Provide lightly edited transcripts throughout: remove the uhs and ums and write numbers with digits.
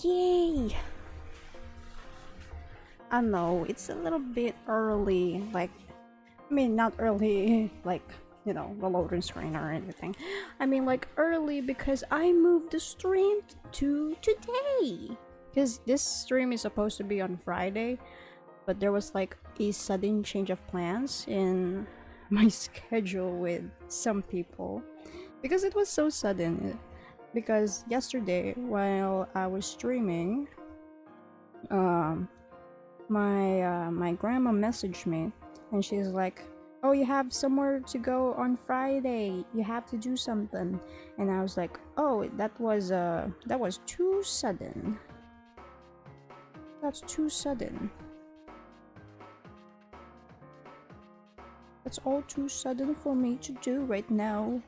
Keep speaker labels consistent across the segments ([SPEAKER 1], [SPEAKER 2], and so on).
[SPEAKER 1] Yay! I know it's a little bit early, like, I mean, not early, like, you know, the loading screen or anything. I mean, like, early because I moved the stream to today. Because this stream is supposed to be on Friday, but there was like a sudden change of plans in my schedule with some people. Because it was so sudden. Because yesterday, while I was streaming, um, my grandma messaged me, and she's like, "Oh, you have somewhere to go on Friday. You have to do something." And I was like, "Oh, that was too sudden. That's too sudden. That's all too sudden for me to do right now."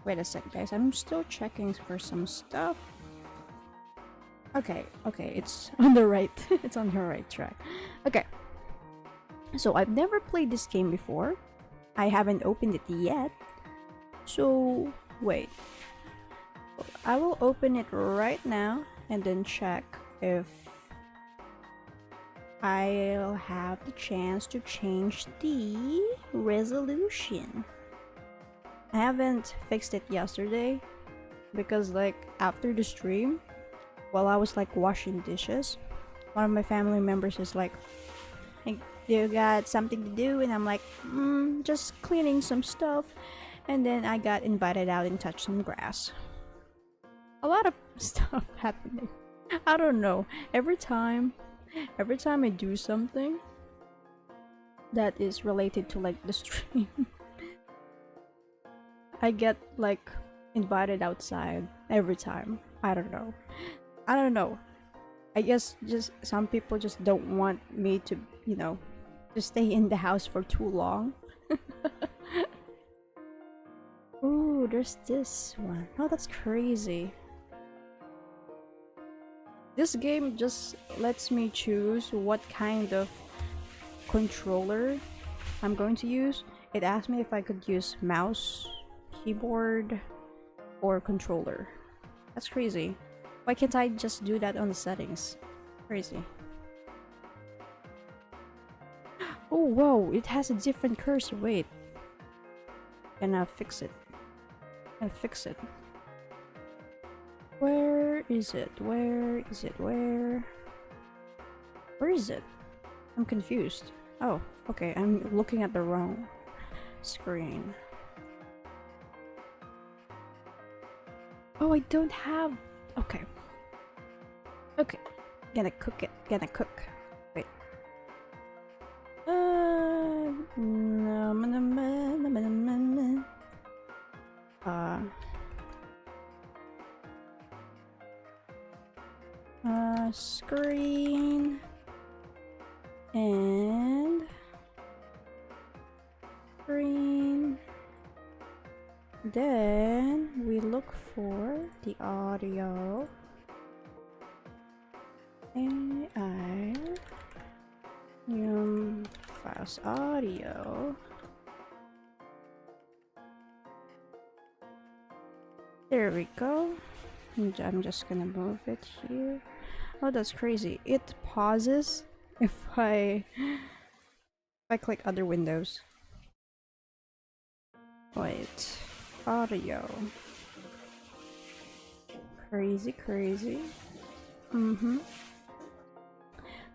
[SPEAKER 1] Wait a sec, guys. I'm still checking for some stuff. Okay, it's on the right. It's on the right track. Okay. So I've never played this game before. I haven't opened it yet. So wait. I will open it right now and then check if I'll have the chance to change the resolution. I haven't fixed it yesterday because like after the stream, while I was like washing dishes, one of my family members is like, "Hey, you got something to do?" And I'm like, just cleaning some stuff. And then I got invited out and touched some grass. A lot of stuff happening. I don't know. Every time I do something that is related to like the stream, I get like invited outside every time. I don't know. I guess just some people just don't want me to, you know, to stay in the house for too long. Ooh, there's this one. Oh, that's crazy. This game just lets me choose what kind of controller I'm going to use. It asked me if I could use mouse, keyboard, or controller. That's crazy. Why can't I just do that on the settings? Crazy. Oh, whoa, it has a different cursor. Wait. Can I fix it? Can I fix it? Where is it? Where is it? Where is it? I'm confused. Oh, okay, I'm looking at the wrong screen. Oh, I don't have... Okay. Okay. Gonna cook it. Gonna cook. Wait. Screen and screen. Then we look for the audio. AI fast audio. There we go. And I'm just gonna move it here. Oh, that's crazy. It pauses if I click other windows. Wait. Audio. Crazy.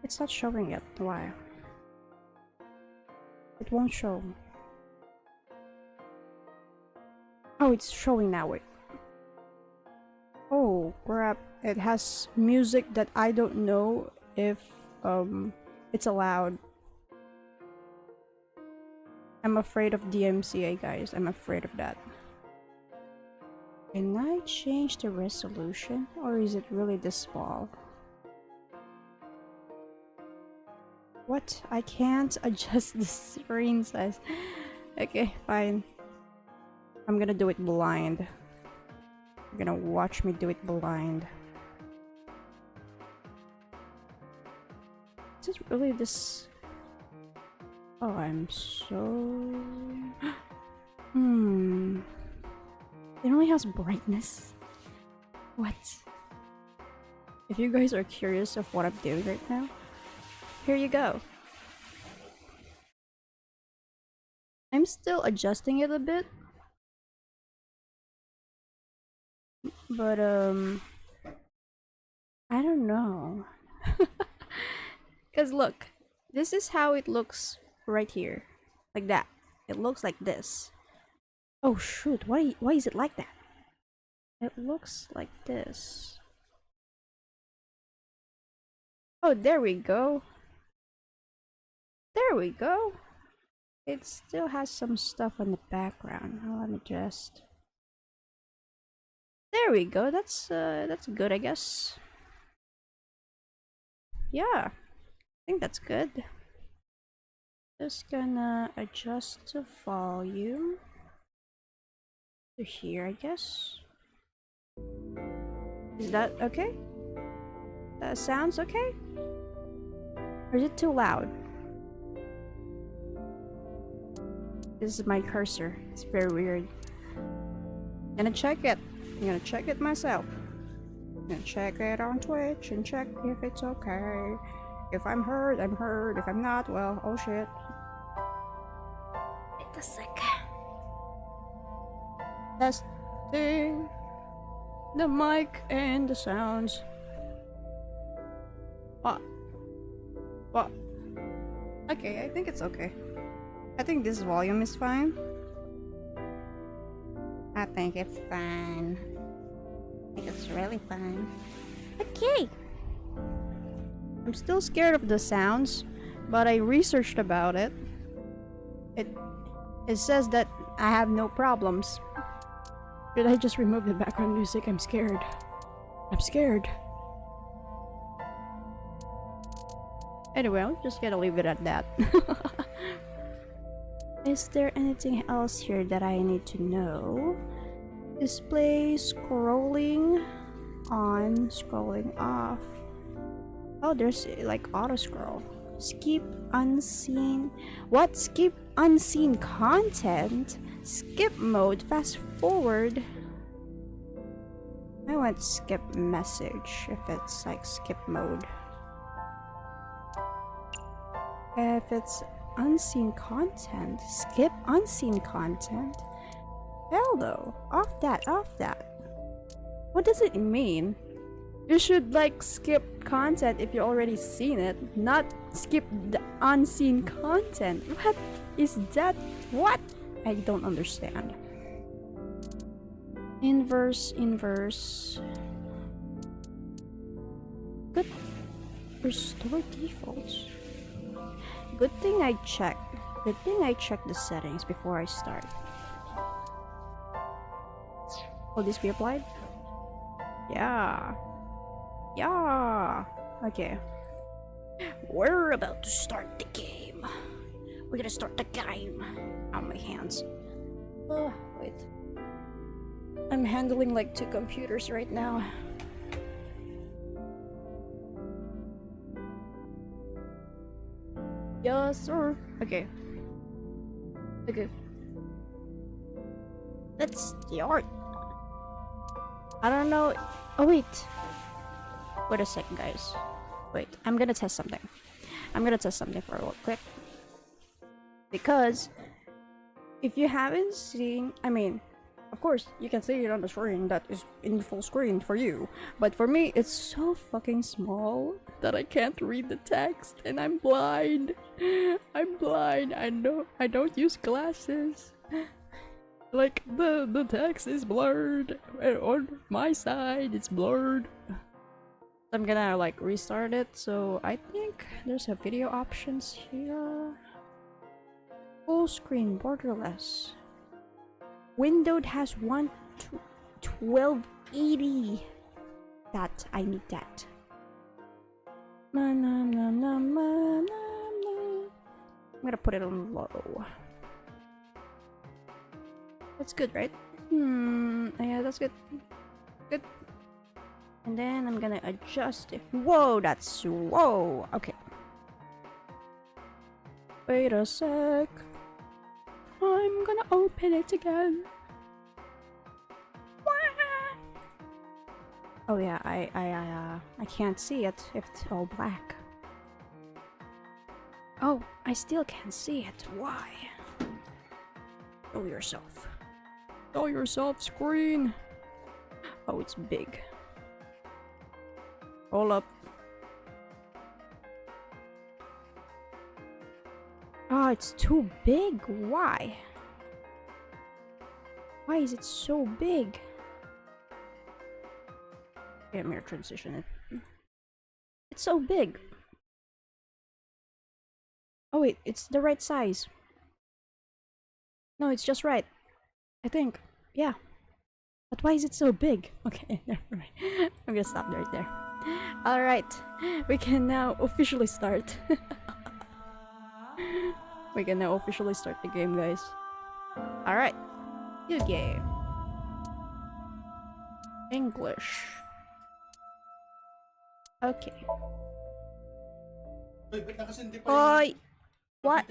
[SPEAKER 1] It's not showing yet. Why? It won't show. Oh, it's showing now. Wait. Oh, crap. It has music that I don't know if it's allowed. I'm afraid of DMCA, guys. I'm afraid of that. Can I change the resolution, or is it really this small? What? I can't adjust the screen size. Okay, fine. I'm gonna do it blind. You're gonna watch me do it blind. Is it really this? Oh, I'm so... It only has brightness. What? If you guys are curious of what I'm doing right now, here you go. I'm still adjusting it a bit, but I don't know. Cause look, this is how it looks right here, like that. It looks like this. Oh shoot! Why is it like that? It looks like this. Oh, there we go. There we go. It still has some stuff on the background. Oh, let me just. There we go. That's good, I guess. Yeah, I think that's good. Just gonna adjust the volume to here, I guess. Is that okay? That sounds okay? Or is it too loud? This is my cursor. It's very weird. I'm gonna check it. I'm gonna check it myself. I'm gonna check it on Twitch and check if it's okay. If I'm heard, I'm heard. If I'm not, well, oh shit. Wait a sec. Testing the mic and the sounds. What? Okay, I think it's okay. I think this volume is fine. I think it's fine. I think it's really fine. Okay. I'm still scared of the sounds, but I researched about it. It says that I have no problems. Did I just remove the background music? I'm scared. I'm scared. Anyway, I'm just gonna leave it at that. Is there anything else here that I need to know? Display scrolling on, scrolling off. Oh, there's like auto scroll. Skip unseen. What? Skip unseen content? Skip mode. Fast forward. I want skip message if it's like skip mode. If it's unseen content, skip unseen content. Hell no. Off that, off that. What does it mean? You should like skip content if you already seen it, not skip the unseen content. What is that? What? I don't understand. Inverse. Good. Restore defaults. Good thing I checked. Good thing I checked the settings before I start. Will this be applied? Yeah. Yeah. Okay. We're about to start the game. We're gonna start the game. On my hands. Oh, wait. I'm handling like 2 computers right now. Yes, sir. Okay. Okay. Let's start. I don't know. Oh, wait. Wait a second, guys. Wait, I'm gonna test something. I'm gonna test something for a little quick. Because if you haven't seen, I mean, of course, you can see it on the screen that is in full screen for you. But for me, it's so fucking small that I can't read the text and I'm blind. I'm blind. I know I don't use glasses. Like the text is blurred. On my side, it's blurred. I'm gonna like restart it. So I think there's a video options here. Full screen borderless. Windowed has 1280. That I need that. I'm gonna put it on low. That's good, right? Yeah, that's good. Good. And then I'm gonna adjust it. Whoa, that's whoa. Okay. Wait a sec. I'm gonna open it again. Oh yeah, I can't see it if it's all black. Oh, I still can't see it. Why? Show yourself. Show yourself, screen. Oh, it's big. Hold up. Oh, it's too big. Why? Why is it so big? Yeah, mirror transition it. It's so big. Oh wait, it's the right size. No, it's just right. I think. Yeah. But why is it so big? Okay, never mind. I'm gonna stop right there. Alright, we can now officially start. We can now officially start the game, guys. Alright, new game. English. Okay. Hoy! What?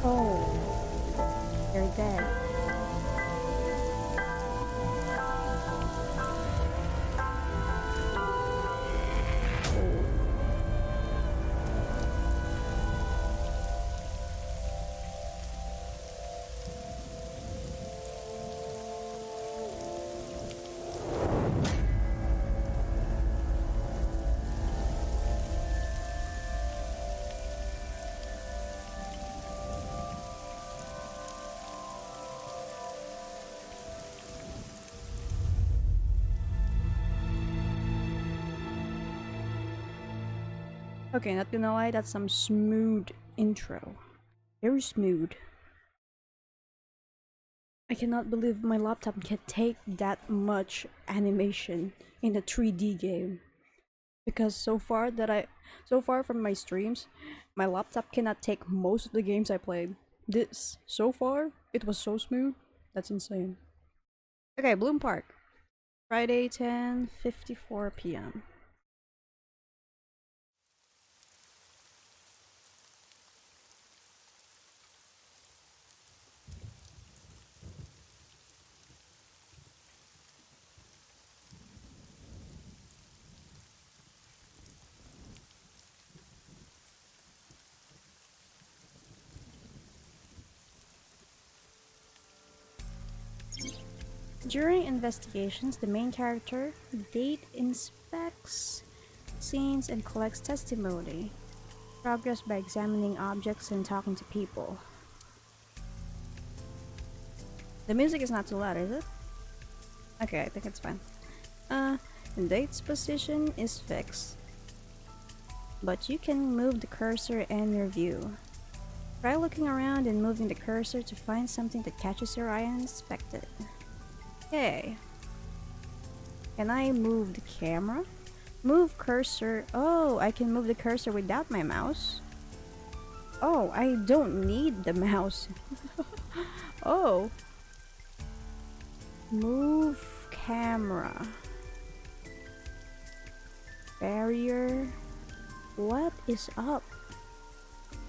[SPEAKER 1] Oh, you're dead. Okay, not gonna lie, that's some smooth intro. Very smooth. I cannot believe my laptop can take that much animation in a 3D game. Because so far from my streams, my laptop cannot take most of the games I played. This, so far, it was so smooth. That's insane. Okay, Bloom Park. Friday, 10:54 p.m. During investigations, the main character, Date, inspects scenes and collects testimony. Progress by examining objects and talking to people. The music is not too loud, is it? Okay, I think it's fine. Date's position is fixed, but you can move the cursor and your view. Try looking around and moving the cursor to find something that catches your eye and inspect it. Okay. Can I move the camera? Move cursor. Oh, I can move the cursor without my mouse. Oh, I don't need the mouse. Oh. Move camera. Barrier. What is up?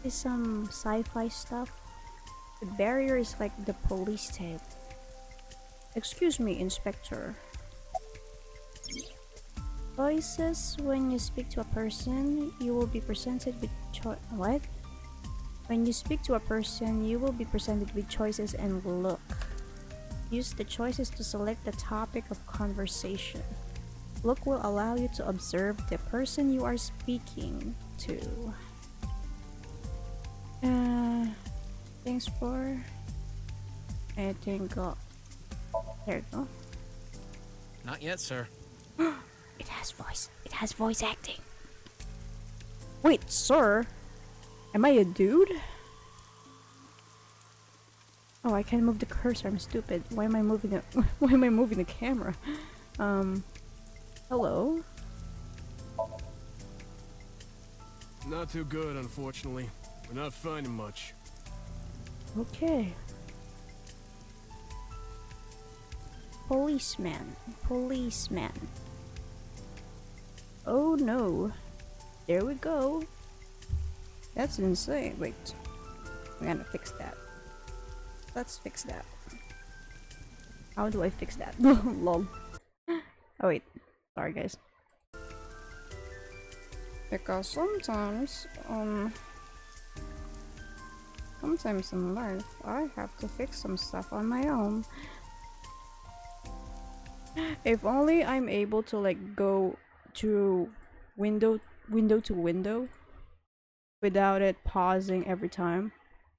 [SPEAKER 1] Is some sci-fi stuff? The barrier is like the police tape. Excuse me, Inspector. Voices. When you speak to a person, you will be presented with what? When you speak to a person, you will be presented with choices and look. Use the choices to select the topic of conversation. Look will allow you to observe the person you are speaking to. Thanks for. I think. There you go.
[SPEAKER 2] Not yet, sir.
[SPEAKER 1] It has voice. It has voice acting. Wait, sir. Am I a dude? Oh, I can't move the cursor. I'm stupid. Why am I moving the? Why am I moving the camera? Hello.
[SPEAKER 3] Not too good, unfortunately. We're not finding much.
[SPEAKER 1] Okay. Policeman. Policeman. Oh no. There we go. That's insane. Wait. I'm gonna fix that. Let's fix that. How do I fix that? Lol. Oh wait. Sorry guys. Because sometimes in life I have to fix some stuff on my own. If only I'm able to like go to window to window without it pausing every time,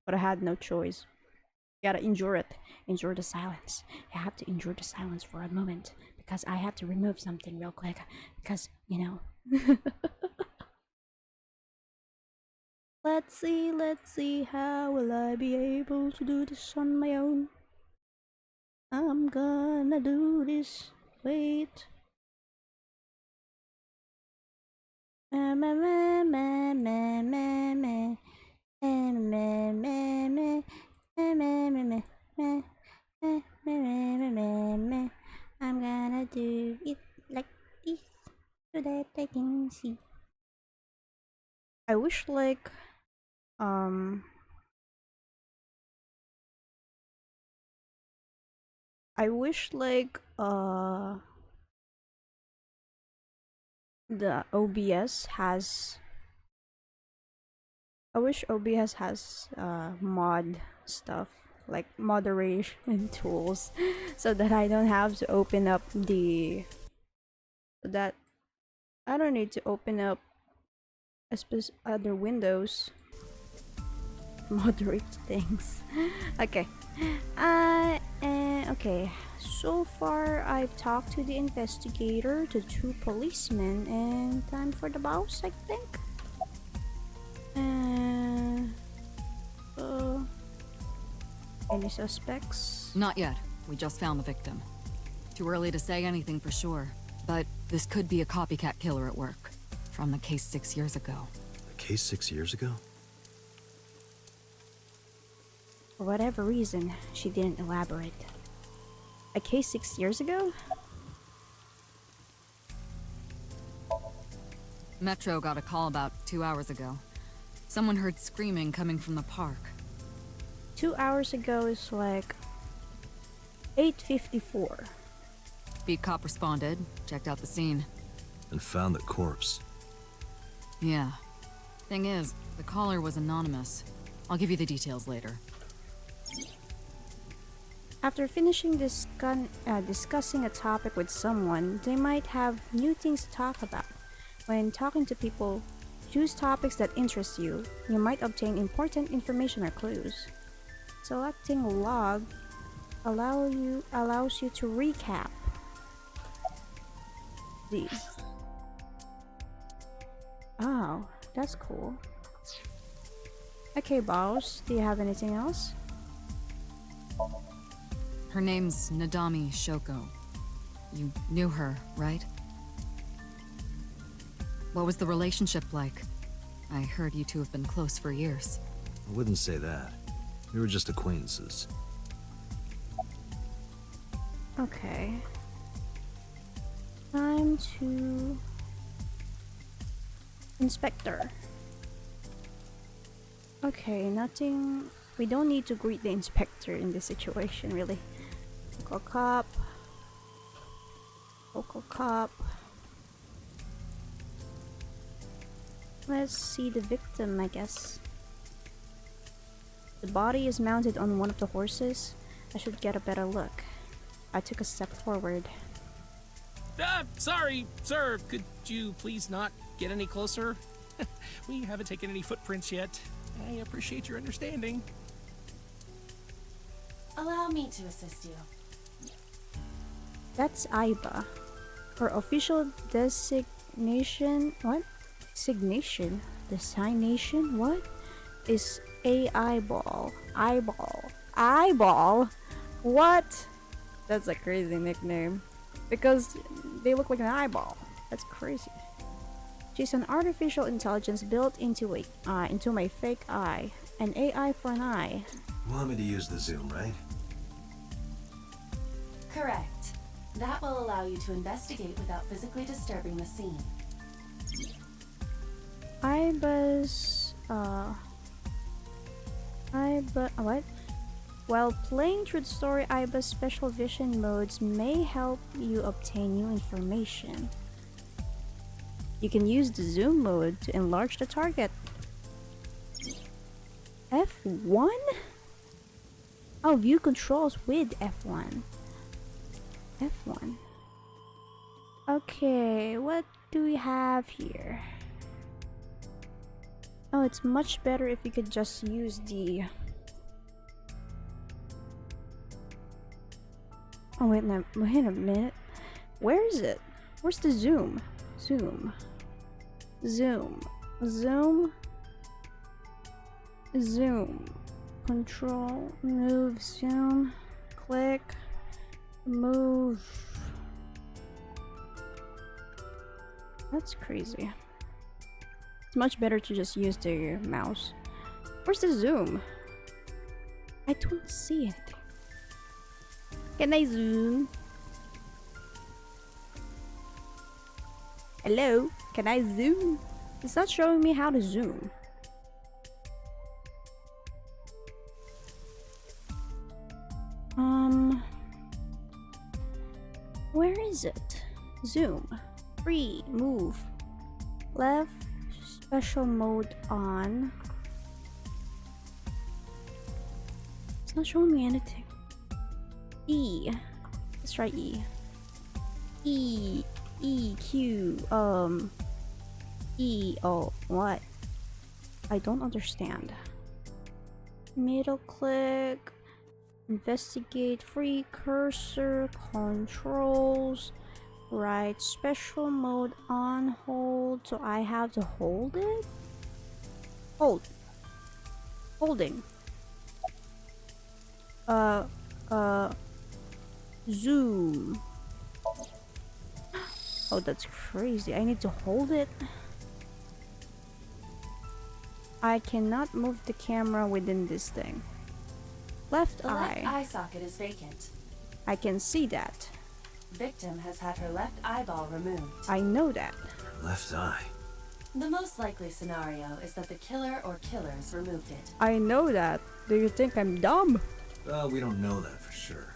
[SPEAKER 1] but I had no choice. Gotta endure it. Endure the silence. I have to endure the silence for a moment because I have to remove something real quick because, you know. Let's see, how will I be able to do this on my own? I'm gonna do this. Wait. I'm gonna do it like this so that I can see. I wish like I wish like the OBS has I wish OBS has mod stuff like moderation tools so that I don't have to open up the so that I don't need to open up other windows moderate things. Okay. Okay. So far, I've talked to the investigator, the two policemen, and time for the boss, I think. Any suspects?
[SPEAKER 4] Not yet. We just found the victim. Too early to say anything for sure, but this could be a copycat killer at work. From the case 6 years ago.
[SPEAKER 5] A case 6 years ago?
[SPEAKER 1] For whatever reason, she didn't elaborate. A case 6 years ago?
[SPEAKER 4] Metro got a call about 2 hours ago. Someone heard screaming coming from the park.
[SPEAKER 1] 2 hours ago is like 8:54.
[SPEAKER 4] Beat cop responded, checked out the scene.
[SPEAKER 5] And found the corpse.
[SPEAKER 4] Yeah. Thing is, the caller was anonymous. I'll give you the details later.
[SPEAKER 1] After finishing discussing a topic with someone, they might have new things to talk about. When talking to people, choose topics that interest you. You might obtain important information or clues. Selecting log allows you to recap these. Oh, that's cool. Okay, boss, do you have anything else?
[SPEAKER 4] Her name's Nadami Shoko. You knew her, right? What was the relationship like? I heard you two have been close for years.
[SPEAKER 5] I wouldn't say that. We were just acquaintances.
[SPEAKER 1] Okay. Time to... Inspector. Okay, nothing... We don't need to greet the inspector in this situation, really. Local cop. Local cop. Let's see the victim, I guess. The body is mounted on one of the horses. I should get a better look. I took a step forward.
[SPEAKER 2] Sorry, sir. Could you please not get any closer? We haven't taken any footprints yet. I appreciate your understanding.
[SPEAKER 6] Allow me to assist you.
[SPEAKER 1] That's Iba. Her official designation... What? Designation? Designation? What? Is a eyeball. Eyeball. Eyeball? What? That's a crazy nickname. Because they look like an eyeball. That's crazy. She's an artificial intelligence built into my fake eye. An AI for an eye.
[SPEAKER 5] You want me to use the zoom, right?
[SPEAKER 6] Correct. That will allow you to investigate without physically disturbing the scene.
[SPEAKER 1] What? While playing through the story, Iba's special vision modes may help you obtain new information. You can use the zoom mode to enlarge the target. F1? Oh, view controls with F1. F1. Okay, what do we have here? Oh, it's much better if you could just use the... Oh, wait a minute. Where is it? Where's the zoom? Zoom. Zoom. Zoom. Zoom. Control. Move. Zoom. Click. Move. That's crazy. It's much better to just use the mouse. Where's the zoom? I don't see it. Can I zoom? Hello? Can I zoom? It's not showing me how to zoom. Where is it? Zoom. Free. Move. Left. Special mode on. It's not showing me anything. E. Let's try E. E. E. Q. E. Oh, what? I don't understand. Middle click. Investigate. Free cursor. Controls. Right. Special mode on. Hold. So I have to hold it? Hold. Holding. Zoom. Oh, that's crazy. I need to hold it. I cannot move the camera within this thing. Left
[SPEAKER 6] The
[SPEAKER 1] eye.
[SPEAKER 6] left eye socket is vacant.
[SPEAKER 1] I can see that.
[SPEAKER 6] Victim has had her left eyeball removed.
[SPEAKER 1] I know that.
[SPEAKER 5] Left eye.
[SPEAKER 6] The most likely scenario is that the killer or killers removed it.
[SPEAKER 1] I know that. Do you think I'm dumb?
[SPEAKER 5] Well, we don't know that for sure.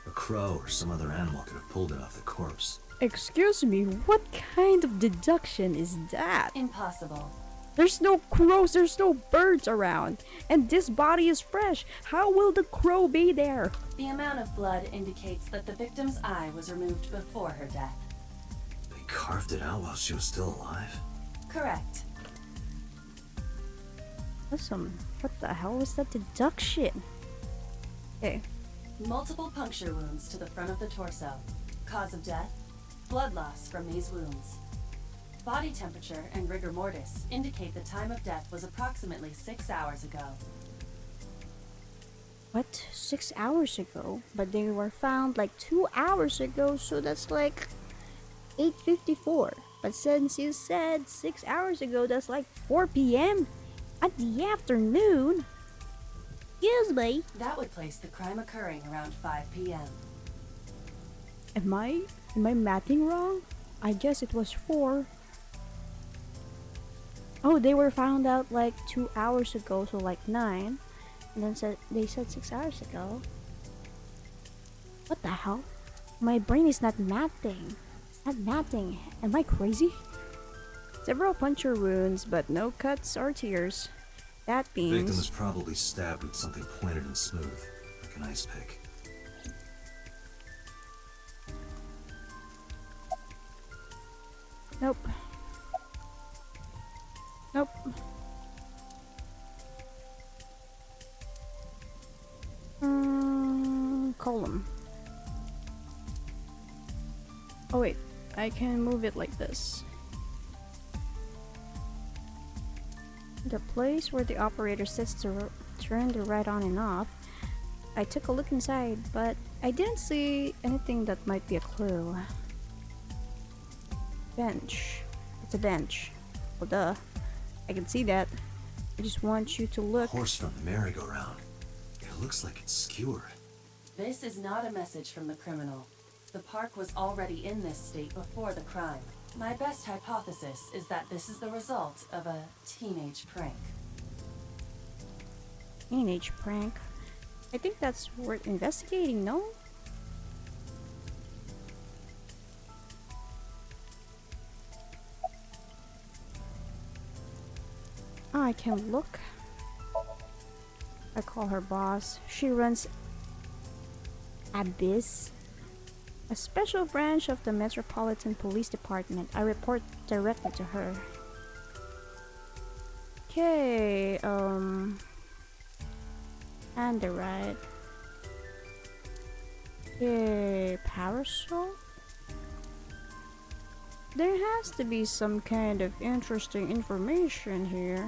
[SPEAKER 5] A crow or some other animal could have pulled it off the corpse.
[SPEAKER 1] Excuse me, what kind of deduction is that?
[SPEAKER 6] Impossible.
[SPEAKER 1] There's no crows, there's no birds around. And this body is fresh. How will the crow be there?
[SPEAKER 6] The amount of blood indicates that the victim's eye was removed before her death.
[SPEAKER 5] They carved it out while she was still alive?
[SPEAKER 6] Correct.
[SPEAKER 1] Awesome. What the hell was that deduction? Okay.
[SPEAKER 6] Multiple puncture wounds to the front of the torso. Cause of death? Blood loss from these wounds. Body temperature and rigor mortis indicate the time of death was approximately 6 hours ago.
[SPEAKER 1] What? 6 hours ago? But they were found like 2 hours ago, so that's like 8:54. But since you said 6 hours ago, that's like 4 p.m. At the afternoon? Excuse me.
[SPEAKER 6] That would place the crime occurring around 5 p.m.
[SPEAKER 1] Am I mathing wrong? I guess it was 4. Oh, they were found out like 2 hours ago, so like 9. And then they said 6 hours ago. What the hell? My brain is not mathing. It's not mathing. Am I crazy? Several puncture wounds, but no cuts or tears. That
[SPEAKER 5] The victim
[SPEAKER 1] means...
[SPEAKER 5] was probably stabbed with something pointed and smooth, like an ice pick.
[SPEAKER 1] Nope. Nope. Column. Oh wait, I can move it like this. The place where the operator sits to turn the light on and off. I took a look inside, but I didn't see anything that might be a clue. Bench. It's a bench. Well, duh. I can see that. I just want you to look.
[SPEAKER 5] Horse from the merry-go-round. It looks like it's skewered.
[SPEAKER 6] This is not a message from the criminal. The park was already in this state before the crime. My best hypothesis is that this is the result of a teenage prank.
[SPEAKER 1] Teenage prank. I think that's worth investigating, no? Oh, I can look. I call her boss. She runs Abyss, a special branch of the Metropolitan Police Department. I report directly to her. Okay, Underwrite. Okay, Parasol? There has to be some kind of interesting information here.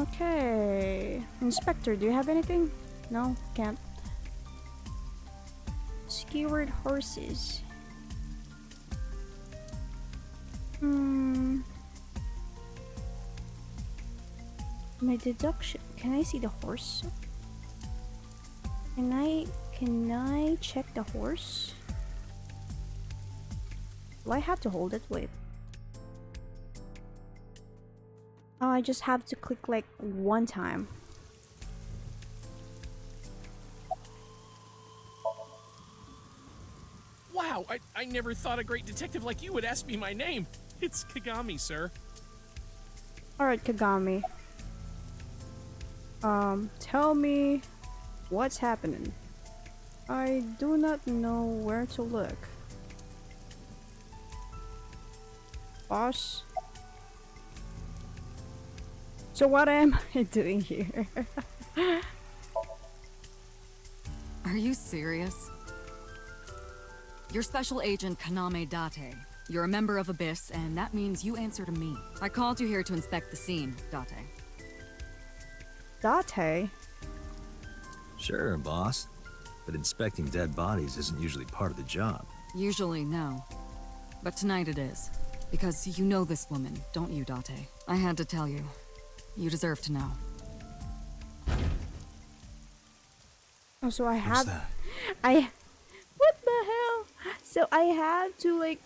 [SPEAKER 1] Okay. Inspector, do you have anything? No, can't. Skewered horses. My deduction. Can I see the horse? Can I check the horse? Do I have to hold it? Wait. Oh, I just have to click like one time.
[SPEAKER 2] Wow, I never thought a great detective like you would ask me my name. It's Kagami, sir.
[SPEAKER 1] Alright, Kagami. Tell me what's happening. I do not know where to look. Boss? So what am I doing here?
[SPEAKER 4] Are you serious? You're Special Agent Kaname Date. You're a member of Abyss, and that means you answer to me. I called you here to inspect the scene, Date.
[SPEAKER 1] Date?
[SPEAKER 5] Sure, boss. But inspecting dead bodies isn't usually part of the job.
[SPEAKER 4] Usually, no. But tonight it is. Because you know this woman, don't you, Date? I had to tell you. You deserve to know.
[SPEAKER 1] Oh, so I
[SPEAKER 5] What's
[SPEAKER 1] have...
[SPEAKER 5] that?
[SPEAKER 1] What the hell? So I have to like...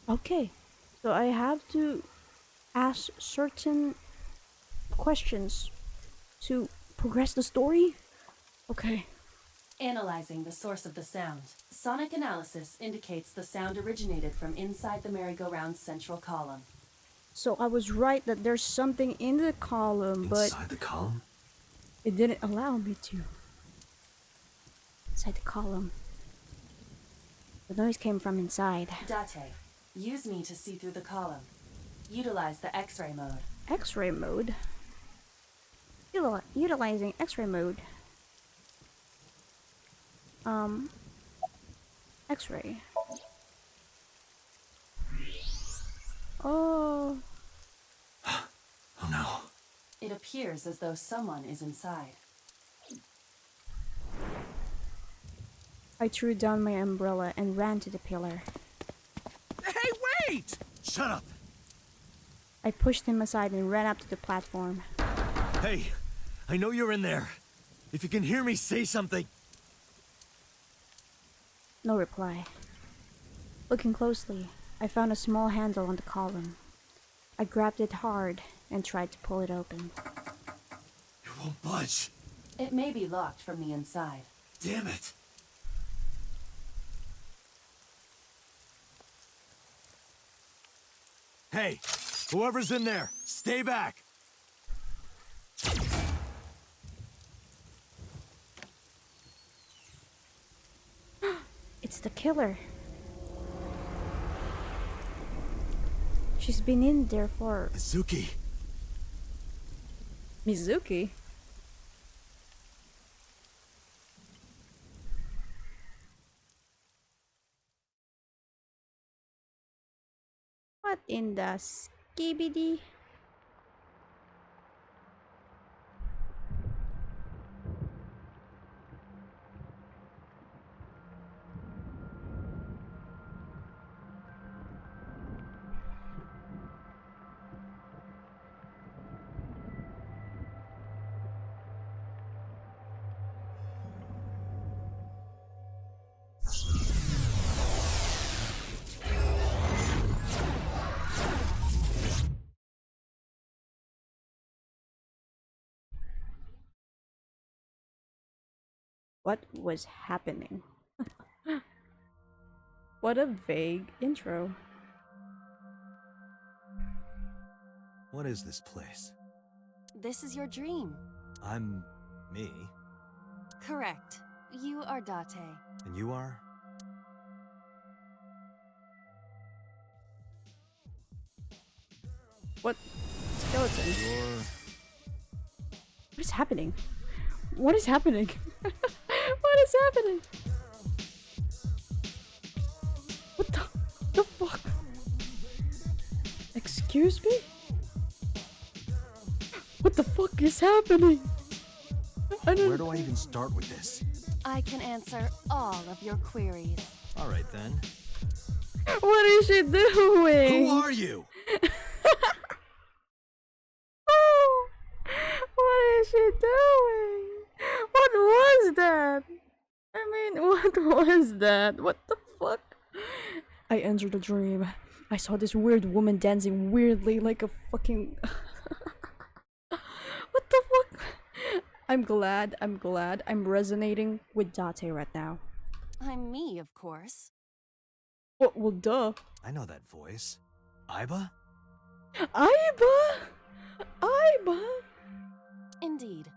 [SPEAKER 1] Okay. So I have to ask certain questions to progress the story? Okay.
[SPEAKER 6] Analyzing the source of the sound. Sonic analysis indicates the sound originated from inside the merry-go-round's central column.
[SPEAKER 1] So I was right that there's something in the column, but
[SPEAKER 5] Inside the column?
[SPEAKER 1] it didn't allow me to. Inside the column. The noise came from inside.
[SPEAKER 6] Date, use me to see through the column. Utilize the X-ray mode.
[SPEAKER 1] X-ray mode. Utilizing X-ray mode. X-ray. Oh.
[SPEAKER 5] Oh no.
[SPEAKER 6] It appears as though someone is inside.
[SPEAKER 1] I threw down my umbrella and ran to the pillar.
[SPEAKER 2] Hey, wait!
[SPEAKER 5] Shut up!
[SPEAKER 1] I pushed him aside and ran up to the platform.
[SPEAKER 5] Hey, I know you're in there. If you can hear me, say something.
[SPEAKER 1] No reply. Looking closely, I found a small handle on the column. I grabbed it hard and tried to pull it open.
[SPEAKER 5] It won't budge.
[SPEAKER 6] It may be locked from the inside.
[SPEAKER 5] Damn it. Hey, whoever's in there, stay back.
[SPEAKER 1] It's the killer. She's been in there for...
[SPEAKER 5] Mizuki.
[SPEAKER 1] Mizuki? What in the skibidi? What was happening? What a vague intro.
[SPEAKER 5] What is this place?
[SPEAKER 6] This is your dream.
[SPEAKER 5] I'm... me.
[SPEAKER 6] Correct. You are Date.
[SPEAKER 5] And you are?
[SPEAKER 1] What? Skeleton.
[SPEAKER 5] You're...
[SPEAKER 1] What is happening? What is happening? What is happening? What the fuck? Excuse me? What the fuck is happening? I don't...
[SPEAKER 5] Where do I even start with this?
[SPEAKER 6] I can answer all of your queries.
[SPEAKER 5] Alright then.
[SPEAKER 1] What is she doing?
[SPEAKER 5] Who are you?
[SPEAKER 1] Oh, what is she doing? What was that? I mean, what was that? What the fuck? I entered a dream. I saw this weird woman dancing weirdly like a fucking... What the fuck? I'm glad I'm resonating with Date right now.
[SPEAKER 6] I'm me, of course.
[SPEAKER 1] Well, duh.
[SPEAKER 5] I know that voice. Aiba?
[SPEAKER 1] Aiba! Aiba!
[SPEAKER 6] Indeed.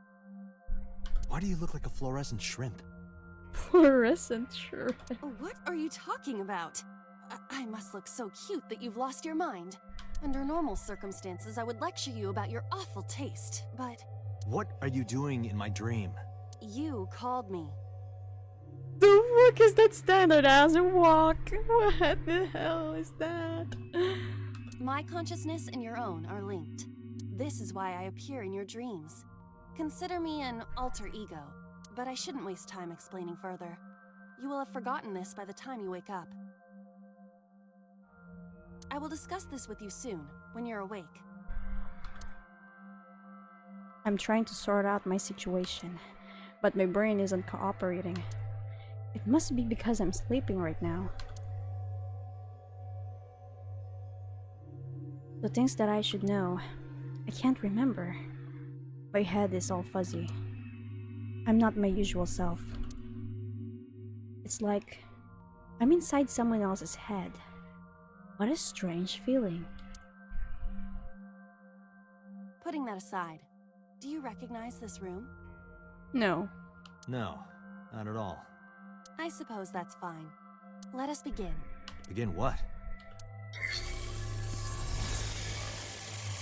[SPEAKER 5] Why do you look like a fluorescent shrimp?
[SPEAKER 1] Fluorescent shrimp.
[SPEAKER 6] What are you talking about? I must look so cute that you've lost your mind. Under normal circumstances, I would lecture you about your awful taste, but...
[SPEAKER 5] What are you doing in my dream?
[SPEAKER 6] You called me.
[SPEAKER 1] The fuck is that standard ass walk? What the hell is that?
[SPEAKER 6] My consciousness and your own are linked. This is why I appear in your dreams. Consider me an alter ego, but I shouldn't waste time explaining further. You will have forgotten this by the time you wake up. I will discuss this with you soon, when you're awake.
[SPEAKER 1] I'm trying to sort out my situation, but my brain isn't cooperating. It must be because I'm sleeping right now. The things that I should know, I can't remember. My head is all fuzzy. I'm not my usual self. It's like I'm inside someone else's head. What a strange feeling.
[SPEAKER 6] Putting that aside, do you recognize this room?
[SPEAKER 1] No.
[SPEAKER 5] No, not at all.
[SPEAKER 6] I suppose that's fine. Let us begin.
[SPEAKER 5] Begin what?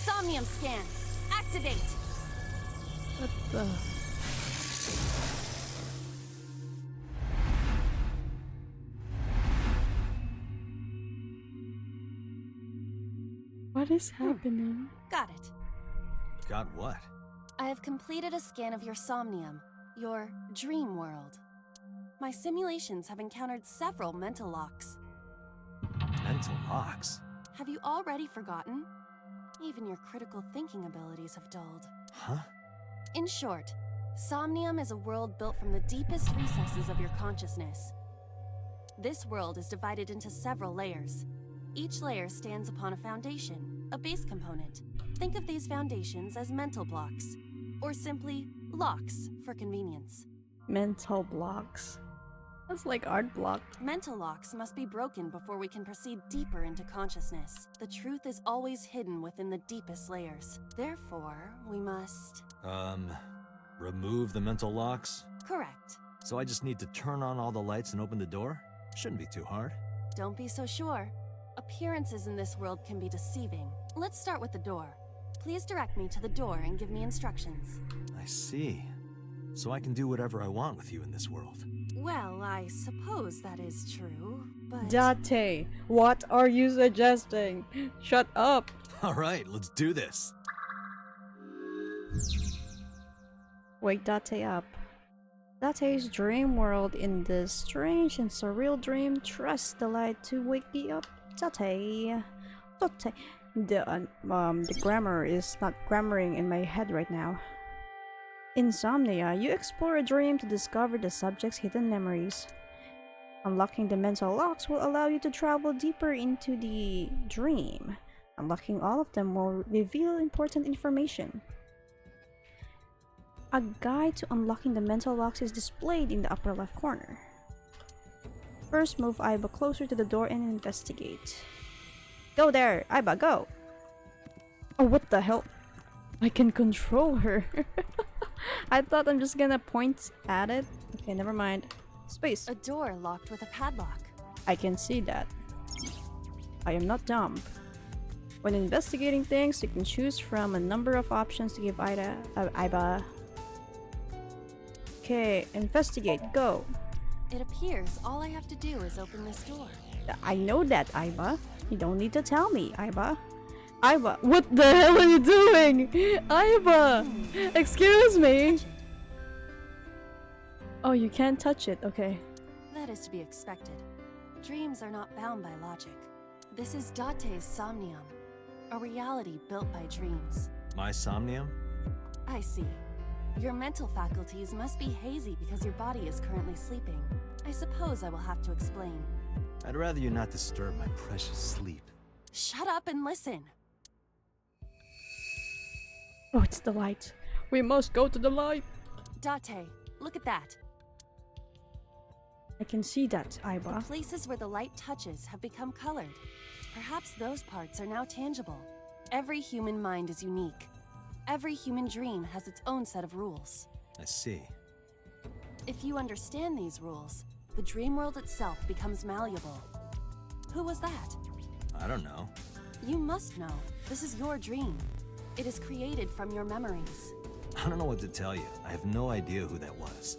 [SPEAKER 6] Somnium scan! Activate!
[SPEAKER 1] What the... What is happening?
[SPEAKER 6] Got it.
[SPEAKER 5] Got what?
[SPEAKER 6] I have completed a scan of your Somnium, your dream world. My simulations have encountered several mental locks.
[SPEAKER 5] Mental locks?
[SPEAKER 6] Have you already forgotten? Even your critical thinking abilities have dulled.
[SPEAKER 5] Huh?
[SPEAKER 6] In short, Somnium is a world built from the deepest recesses of your consciousness. This world is divided into several layers. Each layer stands upon a foundation, a base component. Think of these foundations as mental blocks, or simply locks for convenience.
[SPEAKER 1] Mental blocks. That's like art block.
[SPEAKER 6] Mental locks must be broken before we can proceed deeper into consciousness. The truth is always hidden within the deepest layers. Therefore, we must...
[SPEAKER 5] Remove the mental locks?
[SPEAKER 6] Correct.
[SPEAKER 5] So I just need to turn on all the lights and open the door? Shouldn't be too hard.
[SPEAKER 6] Don't be so sure. Appearances in this world can be deceiving. Let's start with the door. Please direct me to the door and give me instructions.
[SPEAKER 5] I see. So I can do whatever I want with you in this world.
[SPEAKER 6] Well, I suppose that is true, but...
[SPEAKER 1] Date, what are you suggesting? Shut up.
[SPEAKER 5] Alright, let's do this.
[SPEAKER 1] Wake Date up. Date's dream world in this strange and surreal dream. Trust the light to wake you up. Date. The grammar is not grammaring in my head right now. Insomnia, you explore a dream to discover the subject's hidden memories. Unlocking the mental locks will allow you to travel deeper into the dream. Unlocking all of them will reveal important information. A guide to unlocking the mental locks is displayed in the upper left corner. First, move Aiba closer to the door and investigate. Go there! Aiba, go! Oh, what the hell? I can control her. I thought I'm just gonna point at it. Okay, never mind. Space.
[SPEAKER 6] A door locked with a padlock.
[SPEAKER 1] I can see that. I am not dumb. When investigating things, you can choose from a number of options to give Aiba. Okay, investigate, go.
[SPEAKER 6] It appears all I have to do is open this door.
[SPEAKER 1] I know that, Aiba. You don't need to tell me, Aiba. Aiba, what the hell are you doing? Aiba! Excuse me! Oh, you can't touch it, okay.
[SPEAKER 6] That is to be expected. Dreams are not bound by logic. This is Date's Somnium, a reality built by dreams.
[SPEAKER 5] My Somnium?
[SPEAKER 6] I see. Your mental faculties must be hazy because your body is currently sleeping. I suppose I will have to explain.
[SPEAKER 5] I'd rather you not disturb my precious sleep.
[SPEAKER 6] Shut up and listen.
[SPEAKER 1] Oh, it's the light. We must go to the light.
[SPEAKER 6] Date, look at that.
[SPEAKER 1] I can see that, Aiba.
[SPEAKER 6] The places where the light touches have become colored. Perhaps those parts are now tangible. Every human mind is unique. Every human dream has its own set of rules.
[SPEAKER 5] I see.
[SPEAKER 6] If you understand these rules, the dream world itself becomes malleable. Who was that?
[SPEAKER 5] I don't know.
[SPEAKER 6] You must know. This is your dream. It is created from your memories.
[SPEAKER 5] I don't know what to tell you. I have no idea who that was.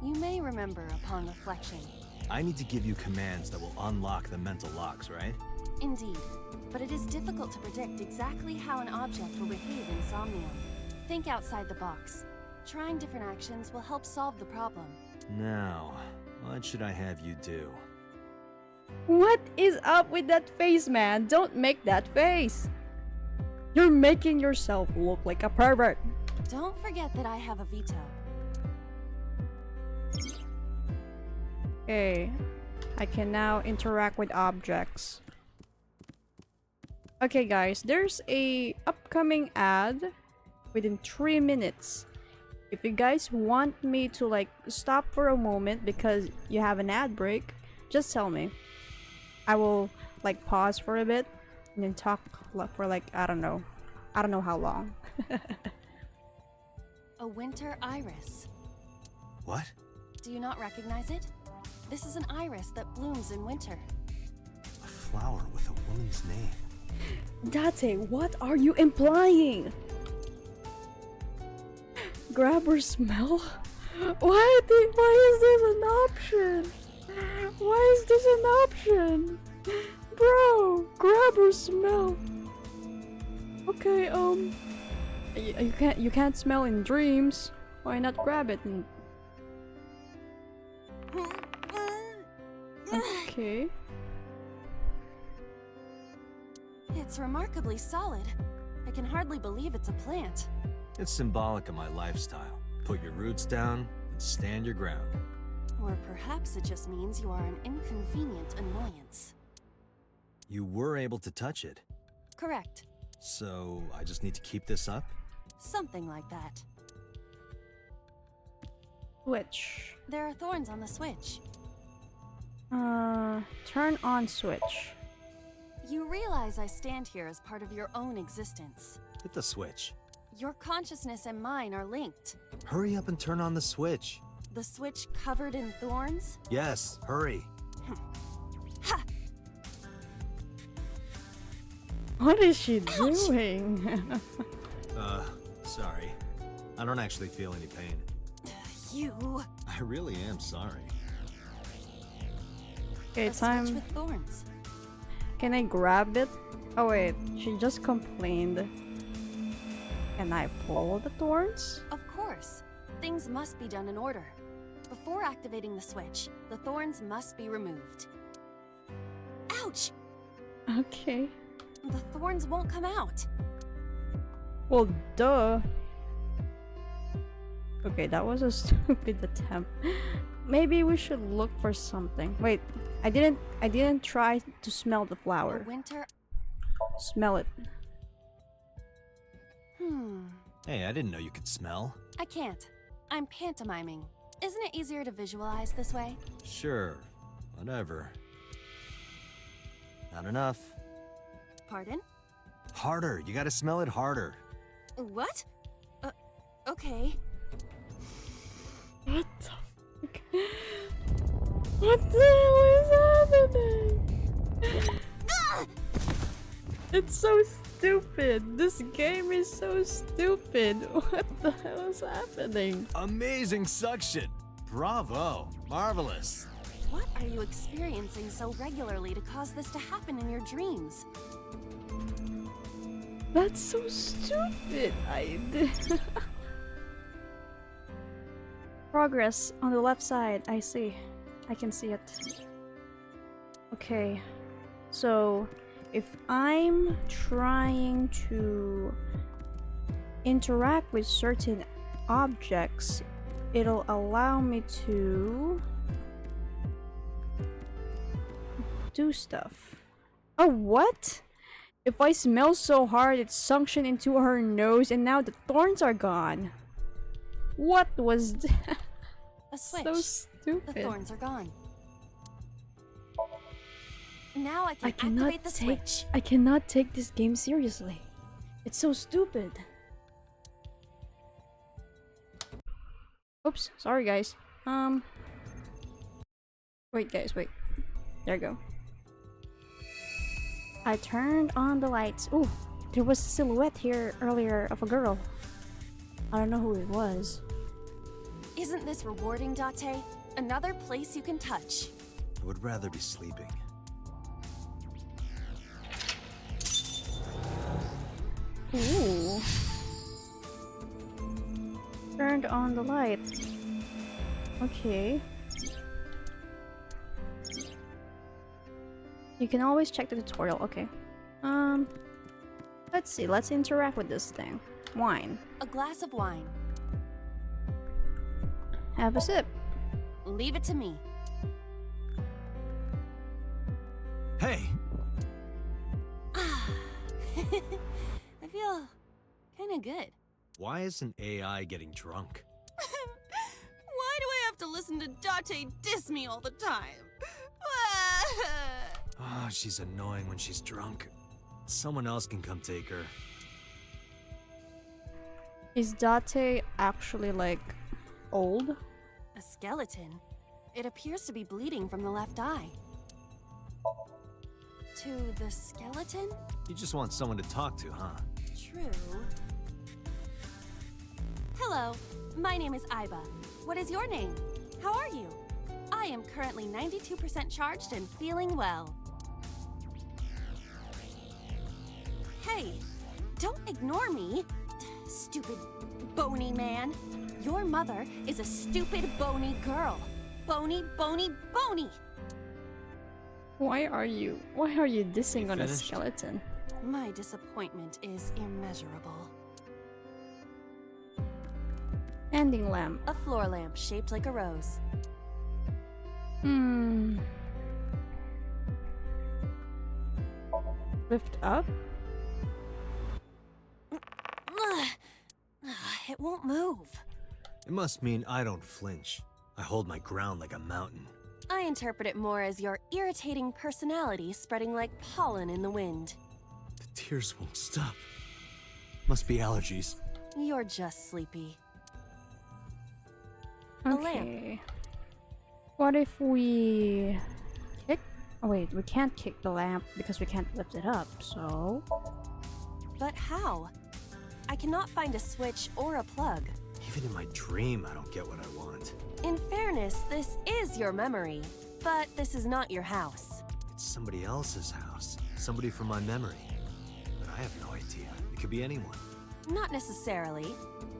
[SPEAKER 6] You may remember upon reflection.
[SPEAKER 5] I need to give you commands that will unlock the mental locks, right?
[SPEAKER 6] Indeed, but it is difficult to predict exactly how an object will behave in Somnium. Think outside the box. Trying different actions will help solve the problem.
[SPEAKER 5] Now, what should I have you do?
[SPEAKER 1] What is up with that face, man? Don't make that face. You're making yourself look like a pervert.
[SPEAKER 6] Don't forget that I have a veto.
[SPEAKER 1] Okay, I can now interact with objects. Okay guys, there's a upcoming ad within 3 minutes. If you guys want me to like stop for a moment because you have an ad break, just tell me. I will like pause for a bit and then talk for like I don't know how long.
[SPEAKER 6] A winter iris.
[SPEAKER 5] What?
[SPEAKER 6] Do you not recognize it? This is an iris that blooms in winter.
[SPEAKER 5] A flower with a woman's name.
[SPEAKER 1] Date, what are you implying? Grab or smell? Why is this an option? Why is this an option? Bro, grab or smell. Okay, you can't smell in dreams. Why not grab it? Okay.
[SPEAKER 6] It's remarkably solid. I can hardly believe it's a plant.
[SPEAKER 5] It's symbolic of my lifestyle. Put your roots down and stand your ground.
[SPEAKER 6] Or perhaps it just means you are an inconvenient annoyance.
[SPEAKER 5] You were able to touch it,
[SPEAKER 6] Correct.
[SPEAKER 5] so I just need to keep this up?
[SPEAKER 6] Something like that.
[SPEAKER 1] Switch.
[SPEAKER 6] There are thorns on the switch.
[SPEAKER 1] Turn on switch.
[SPEAKER 6] You realize I stand here as part of your own existence.
[SPEAKER 5] Hit the switch.
[SPEAKER 6] Your consciousness and mine are linked.
[SPEAKER 5] Hurry up and turn on the switch.
[SPEAKER 6] The switch covered in thorns?
[SPEAKER 5] Yes, hurry.
[SPEAKER 6] Ha!
[SPEAKER 1] What is she doing?
[SPEAKER 5] Sorry. I don't actually feel any pain.
[SPEAKER 6] You.
[SPEAKER 5] I really am sorry.
[SPEAKER 1] Okay,
[SPEAKER 6] A switch
[SPEAKER 1] time.
[SPEAKER 6] with thorns.
[SPEAKER 1] Can I grab it? Oh wait, she just complained. Can I pull the thorns?
[SPEAKER 6] Of course. Things must be done in order. Before activating the switch, the thorns must be removed. Ouch!
[SPEAKER 1] Okay.
[SPEAKER 6] The thorns won't come out.
[SPEAKER 1] Well, duh. Okay, that was a stupid attempt. Maybe we should look for something. Wait, I didn't try to smell the
[SPEAKER 6] A
[SPEAKER 1] flower.
[SPEAKER 6] winter.
[SPEAKER 1] Smell it.
[SPEAKER 5] Hey, I didn't know you could smell.
[SPEAKER 6] I can't. I'm pantomiming. Isn't it easier to visualize this way?
[SPEAKER 5] Sure, whatever. Not enough.
[SPEAKER 6] Pardon?
[SPEAKER 5] Harder, you gotta smell it harder.
[SPEAKER 6] What? Okay.
[SPEAKER 1] What the fuck? What the hell is happening? It's so stupid. This game is so stupid. What the hell is happening?
[SPEAKER 5] Amazing suction! Bravo! Marvelous!
[SPEAKER 6] What are you experiencing so regularly to cause this to happen in your dreams?
[SPEAKER 1] That's so stupid. I did. Progress on the left side. I see. I can see it. Okay. So, if I'm trying to interact with certain objects, it'll allow me to do stuff. Oh, what? If I smell so hard, it suctioned into her nose and now the thorns are gone. What was that?
[SPEAKER 6] A switch.
[SPEAKER 1] So
[SPEAKER 6] The
[SPEAKER 1] stupid.
[SPEAKER 6] thorns are gone. Now I can
[SPEAKER 1] cannot
[SPEAKER 6] activate the switch.
[SPEAKER 1] I cannot take this game seriously. It's so stupid. Oops, sorry guys. Wait guys, wait. There you go. I turned on the lights. Ooh, there was a silhouette here earlier of a girl. I don't know who it was.
[SPEAKER 6] Isn't this rewarding, Date? Another place you can touch.
[SPEAKER 5] I would rather be sleeping.
[SPEAKER 1] Ooh. Turned on the light. Okay. You can always check the tutorial. Okay. Let's see. Let's interact with this thing. Wine.
[SPEAKER 6] A glass of wine.
[SPEAKER 1] Have a sip.
[SPEAKER 6] Leave it to me.
[SPEAKER 5] Hey!
[SPEAKER 6] I feel kinda good.
[SPEAKER 5] Why isn't AI getting drunk?
[SPEAKER 6] Why do I have to listen to Date diss me all the time?
[SPEAKER 5] Oh, she's annoying when she's drunk. Someone else can come take her.
[SPEAKER 1] Is Date actually like old?
[SPEAKER 6] A skeleton. It appears to be bleeding from the left eye. To the skeleton?
[SPEAKER 5] You just want someone to talk to, huh?
[SPEAKER 6] True. Hello, my name is Aiba. What is your name? How are you? I am currently 92% charged and feeling well. Hey, don't ignore me. Stupid bony man. Your mother is a stupid bony girl. Bony, bony, bony.
[SPEAKER 1] Why are you dissing on a
[SPEAKER 5] finished?
[SPEAKER 1] skeleton?
[SPEAKER 6] My disappointment is immeasurable.
[SPEAKER 1] Ending lamp.
[SPEAKER 6] A floor lamp shaped like a rose.
[SPEAKER 1] Lift up?
[SPEAKER 6] It won't move.
[SPEAKER 5] It must mean I don't flinch. I hold my ground like a mountain.
[SPEAKER 6] I interpret it more as your irritating personality spreading like pollen in the wind.
[SPEAKER 5] The tears won't stop. Must be allergies.
[SPEAKER 6] You're just sleepy. A lamp.
[SPEAKER 1] Okay. What if we kick? Oh wait, we can't kick the lamp because we can't lift it up, so...
[SPEAKER 6] But how? I cannot find a switch or a plug.
[SPEAKER 5] Even in my dream, I don't get what I want.
[SPEAKER 6] In fairness, this is your memory, but this is not your house.
[SPEAKER 5] It's somebody else's house. Somebody from my memory. But I have no idea. It could be anyone.
[SPEAKER 6] Not necessarily.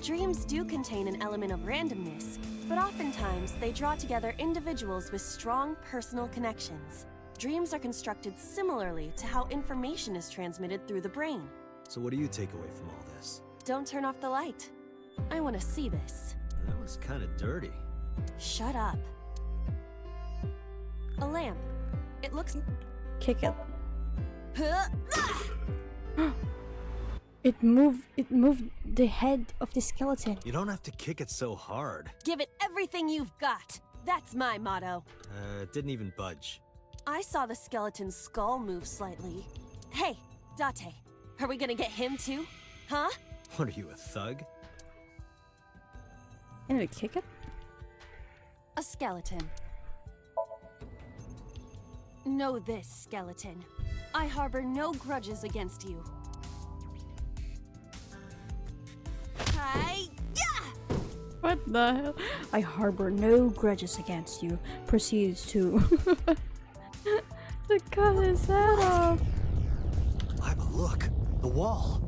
[SPEAKER 6] Dreams do contain an element of randomness, but oftentimes they draw together individuals with strong personal connections. Dreams are constructed similarly to how information is transmitted through the brain.
[SPEAKER 5] So what do you take away from all this?
[SPEAKER 6] Don't turn off the light. I want to see this.
[SPEAKER 5] That was kind of dirty.
[SPEAKER 6] Shut up. A lamp. It looks...
[SPEAKER 1] Kick it.
[SPEAKER 6] Huh?
[SPEAKER 1] It moved the head of the skeleton.
[SPEAKER 5] You don't have to kick it so hard.
[SPEAKER 6] Give it everything you've got. That's my motto.
[SPEAKER 5] It didn't even budge.
[SPEAKER 6] I saw the skeleton's skull move slightly. Hey, Date, are we gonna get him too? Huh?
[SPEAKER 5] What are you, a thug?
[SPEAKER 1] Can we kick it?
[SPEAKER 6] A skeleton. Know this, skeleton. I harbor no grudges against you. Hi-ya!
[SPEAKER 1] What the hell? I harbor no grudges against you. Proceeds to to cut his head off.
[SPEAKER 5] Lila, look! The wall!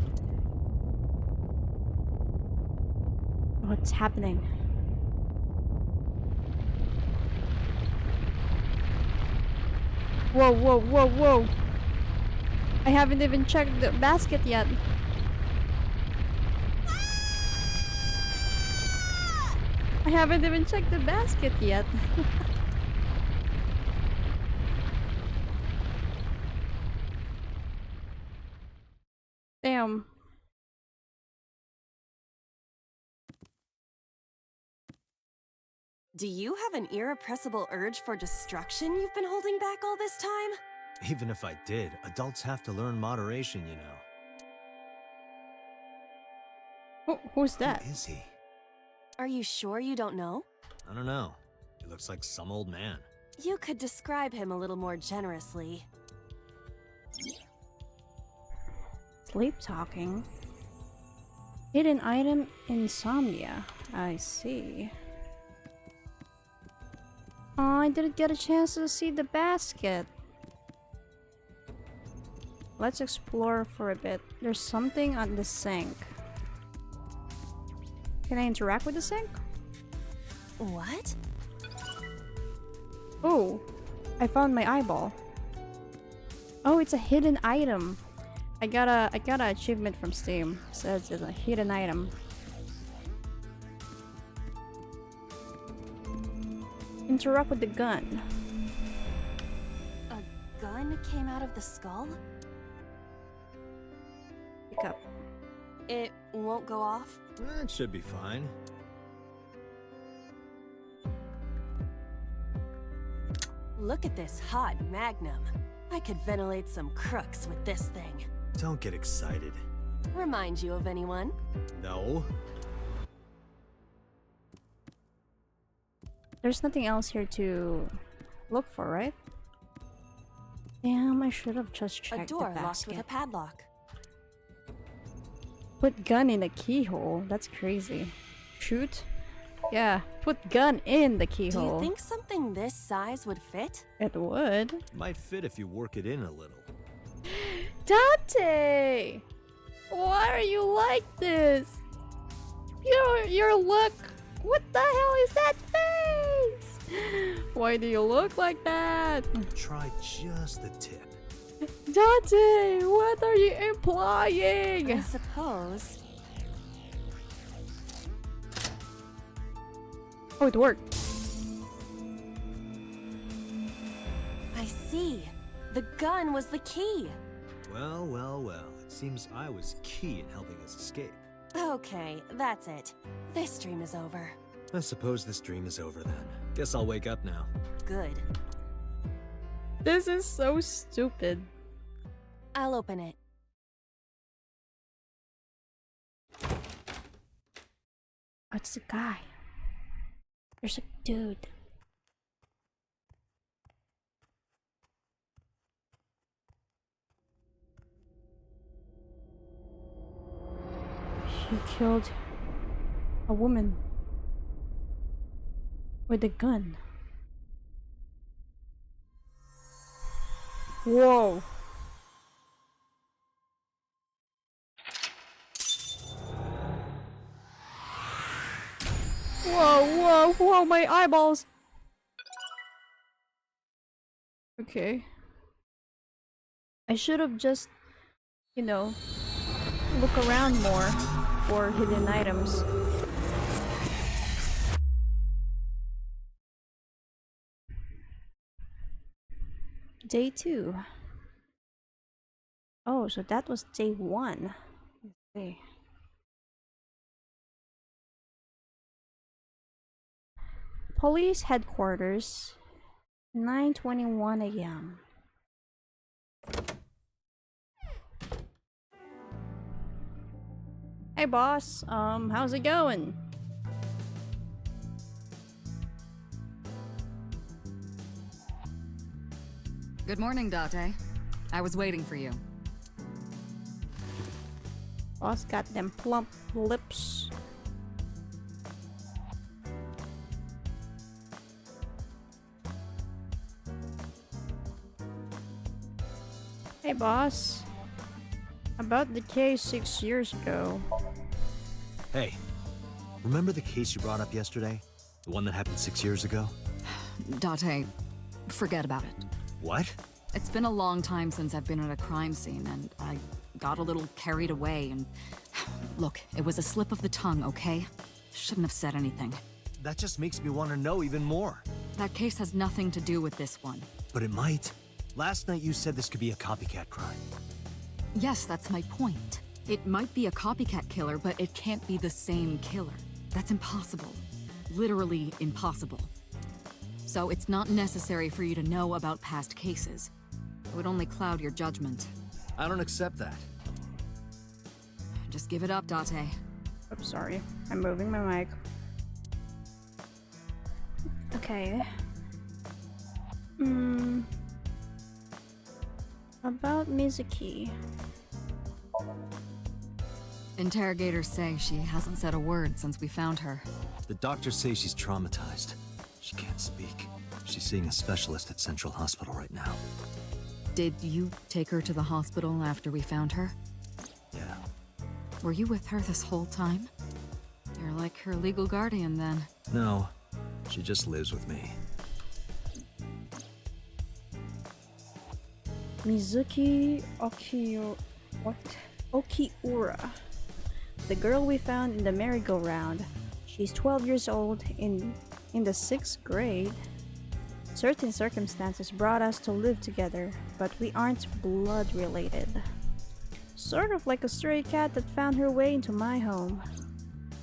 [SPEAKER 1] What's happening? Whoa, whoa, whoa, whoa! I haven't even checked the basket yet. I haven't even checked the basket yet. Damn.
[SPEAKER 6] Do you have an irrepressible urge for destruction you've been holding back all this time?
[SPEAKER 5] Even if I did, adults have to learn moderation, you know.
[SPEAKER 1] Who's that?
[SPEAKER 5] Who is he?
[SPEAKER 6] Are you sure you don't know?
[SPEAKER 5] I don't know. He looks like some old man.
[SPEAKER 6] You could describe him a little more generously.
[SPEAKER 1] Sleep talking. Hidden item insomnia. I see. Oh, I didn't get a chance to see the basket. Let's explore for a bit. There's something on the sink. Can I interact with the sink?
[SPEAKER 6] What?
[SPEAKER 1] Oh, I found my eyeball. Oh, it's a hidden item. I got an achievement from Steam. Says it's a hidden item. Interact with the gun.
[SPEAKER 6] A gun came out of the skull?
[SPEAKER 1] Pick up.
[SPEAKER 6] It won't go off?
[SPEAKER 5] That should be fine.
[SPEAKER 6] Look at this hot magnum. I could ventilate some crooks with this thing.
[SPEAKER 5] Don't get excited.
[SPEAKER 6] Remind you of anyone?
[SPEAKER 5] No?
[SPEAKER 1] There's nothing else here to look for, right? Damn, I should have just
[SPEAKER 6] A
[SPEAKER 1] checked
[SPEAKER 6] door
[SPEAKER 1] the
[SPEAKER 6] locked with
[SPEAKER 1] basket.
[SPEAKER 6] a padlock.
[SPEAKER 1] Put gun in the keyhole. That's crazy. Shoot? Yeah, put gun in the
[SPEAKER 6] Do
[SPEAKER 1] keyhole.
[SPEAKER 6] you think something this size would fit?
[SPEAKER 1] It would.
[SPEAKER 5] Might fit if you work it in a little.
[SPEAKER 1] Date! Why are you like this? Your look. What the hell is that face? Why do you look like that?
[SPEAKER 5] Try just the tip.
[SPEAKER 1] Dante, what are you implying?
[SPEAKER 6] I suppose.
[SPEAKER 1] Oh, it worked.
[SPEAKER 6] I see. The gun was the key.
[SPEAKER 5] Well, well, well. It seems I was key in helping us escape.
[SPEAKER 6] Okay, that's it. This dream is over.
[SPEAKER 5] I suppose this dream is over then. Guess I'll wake up now.
[SPEAKER 6] Good.
[SPEAKER 1] This is so stupid.
[SPEAKER 6] I'll open it.
[SPEAKER 1] What's the guy? There's a dude. He killed a woman with a gun. Whoa. Whoa, whoa, whoa, my eyeballs. Okay. I should have just, you know, look around more for hidden items. Day 2. Oh, so that was day 1. Let's see. Police headquarters, 9:21 a.m. Hey boss, how's it going?
[SPEAKER 4] Good morning, Date. I was waiting for you.
[SPEAKER 1] Boss got them plump lips. Hey boss, about the case 6 years ago.
[SPEAKER 5] Hey, remember the case you brought up yesterday? The one that happened 6 years ago?
[SPEAKER 4] Date, forget about it.
[SPEAKER 5] What?
[SPEAKER 4] It's been a long time since I've been at a crime scene, and I got a little carried away, and... Look, it was a slip of the tongue, okay? Shouldn't have said anything.
[SPEAKER 5] That just makes me want to know even more.
[SPEAKER 4] That case has nothing to do with this one.
[SPEAKER 5] But it might. Last night you said this could be a copycat crime.
[SPEAKER 4] Yes, that's my point. It might be a copycat killer, but it can't be the same killer. That's impossible. Literally impossible. So it's not necessary for you to know about past cases. It would only cloud your judgment.
[SPEAKER 5] I don't accept that.
[SPEAKER 4] Just give it up, Date.
[SPEAKER 1] Oops, sorry. I'm moving my mic. Okay. About Mizuki.
[SPEAKER 4] Interrogators say she hasn't said a word since we found her.
[SPEAKER 5] The doctors say she's traumatized. She can't speak. She's seeing a specialist at Central Hospital right now.
[SPEAKER 4] Did you take her to the hospital after we found her?
[SPEAKER 5] Yeah.
[SPEAKER 4] Were you with her this whole time? You're like her legal guardian then.
[SPEAKER 5] No, she just lives with me.
[SPEAKER 1] Mizuki Okiura. The girl we found in the merry-go-round. She's 12 years old in the 6th grade. Certain circumstances brought us to live together, but we aren't blood related. Sort of like a stray cat that found her way into my home.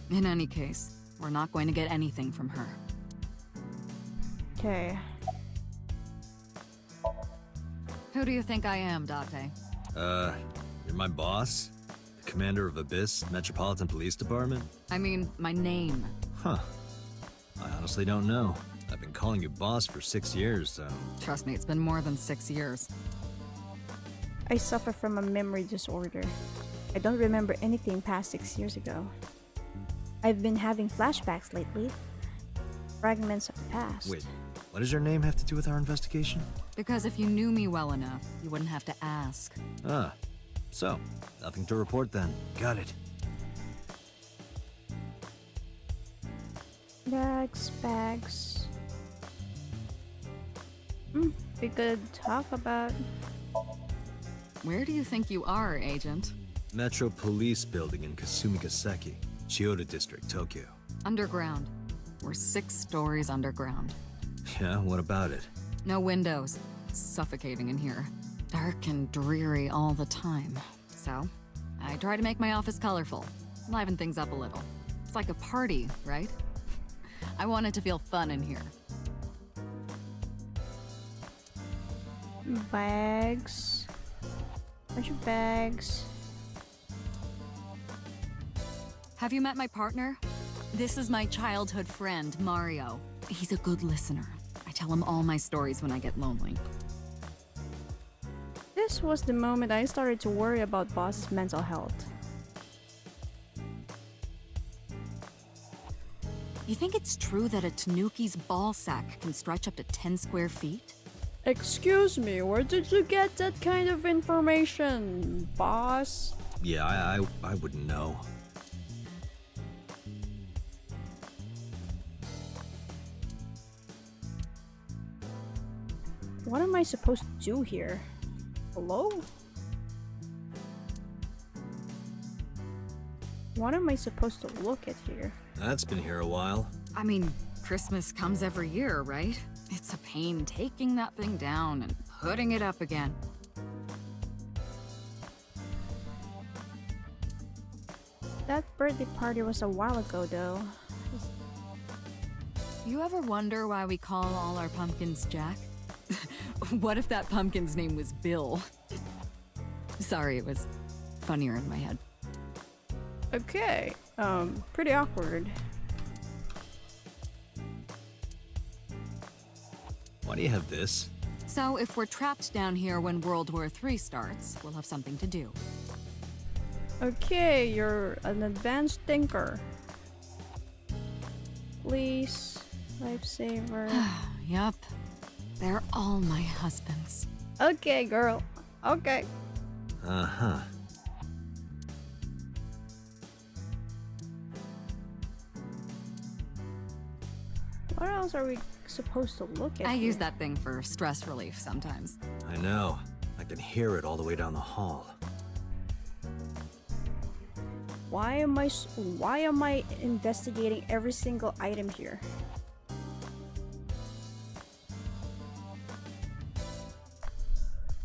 [SPEAKER 4] In any case, we're not going to get anything from her.
[SPEAKER 1] Okay.
[SPEAKER 4] Who do you think I am, Date?
[SPEAKER 5] You're my boss? The commander of Abyss Metropolitan Police Department?
[SPEAKER 4] I mean, my name.
[SPEAKER 5] Huh. I honestly don't know. I've been calling you boss for 6 years, so...
[SPEAKER 4] Trust me, it's been more than 6 years.
[SPEAKER 1] I suffer from a memory disorder. I don't remember anything past 6 years ago. I've been having flashbacks lately. Fragments of the past.
[SPEAKER 5] Wait, what does your name have to do with our investigation?
[SPEAKER 4] Because if you knew me well enough, you wouldn't have to ask.
[SPEAKER 5] Ah, so, nothing to report then. Got it.
[SPEAKER 1] Bags. We could talk about.
[SPEAKER 4] Where do you think you are, Agent?
[SPEAKER 5] Metro Police Building in Kasumigaseki, Chiyoda District, Tokyo.
[SPEAKER 4] Underground. We're 6 stories underground.
[SPEAKER 5] Yeah, what about it?
[SPEAKER 4] No windows. It's suffocating in here. Dark and dreary all the time. So, I try to make my office colorful. Liven things up a little. It's like a party, right? I want it to feel fun in here.
[SPEAKER 1] Bags. Bunch of bags.
[SPEAKER 4] Have you met my partner? This is my childhood friend, Mario. He's a good listener. I tell him all my stories when I get lonely.
[SPEAKER 1] This was the moment I started to worry about Boss's mental health.
[SPEAKER 4] You think it's true that a Tanuki's ball sack can stretch up to 10 square feet?
[SPEAKER 1] Excuse me, where did you get that kind of information, boss?
[SPEAKER 5] Yeah, I wouldn't know.
[SPEAKER 1] What am I supposed to do here? Hello? What am I supposed to look at here?
[SPEAKER 5] That's been here a while.
[SPEAKER 4] I mean, Christmas comes every year, right? It's a pain taking that thing down and putting it up again.
[SPEAKER 1] That birthday party was a while ago, though.
[SPEAKER 4] You ever wonder why we call all our pumpkins Jack? What if that pumpkin's name was Bill? Sorry, it was funnier in my head.
[SPEAKER 1] Okay, pretty awkward.
[SPEAKER 5] Why do you have this?
[SPEAKER 4] So if we're trapped down here when World War III starts, we'll have something to do.
[SPEAKER 1] Okay, you're an advanced thinker. Please, lifesaver.
[SPEAKER 4] Yup. They're all my husbands.
[SPEAKER 1] Okay, girl. Okay.
[SPEAKER 5] Uh-huh.
[SPEAKER 1] What else are we supposed to look at?
[SPEAKER 4] I use
[SPEAKER 1] here?
[SPEAKER 4] that thing for stress relief sometimes.
[SPEAKER 5] I know. I can hear it all the way down the hall.
[SPEAKER 1] Why am I investigating every single item here?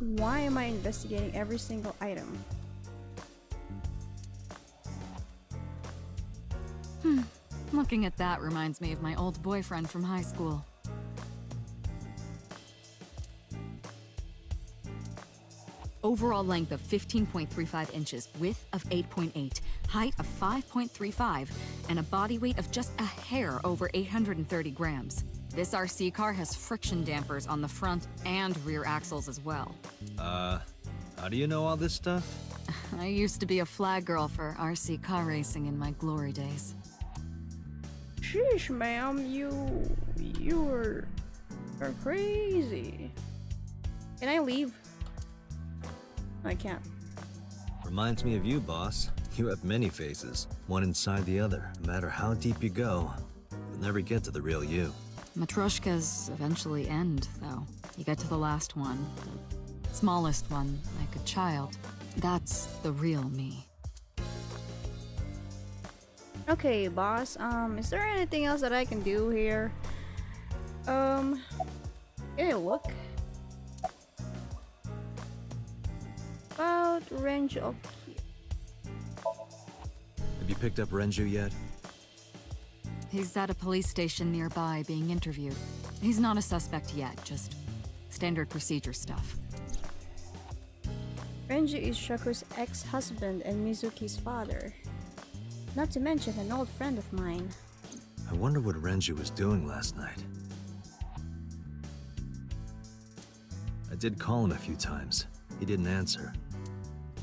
[SPEAKER 1] Why am I investigating every single item?
[SPEAKER 4] Looking at that reminds me of my old boyfriend from high school. Overall length of 15.35 inches, width of 8.8, height of 5.35, and a body weight of just a hair over 830 grams. This RC car has friction dampers on the front and rear axles as well.
[SPEAKER 5] How do you know all this stuff?
[SPEAKER 4] I used to be a flag girl for RC car racing in my glory days.
[SPEAKER 1] Sheesh, ma'am, you're crazy. Can I leave? I can't.
[SPEAKER 5] Reminds me of you, boss. You have many faces, one inside the other. No matter how deep you go, you'll never get to the real you.
[SPEAKER 4] Matryoshkas eventually end, though. You get to the last one, the smallest one, like a child. That's the real me.
[SPEAKER 1] Okay, boss. Is there anything else that I can do here? Hey, look. About range of.
[SPEAKER 5] Have you picked up Renju yet?
[SPEAKER 4] He's at a police station nearby being interviewed. He's not a suspect yet, just standard procedure stuff.
[SPEAKER 1] Renji is Shaku's ex-husband and Mizuki's father. Not to mention an old friend of mine.
[SPEAKER 5] I wonder what Renju was doing last night. I did call him a few times. He didn't answer.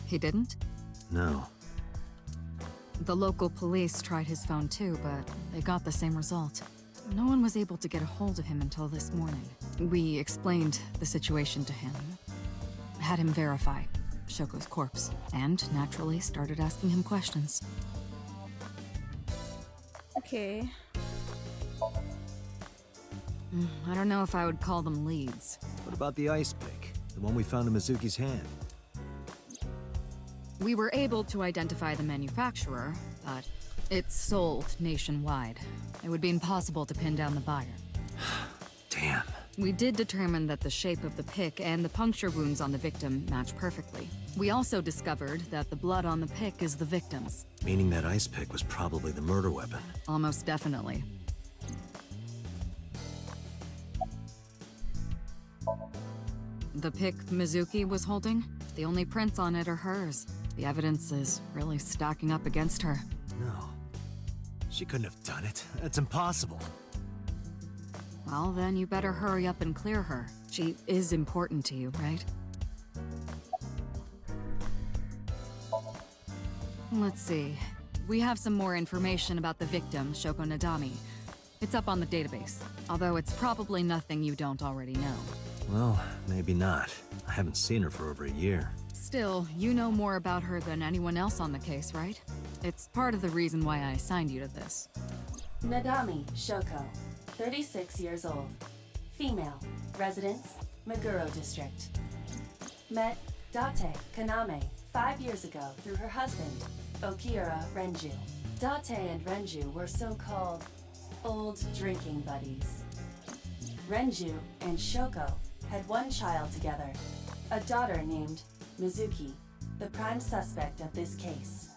[SPEAKER 4] He didn't?
[SPEAKER 5] No.
[SPEAKER 4] The local police tried his phone too, but they got the same result. No one was able to get a hold of him until this morning. We explained the situation to him, had him verify Shoko's corpse, and naturally started asking him questions.
[SPEAKER 1] Okay.
[SPEAKER 4] I don't know if I would call them leads.
[SPEAKER 5] What about the ice pick? The one we found in Mizuki's hand?
[SPEAKER 4] We were able to identify the manufacturer, but it's sold nationwide. It would be impossible to pin down the buyer.
[SPEAKER 5] Damn.
[SPEAKER 4] We did determine that the shape of the pick and the puncture wounds on the victim match perfectly. We also discovered that the blood on the pick is the victim's.
[SPEAKER 5] Meaning that ice pick was probably the murder weapon.
[SPEAKER 4] Almost definitely. The pick Mizuki was holding, the only prints on it are hers. The evidence is really stacking up against her.
[SPEAKER 5] No. She couldn't have done it. That's impossible.
[SPEAKER 4] Well, then you better hurry up and clear her. She is important to you, right? Let's see. We have some more information about the victim, Shoko Nadami. It's up on the database, although it's probably nothing you don't already know.
[SPEAKER 5] Well, maybe not. I haven't seen her for over a year.
[SPEAKER 4] Still, you know more about her than anyone else on the case, right? It's part of the reason why I assigned you to this.
[SPEAKER 6] Nadami Shoko, 36 years old. Female. Residence, Meguro District. Met Date Kaname 5 years ago through her husband, Okira Renju. Date and Renju were so-called old drinking buddies. Renju and Shoko had one child together, a daughter named Mizuki, the prime suspect of this case.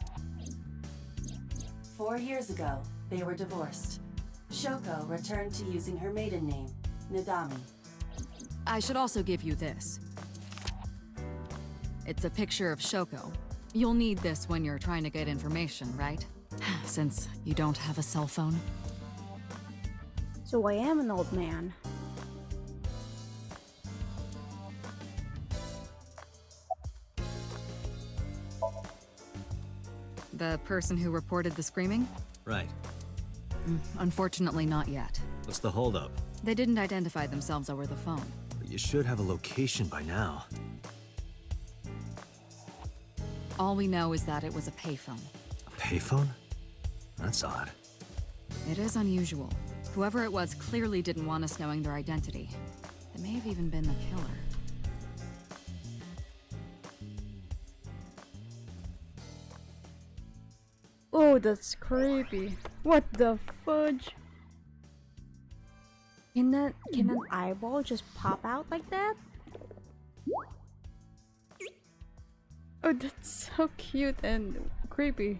[SPEAKER 6] 4 years ago, they were divorced. Shoko returned to using her maiden name, Nadami.
[SPEAKER 4] I should also give you this. It's a picture of Shoko. You'll need this when you're trying to get information, right? Since you don't have a cell phone.
[SPEAKER 1] So I am an old man.
[SPEAKER 4] The person who reported the screaming?
[SPEAKER 5] Right.
[SPEAKER 4] Unfortunately, not yet.
[SPEAKER 5] What's the holdup?
[SPEAKER 4] They didn't identify themselves over the phone.
[SPEAKER 5] But you should have a location by now.
[SPEAKER 4] All we know is that it was a payphone.
[SPEAKER 5] A payphone? That's odd.
[SPEAKER 4] It is unusual. Whoever it was clearly didn't want us knowing their identity. It may have even been the killer.
[SPEAKER 1] Oh, that's creepy. What the fudge? Can an eyeball just pop out like that? Oh, that's so cute and creepy.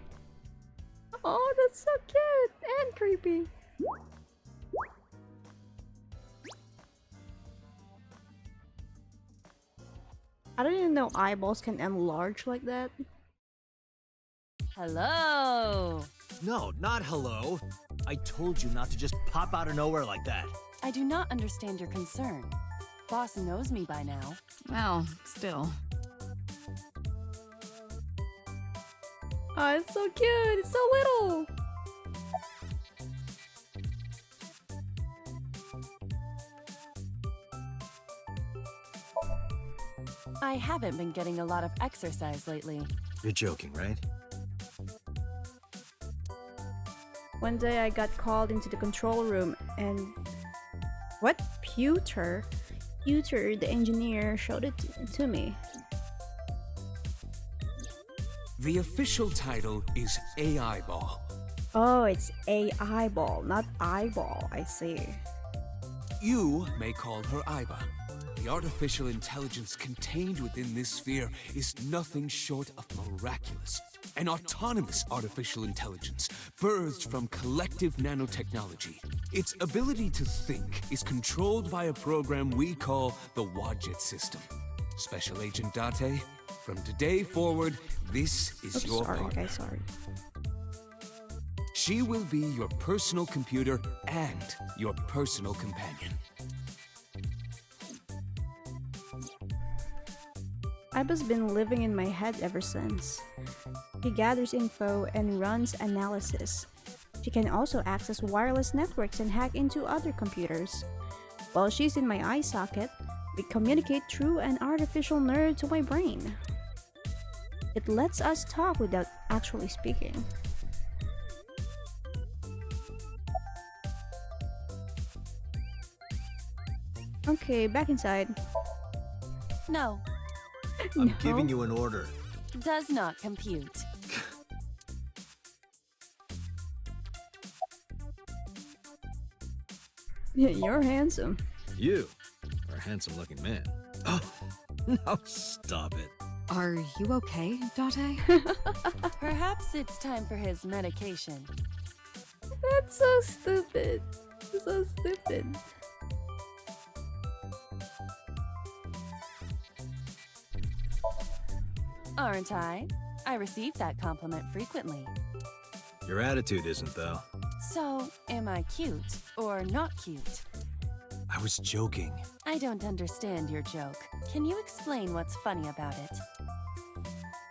[SPEAKER 1] Oh, that's so cute and creepy. I didn't even know eyeballs can enlarge like that.
[SPEAKER 6] Hello!
[SPEAKER 5] No, not hello. I told you not to just pop out of nowhere like that.
[SPEAKER 6] I do not understand your concern. Boss knows me by now.
[SPEAKER 4] Well, still.
[SPEAKER 1] Oh, it's so cute. It's so little.
[SPEAKER 6] I haven't been getting a lot of exercise lately.
[SPEAKER 5] You're joking, right?
[SPEAKER 1] One day I got called into the control room and... What? Pewter? Pewter, the engineer, showed it to me.
[SPEAKER 7] The official title is AI Ball.
[SPEAKER 1] Oh, it's AI ball, not eyeball, I see.
[SPEAKER 7] You may call her Aiba. The artificial intelligence contained within this sphere is nothing short of miraculous. An autonomous artificial intelligence birthed from collective nanotechnology. Its ability to think is controlled by a program we call the Wadjet system. Special Agent Date, from today forward, this is
[SPEAKER 1] Oops,
[SPEAKER 7] your
[SPEAKER 1] sorry,
[SPEAKER 7] partner.
[SPEAKER 1] guys, sorry.
[SPEAKER 7] She will be your personal computer and your personal companion.
[SPEAKER 1] Aiba's been living in my head ever since. She gathers info and runs analysis. She can also access wireless networks and hack into other computers. While she's in my eye socket, we communicate through an artificial nerve to my brain. It lets us talk without actually speaking. Okay, back inside.
[SPEAKER 6] No,
[SPEAKER 5] I'm giving you an order.
[SPEAKER 6] does not compute.
[SPEAKER 1] Yeah, you're handsome.
[SPEAKER 5] You are a handsome-looking man. Oh, no, stop it.
[SPEAKER 4] Are you okay, Date?
[SPEAKER 6] Perhaps it's time for his medication.
[SPEAKER 1] That's so stupid. So stupid.
[SPEAKER 6] Aren't I? I receive that compliment frequently.
[SPEAKER 5] Your attitude isn't, though.
[SPEAKER 6] So, am I cute or not cute?
[SPEAKER 5] I was joking.
[SPEAKER 6] I don't understand your joke. Can you explain what's funny about it?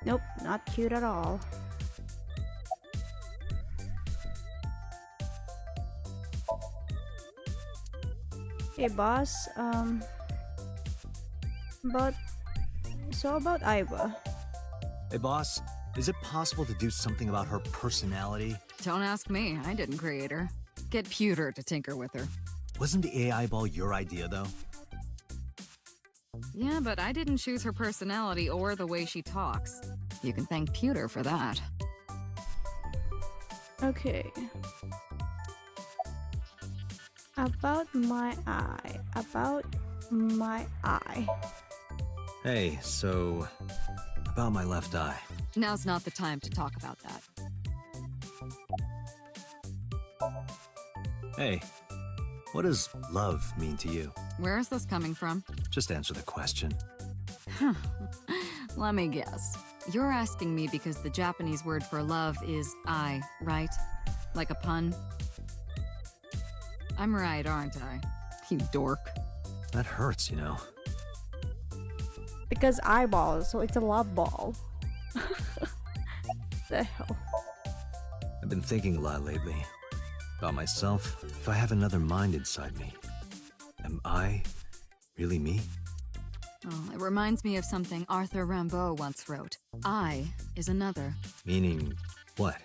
[SPEAKER 1] Nope, not cute at all. Hey boss, about Iva.
[SPEAKER 5] Hey, boss, is it possible to do something about her personality?
[SPEAKER 4] Don't ask me. I didn't create her. Get Pewter to tinker with her.
[SPEAKER 5] Wasn't the AI ball your idea, though?
[SPEAKER 4] Yeah, but I didn't choose her personality or the way she talks. You can thank Pewter for that.
[SPEAKER 1] Okay. About my eye. About my eye.
[SPEAKER 5] Hey, so... about my left eye.
[SPEAKER 4] Now's not the time to talk about that.
[SPEAKER 5] Hey, what does love mean to you?
[SPEAKER 4] Where is this coming from?
[SPEAKER 5] Just answer the question.
[SPEAKER 4] Let me guess. You're asking me because the Japanese word for love is I, right? Like a pun? I'm right, aren't I? You dork.
[SPEAKER 5] That hurts, you know.
[SPEAKER 1] Because eyeballs, so it's a love ball. The hell?
[SPEAKER 5] I've been thinking a lot lately. About myself. If I have another mind inside me, am I really me?
[SPEAKER 4] Oh, it reminds me of something Arthur Rimbaud once wrote. I is another.
[SPEAKER 5] Meaning what?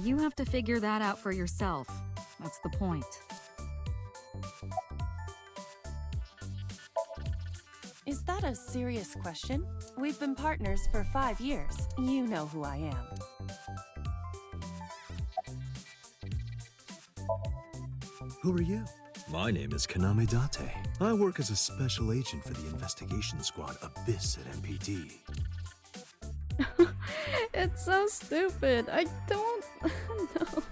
[SPEAKER 4] You have to figure that out for yourself. That's the point.
[SPEAKER 6] Is that a serious question? We've been partners for 5 years. You know who I am.
[SPEAKER 5] Who are you? My name is Kaname Date. I work as a special agent for the investigation squad Abyss at MPD.
[SPEAKER 1] It's so stupid. I don't know.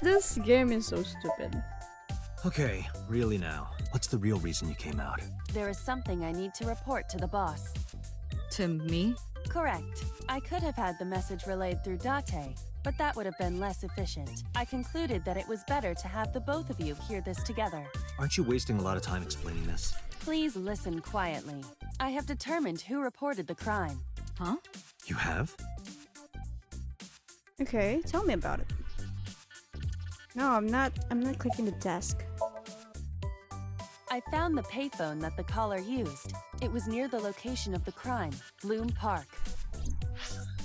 [SPEAKER 1] This game is so stupid.
[SPEAKER 5] Okay, really now. What's the real reason you came out?
[SPEAKER 6] There is something I need to report to the boss.
[SPEAKER 4] To me?
[SPEAKER 6] Correct. I could have had the message relayed through Date, but that would have been less efficient. I concluded that it was better to have the both of you hear this together.
[SPEAKER 5] Aren't you wasting a lot of time explaining this?
[SPEAKER 6] Please listen quietly. I have determined who reported the crime.
[SPEAKER 4] Huh?
[SPEAKER 5] You have?
[SPEAKER 1] Okay, tell me about it. No, I'm not clicking the desk.
[SPEAKER 6] I found the payphone that the caller used. It was near the location of the crime, Bloom Park.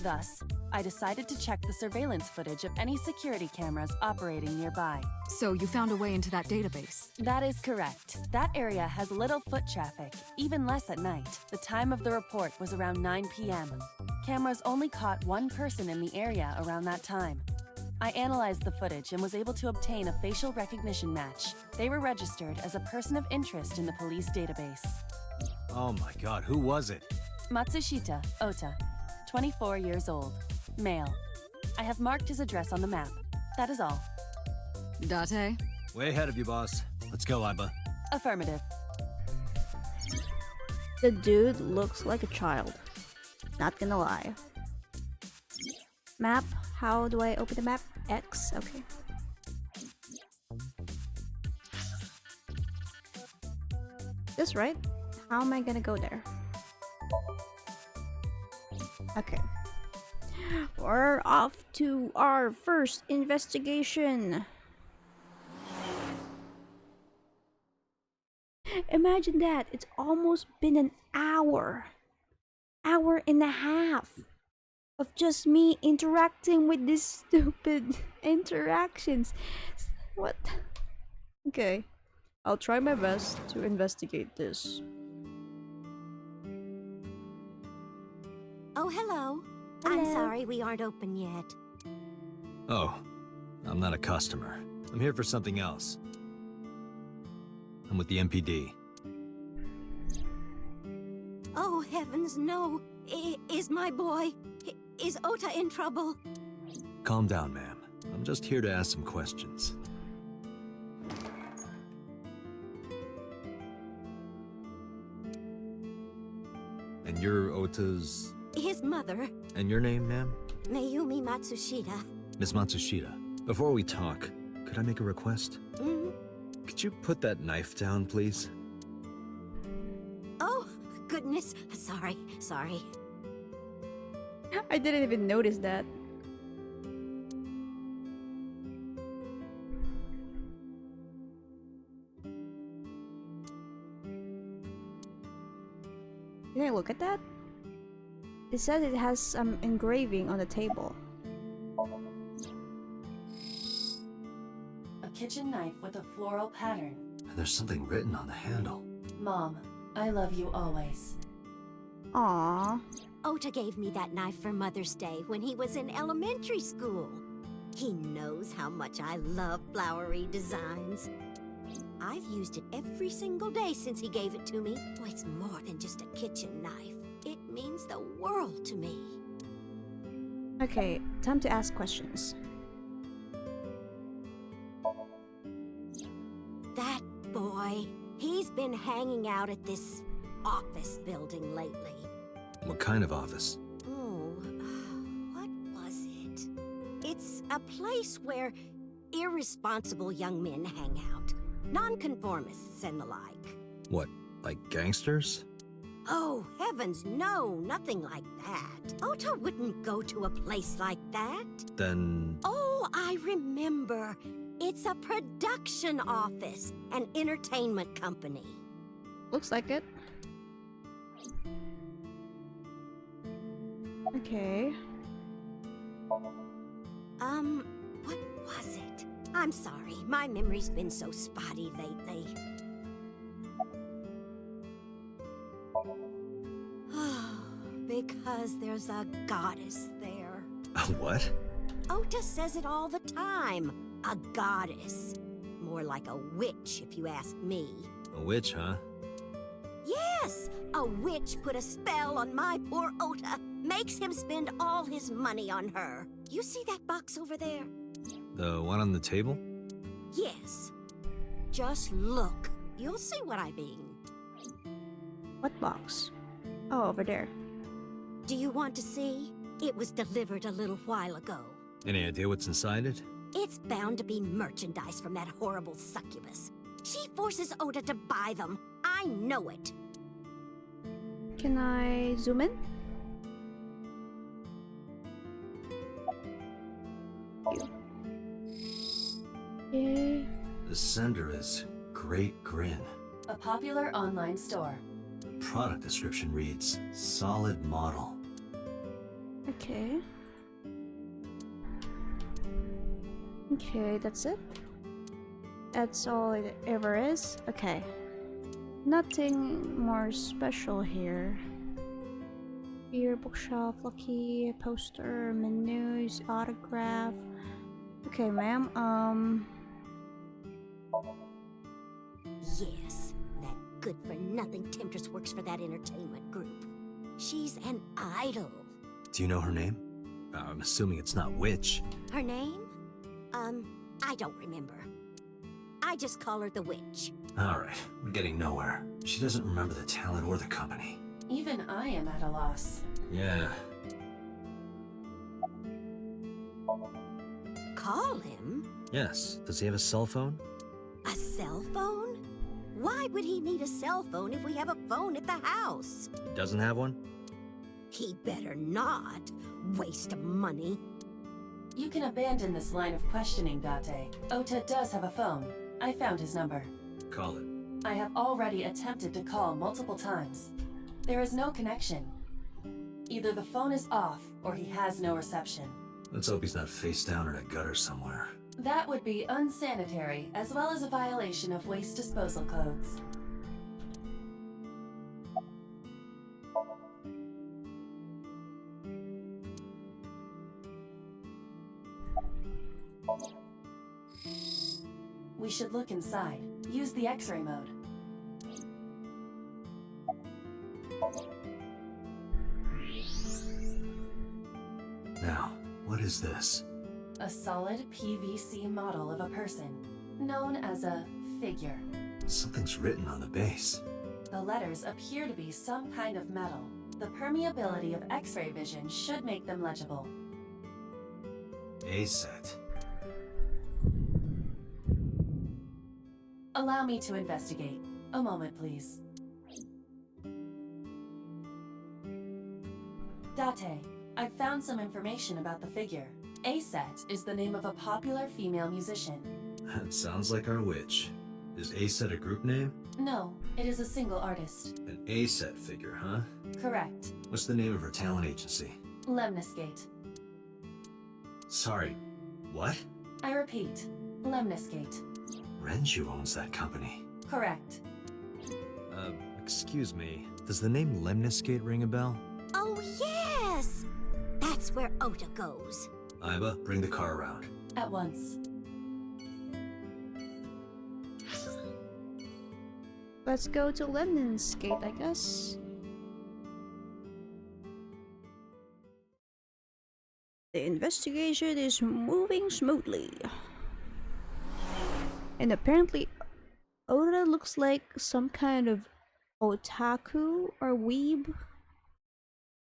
[SPEAKER 6] Thus, I decided to check the surveillance footage of any security cameras operating nearby.
[SPEAKER 4] So you found a way into that database?
[SPEAKER 6] That is correct. That area has little foot traffic, even less at night. The time of the report was around 9 p.m. Cameras only caught one person in the area around that time. I analyzed the footage and was able to obtain a facial recognition match. They were registered as a person of interest in the police database.
[SPEAKER 5] Oh my god, who was it?
[SPEAKER 6] Matsushita Ota, 24 years old, male. I have marked his address on the map. That is all.
[SPEAKER 4] Date?
[SPEAKER 5] Way ahead of you, boss. Let's go, Iba.
[SPEAKER 6] Affirmative.
[SPEAKER 1] The dude looks like a child. Not gonna lie. Map. How do I open the map? X. Okay. This right? How am I gonna go there? Okay. We're off to our first investigation. Imagine that. It's almost been an hour. Hour and a half of just me interacting with these stupid interactions. What? Okay. I'll try my best to investigate this.
[SPEAKER 8] Oh, hello. I'm sorry we aren't open yet.
[SPEAKER 5] Oh, I'm not a customer. I'm here for something else. I'm with the MPD.
[SPEAKER 8] Oh, heavens, no. Is my boy... Is Ota in trouble?
[SPEAKER 5] Calm down, ma'am. I'm just here to ask some questions. And you're Ota's...
[SPEAKER 8] His mother,
[SPEAKER 5] And your name, ma'am?
[SPEAKER 8] Mayumi Matsushita.
[SPEAKER 5] Miss Matsushita. Before we talk, could I make a request?
[SPEAKER 8] Mm?
[SPEAKER 5] Could you put that knife down, please?
[SPEAKER 8] Oh, goodness. Sorry.
[SPEAKER 1] I didn't even notice that. Can I look at that? It says it has some engraving on the table.
[SPEAKER 6] A kitchen knife with a floral pattern.
[SPEAKER 5] There's something written on the handle.
[SPEAKER 6] Mom, I love you always.
[SPEAKER 1] Aww.
[SPEAKER 8] Ota gave me that knife for Mother's Day when he was in elementary school. He knows how much I love flowery designs. I've used it every single day since he gave it to me. Oh, it's more than just a kitchen knife. It means the world to me.
[SPEAKER 1] Okay, time to ask questions.
[SPEAKER 8] That boy, he's been hanging out at this office building lately.
[SPEAKER 5] What kind of office?
[SPEAKER 8] Oh, what was it? It's a place where irresponsible young men hang out. Nonconformists and the like.
[SPEAKER 5] What, like gangsters?
[SPEAKER 8] Oh, heavens, no, nothing like that. Ota wouldn't go to a place like that.
[SPEAKER 5] Then...
[SPEAKER 8] Oh, I remember. It's a production office, an entertainment company.
[SPEAKER 1] Looks like it. Okay.
[SPEAKER 8] What was it? I'm sorry, my memory's been so spotty lately. Because there's a goddess there.
[SPEAKER 5] What?
[SPEAKER 8] Ota says it all the time. A goddess. More like a witch, if you ask me.
[SPEAKER 5] A witch, huh?
[SPEAKER 8] Yes! A witch put a spell on my poor Ota. Makes him spend all his money on her. You see that box over there?
[SPEAKER 5] The one on the table?
[SPEAKER 8] Yes. Just look. You'll see what I mean.
[SPEAKER 1] What box? Oh, over there.
[SPEAKER 8] Do you want to see? It was delivered a little while ago.
[SPEAKER 5] Any idea what's inside it?
[SPEAKER 8] It's bound to be merchandise from that horrible succubus. She forces Ota to buy them. I know it.
[SPEAKER 1] Can I zoom in? Yeah.
[SPEAKER 5] The sender is Great Grin.
[SPEAKER 6] A popular online store.
[SPEAKER 5] The product description reads, solid model.
[SPEAKER 1] Okay. Okay, that's it. That's all it ever is. Okay. Nothing more special here. Beer, bookshelf, lucky, poster, menus, autograph. Okay, ma'am,
[SPEAKER 8] Yes, that good-for-nothing temptress works for that entertainment group. She's an idol.
[SPEAKER 5] Do you know her name? I'm assuming it's not Witch.
[SPEAKER 8] Her name? I don't remember. I just call her the witch.
[SPEAKER 5] Alright, we're getting nowhere. She doesn't remember the talent or the company.
[SPEAKER 6] Even I am at a loss.
[SPEAKER 5] Yeah.
[SPEAKER 8] Call him?
[SPEAKER 5] Yes. Does he have a cell phone?
[SPEAKER 8] A cell phone? Why would he need a cell phone if we have a phone at the house?
[SPEAKER 5] He doesn't have one?
[SPEAKER 8] He better not. Waste of money.
[SPEAKER 6] You can abandon this line of questioning, Date. Ota does have a phone. I found his number.
[SPEAKER 5] Call it.
[SPEAKER 6] I have already attempted to call multiple times. There is no connection. Either the phone is off, or he has no reception.
[SPEAKER 5] Let's hope he's not face down in a gutter somewhere.
[SPEAKER 6] That would be unsanitary, as well as a violation of waste disposal codes. We should look inside. Use the X-ray mode.
[SPEAKER 5] Now, what is this?
[SPEAKER 6] A solid PVC model of a person, known as a figure.
[SPEAKER 5] Something's written on the base.
[SPEAKER 6] The letters appear to be some kind of metal. The permeability of X-ray vision should make them legible.
[SPEAKER 5] A set.
[SPEAKER 6] Allow me to investigate. A moment, please. Date, I've found some information about the figure. A-Set is the name of a popular female musician.
[SPEAKER 5] That sounds like our witch. Is A set a group name?
[SPEAKER 6] No, it is a single artist.
[SPEAKER 5] An A set figure, huh?
[SPEAKER 6] Correct.
[SPEAKER 5] What's the name of her talent agency?
[SPEAKER 6] Lemniscate.
[SPEAKER 5] Sorry, what?
[SPEAKER 6] I repeat, Lemniscate.
[SPEAKER 5] Renju owns that company.
[SPEAKER 6] Correct.
[SPEAKER 5] Excuse me. Does the name Lemniscate ring a bell?
[SPEAKER 8] Oh, yes! That's where Ota goes.
[SPEAKER 5] Iba, bring the car around.
[SPEAKER 6] At once.
[SPEAKER 1] Let's go to Lemnin's Gate, I guess. The investigation is moving smoothly. And apparently, Oda looks like some kind of otaku or weeb.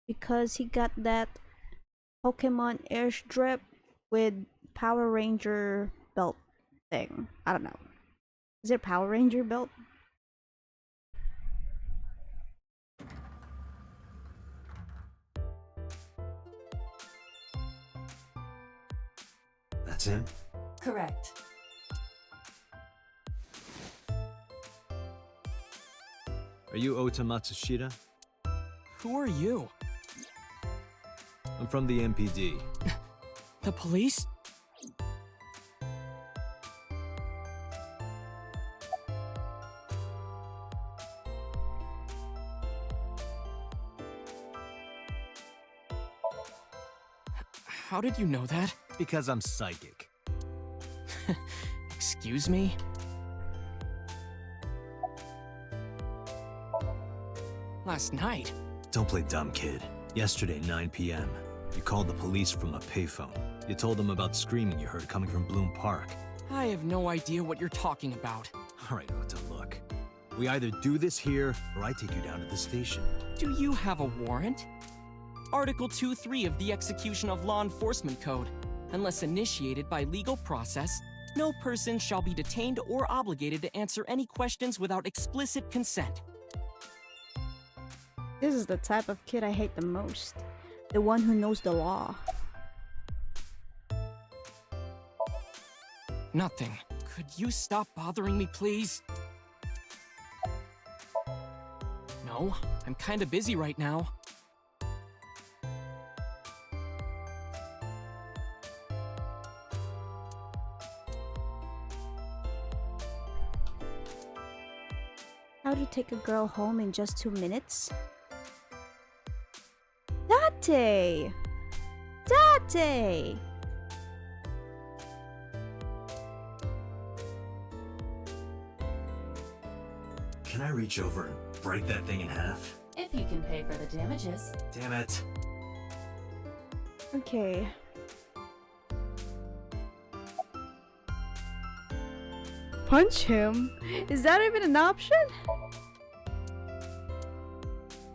[SPEAKER 1] Because he got that Pokemon airstrip with Power Ranger belt thing. I don't know. Is it Power Ranger belt?
[SPEAKER 5] That's him?
[SPEAKER 6] Correct.
[SPEAKER 5] Are you Ota Matsushita?
[SPEAKER 9] Who are you?
[SPEAKER 5] I'm from the MPD.
[SPEAKER 9] The police? How did you know that?
[SPEAKER 5] Because I'm psychic.
[SPEAKER 9] Excuse me? Last night?
[SPEAKER 5] Don't play dumb, kid. Yesterday, 9 p.m., you called the police from a payphone. You told them about screaming you heard coming from Bloom Park.
[SPEAKER 9] I have no idea what you're talking about.
[SPEAKER 5] All right, Ota, look. We either do this here, or I take you down to the station.
[SPEAKER 9] Do you have a warrant? Article 2.3 of the Execution of Law Enforcement Code. Unless initiated by legal process, no person shall be detained or obligated to answer any questions without explicit consent.
[SPEAKER 1] This is the type of kid I hate the most. The one who knows the law.
[SPEAKER 9] Nothing. Could you stop bothering me, please? No, I'm kinda busy right now.
[SPEAKER 1] How to take a girl home in just 2 minutes? Date! Date!
[SPEAKER 5] Can I reach over and break that thing in half?
[SPEAKER 6] If you can pay for the damages.
[SPEAKER 5] Damn it.
[SPEAKER 1] Okay. Punch him? Is that even an option?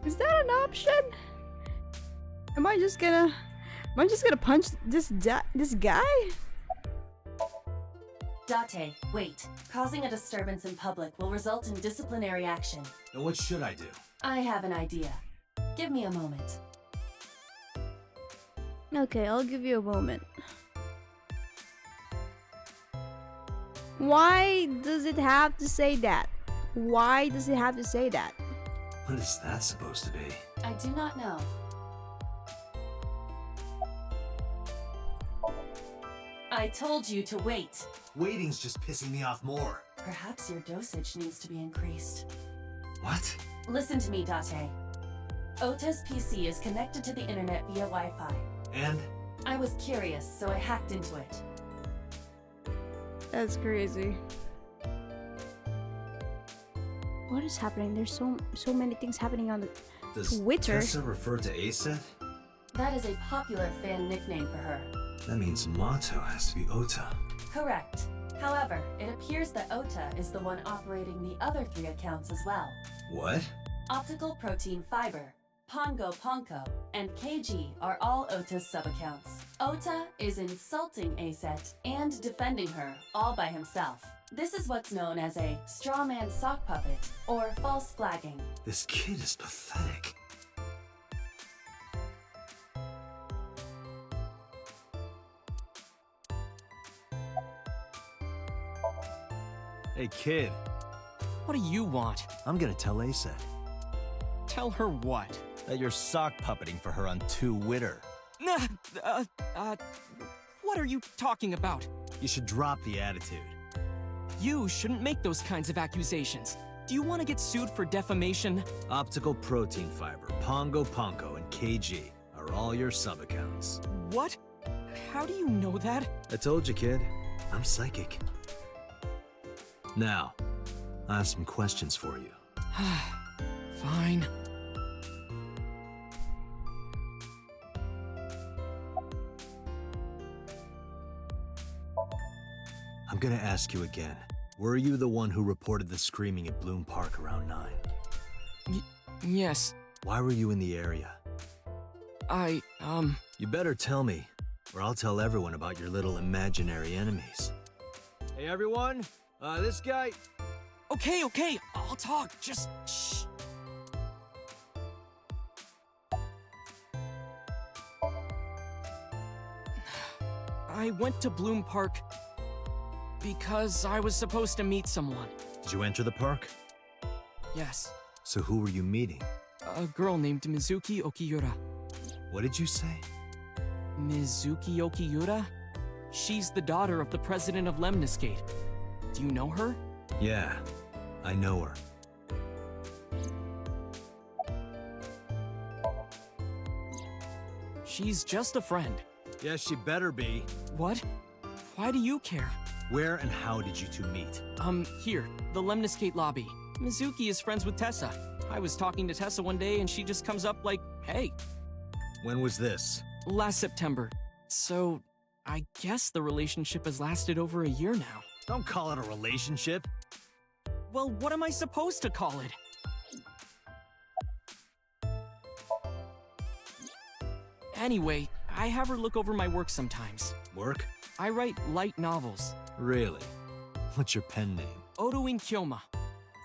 [SPEAKER 1] Is that an option? Am I just gonna punch this guy?
[SPEAKER 6] Date, wait. Causing a disturbance in public will result in disciplinary action.
[SPEAKER 5] Now what should I do?
[SPEAKER 6] I have an idea. Give me a moment.
[SPEAKER 1] Okay, I'll give you a moment. Why does it have to say that? Why does it have to say that?
[SPEAKER 5] What is that supposed to be?
[SPEAKER 6] I do not know. I I told you to wait.
[SPEAKER 5] Waiting's just pissing me off more.
[SPEAKER 6] Perhaps your dosage needs to be increased.
[SPEAKER 5] What?
[SPEAKER 6] Listen to me, Date. Ota's PC is connected to the internet via Wi-Fi.
[SPEAKER 5] And?
[SPEAKER 6] I was curious, so I hacked into it.
[SPEAKER 1] That's crazy. What is happening? There's so many things happening on the
[SPEAKER 5] Does
[SPEAKER 1] Twitter.
[SPEAKER 5] Tessa refer to Aset?
[SPEAKER 6] That is a popular fan nickname for her.
[SPEAKER 5] That means Mato has to be Ota.
[SPEAKER 6] Correct. However, it appears that Ota is the one operating the other 3 accounts as well.
[SPEAKER 5] What?
[SPEAKER 6] Optical Protein Fiber, Pongo Ponko, and KG are all Ota's sub-accounts. Ota is insulting Aset and defending her all by himself. This is what's known as a strawman sock puppet, or false flagging.
[SPEAKER 5] This kid is pathetic. Hey kid,
[SPEAKER 9] What do you want?
[SPEAKER 5] I'm gonna tell Aset
[SPEAKER 9] Tell her what?
[SPEAKER 5] that you're sock puppeting for her on 2 Witter.
[SPEAKER 9] What are you talking about?
[SPEAKER 5] You should drop the attitude.
[SPEAKER 9] You shouldn't make those kinds of accusations. Do you want to get sued for defamation?
[SPEAKER 5] Optical Protein Fiber, Pongo Ponko, and KG are all your sub-accounts.
[SPEAKER 9] What? How do you know that?
[SPEAKER 5] I told you, kid. I'm psychic. Now, I have some questions for you.
[SPEAKER 9] Fine.
[SPEAKER 5] I'm gonna ask you again. Were you the one who reported the screaming at Bloom Park around 9?
[SPEAKER 9] Yes.
[SPEAKER 5] Why were you in the area?
[SPEAKER 9] You
[SPEAKER 5] better tell me, or I'll tell everyone about your little imaginary enemies. Hey everyone, this guy...
[SPEAKER 9] Okay, I'll talk, just shh. I went to Bloom Park because I was supposed to meet someone.
[SPEAKER 5] Did you enter the park?
[SPEAKER 9] Yes,
[SPEAKER 5] So who were you meeting?
[SPEAKER 9] a girl named Mizuki Okiura.
[SPEAKER 5] What did you say?
[SPEAKER 9] Mizuki Okiura? She's the daughter of the president of Lemniscate. Do you know her?
[SPEAKER 5] Yeah, I know her.
[SPEAKER 9] She's just a friend.
[SPEAKER 5] Yes, she better be.
[SPEAKER 9] What? Why do you care?
[SPEAKER 5] Where and how did you 2 meet?
[SPEAKER 9] Here, the Lemniscate lobby. Mizuki is friends with Tessa. I was talking to Tessa one day and she just comes up like, hey.
[SPEAKER 5] When was this?
[SPEAKER 9] Last September. So, I guess the relationship has lasted over a year now.
[SPEAKER 5] Don't call it a relationship.
[SPEAKER 9] Well, what am I supposed to call it? Anyway, I have her look over my work sometimes.
[SPEAKER 5] Work?
[SPEAKER 9] I write light novels.
[SPEAKER 5] Really? What's your pen name?
[SPEAKER 9] Odoin Kyoma.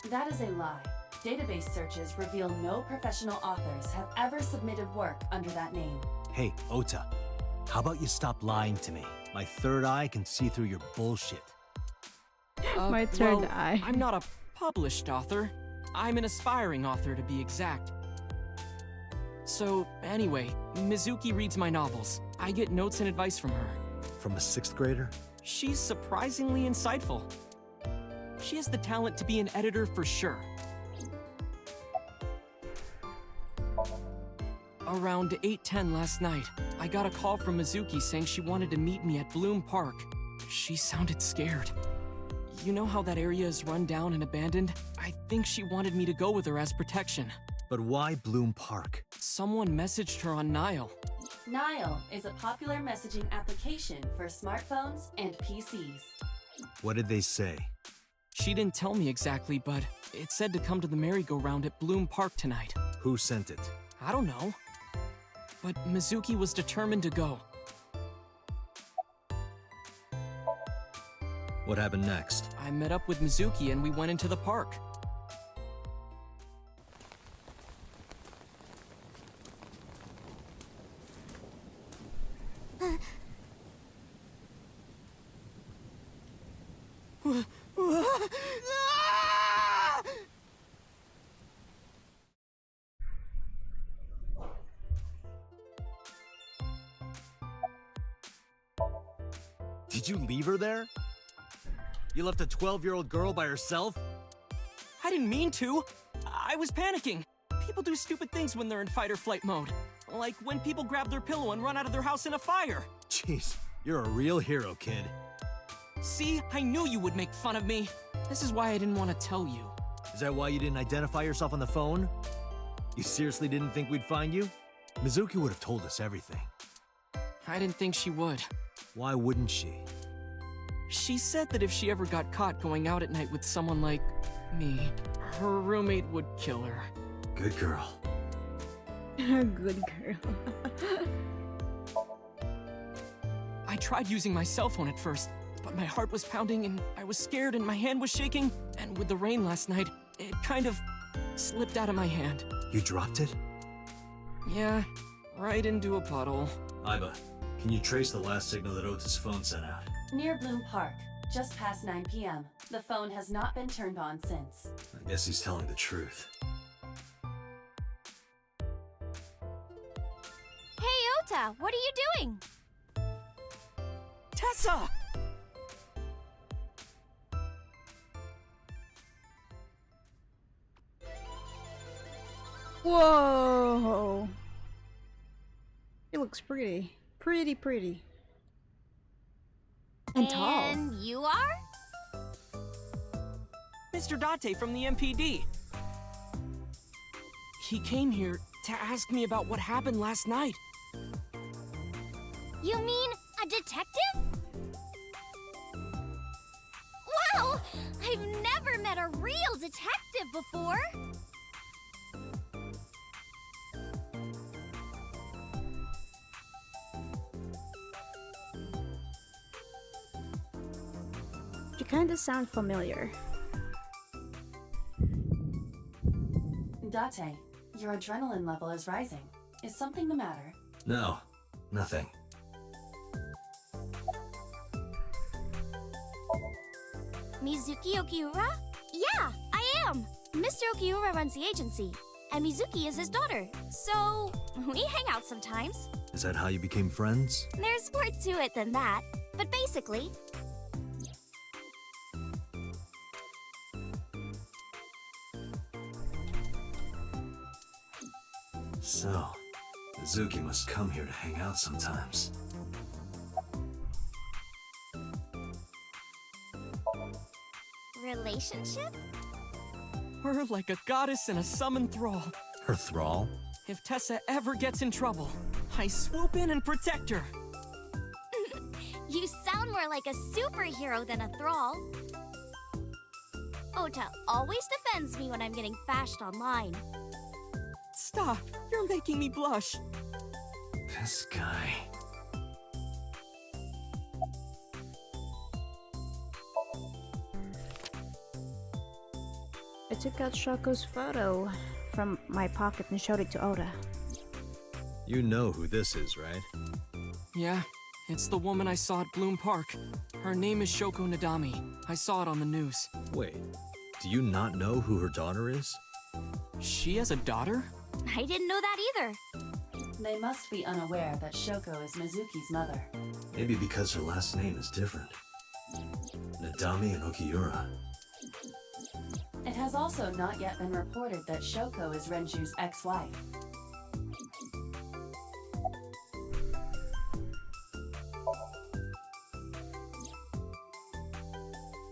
[SPEAKER 6] That is a lie. Database searches reveal no professional authors have ever submitted work under that name.
[SPEAKER 5] Hey, Ota. How about you stop lying to me? My third eye can see through your bullshit.
[SPEAKER 1] My third
[SPEAKER 9] well,
[SPEAKER 1] eye.
[SPEAKER 9] I'm not a published author. I'm an aspiring author, to be exact. So, anyway, Mizuki reads my novels. I get notes and advice from her.
[SPEAKER 5] From a 6th grader?
[SPEAKER 9] She's surprisingly insightful. She has the talent to be an editor for sure. Around 8:10 last night, I got a call from Mizuki saying she wanted to meet me at Bloom Park. She sounded scared. You know how that area is run down and abandoned? I think she wanted me to go with her as protection.
[SPEAKER 5] But why Bloom Park?
[SPEAKER 9] Someone messaged her on Nile.
[SPEAKER 6] Nile is a popular messaging application for smartphones and PCs.
[SPEAKER 5] What did they say?
[SPEAKER 9] She didn't tell me exactly, but it said to come to the merry-go-round at Bloom Park tonight.
[SPEAKER 5] Who sent it?
[SPEAKER 9] I don't know. But Mizuki was determined to go.
[SPEAKER 5] What happened next?
[SPEAKER 9] I met up with Mizuki and we went into the park.
[SPEAKER 5] Did you leave her there? You left a 12-year-old girl by herself?
[SPEAKER 9] I didn't mean to. I was panicking. People do stupid things when they're in fight or flight mode. Like when people grab their pillow and run out of their house in a fire.
[SPEAKER 5] Jeez, you're a real hero, kid.
[SPEAKER 9] See, I knew you would make fun of me. This is why I didn't want to tell you.
[SPEAKER 5] Is that why you didn't identify yourself on the phone? You seriously didn't think we'd find you? Mizuki would have told us everything.
[SPEAKER 9] I didn't think she would.
[SPEAKER 5] Why wouldn't she?
[SPEAKER 9] She said that if she ever got caught going out at night with someone like me, her roommate would kill her.
[SPEAKER 5] Good girl.
[SPEAKER 1] Good girl.
[SPEAKER 9] I tried using my cell phone at first, but my heart was pounding and I was scared and my hand was shaking, and with the rain last night, it kind of slipped out of my hand.
[SPEAKER 5] You dropped it?
[SPEAKER 9] Yeah, right into a puddle.
[SPEAKER 5] Aiba, can you trace the last signal that Ota's phone sent out?
[SPEAKER 6] Near Bloom Park, just past 9 p.m. The phone has not been turned on since.
[SPEAKER 5] I guess he's telling the truth.
[SPEAKER 10] Hey, Ota, what are you doing?
[SPEAKER 9] Tessa!
[SPEAKER 1] Whoa! He looks pretty. Pretty. And tall.
[SPEAKER 10] And you are?
[SPEAKER 9] Mr. Date from the MPD. He came here to ask me about what happened last night.
[SPEAKER 10] You mean a detective? Wow! I've never met a real detective before!
[SPEAKER 1] You kinda sound familiar.
[SPEAKER 6] Date, your adrenaline level is rising. Is something the matter?
[SPEAKER 5] No, nothing.
[SPEAKER 10] Mizuki Okiura? Yeah, I am! Mr. Okiura runs the agency, and Mizuki is his daughter, so we hang out sometimes.
[SPEAKER 5] Is that how you became friends?
[SPEAKER 10] There's more to it than that, but basically...
[SPEAKER 5] So, Mizuki must come here to hang out sometimes.
[SPEAKER 10] Relationship?
[SPEAKER 9] We're like a goddess and a summoned thrall.
[SPEAKER 5] Her thrall?
[SPEAKER 9] If Tessa ever gets in trouble, I swoop in and protect her.
[SPEAKER 10] You sound more like a superhero than a thrall. Ota always defends me when I'm getting bashed online.
[SPEAKER 9] Stop! You're making me blush.
[SPEAKER 5] This guy.
[SPEAKER 1] I took out Shoko's photo from my pocket and showed it to Ota.
[SPEAKER 5] You know who this is, right?
[SPEAKER 9] Yeah, it's the woman I saw at Bloom Park. Her name is Shoko Nadami. I saw it on the news.
[SPEAKER 5] Wait, do you not know who her daughter is?
[SPEAKER 9] She has a daughter?
[SPEAKER 10] I didn't know that either.
[SPEAKER 6] They must be unaware that Shoko is Mizuki's mother.
[SPEAKER 5] Maybe because her last name is different. Nadami and Okiura.
[SPEAKER 6] It has also not yet been reported that Shoko is Renju's ex-wife.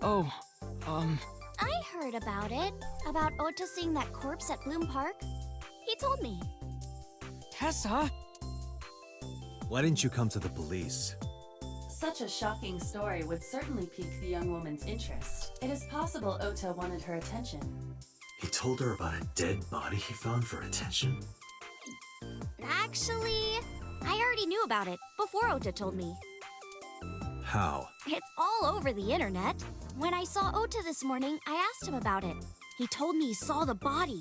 [SPEAKER 9] Oh,
[SPEAKER 10] I heard about it. About Ota seeing that corpse at Bloom Park. He told me.
[SPEAKER 9] Tessa?
[SPEAKER 5] Why didn't you come to the police?
[SPEAKER 6] Such a shocking story would certainly pique the young woman's interest. It is possible Ota wanted her attention.
[SPEAKER 5] He told her about a dead body he found for attention?
[SPEAKER 10] Actually, I already knew about it before Ota told me.
[SPEAKER 5] How?
[SPEAKER 10] It's all over the internet. When I saw Ota this morning, I asked him about it. He told me he saw the body.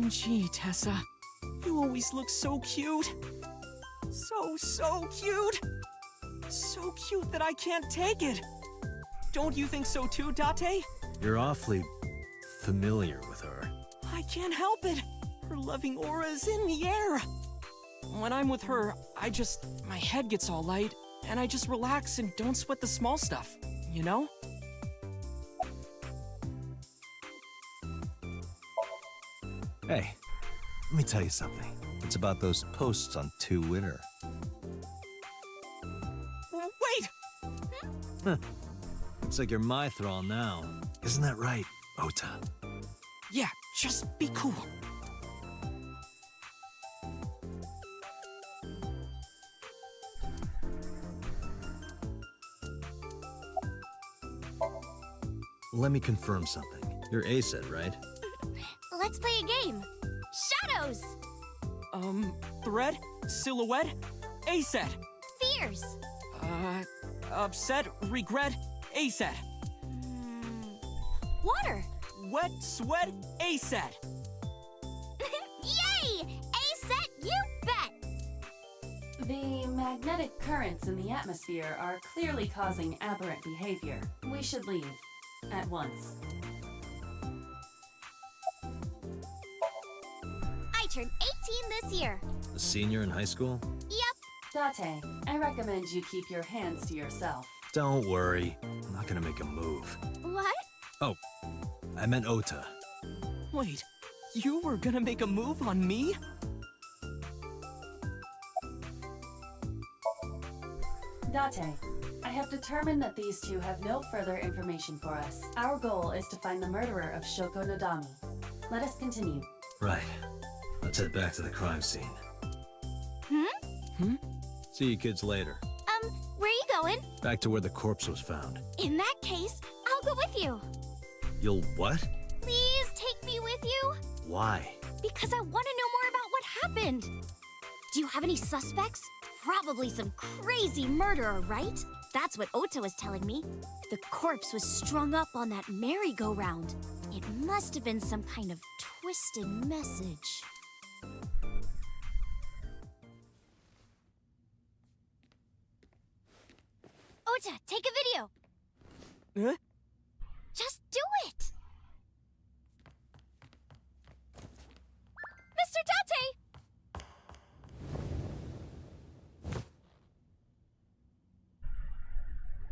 [SPEAKER 9] Gee, Tessa. You always look so cute. So cute. So cute that I can't take it. Don't you think so too, Date?
[SPEAKER 5] You're awfully familiar with her.
[SPEAKER 9] I can't help it. Her loving aura is in the air. When I'm with her, my head gets all light, and I just relax and don't sweat the small stuff, you know?
[SPEAKER 5] Hey, let me tell you something. It's about those posts on Twitter.
[SPEAKER 9] Wait!
[SPEAKER 5] Looks like you're my thrall now. Isn't that right, Ota?
[SPEAKER 9] Yeah, just be cool.
[SPEAKER 5] Let me confirm something. You're A-set, right?
[SPEAKER 10] Let's play a game. Shadows!
[SPEAKER 9] Thread? Silhouette? A-set.
[SPEAKER 10] Fears!
[SPEAKER 9] Upset? Regret? A-set.
[SPEAKER 10] Water!
[SPEAKER 9] Wet? Sweat? A-set.
[SPEAKER 10] Yay! A-set, you bet!
[SPEAKER 6] The magnetic currents in the atmosphere are clearly causing aberrant behavior. We should leave. At once.
[SPEAKER 10] I turned 18 this year.
[SPEAKER 5] A senior in high school?
[SPEAKER 10] Yep.
[SPEAKER 6] Date, I recommend you keep your hands to yourself.
[SPEAKER 5] Don't worry. I'm not gonna make a move.
[SPEAKER 10] What?
[SPEAKER 5] Oh, I meant Ota.
[SPEAKER 9] Wait, you were gonna make a move on me?
[SPEAKER 6] Date, I have determined that these two have no further information for us. Our goal is to find the murderer of Shoko Nodami. Let us continue.
[SPEAKER 5] Right. Let's head back to the crime scene.
[SPEAKER 10] Hmm?
[SPEAKER 5] See you kids later.
[SPEAKER 10] Where are you going?
[SPEAKER 5] Back to where the corpse was found.
[SPEAKER 10] In that case, I'll go with you.
[SPEAKER 5] You'll what?
[SPEAKER 10] Please take me with you.
[SPEAKER 5] Why?
[SPEAKER 10] Because I want to know more about what happened. Do you have any suspects? Probably some crazy murderer, right? That's what Ota was telling me. The corpse was strung up on that merry-go-round. It must have been some kind of twisted message. Ota, take a video.
[SPEAKER 9] Huh?
[SPEAKER 10] Just do it. Mr. Date!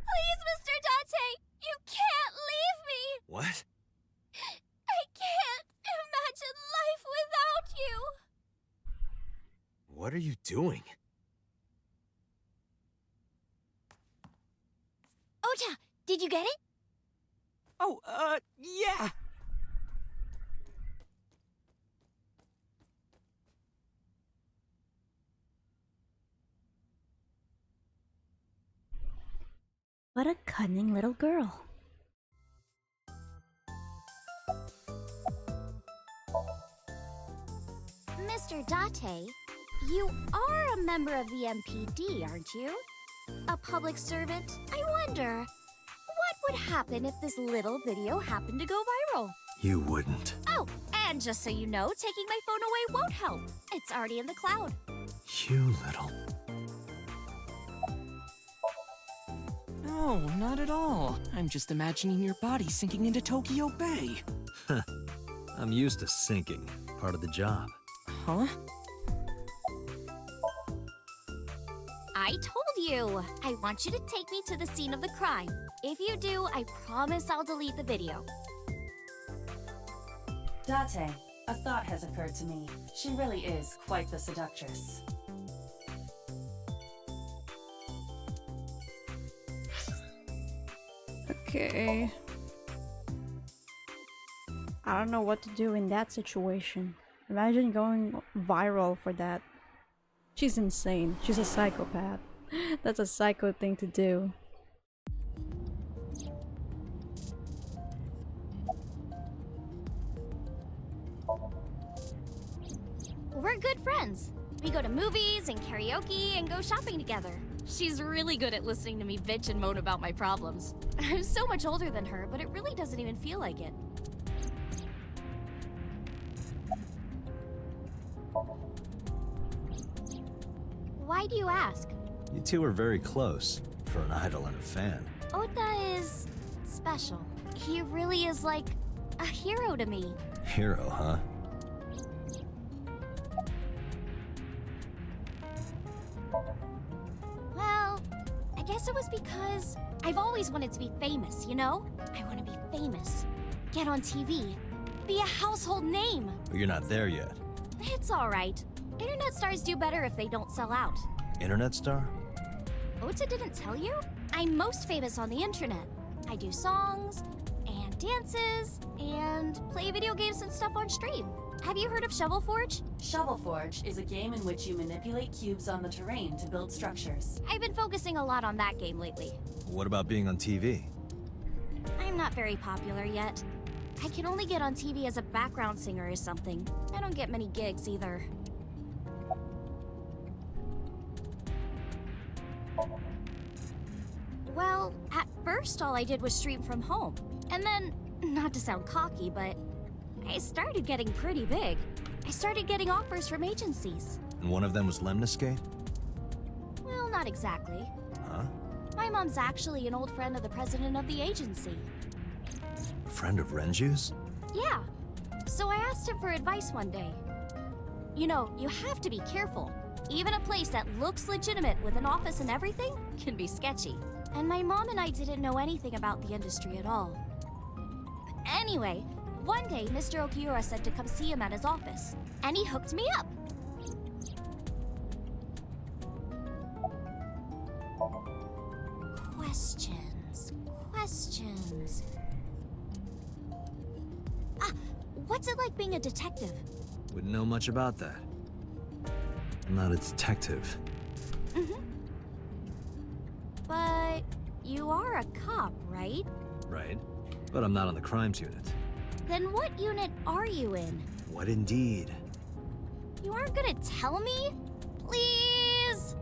[SPEAKER 10] Please, Mr. Date! You can't leave me!
[SPEAKER 5] What?
[SPEAKER 10] I can't imagine life without you!
[SPEAKER 5] What are you doing?
[SPEAKER 10] Ota, did you get it?
[SPEAKER 9] Oh, yeah!
[SPEAKER 1] What a cunning little girl.
[SPEAKER 10] Mr. Date, you are a member of the MPD, aren't you? A public servant? I wonder, what would happen if this little video happened to go viral?
[SPEAKER 5] You wouldn't.
[SPEAKER 10] Oh, and just so you know, taking my phone away won't help. It's already in the cloud.
[SPEAKER 5] You little...
[SPEAKER 9] No, not at all. I'm just imagining your body sinking into Tokyo Bay.
[SPEAKER 5] I'm used to sinking. Part of the job.
[SPEAKER 9] Huh?
[SPEAKER 10] I told you! I want you to take me to the scene of the crime. If you do, I promise I'll delete the video.
[SPEAKER 6] Date, a thought has occurred to me. She really is quite the seductress.
[SPEAKER 1] Okay. I don't know what to do in that situation. Imagine going viral for that. She's insane. She's a psychopath. That's a psycho thing to do.
[SPEAKER 10] We're good friends. We go to movies and karaoke and go shopping together. She's really good at listening to me bitch and moan about my problems. I'm so much older than her, but it really doesn't even feel like it. Why do you ask?
[SPEAKER 5] You two are very close, for an idol and a fan.
[SPEAKER 10] Ota is special. He really is like a hero to me.
[SPEAKER 5] Hero, huh?
[SPEAKER 10] Well, I guess it was because I've always wanted to be famous, you know? I want to be famous. Get on TV. Be a household name.
[SPEAKER 5] But you're not there yet.
[SPEAKER 10] It's alright. Internet stars do better if they don't sell out.
[SPEAKER 5] Internet star?
[SPEAKER 10] Ota didn't tell you? I'm most famous on the internet. I do songs, and dances, and play video games and stuff on stream. Have you heard of Shovel Forge?
[SPEAKER 6] Shovel Forge is a game in which you manipulate cubes on the terrain to build structures.
[SPEAKER 10] I've been focusing a lot on that game lately.
[SPEAKER 5] What about being on TV?
[SPEAKER 10] I'm not very popular yet. I can only get on TV as a background singer or something. I don't get many gigs either. Well, at first all I did was stream from home. And then, not to sound cocky, but I started getting pretty big. I started getting offers from agencies.
[SPEAKER 5] And one of them was Lemniscate?
[SPEAKER 10] Well, not exactly.
[SPEAKER 5] Huh?
[SPEAKER 10] My mom's actually an old friend of the president of the agency.
[SPEAKER 5] A friend of Renju's?
[SPEAKER 10] Yeah. So I asked him for advice one day. You know, you have to be careful. Even a place that looks legitimate with an office and everything can be sketchy. And my mom and I didn't know anything about the industry at all. Anyway, one day Mr. Okiura said to come see him at his office, and he hooked me up. Questions. Ah, what's it like being a detective?
[SPEAKER 5] Wouldn't know much about that. I'm not a detective.
[SPEAKER 10] But you are a cop, right?
[SPEAKER 5] Right. But I'm not on the crimes unit.
[SPEAKER 10] Then what unit are you in?
[SPEAKER 5] What indeed?
[SPEAKER 10] You aren't gonna tell me? Please?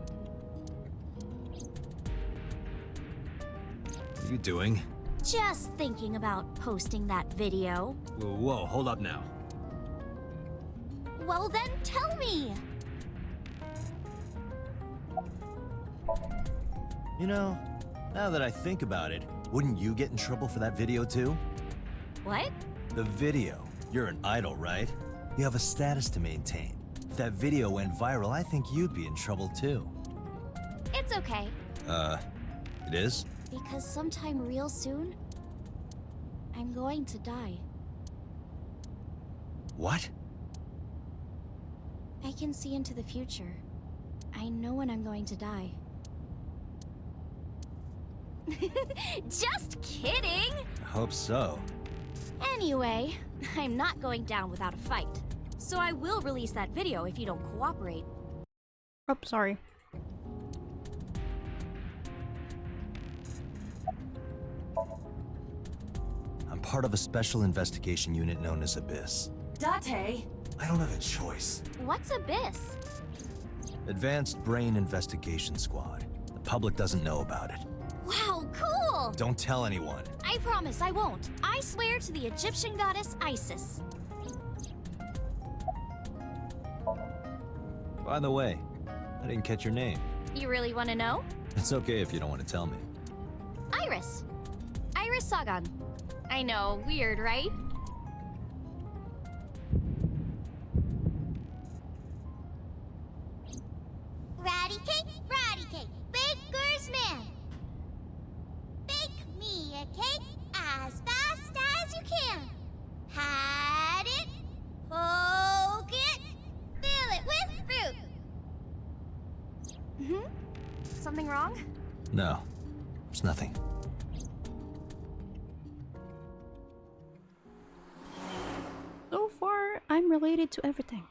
[SPEAKER 5] What are you doing?
[SPEAKER 10] Just thinking about posting that video.
[SPEAKER 5] Whoa, hold up now.
[SPEAKER 10] Well then tell me!
[SPEAKER 5] You know, now that I think about it, wouldn't you get in trouble for that video too?
[SPEAKER 10] What?
[SPEAKER 5] The video. You're an idol, right? You have a status to maintain. If that video went viral, I think you'd be in trouble too.
[SPEAKER 10] It's okay.
[SPEAKER 5] It is?
[SPEAKER 10] Because sometime real soon, I'm going to die.
[SPEAKER 5] What?
[SPEAKER 10] I can see into the future. I know when I'm going to die. Just kidding!
[SPEAKER 5] I hope so.
[SPEAKER 10] Anyway, I'm not going down without a fight. So I will release that video if you don't cooperate.
[SPEAKER 1] Oh, sorry.
[SPEAKER 5] I'm part of a special investigation unit known as Abyss.
[SPEAKER 6] Date!
[SPEAKER 5] I don't have a choice.
[SPEAKER 10] What's Abyss?
[SPEAKER 5] Advanced Brain Investigation Squad. The public doesn't know about it.
[SPEAKER 10] Wow, cool!
[SPEAKER 5] Don't tell anyone.
[SPEAKER 10] I promise I won't. I swear to the Egyptian goddess Isis.
[SPEAKER 5] By the way, I didn't catch your name.
[SPEAKER 10] You really want to know?
[SPEAKER 5] It's okay if you don't want to tell me.
[SPEAKER 10] Iris. Iris Sagan. I know, weird, right? Ratty cake, baker's man. Bake me a cake as fast as you can. Had it, poke it, fill it with fruit. Something wrong?
[SPEAKER 5] No, it's nothing.
[SPEAKER 1] So far, I'm related to everything.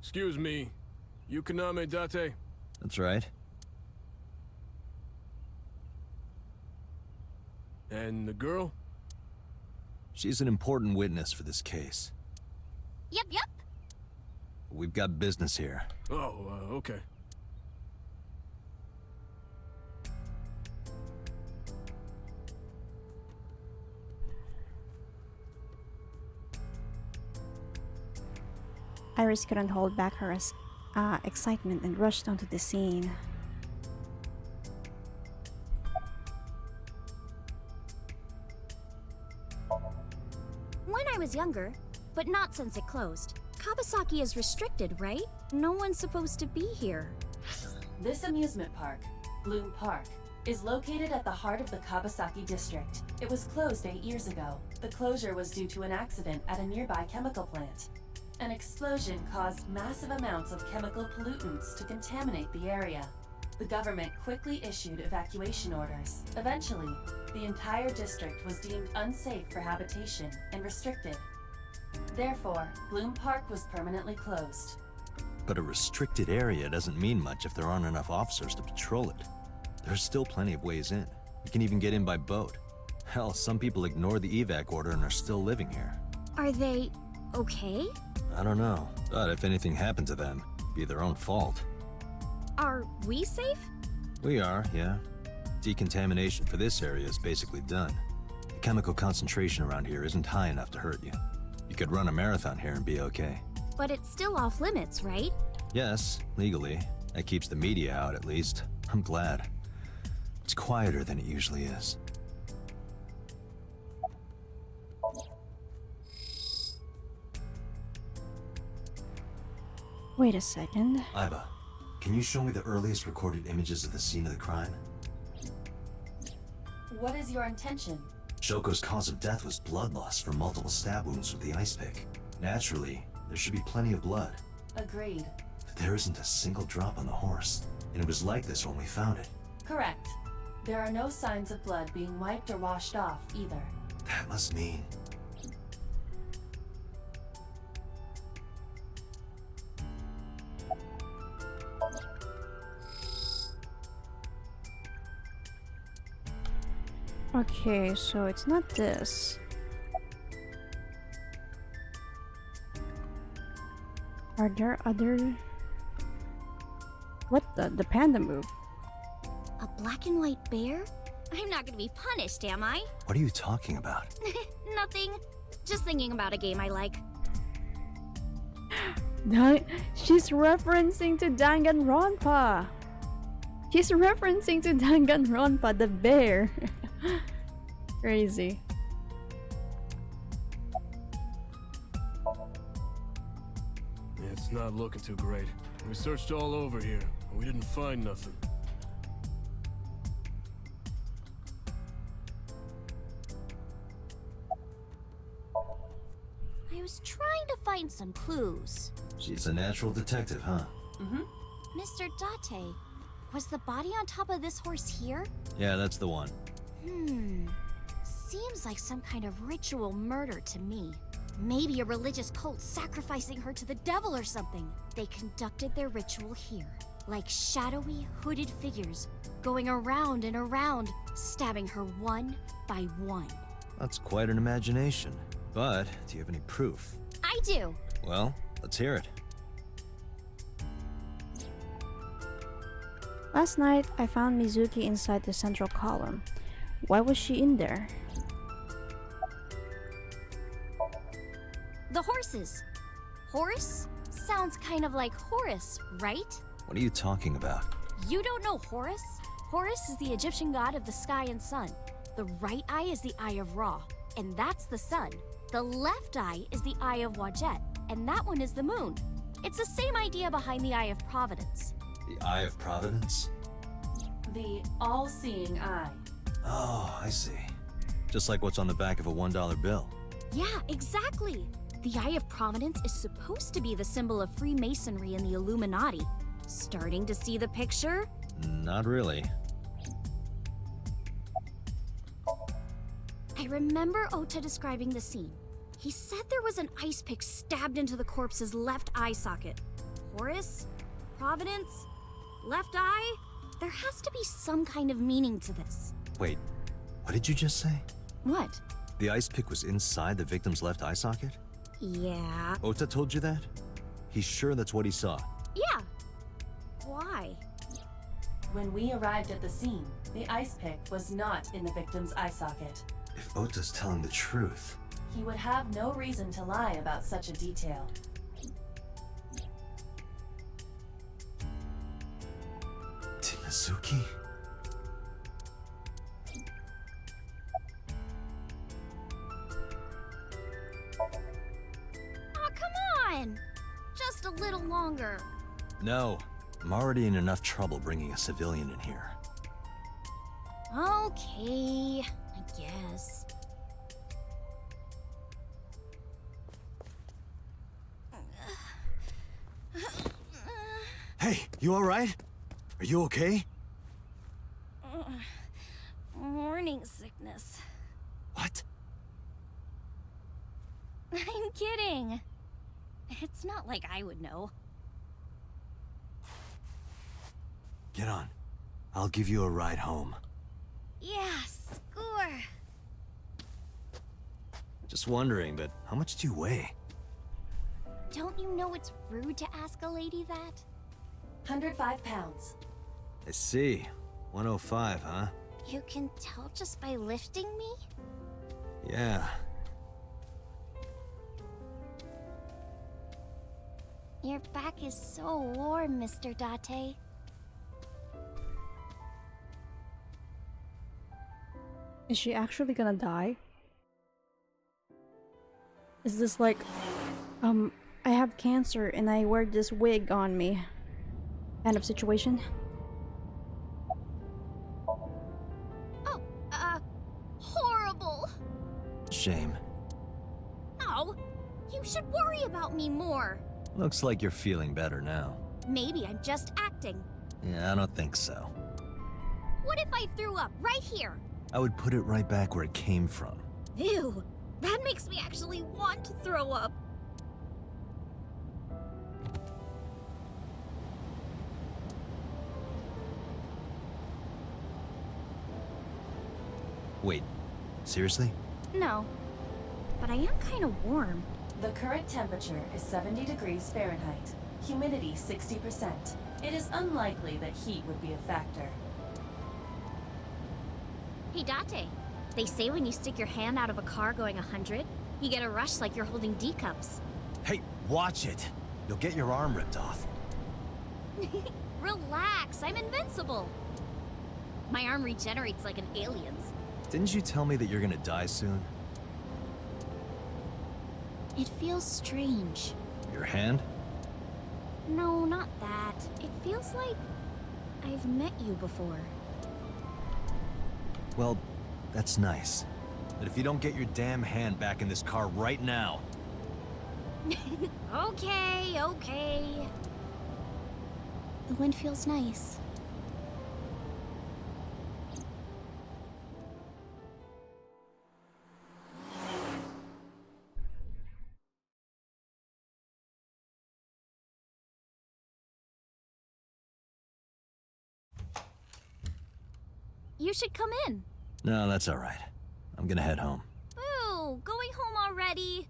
[SPEAKER 3] Excuse me. You Kaname Date?
[SPEAKER 5] That's right.
[SPEAKER 3] And the girl?
[SPEAKER 5] She's an important witness for this case.
[SPEAKER 10] Yep.
[SPEAKER 5] We've got business here.
[SPEAKER 3] Oh, okay.
[SPEAKER 1] Iris couldn't hold back her excitement and rushed onto the scene.
[SPEAKER 10] When I was younger, but not since it closed. Kabasaki is restricted, right? No one's supposed to be here.
[SPEAKER 6] This amusement park, Bloom Park, is located at the heart of the Kabasaki district. It was closed 8 years ago. The closure was due to an accident at a nearby chemical plant. An explosion caused massive amounts of chemical pollutants to contaminate the area. The government quickly issued evacuation orders. Eventually, the entire district was deemed unsafe for habitation and restricted. Therefore, Bloom Park was permanently closed.
[SPEAKER 5] But a restricted area doesn't mean much if there aren't enough officers to patrol it. There's still plenty of ways in. You can even get in by boat. Hell, some people ignore the evac order and are still living here.
[SPEAKER 10] Are they okay?
[SPEAKER 5] I don't know, but if anything happened to them, it'd be their own fault.
[SPEAKER 10] Are we safe?
[SPEAKER 5] We are, yeah. Decontamination for this area is basically done. The chemical concentration around here isn't high enough to hurt you. You could run a marathon here and be okay.
[SPEAKER 10] But it's still off limits, right?
[SPEAKER 5] Yes, legally. That keeps the media out, at least. I'm glad. It's quieter than it usually is.
[SPEAKER 1] Wait a second.
[SPEAKER 5] Aiba, can you show me the earliest recorded images of the scene of the crime?
[SPEAKER 6] What is your intention?
[SPEAKER 5] Shoko's cause of death was blood loss from multiple stab wounds with the ice pick. Naturally, there should be plenty of blood.
[SPEAKER 6] Agreed.
[SPEAKER 5] But there isn't a single drop on the horse, and it was like this when we found it.
[SPEAKER 6] Correct. There are no signs of blood being wiped or washed off, either.
[SPEAKER 5] That must mean...
[SPEAKER 1] Okay, so it's not this. Are there other... What the panda move?
[SPEAKER 10] A black and white bear? I'm not gonna be punished, am I?
[SPEAKER 5] What are you talking about?
[SPEAKER 10] Nothing. Just thinking about a game I like.
[SPEAKER 1] She's referencing to Danganronpa. She's referencing to Danganronpa, the bear. Crazy.
[SPEAKER 3] It's not looking too great. We searched all over here, but we didn't find nothing.
[SPEAKER 10] I was trying to find some clues.
[SPEAKER 5] She's a natural detective, huh?
[SPEAKER 6] Mm-hmm.
[SPEAKER 10] Mr. Date, was the body on top of this horse here?
[SPEAKER 5] Yeah, that's the one.
[SPEAKER 10] Seems like some kind of ritual murder to me. Maybe a religious cult sacrificing her to the devil or something. They conducted their ritual here, like shadowy, hooded figures, going around and around, stabbing her one by one.
[SPEAKER 5] That's quite an imagination. But, do you have any proof?
[SPEAKER 10] I do.
[SPEAKER 5] Well, let's hear it.
[SPEAKER 1] Last night, I found Mizuki inside the central column. Why was she in there?
[SPEAKER 10] The horses. Horse? Sounds kind of like Horus, right?
[SPEAKER 5] What are you talking about?
[SPEAKER 10] You don't know Horus? Horus is the Egyptian god of the sky and sun. The right eye is the eye of Ra, and that's the sun. The left eye is the eye of Wadjet, and that one is the moon. It's the same idea behind the Eye of Providence.
[SPEAKER 5] The Eye of Providence?
[SPEAKER 6] The all-seeing eye.
[SPEAKER 5] Oh, I see. Just like what's on the back of a $1 bill.
[SPEAKER 10] Yeah, exactly. The Eye of Providence is supposed to be the symbol of Freemasonry and the Illuminati. Starting to see the picture?
[SPEAKER 5] Not really.
[SPEAKER 10] I remember Ota describing the scene. He said there was an ice pick stabbed into the corpse's left eye socket. Horus? Providence? Left eye? There has to be some kind of meaning to this.
[SPEAKER 5] Wait, what did you just say?
[SPEAKER 10] What?
[SPEAKER 5] The ice pick was inside the victim's left eye socket?
[SPEAKER 10] Yeah.
[SPEAKER 5] Ota told you that? He's sure that's what he saw.
[SPEAKER 10] Yeah. Why?
[SPEAKER 6] When we arrived at the scene, the ice pick was not in the victim's eye socket.
[SPEAKER 5] If Ota's telling the truth...
[SPEAKER 6] He would have no reason to lie about such a detail.
[SPEAKER 5] Tinazuki?
[SPEAKER 10] Oh, come on! Just a little longer.
[SPEAKER 5] No. I'm already in enough trouble bringing a civilian in here.
[SPEAKER 10] Okay, I guess.
[SPEAKER 5] Hey, you alright? Are you okay?
[SPEAKER 10] Morning sickness.
[SPEAKER 5] What?
[SPEAKER 10] I'm kidding. It's not like I would know.
[SPEAKER 5] Get on. I'll give you a ride home.
[SPEAKER 10] Yeah, score.
[SPEAKER 5] Just wondering, but how much do you weigh?
[SPEAKER 10] Don't you know it's rude to ask a lady that?
[SPEAKER 6] 105 pounds.
[SPEAKER 5] I see. 105, huh?
[SPEAKER 10] You can tell just by lifting me?
[SPEAKER 5] Yeah.
[SPEAKER 10] Your back is so warm, Mr. Date.
[SPEAKER 1] Is she actually gonna die? Is this like, I have cancer and I wear this wig on me kind of situation?
[SPEAKER 10] Oh, horrible.
[SPEAKER 5] Shame.
[SPEAKER 10] Oh, you should worry about me more.
[SPEAKER 5] Looks like you're feeling better now.
[SPEAKER 10] Maybe I'm just acting.
[SPEAKER 5] Yeah, I don't think so.
[SPEAKER 10] What if I threw up right here?
[SPEAKER 5] I would put it right back where it came from.
[SPEAKER 10] Ew, that makes me actually want to throw up.
[SPEAKER 5] Wait, seriously?
[SPEAKER 10] No, but I am kind of warm.
[SPEAKER 6] The current temperature is 70 degrees Fahrenheit. Humidity 60%. It is unlikely that heat would be a factor.
[SPEAKER 10] Hey, Date. They say when you stick your hand out of a car going 100, you get a rush like you're holding D cups.
[SPEAKER 5] Hey, watch it! You'll get your arm ripped off.
[SPEAKER 10] Relax, I'm invincible. My arm regenerates like an alien's.
[SPEAKER 5] Didn't you tell me that you're gonna die soon?
[SPEAKER 10] It feels strange.
[SPEAKER 5] Your hand?
[SPEAKER 10] No, not that. It feels like I've met you before.
[SPEAKER 5] Well, that's nice. But if you don't get your damn hand back in this car right now...
[SPEAKER 10] Okay. The wind feels nice. You should come in.
[SPEAKER 5] No, that's alright. I'm gonna head home.
[SPEAKER 10] Boo! Going home already?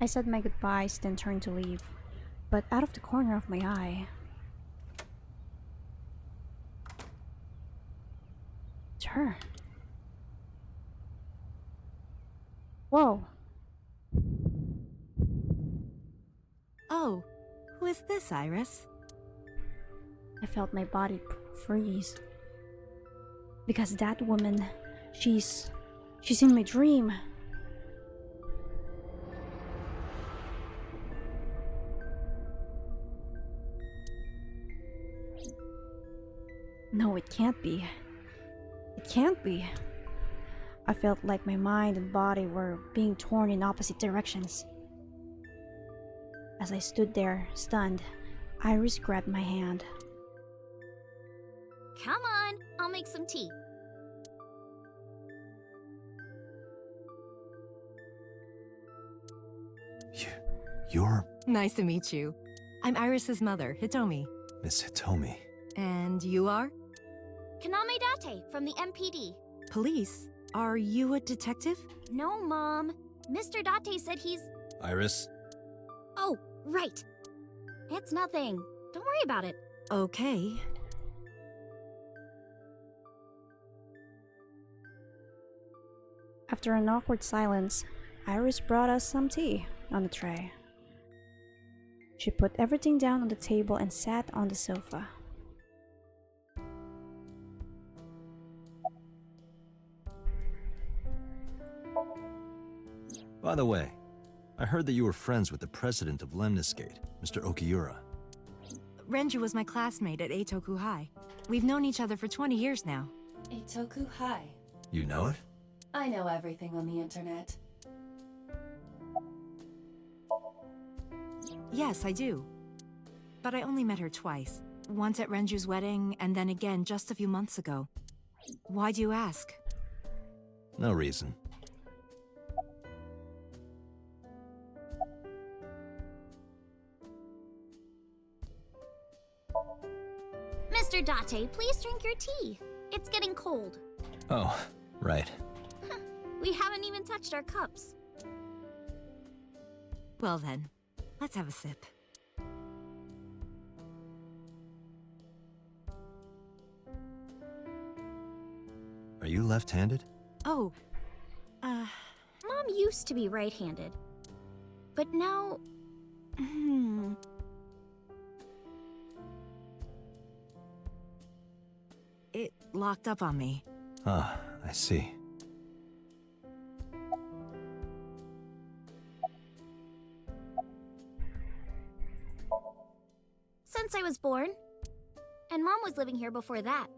[SPEAKER 1] I said my goodbyes, then turned to leave. But out of the corner of my eye... It's her. Whoa.
[SPEAKER 11] Oh, who is this, Iris?
[SPEAKER 1] I felt my body freeze. Because that woman, she's in my dream. No, it can't be. It can't be. I felt like my mind and body were being torn in opposite directions. As I stood there, stunned, Iris grabbed my hand.
[SPEAKER 10] Come on, I'll make some tea.
[SPEAKER 5] You're...
[SPEAKER 11] Nice to meet you. I'm Iris's mother, Hitomi.
[SPEAKER 5] Miss Hitomi.
[SPEAKER 11] And you are?
[SPEAKER 10] Kaname Date from the MPD.
[SPEAKER 11] Police? Are you a detective?
[SPEAKER 10] No, Mom. Mr. Date said he's...
[SPEAKER 5] Iris?
[SPEAKER 10] Oh, right. It's nothing. Don't worry about it.
[SPEAKER 11] Okay.
[SPEAKER 1] After an awkward silence, Iris brought us some tea on the tray. She put everything down on the table and sat on the sofa.
[SPEAKER 5] By the way, I heard that you were friends with the president of Lemniscate, Mr. Okiura.
[SPEAKER 11] Renju was my classmate at Eitoku High. We've known each other for 20 years now.
[SPEAKER 6] Eitoku High.
[SPEAKER 5] You know it?
[SPEAKER 6] I know everything on the internet.
[SPEAKER 11] Yes, I do. But I only met her twice. Once at Renju's wedding, and then again just a few months ago. Why do you ask?
[SPEAKER 5] No reason.
[SPEAKER 10] Mr. Date, please drink your tea. It's getting cold.
[SPEAKER 5] Oh, right.
[SPEAKER 10] We haven't even touched our cups.
[SPEAKER 11] Well then, let's have a sip.
[SPEAKER 5] Are you left-handed?
[SPEAKER 11] Oh,
[SPEAKER 10] Mom used to be right-handed. But now...
[SPEAKER 11] It locked up on me.
[SPEAKER 5] Ah, I see.
[SPEAKER 10] Since I was born. And Mom was living here before that.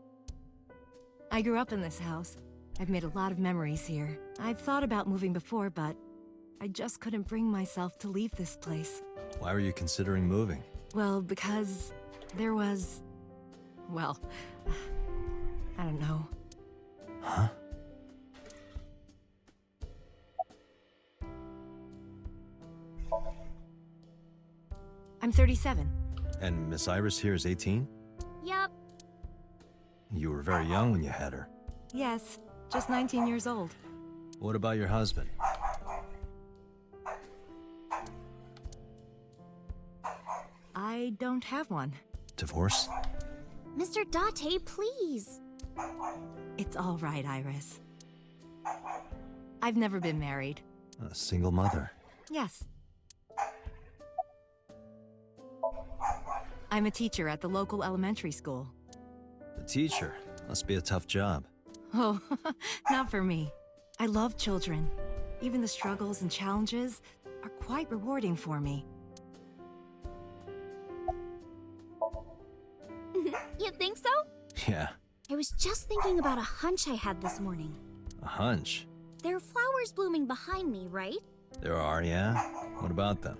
[SPEAKER 11] I grew up in this house. I've made a lot of memories here. I've thought about moving before, but I just couldn't bring myself to leave this place.
[SPEAKER 5] Why were you considering moving?
[SPEAKER 11] Well, because there was... well, I don't know.
[SPEAKER 5] Huh?
[SPEAKER 11] I'm 37.
[SPEAKER 5] And Miss Iris here is 18?
[SPEAKER 10] Yup.
[SPEAKER 5] You were very young when you had her.
[SPEAKER 11] Yes, just 19 years old.
[SPEAKER 5] What about your husband?
[SPEAKER 11] I don't have one.
[SPEAKER 5] Divorce?
[SPEAKER 10] Mr. Date, please.
[SPEAKER 11] It's all right, Iris. I've never been married.
[SPEAKER 5] A single mother.
[SPEAKER 11] Yes. I'm a teacher at the local elementary school.
[SPEAKER 5] A teacher? Must be a tough job.
[SPEAKER 11] Oh, not for me. I love children. Even the struggles and challenges are quite rewarding for me.
[SPEAKER 10] You think so?
[SPEAKER 5] Yeah.
[SPEAKER 10] I was just thinking about a hunch I had this morning.
[SPEAKER 5] A hunch?
[SPEAKER 10] There are flowers blooming behind me, right?
[SPEAKER 5] There are, yeah? What about them?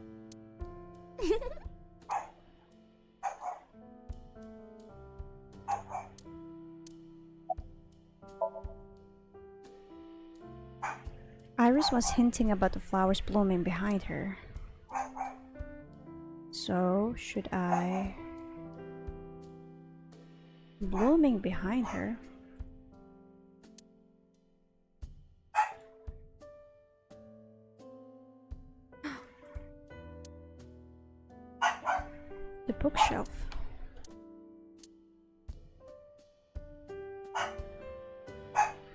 [SPEAKER 1] Iris was hinting about the flowers blooming behind her. So, should I... blooming behind her? The bookshelf.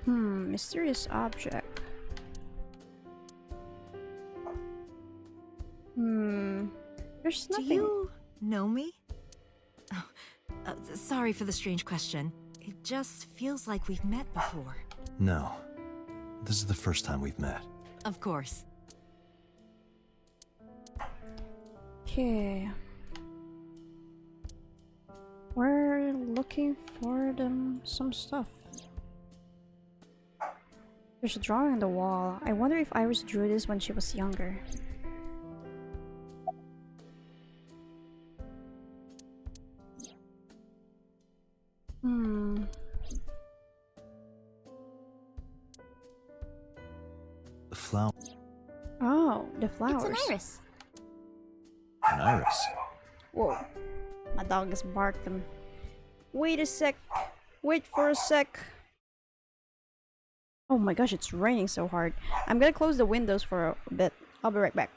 [SPEAKER 1] Mysterious object. There's nothing.
[SPEAKER 11] Do you know me? Oh, sorry for the strange question. It just feels like we've met before.
[SPEAKER 5] No. This is the first time we've met.
[SPEAKER 11] Of course.
[SPEAKER 1] Okay. We're looking for some stuff. There's a drawing on the wall. I wonder if Iris drew this when she was younger.
[SPEAKER 5] The flower.
[SPEAKER 1] Oh, the flowers.
[SPEAKER 10] It's an iris.
[SPEAKER 5] An iris.
[SPEAKER 1] Whoa. My dog is barking. Wait a sec. Wait for a sec. Oh my gosh, it's raining so hard. I'm gonna close the windows for a bit. I'll be right back.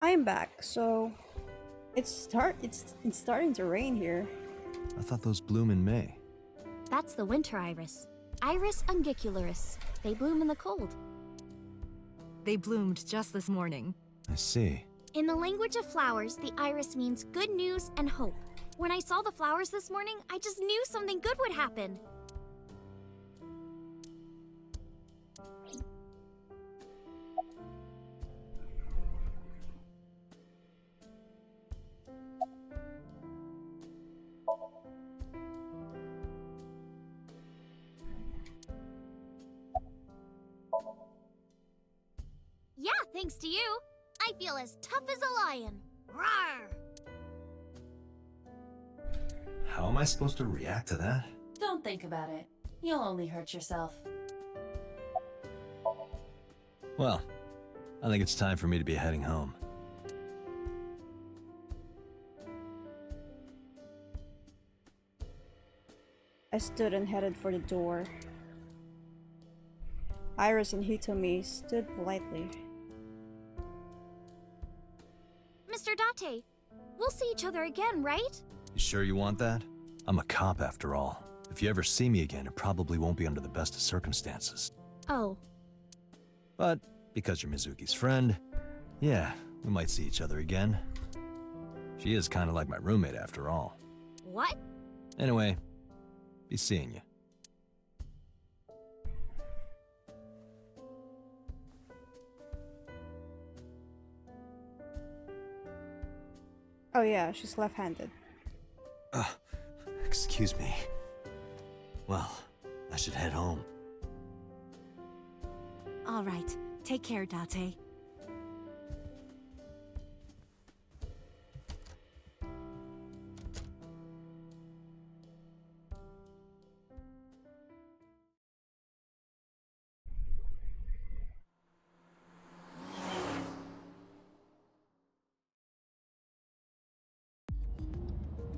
[SPEAKER 1] I'm back, so it's starting to rain here.
[SPEAKER 5] I thought those bloom in May.
[SPEAKER 10] That's the winter iris. Iris ungicularis. They bloom in the cold.
[SPEAKER 11] They bloomed just this morning.
[SPEAKER 5] I see.
[SPEAKER 10] In the language of flowers, the iris means good news and hope. When I saw the flowers this morning, I just knew something good would happen. Yeah, thanks to you. I feel as tough as a lion. Rawr!
[SPEAKER 5] How am I supposed to react to that?
[SPEAKER 6] Don't think about it. You'll only hurt yourself.
[SPEAKER 5] Well, I think it's time for me to be heading home.
[SPEAKER 1] I stood and headed for the door. Iris and Hitomi stood politely.
[SPEAKER 10] Mr. Date, we'll see each other again, right?
[SPEAKER 5] You sure you want that? I'm a cop after all. If you ever see me again, it probably won't be under the best of circumstances.
[SPEAKER 10] Oh.
[SPEAKER 5] But because you're Mizuki's friend, yeah, we might see each other again. She is kind of like my roommate after all.
[SPEAKER 10] What?
[SPEAKER 5] Anyway, be seeing you.
[SPEAKER 1] Oh yeah, she's left-handed.
[SPEAKER 5] Excuse me. Well, I should head home.
[SPEAKER 11] All right. Take care, Date.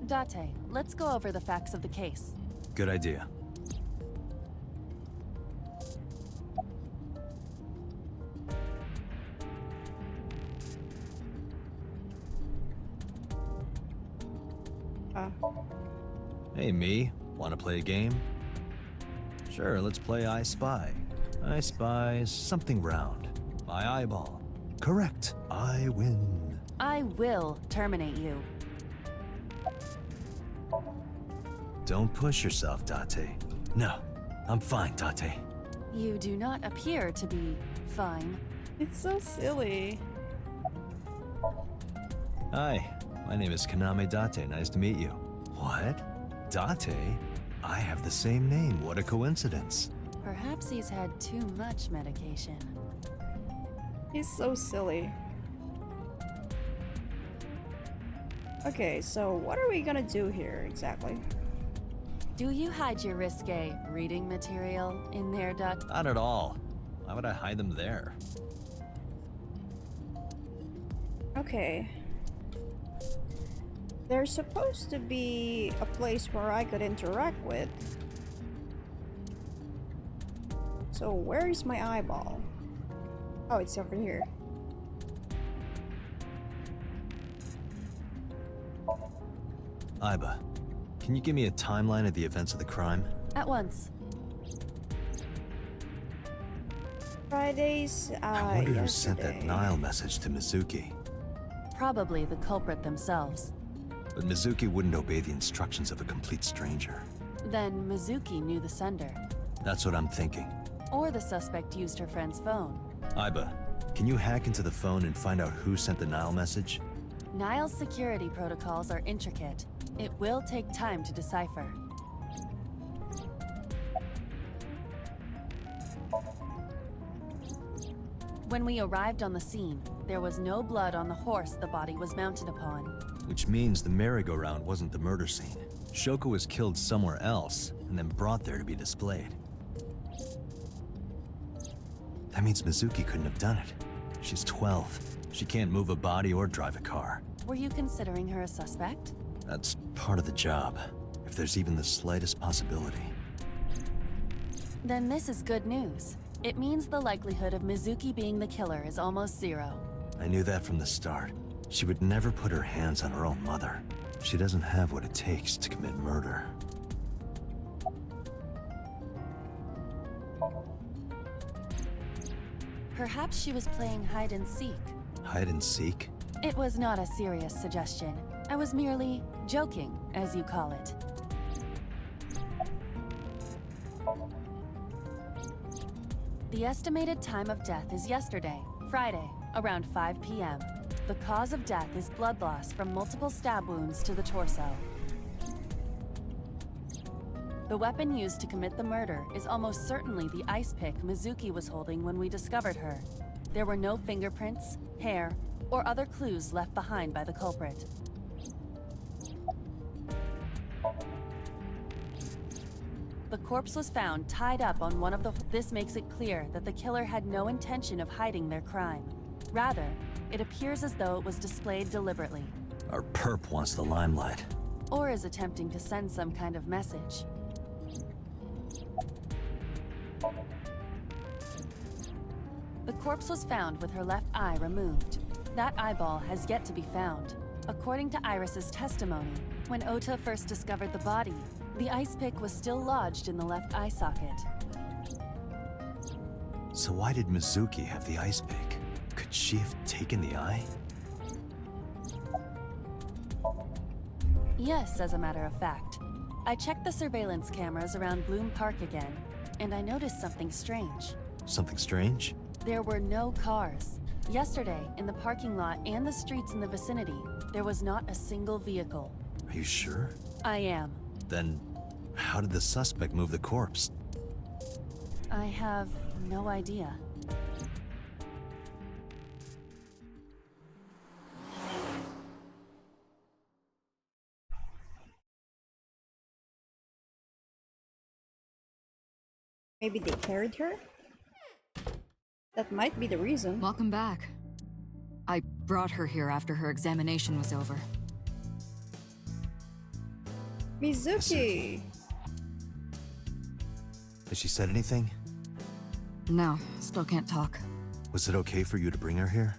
[SPEAKER 6] Date, let's go over the facts of the case.
[SPEAKER 5] Good idea. Hey, me. Want to play a game? Sure, let's play I Spy. I spy something round. My eyeball. Correct. I win.
[SPEAKER 6] I will terminate you.
[SPEAKER 5] Don't push yourself, Date. No, I'm fine, Date.
[SPEAKER 6] You do not appear to be fine.
[SPEAKER 1] It's so silly.
[SPEAKER 5] Hi, my name is Kaname Date. Nice to meet you. What? Date? I have the same name. What a coincidence.
[SPEAKER 6] Perhaps he's had too much medication.
[SPEAKER 1] He's so silly. Okay, so what are we gonna do here exactly?
[SPEAKER 6] Do you hide your risque reading material in there, Duck?
[SPEAKER 5] Not at all. Why would I hide them there?
[SPEAKER 1] Okay. There's supposed to be a place where I could interact with. So where is my eyeball? Oh, it's over here.
[SPEAKER 5] Aiba, can you give me a timeline of the events of the crime?
[SPEAKER 6] At once.
[SPEAKER 1] Fridays,
[SPEAKER 5] I wonder who
[SPEAKER 1] yesterday.
[SPEAKER 5] sent that Nile message to Mizuki.
[SPEAKER 6] Probably the culprit themselves.
[SPEAKER 5] But Mizuki wouldn't obey the instructions of a complete stranger.
[SPEAKER 6] Then Mizuki knew the sender.
[SPEAKER 5] That's what I'm thinking.
[SPEAKER 6] Or the suspect used her friend's phone.
[SPEAKER 5] Aiba, can you hack into the phone and find out who sent the Nile message?
[SPEAKER 6] Nile's security protocols are intricate. It will take time to decipher. When we arrived on the scene, there was no blood on the horse the body was mounted upon.
[SPEAKER 5] Which means the merry-go-round wasn't the murder scene. Shoko was killed somewhere else, and then brought there to be displayed. That means Mizuki couldn't have done it. She's 12. She can't move a body or drive a car.
[SPEAKER 6] Were you considering her a suspect?
[SPEAKER 5] That's part of the job, if there's even the slightest possibility.
[SPEAKER 6] Then this is good news. It means the likelihood of Mizuki being the killer is almost zero.
[SPEAKER 5] I knew that from the start. She would never put her hands on her own mother. She doesn't have what it takes to commit murder.
[SPEAKER 6] Perhaps she was playing hide and seek.
[SPEAKER 5] Hide and seek?
[SPEAKER 6] It was not a serious suggestion. I was merely joking, as you call it. The estimated time of death is yesterday, Friday, around 5 p.m. The cause of death is blood loss from multiple stab wounds to the torso. The weapon used to commit the murder is almost certainly the ice pick Mizuki was holding when we discovered her. There were no fingerprints, hair, or other clues left behind by the culprit. The corpse was found tied up on one of the... This makes it clear that the killer had no intention of hiding their crime. Rather, it appears as though it was displayed deliberately.
[SPEAKER 5] Our perp wants the limelight.
[SPEAKER 6] Or is attempting to send some kind of message. The corpse was found with her left eye removed. That eyeball has yet to be found. According to Iris's testimony, when Ota first discovered the body, the ice pick was still lodged in the left eye socket.
[SPEAKER 5] So why did Mizuki have the ice pick? Could she have taken the eye?
[SPEAKER 6] Yes, as a matter of fact. I checked the surveillance cameras around Bloom Park again, and I noticed something strange.
[SPEAKER 5] Something strange?
[SPEAKER 6] There were no cars. Yesterday, in the parking lot and the streets in the vicinity, there was not a single vehicle.
[SPEAKER 5] Are you sure?
[SPEAKER 6] I am.
[SPEAKER 5] Then, how did the suspect move the corpse?
[SPEAKER 6] I have no idea.
[SPEAKER 1] Maybe they carried her? That might be the reason.
[SPEAKER 4] Welcome back. I brought her here after her examination was over.
[SPEAKER 1] Mizuki!
[SPEAKER 5] Has she said anything?
[SPEAKER 4] No, still can't talk.
[SPEAKER 5] Was it okay for you to bring her here?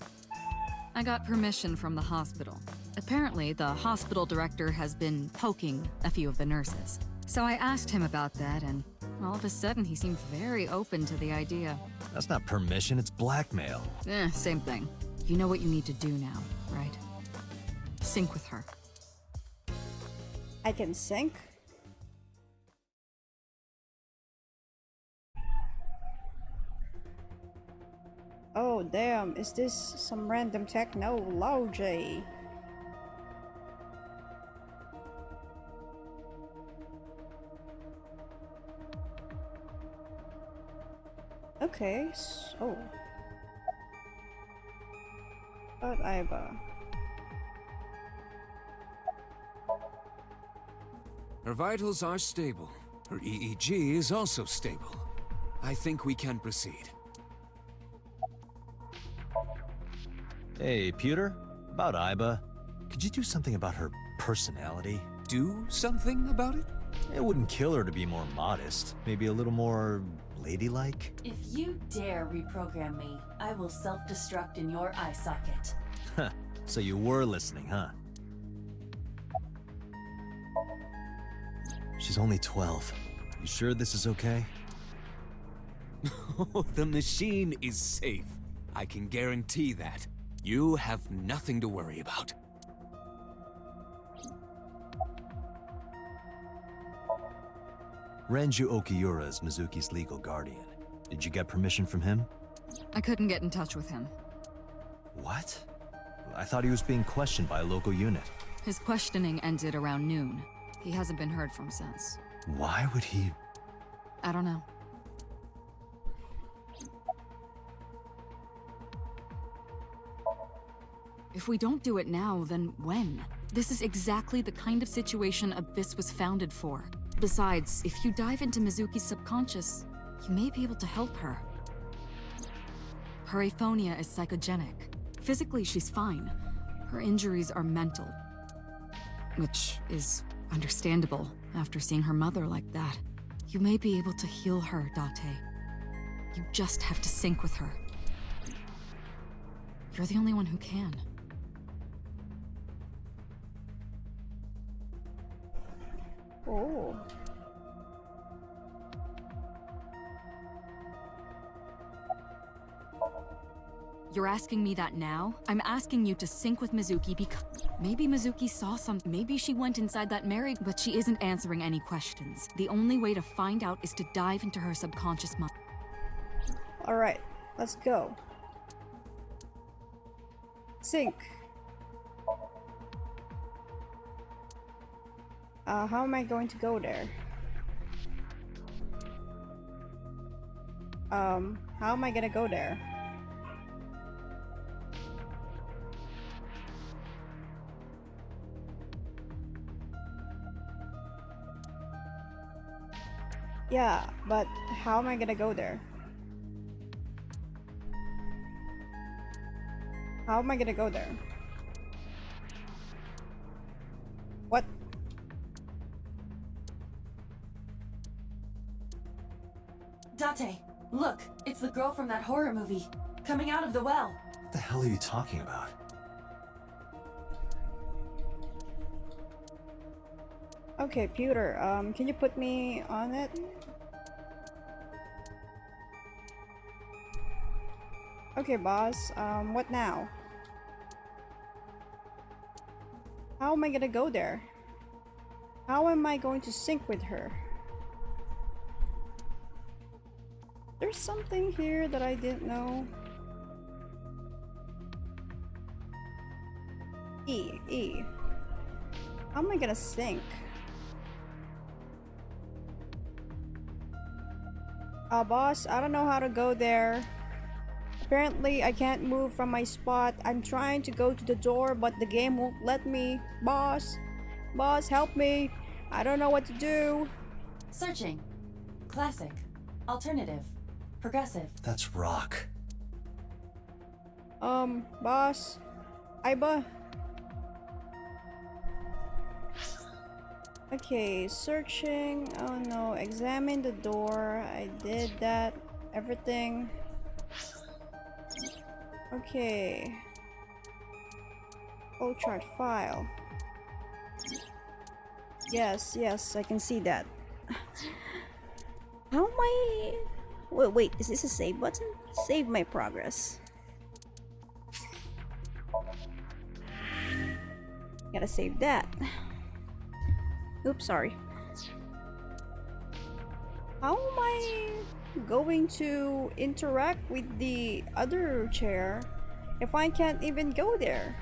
[SPEAKER 4] I got permission from the hospital. Apparently, the hospital director has been poking a few of the nurses. So I asked him about that, and all of a sudden he seemed very open to the idea.
[SPEAKER 5] That's not permission, it's blackmail.
[SPEAKER 4] Same thing. You know what you need to do now, right? Sync with her.
[SPEAKER 1] I can sync? Oh damn, is this some random techno? Low J. Okay, so... But Aiba.
[SPEAKER 7] Her vitals are stable. Her EEG is also stable. I think we can proceed.
[SPEAKER 5] Hey, Pewter? About Aiba. Could you do something about her personality?
[SPEAKER 7] Do something about it?
[SPEAKER 5] It wouldn't kill her to be more modest. Maybe a little more... ladylike?
[SPEAKER 6] If you dare reprogram me, I will self-destruct in your eye socket.
[SPEAKER 5] Huh. So you were listening, huh? She's only 12. You sure this is okay?
[SPEAKER 7] The machine is safe. I can guarantee that. You have nothing to worry about.
[SPEAKER 5] Renju Okiura is Mizuki's legal guardian. Did you get permission from him?
[SPEAKER 4] I couldn't get in touch with him.
[SPEAKER 5] What? I thought he was being questioned by a local unit.
[SPEAKER 4] His questioning ended around noon. He hasn't been heard from since.
[SPEAKER 5] Why would he...
[SPEAKER 4] I don't know. If we don't do it now, then when? This is exactly the kind of situation Abyss was founded for. Besides, if you dive into Mizuki's subconscious, you may be able to help her. Her aphonia is psychogenic. Physically, she's fine. Her injuries are mental. Which is understandable after seeing her mother like that. You may be able to heal her, Date. You just have to sync with her. You're the only one who can.
[SPEAKER 1] Oh.
[SPEAKER 4] You're asking me that now? I'm asking you to sync with Mizuki because maybe Mizuki saw something. Maybe she went inside that merry, but she isn't answering any questions. The only way to find out is to dive into her subconscious mind.
[SPEAKER 1] Alright, let's go. Sync. How am I going to go there? How am I gonna go there? Yeah, but how am I gonna go there? How am I gonna go there? What?
[SPEAKER 6] Date, look, it's the girl from that horror movie, coming out of the well.
[SPEAKER 5] What the hell are you talking about?
[SPEAKER 1] Okay, Pewter, can you put me on it? Okay, boss, what now? How am I gonna go there? How am I going to sync with her? There's something here that I didn't know. E. How am I gonna sync? Boss, I don't know how to go there. Apparently, I can't move from my spot. I'm trying to go to the door, but the game won't let me. Boss, help me. I don't know what to do.
[SPEAKER 6] Searching. Classic. Alternative. Progressive.
[SPEAKER 5] That's rock.
[SPEAKER 1] Boss. Iba. Okay, searching. Oh no, examine the door. I did that. Everything. Okay. Flowchart file. Yes, I can see that. How am I... Wait, is this a save button? Save my progress. Gotta save that. Oops, sorry. How am I going to interact with the other chair if I can't even go there?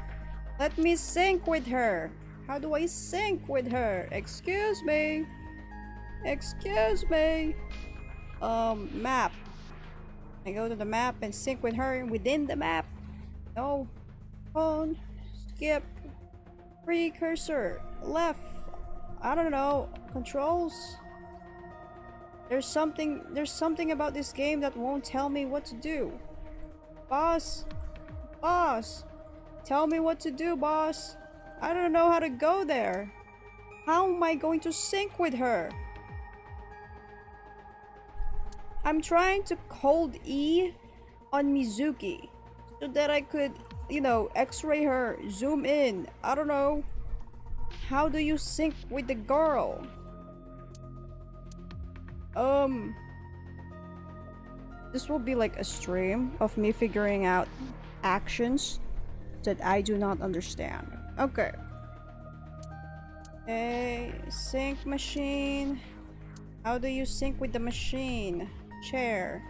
[SPEAKER 1] Let me sync with her. How do I sync with her? Excuse me. Map. I go to the map and sync with her within the map. No. Phone. Skip. Precursor. Left. I don't know. Controls. There's something about this game that won't tell me what to do. Boss. Tell me what to do, boss. I don't know how to go there. How am I going to sync with her? I'm trying to hold E on Mizuki so that I could, x-ray her, zoom in. I don't know. How do you sync with the girl? This will be like a stream of me figuring out actions that I do not understand. Okay. Sync machine. How do you sync with the machine? Chair.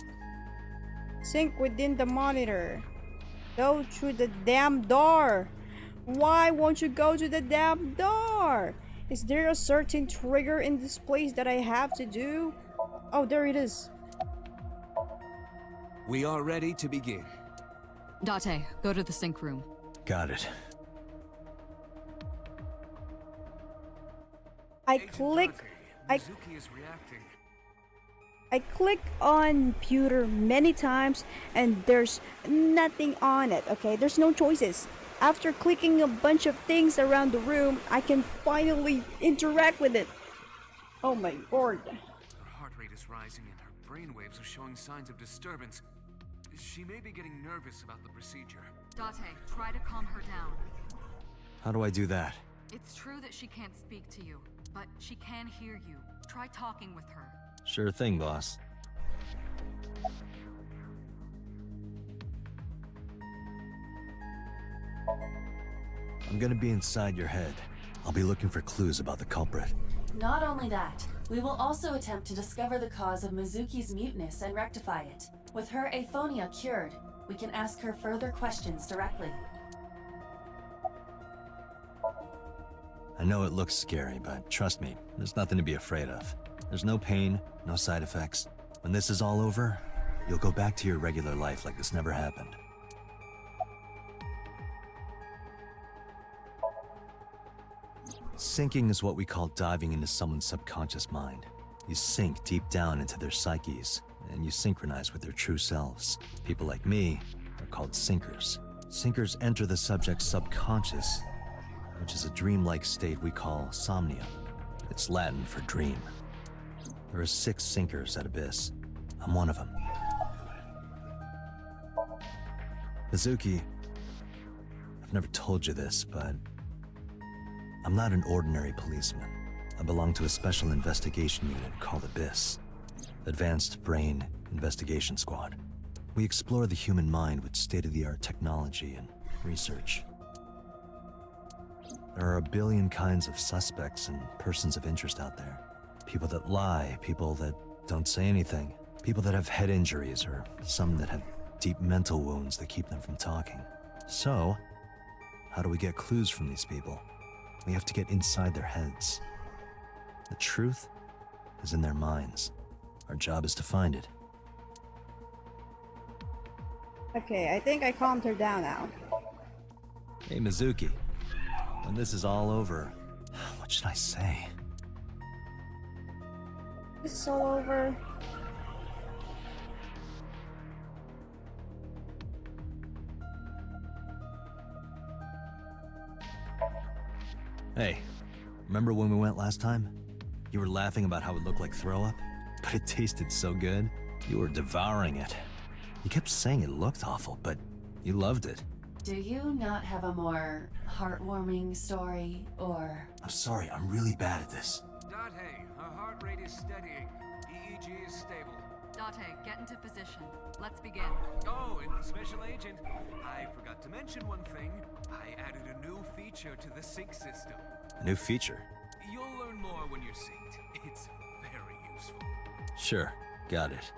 [SPEAKER 1] Sync within the monitor. Go through the damn door. Why won't you go to the damn door? Is there a certain trigger in this place that I have to do? Oh, there it is.
[SPEAKER 7] We are ready to begin.
[SPEAKER 4] Date, go to the sync room.
[SPEAKER 5] Got it.
[SPEAKER 1] I
[SPEAKER 7] Agent
[SPEAKER 1] click
[SPEAKER 7] Date, Mizuki is reacting.
[SPEAKER 1] I click on Pewter many times and there's nothing on it, okay? There's no choices. After clicking a bunch of things around the room, I can finally interact with it. Oh my god.
[SPEAKER 7] Her heart rate is rising and her brainwaves are showing signs of disturbance. She may be getting nervous about the procedure.
[SPEAKER 4] Date, try to calm her down.
[SPEAKER 5] How do I do that?
[SPEAKER 4] It's true that she can't speak to you, but she can hear you. Try talking with her.
[SPEAKER 5] Sure thing, boss. I'm gonna be inside your head. I'll be looking for clues about the culprit.
[SPEAKER 6] Not only that, we will also attempt to discover the cause of Mizuki's muteness and rectify it. With her aphonia cured, we can ask her further questions directly.
[SPEAKER 5] I know it looks scary, but trust me, there's nothing to be afraid of. There's no pain, no side effects. When this is all over, you'll go back to your regular life like this never happened. Sinking is what we call diving into someone's subconscious mind. You sink deep down into their psyches, and you synchronize with their true selves. People like me are called sinkers. Sinkers enter the subject's subconscious, which is a dreamlike state we call Somnium. It's Latin for dream. There are 6 sinkers at Abyss. I'm one of them. Mizuki, I've never told you this, but I'm not an ordinary policeman. I belong to a special investigation unit called Abyss, Advanced Brain Investigation Squad. We explore the human mind with state-of-the-art technology and research. There are a billion kinds of suspects and persons of interest out there. People that lie, people that don't say anything, people that have head injuries, or some that have deep mental wounds that keep them from talking. So, how do we get clues from these people? We have to get inside their heads. The truth is in their minds. Our job is to find it.
[SPEAKER 1] Okay, I think I calmed her down now.
[SPEAKER 5] Hey, Mizuki. When this is all over, what should I say?
[SPEAKER 1] This is all over.
[SPEAKER 5] Hey, remember when we went last time? You were laughing about how it looked like throw up, but it tasted so good. You were devouring it. You kept saying it looked awful, but you loved it.
[SPEAKER 6] Do you not have a more heartwarming story, or...
[SPEAKER 5] I'm sorry, I'm really bad at this.
[SPEAKER 7] Date, her heart rate is steadying. EEG is stable.
[SPEAKER 4] Date, get into position. Let's begin.
[SPEAKER 7] Oh, and Special Agent, I forgot to mention one thing. I added a new feature to the sync system.
[SPEAKER 5] A new feature?
[SPEAKER 7] You'll learn more when you're synced. It's very useful.
[SPEAKER 5] Sure, got it.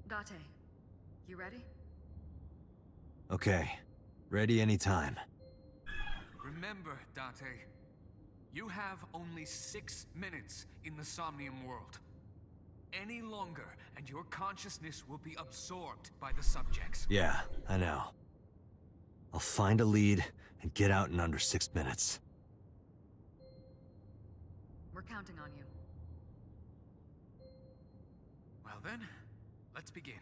[SPEAKER 4] Date, you ready?
[SPEAKER 5] Okay, ready anytime.
[SPEAKER 7] Remember, Date, you have only 6 minutes in the Somnium world. Any longer, and your consciousness will be absorbed by the subjects.
[SPEAKER 5] Yeah, I know. I'll find a lead and get out in under 6 minutes.
[SPEAKER 4] We're counting on you.
[SPEAKER 7] Well then, let's begin.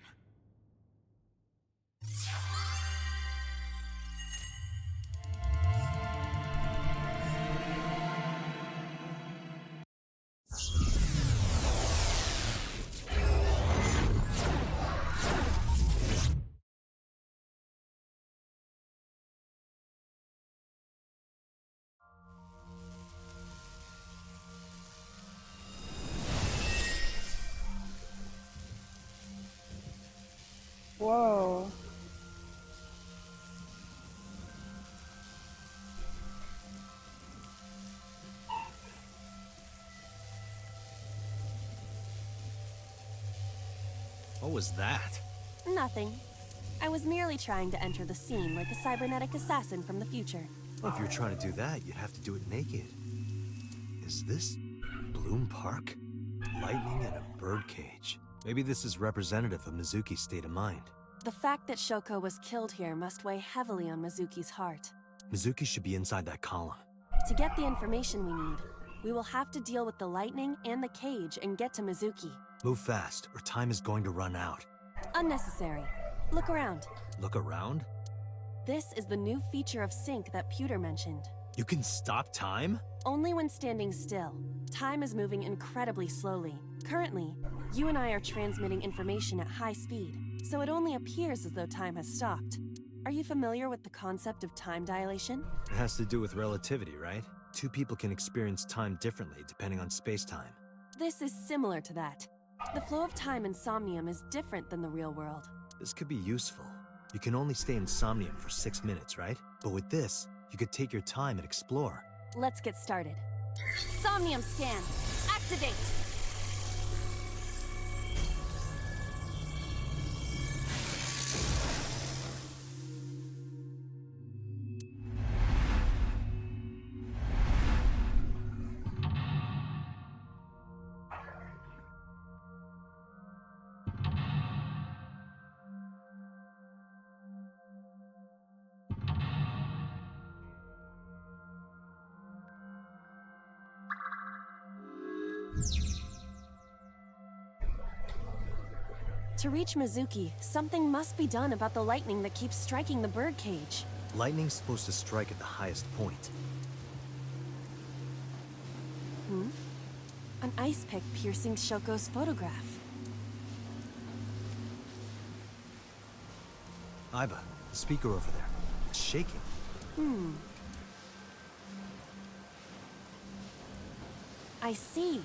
[SPEAKER 1] Whoa.
[SPEAKER 5] What was that?
[SPEAKER 12] Nothing. I was merely trying to enter the scene like a cybernetic assassin from the future.
[SPEAKER 5] Well, if you're trying to do that, you'd have to do it naked. Is this Bloom Park? Lightning in a birdcage. Maybe this is representative of Mizuki's state of mind.
[SPEAKER 12] The fact that Shoko was killed here must weigh heavily on Mizuki's heart.
[SPEAKER 5] Mizuki should be inside that column.
[SPEAKER 12] To get the information we need, we will have to deal with the lightning and the cage and get to Mizuki.
[SPEAKER 5] Move fast, or time is going to run out.
[SPEAKER 12] Unnecessary. Look around.
[SPEAKER 5] Look around?
[SPEAKER 12] This is the new feature of sync that Pewter mentioned.
[SPEAKER 5] You can stop time?
[SPEAKER 12] Only when standing still. Time is moving incredibly slowly. Currently, you and I are transmitting information at high speed, so it only appears as though time has stopped. Are you familiar with the concept of time dilation?
[SPEAKER 5] It has to do with relativity, right? Two people can experience time differently depending on space-time.
[SPEAKER 12] This is similar to that. The flow of time in Somnium is different than the real world.
[SPEAKER 5] This could be useful. You can only stay in Somnium for 6 minutes, right? But with this, you could take your time and explore.
[SPEAKER 12] Let's get started. Somnium scan, activate! To reach Mizuki, something must be done about the lightning that keeps striking the birdcage.
[SPEAKER 5] Lightning's supposed to strike at the highest point.
[SPEAKER 12] An ice pick piercing Shoko's photograph.
[SPEAKER 5] Aiba, the speaker over there. It's shaking.
[SPEAKER 12] I see.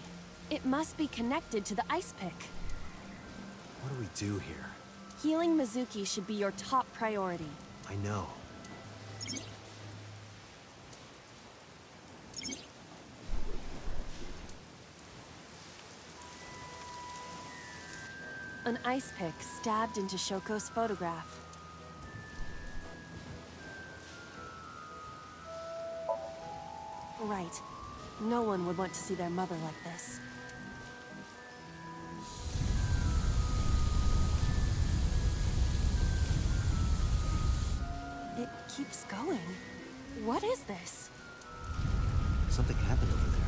[SPEAKER 12] It must be connected to the ice pick.
[SPEAKER 5] What do we do here?
[SPEAKER 12] Healing Mizuki should be your top priority.
[SPEAKER 5] I know.
[SPEAKER 12] An ice pick stabbed into Shoko's photograph. Right. No one would want to see their mother like this. It keeps going. What is this?
[SPEAKER 5] Something happened over there.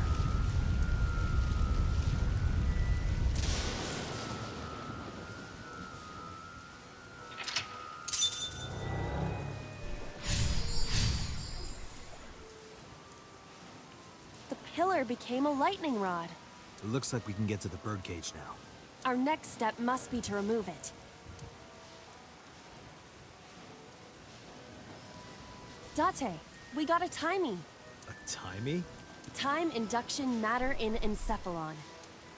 [SPEAKER 12] The pillar became a lightning rod.
[SPEAKER 5] It looks like we can get to the birdcage now.
[SPEAKER 12] Our next step must be to remove it. Date, we got a timey.
[SPEAKER 5] A timey?
[SPEAKER 12] Time induction matter in encephalon.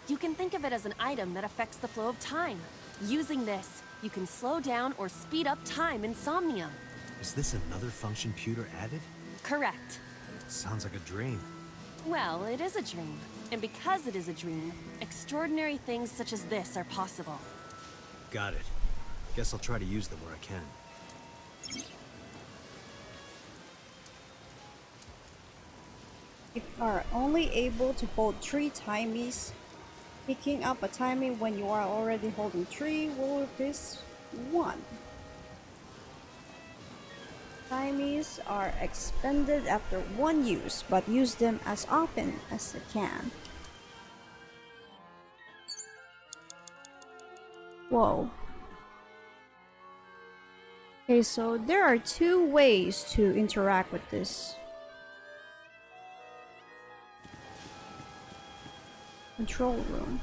[SPEAKER 12] You can think of it as an item that affects the flow of time. Using this, you can slow down or speed up time in Somnium.
[SPEAKER 5] Is this another function Pewter added?
[SPEAKER 12] Correct.
[SPEAKER 5] Sounds like a dream.
[SPEAKER 12] Well, it is a dream. And because it is a dream, extraordinary things such as this are possible.
[SPEAKER 5] Got it. Guess I'll try to use them where I can.
[SPEAKER 1] You are only able to hold 3 timies. Picking up a timey when you are already holding 3 will replace 1. Timies are expended after 1 use, but use them as often as you can. Whoa. Okay, so there are 2 ways to interact with this. Control room.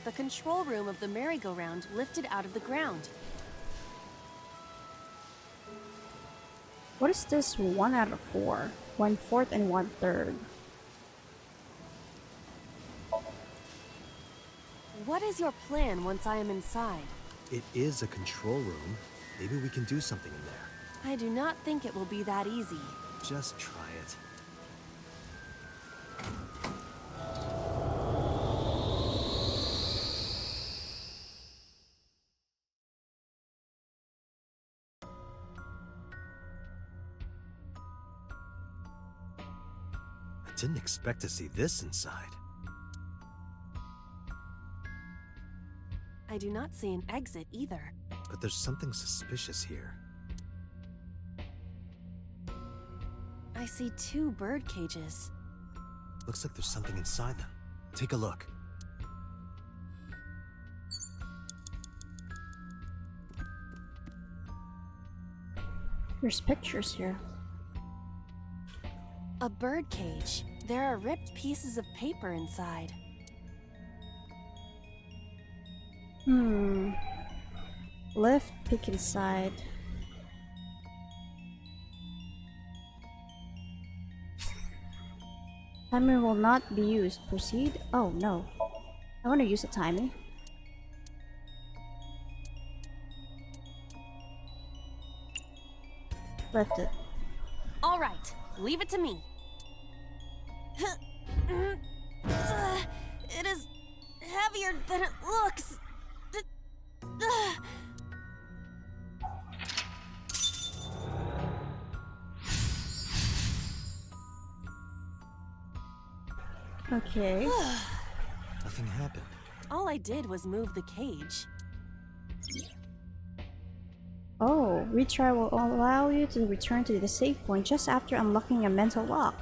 [SPEAKER 12] The control room of the merry-go-round lifted out of the ground.
[SPEAKER 1] What is this 1 out of 4? 1/4 and 1/3.
[SPEAKER 12] What is your plan once I am inside?
[SPEAKER 5] It is a control room. Maybe we can do something in there.
[SPEAKER 12] I do not think it will be that easy.
[SPEAKER 5] Just try it. I didn't expect to see this inside.
[SPEAKER 12] I do not see an exit either.
[SPEAKER 5] But there's something suspicious here.
[SPEAKER 12] I see 2 bird cages.
[SPEAKER 5] Looks like there's something inside them. Take a look.
[SPEAKER 1] There's pictures here.
[SPEAKER 12] A bird cage. There are ripped pieces of paper inside.
[SPEAKER 1] Left, peek inside. Timer will not be used. Proceed? Oh no. I want to use a timer. Left it.
[SPEAKER 12] All right, leave it to me. It is heavier than it looks.
[SPEAKER 1] Okay.
[SPEAKER 5] Nothing happened.
[SPEAKER 12] All I did was move the cage.
[SPEAKER 1] Oh, retry will allow you to return to the save point just after unlocking a mental lock.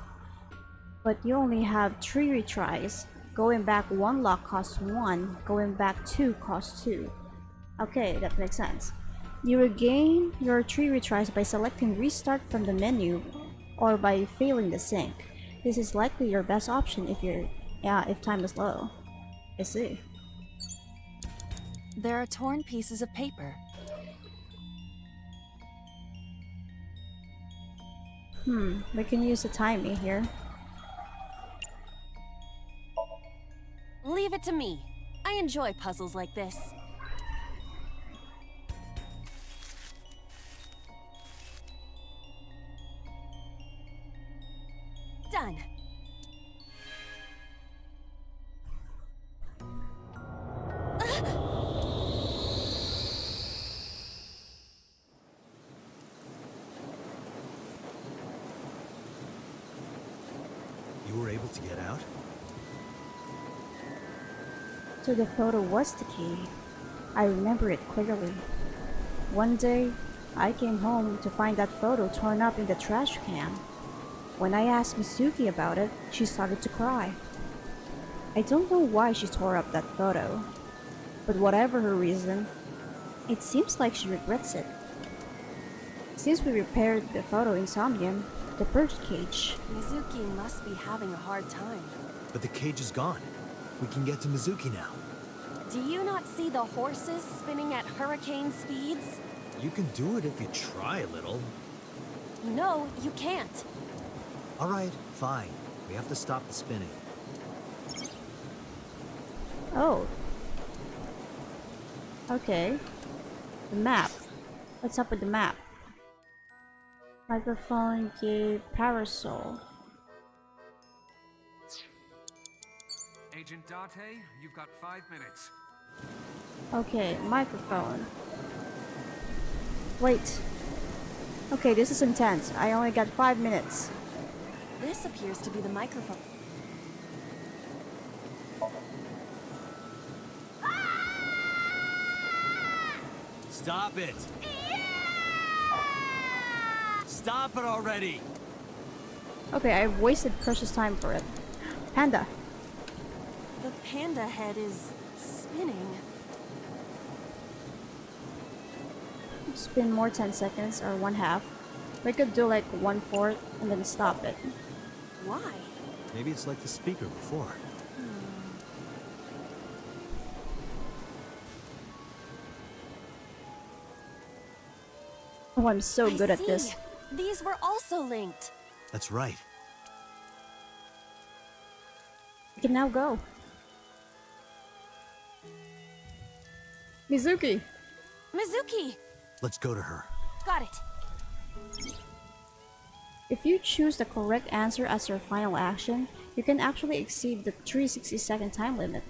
[SPEAKER 1] But you only have 3 retries. Going back 1 lock costs 1, going back 2 costs 2. Okay, that makes sense. You regain your 3 retries by selecting restart from the menu or by failing the sync. This is likely your best option if time is low. I see.
[SPEAKER 12] There are torn pieces of paper.
[SPEAKER 1] We can use a timer here.
[SPEAKER 12] Leave it to me. I enjoy puzzles like this. Done.
[SPEAKER 5] You were able to get out?
[SPEAKER 1] So the photo was the key. I remember it clearly. One day, I came home to find that photo torn up in the trash can. When I asked Mizuki about it, she started to cry. I don't know why she tore up that photo, but whatever her reason, it seems like she regrets it. Since we repaired the photo in Somnium, the bird cage.
[SPEAKER 12] Mizuki must be having a hard time.
[SPEAKER 5] But the cage is gone. We can get to Mizuki now.
[SPEAKER 12] Do you not see the horses spinning at hurricane speeds?
[SPEAKER 5] You can do it if you try a little.
[SPEAKER 12] No, you can't.
[SPEAKER 5] Alright, fine. We have to stop the spinning.
[SPEAKER 1] Oh. Okay. The map. What's up with the map? Microphone, gate, parasol.
[SPEAKER 7] Agent Date, you've got 5 minutes.
[SPEAKER 1] Okay, microphone. Wait. Okay, this is intense. I only got 5 minutes.
[SPEAKER 12] This appears to be the microphone.
[SPEAKER 5] Stop it! Stop it already!
[SPEAKER 1] Okay, I've wasted precious time for it. Panda.
[SPEAKER 12] The panda head is spinning.
[SPEAKER 1] Spin more 10 seconds or 1/2. We could do like 1/4 and then stop it.
[SPEAKER 12] Why?
[SPEAKER 5] Maybe it's like the speaker before.
[SPEAKER 1] Oh, I'm so good at this.
[SPEAKER 12] These were also linked.
[SPEAKER 5] That's right.
[SPEAKER 1] We can now go. Mizuki!
[SPEAKER 12] Mizuki!
[SPEAKER 5] Let's go to her.
[SPEAKER 12] Got it.
[SPEAKER 1] If you choose the correct answer as your final action, you can actually exceed the 360-second time limit.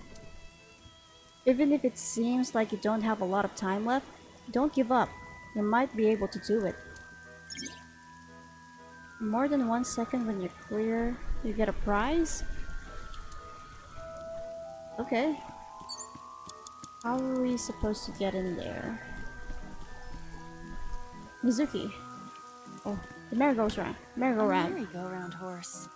[SPEAKER 1] Even if it seems like you don't have a lot of time left, don't give up. You might be able to do it. More than 1 second when you clear, you get a prize? Okay. How are we supposed to get in there? Mizuki. Oh, the merry-go-round. Merry-go-round.
[SPEAKER 12] Merry-go-round horse.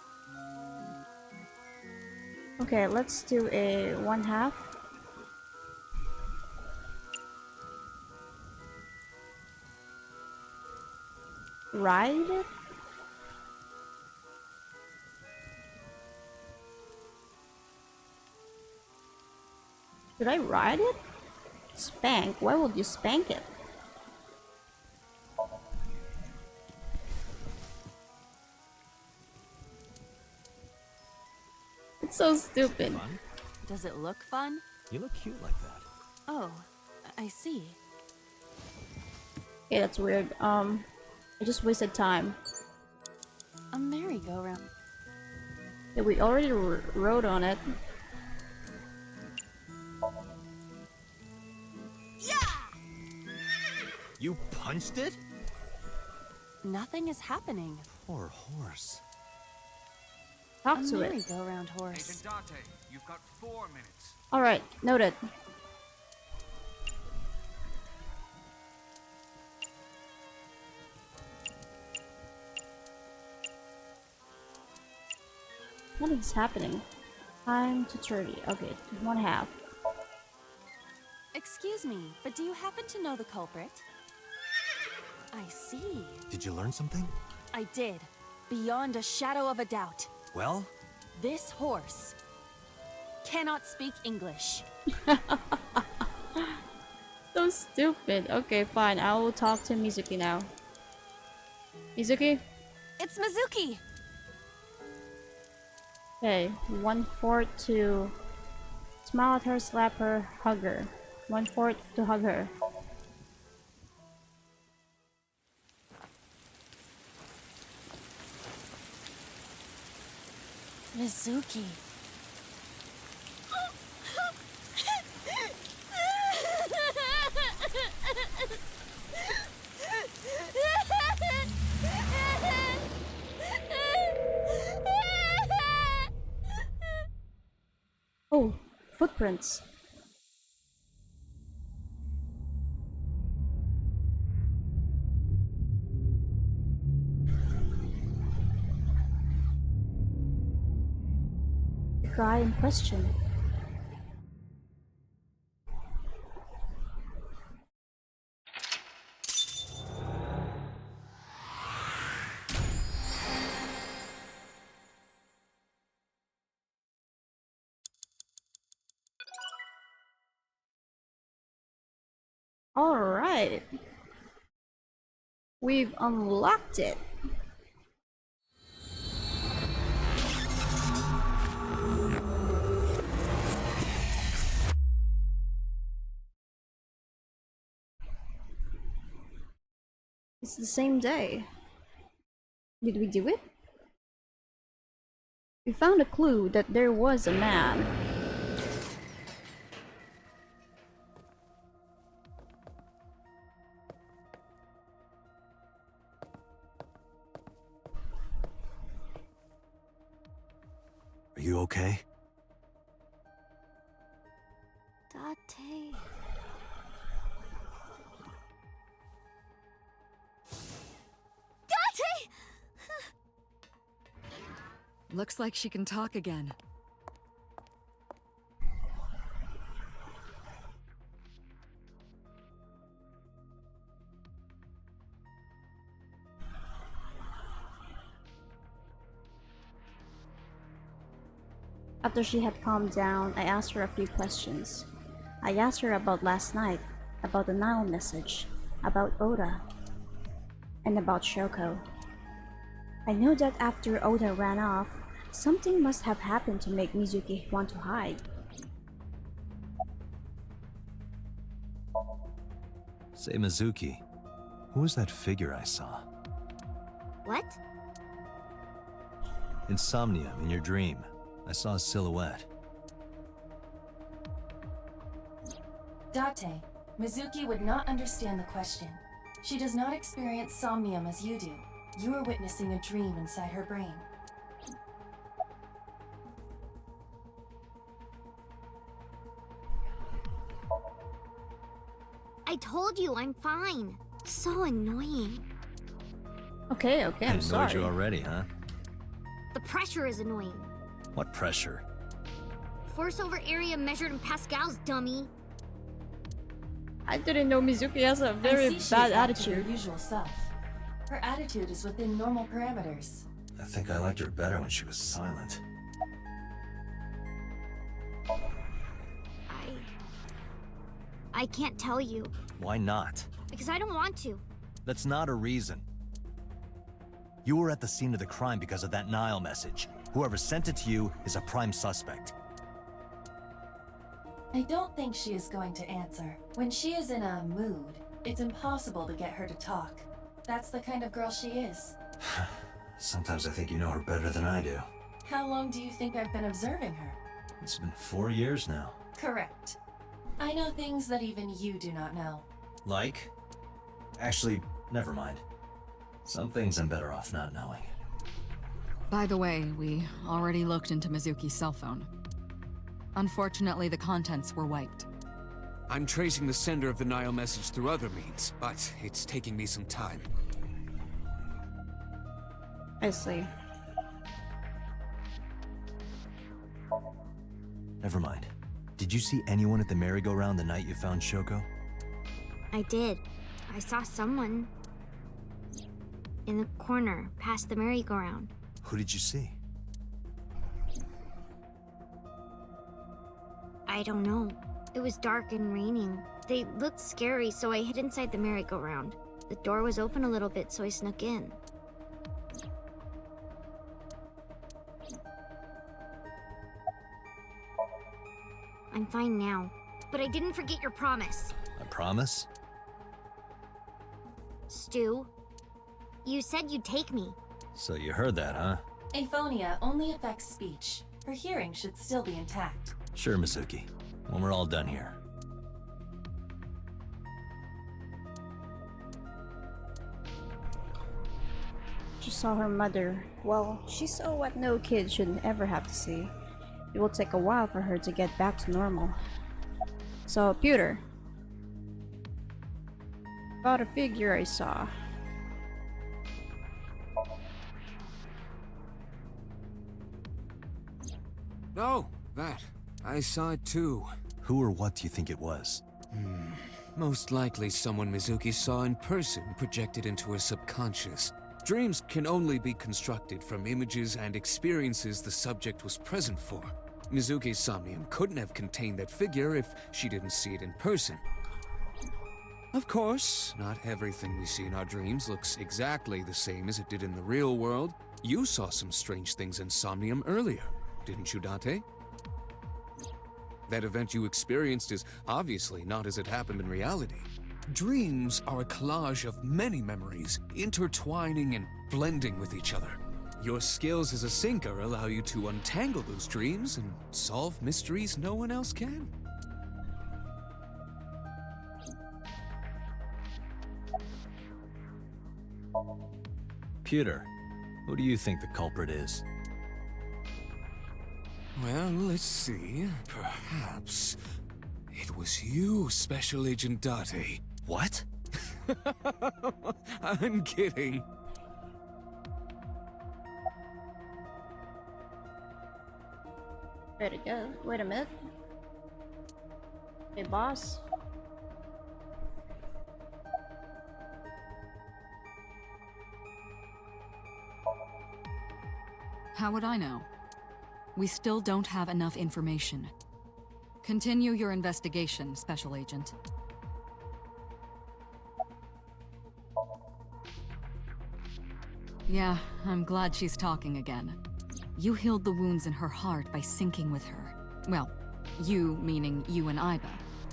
[SPEAKER 1] Okay, let's do a 1/2. ride it? Should I ride it? Spank? Why would you spank it? It's so stupid.
[SPEAKER 5] Fun?
[SPEAKER 12] Does it look fun?
[SPEAKER 5] You look cute like that.
[SPEAKER 12] Oh, I see.
[SPEAKER 1] Okay, that's weird. I just wasted time.
[SPEAKER 12] A merry-go-round.
[SPEAKER 1] Yeah, we already rode on it.
[SPEAKER 5] You punched it?
[SPEAKER 12] Nothing is happening.
[SPEAKER 5] Poor horse.
[SPEAKER 1] Talk
[SPEAKER 12] A
[SPEAKER 1] to it.
[SPEAKER 12] merry-go-round horse.
[SPEAKER 7] Agent Date, you've got 4 minutes.
[SPEAKER 1] Alright, noted. What is happening? Time to 30. Okay, 1/2.
[SPEAKER 12] Excuse me, but do you happen to know the culprit? I see.
[SPEAKER 5] Did you learn something?
[SPEAKER 12] I did. Beyond a shadow of a doubt.
[SPEAKER 5] Well?
[SPEAKER 12] This horse cannot speak English.
[SPEAKER 1] So stupid. Okay, fine. I will talk to Mizuki now. Mizuki?
[SPEAKER 12] It's Mizuki!
[SPEAKER 1] Okay, 1/4 to smile at her, slap her, hug her. 1/4 to hug her.
[SPEAKER 12] Mizuki.
[SPEAKER 1] Oh, footprints. The guy in question. Alright. We've unlocked it. It's the same day. Did we do it? We found a clue that there was a man.
[SPEAKER 5] Are you okay?
[SPEAKER 10] Date. Date!
[SPEAKER 4] Looks like she can talk again.
[SPEAKER 1] After she had calmed down, I asked her a few questions. I asked her about last night, about the Nile message, about Oda, and about Shoko. I knew that after Oda ran off, something must have happened to make Mizuki want to hide.
[SPEAKER 5] Say, Mizuki, who was that figure I saw?
[SPEAKER 10] What?
[SPEAKER 5] In Somnium, in your dream, I saw a silhouette.
[SPEAKER 6] Date, Mizuki would not understand the question. She does not experience somnium as you do. You are witnessing a dream inside her brain.
[SPEAKER 10] I told you I'm fine. So annoying.
[SPEAKER 1] Okay, I'm
[SPEAKER 5] I annoyed
[SPEAKER 1] sorry.
[SPEAKER 5] you already, huh?
[SPEAKER 10] The pressure is annoying.
[SPEAKER 5] What pressure?
[SPEAKER 10] Force over area measured in pascals, dummy.
[SPEAKER 1] I didn't know Mizuki has a
[SPEAKER 6] I
[SPEAKER 1] very
[SPEAKER 6] see she is
[SPEAKER 1] bad
[SPEAKER 6] back to her
[SPEAKER 1] attitude.
[SPEAKER 6] usual self. Her attitude is within normal parameters.
[SPEAKER 5] I think I liked her better when she was silent.
[SPEAKER 10] I can't tell you.
[SPEAKER 5] Why not?
[SPEAKER 10] Because I don't want to.
[SPEAKER 5] That's not a reason. You were at the scene of the crime because of that Nile message. Whoever sent it to you is a prime suspect.
[SPEAKER 6] I don't think she is going to answer. When she is in a mood, it's impossible to get her to talk. That's the kind of girl she is.
[SPEAKER 5] Sometimes I think you know her better than I do.
[SPEAKER 6] How long do you think I've been observing her?
[SPEAKER 5] It's been 4 years now.
[SPEAKER 6] Correct. I know things that even you do not know.
[SPEAKER 5] Like? Actually, never mind. Some things I'm better off not knowing.
[SPEAKER 4] By the way, we already looked into Mizuki's cell phone. Unfortunately, the contents were wiped.
[SPEAKER 7] I'm tracing the sender of the Nile message through other means, but it's taking me some time.
[SPEAKER 1] I see.
[SPEAKER 5] Never mind. Did you see anyone at the merry-go-round the night you found Shoko?
[SPEAKER 10] I did. I saw someone in the corner, past the merry-go-round.
[SPEAKER 5] Who did you see?
[SPEAKER 10] I don't know. It was dark and raining. They looked scary, so I hid inside the merry-go-round. The door was open a little bit, so I snuck in. I'm fine now, but I didn't forget your promise.
[SPEAKER 5] I promise?
[SPEAKER 10] Stu, you said you'd take me.
[SPEAKER 5] So you heard that, huh?
[SPEAKER 6] Aphonia only affects speech. Her hearing should still be intact.
[SPEAKER 5] Sure, Mizuki. When we're all done here.
[SPEAKER 1] She saw her mother. Well, she saw what no kid should ever have to see. It will take a while for her to get back to normal. So, Pewter. About a figure I saw.
[SPEAKER 7] Oh, that. I saw it too.
[SPEAKER 5] Who or what do you think it was?
[SPEAKER 7] Most likely someone Mizuki saw in person projected into her subconscious. Dreams can only be constructed from images and experiences the subject was present for. Mizuki's Somnium couldn't have contained that figure if she didn't see it in person. Of course, not everything we see in our dreams looks exactly the same as it did in the real world. You saw some strange things in Somnium earlier, didn't you, Date? That event you experienced is obviously not as it happened in reality. Dreams are a collage of many memories, intertwining and blending with each other. Your skills as a sinker allow you to untangle those dreams and solve mysteries no one else can.
[SPEAKER 5] Pewter, who do you think the culprit is?
[SPEAKER 7] Well, let's see. Perhaps it was you, Special Agent Date.
[SPEAKER 5] What?
[SPEAKER 7] I'm kidding.
[SPEAKER 1] Ready to go. Wait a minute. Hey, boss.
[SPEAKER 4] How would I know? We still don't have enough information. Continue your investigation, Special Agent. Yeah, I'm glad she's talking again. You healed the wounds in her heart by syncing with her. Well, you meaning you and Iba.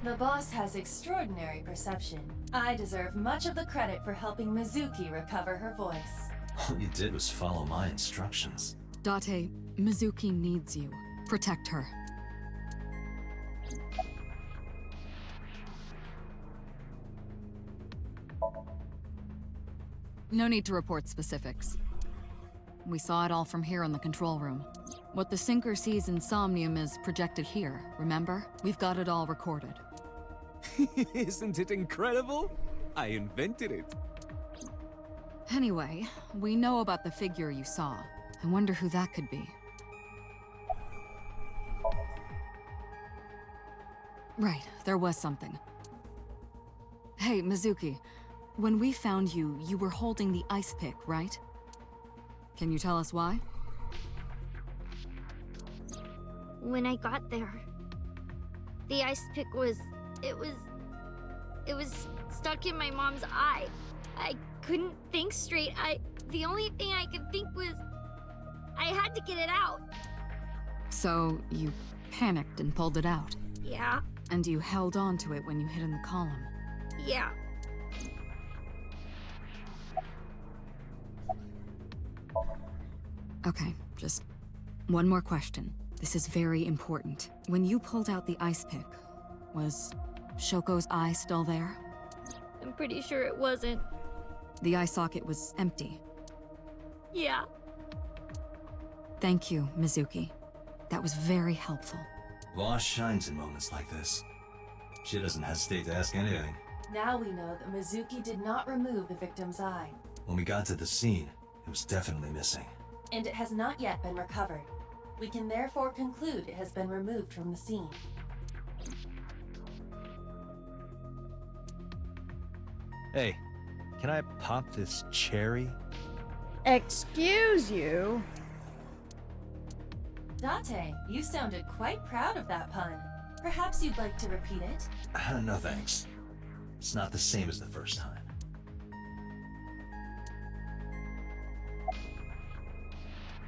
[SPEAKER 6] The boss has extraordinary perception. I deserve much of the credit for helping Mizuki recover her voice.
[SPEAKER 5] All you did was follow my instructions.
[SPEAKER 4] Date, Mizuki needs you. Protect her. No need to report specifics. We saw it all from here in the control room. What the Sinker sees in Somnium is projected here, remember? We've got it all recorded.
[SPEAKER 7] Isn't it incredible? I invented it.
[SPEAKER 4] Anyway, we know about the figure you saw. I wonder who that could be. Right, there was something. Hey, Mizuki. When we found you, you were holding the ice pick, right? Can you tell us why?
[SPEAKER 10] When I got there, the ice pick was... It was stuck in my mom's eye. I couldn't think straight. The only thing I could think was... I had to get it out.
[SPEAKER 4] So, you panicked and pulled it out?
[SPEAKER 10] Yeah.
[SPEAKER 4] And you held on to it when you hid in the column?
[SPEAKER 10] Yeah.
[SPEAKER 4] Okay, just one more question. This is very important. When you pulled out the ice pick, was Shoko's eye still there?
[SPEAKER 10] I'm pretty sure it wasn't.
[SPEAKER 4] The eye socket was empty.
[SPEAKER 10] Yeah.
[SPEAKER 4] Thank you, Mizuki. That was very helpful.
[SPEAKER 5] Voss shines in moments like this. She doesn't hesitate to ask anything.
[SPEAKER 6] Now we know that Mizuki did not remove the victim's eye.
[SPEAKER 5] When we got to the scene, it was definitely missing.
[SPEAKER 6] And it has not yet been recovered. We can therefore conclude it has been removed from the scene.
[SPEAKER 5] Hey, can I pop this cherry?
[SPEAKER 1] Excuse you?
[SPEAKER 6] Date, you sounded quite proud of that pun. Perhaps you'd like to repeat it?
[SPEAKER 5] No thanks. It's not the same as the first time.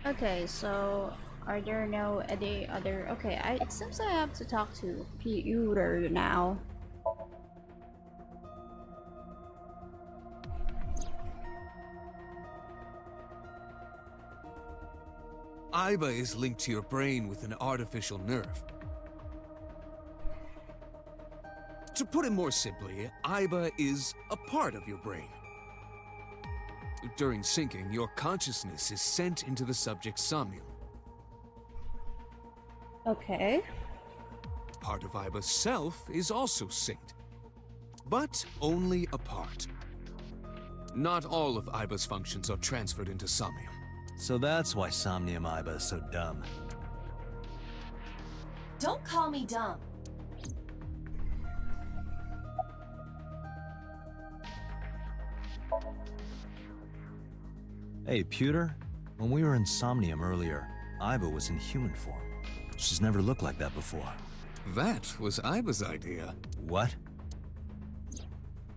[SPEAKER 1] Okay, so are there no any other... Okay, it seems I have to talk to Peter now.
[SPEAKER 7] Aiba is linked to your brain with an artificial nerve. To put it more simply, Aiba is a part of your brain. During syncing, your consciousness is sent into the subject's somnium.
[SPEAKER 1] Okay.
[SPEAKER 7] Part of Aiba's self is also synced, but only a part. Not all of Aiba's functions are transferred into Somnium.
[SPEAKER 5] So that's why Somnium Aiba is so dumb.
[SPEAKER 6] Don't call me dumb.
[SPEAKER 5] Hey, Pewter, when we were in Somnium earlier, Aiba was in human form. She's never looked like that before.
[SPEAKER 7] That was Aiba's idea.
[SPEAKER 5] What?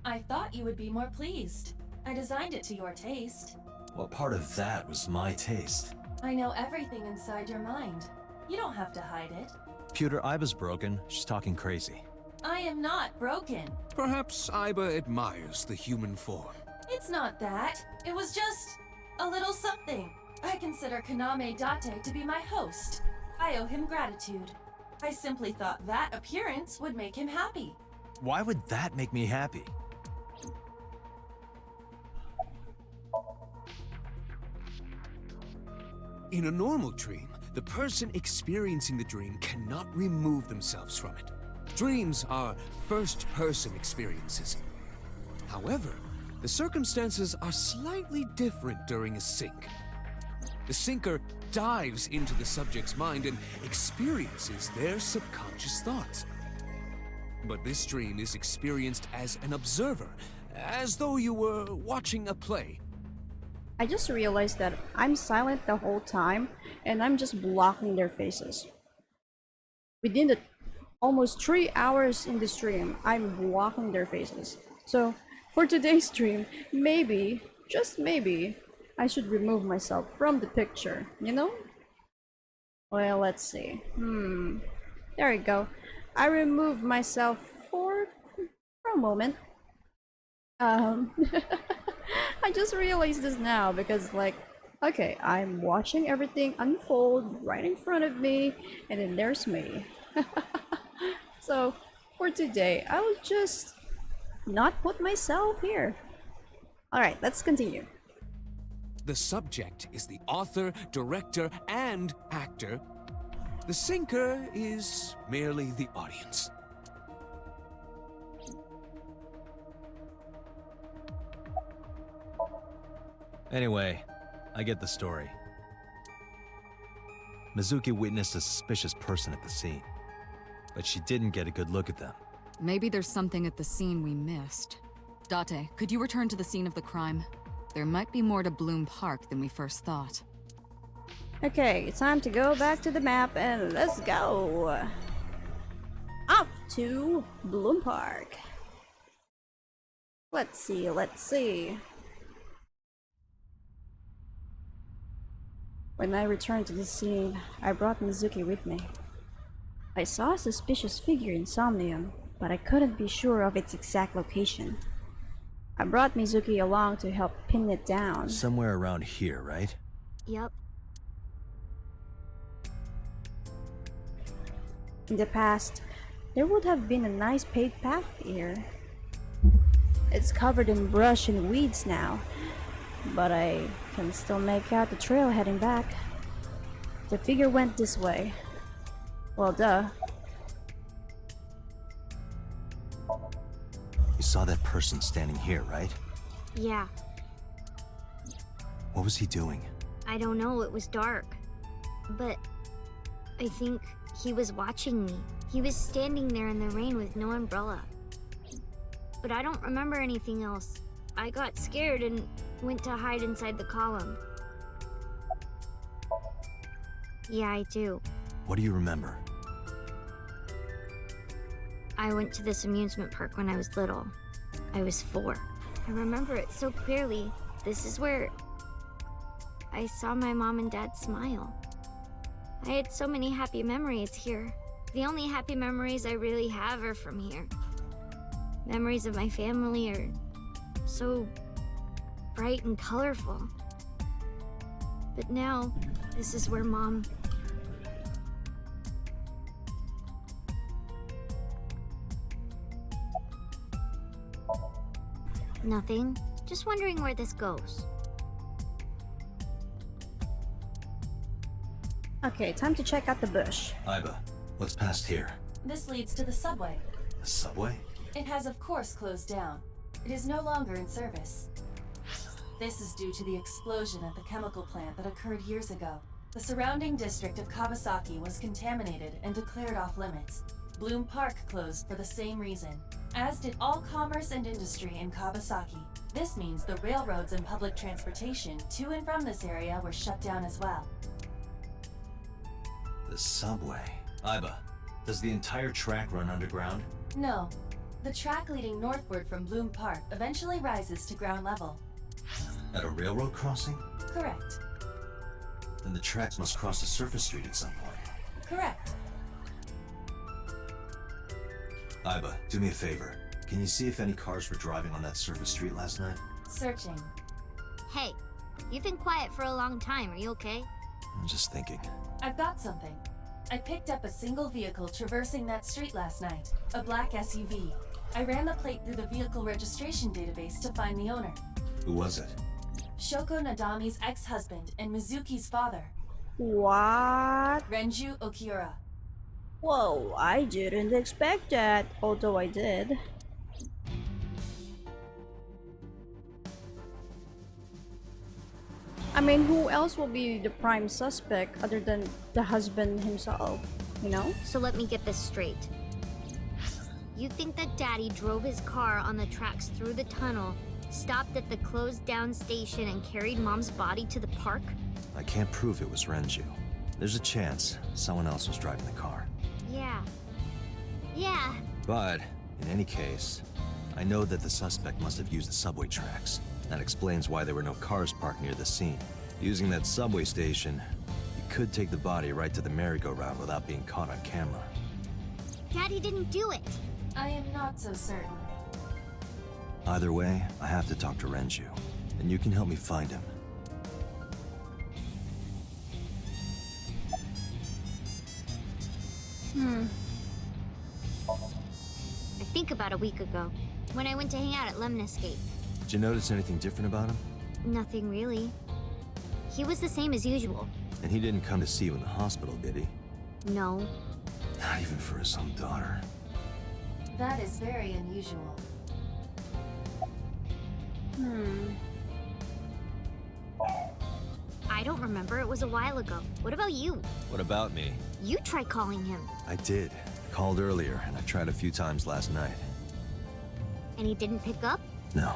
[SPEAKER 6] I thought you would be more pleased. I designed it to your taste.
[SPEAKER 5] Well, part of that was my taste.
[SPEAKER 6] I know everything inside your mind. You don't have to hide it.
[SPEAKER 5] Pewter, Aiba's broken. She's talking crazy.
[SPEAKER 6] I am not broken.
[SPEAKER 7] Perhaps Aiba admires the human form.
[SPEAKER 6] It's not that. It was just a little something. I consider Kaname Date to be my host. I owe him gratitude. I simply thought that appearance would make him happy.
[SPEAKER 5] Why would that make me happy?
[SPEAKER 7] In a normal dream, the person experiencing the dream cannot remove themselves from it. Dreams are first-person experiences. However, the circumstances are slightly different during a sync. The syncer dives into the subject's mind and experiences their subconscious thoughts. But this dream is experienced as an observer, as though you were watching a play.
[SPEAKER 1] I just realized that I'm silent the whole time and I'm just blocking their faces. Within the almost 3 hours in the stream, I'm blocking their faces. So for today's stream, maybe, just maybe, I should remove myself from the picture, you know? Well, let's see. There we go. I removed myself for a moment. I just realized this now because, like, okay, I'm watching everything unfold right in front of me, and then there's me. So for today, I will just not put myself here. Alright, let's continue.
[SPEAKER 7] The subject is the author, director, and actor. The syncer is merely the audience.
[SPEAKER 5] Anyway, I get the story. Mizuki witnessed a suspicious person at the scene, but she didn't get a good look at them.
[SPEAKER 4] Maybe there's something at the scene we missed. Date, could you return to the scene of the crime? There might be more to Bloom Park than we first thought.
[SPEAKER 1] Okay, time to go back to the map and let's go! Up to Bloom Park. Let's see, let's see. When I returned to the scene, I brought Mizuki with me. I saw a suspicious figure in Somnium, but I couldn't be sure of its exact location. I brought Mizuki along to help pin it down.
[SPEAKER 5] Somewhere around here, right?
[SPEAKER 10] Yep.
[SPEAKER 1] In the past, there would have been a nice paved path here. It's covered in brush and weeds now, but I can still make out the trail heading back. The figure went this way. Well, duh.
[SPEAKER 5] You saw that person standing here, right?
[SPEAKER 10] Yeah.
[SPEAKER 5] What was he doing?
[SPEAKER 10] I don't know, it was dark. But I think he was watching me. He was standing there in the rain with no umbrella. But I don't remember anything else. I got scared and went to hide inside the column. Yeah, I do.
[SPEAKER 5] What do you remember?
[SPEAKER 10] I went to this amusement park when I was little. I was 4. I remember it so clearly. This is where I saw my mom and dad smile. I had so many happy memories here. The only happy memories I really have are from here. Memories of my family are so bright and colorful. But now, this is where Mom... Nothing. Just wondering where this goes.
[SPEAKER 1] Okay, time to check out the bush.
[SPEAKER 5] Aiba, what's past here?
[SPEAKER 6] This leads to the subway.
[SPEAKER 5] The subway?
[SPEAKER 6] It has of course closed down. It is no longer in service. This is due to the explosion at the chemical plant that occurred years ago. The surrounding district of Kawasaki was contaminated and declared off limits. Bloom Park closed for the same reason, as did all commerce and industry in Kawasaki. This means the railroads and public transportation to and from this area were shut down as well.
[SPEAKER 5] The subway. Aiba, does the entire track run underground?
[SPEAKER 6] No. The track leading northward from Bloom Park eventually rises to ground level.
[SPEAKER 5] At a railroad crossing?
[SPEAKER 6] Correct.
[SPEAKER 5] Then the tracks must cross a surface street at some point.
[SPEAKER 6] Correct.
[SPEAKER 5] Aiba, do me a favor. Can you see if any cars were driving on that surface street last night?
[SPEAKER 6] Searching.
[SPEAKER 10] Hey, you've been quiet for a long time. Are you okay?
[SPEAKER 5] I'm just thinking.
[SPEAKER 6] I've got something. I picked up a single vehicle traversing that street last night. A black SUV. I ran the plate through the vehicle registration database to find the owner.
[SPEAKER 5] Who was it?
[SPEAKER 6] Shoko Nadami's ex-husband and Mizuki's father.
[SPEAKER 1] What?
[SPEAKER 6] Renju Okiura.
[SPEAKER 1] Whoa, I didn't expect that, although I did. I mean, who else will be the prime suspect other than the husband himself, you know?
[SPEAKER 10] So let me get this straight. You think that Daddy drove his car on the tracks through the tunnel, stopped at the closed down station, and carried Mom's body to the park?
[SPEAKER 5] I can't prove it was Renju. There's a chance someone else was driving the car.
[SPEAKER 10] Yeah.
[SPEAKER 5] But, in any case, I know that the suspect must have used the subway tracks. That explains why there were no cars parked near the scene. Using that subway station, you could take the body right to the merry-go-round without being caught on camera.
[SPEAKER 10] Daddy didn't do it.
[SPEAKER 6] I am not so certain.
[SPEAKER 5] Either way, I have to talk to Renju, and you can help me find him.
[SPEAKER 10] I think about a week ago, when I went to hang out at Lemniscape.
[SPEAKER 5] Did you notice anything different about him?
[SPEAKER 10] Nothing really. He was the same as usual.
[SPEAKER 5] And he didn't come to see you in the hospital, did he?
[SPEAKER 10] No.
[SPEAKER 5] Not even for his own daughter.
[SPEAKER 6] That is very unusual.
[SPEAKER 10] I don't remember. It was a while ago. What about you?
[SPEAKER 5] What about me?
[SPEAKER 10] You try calling him.
[SPEAKER 5] I did. I called earlier, and I tried a few times last night.
[SPEAKER 10] And he didn't pick up?
[SPEAKER 5] No.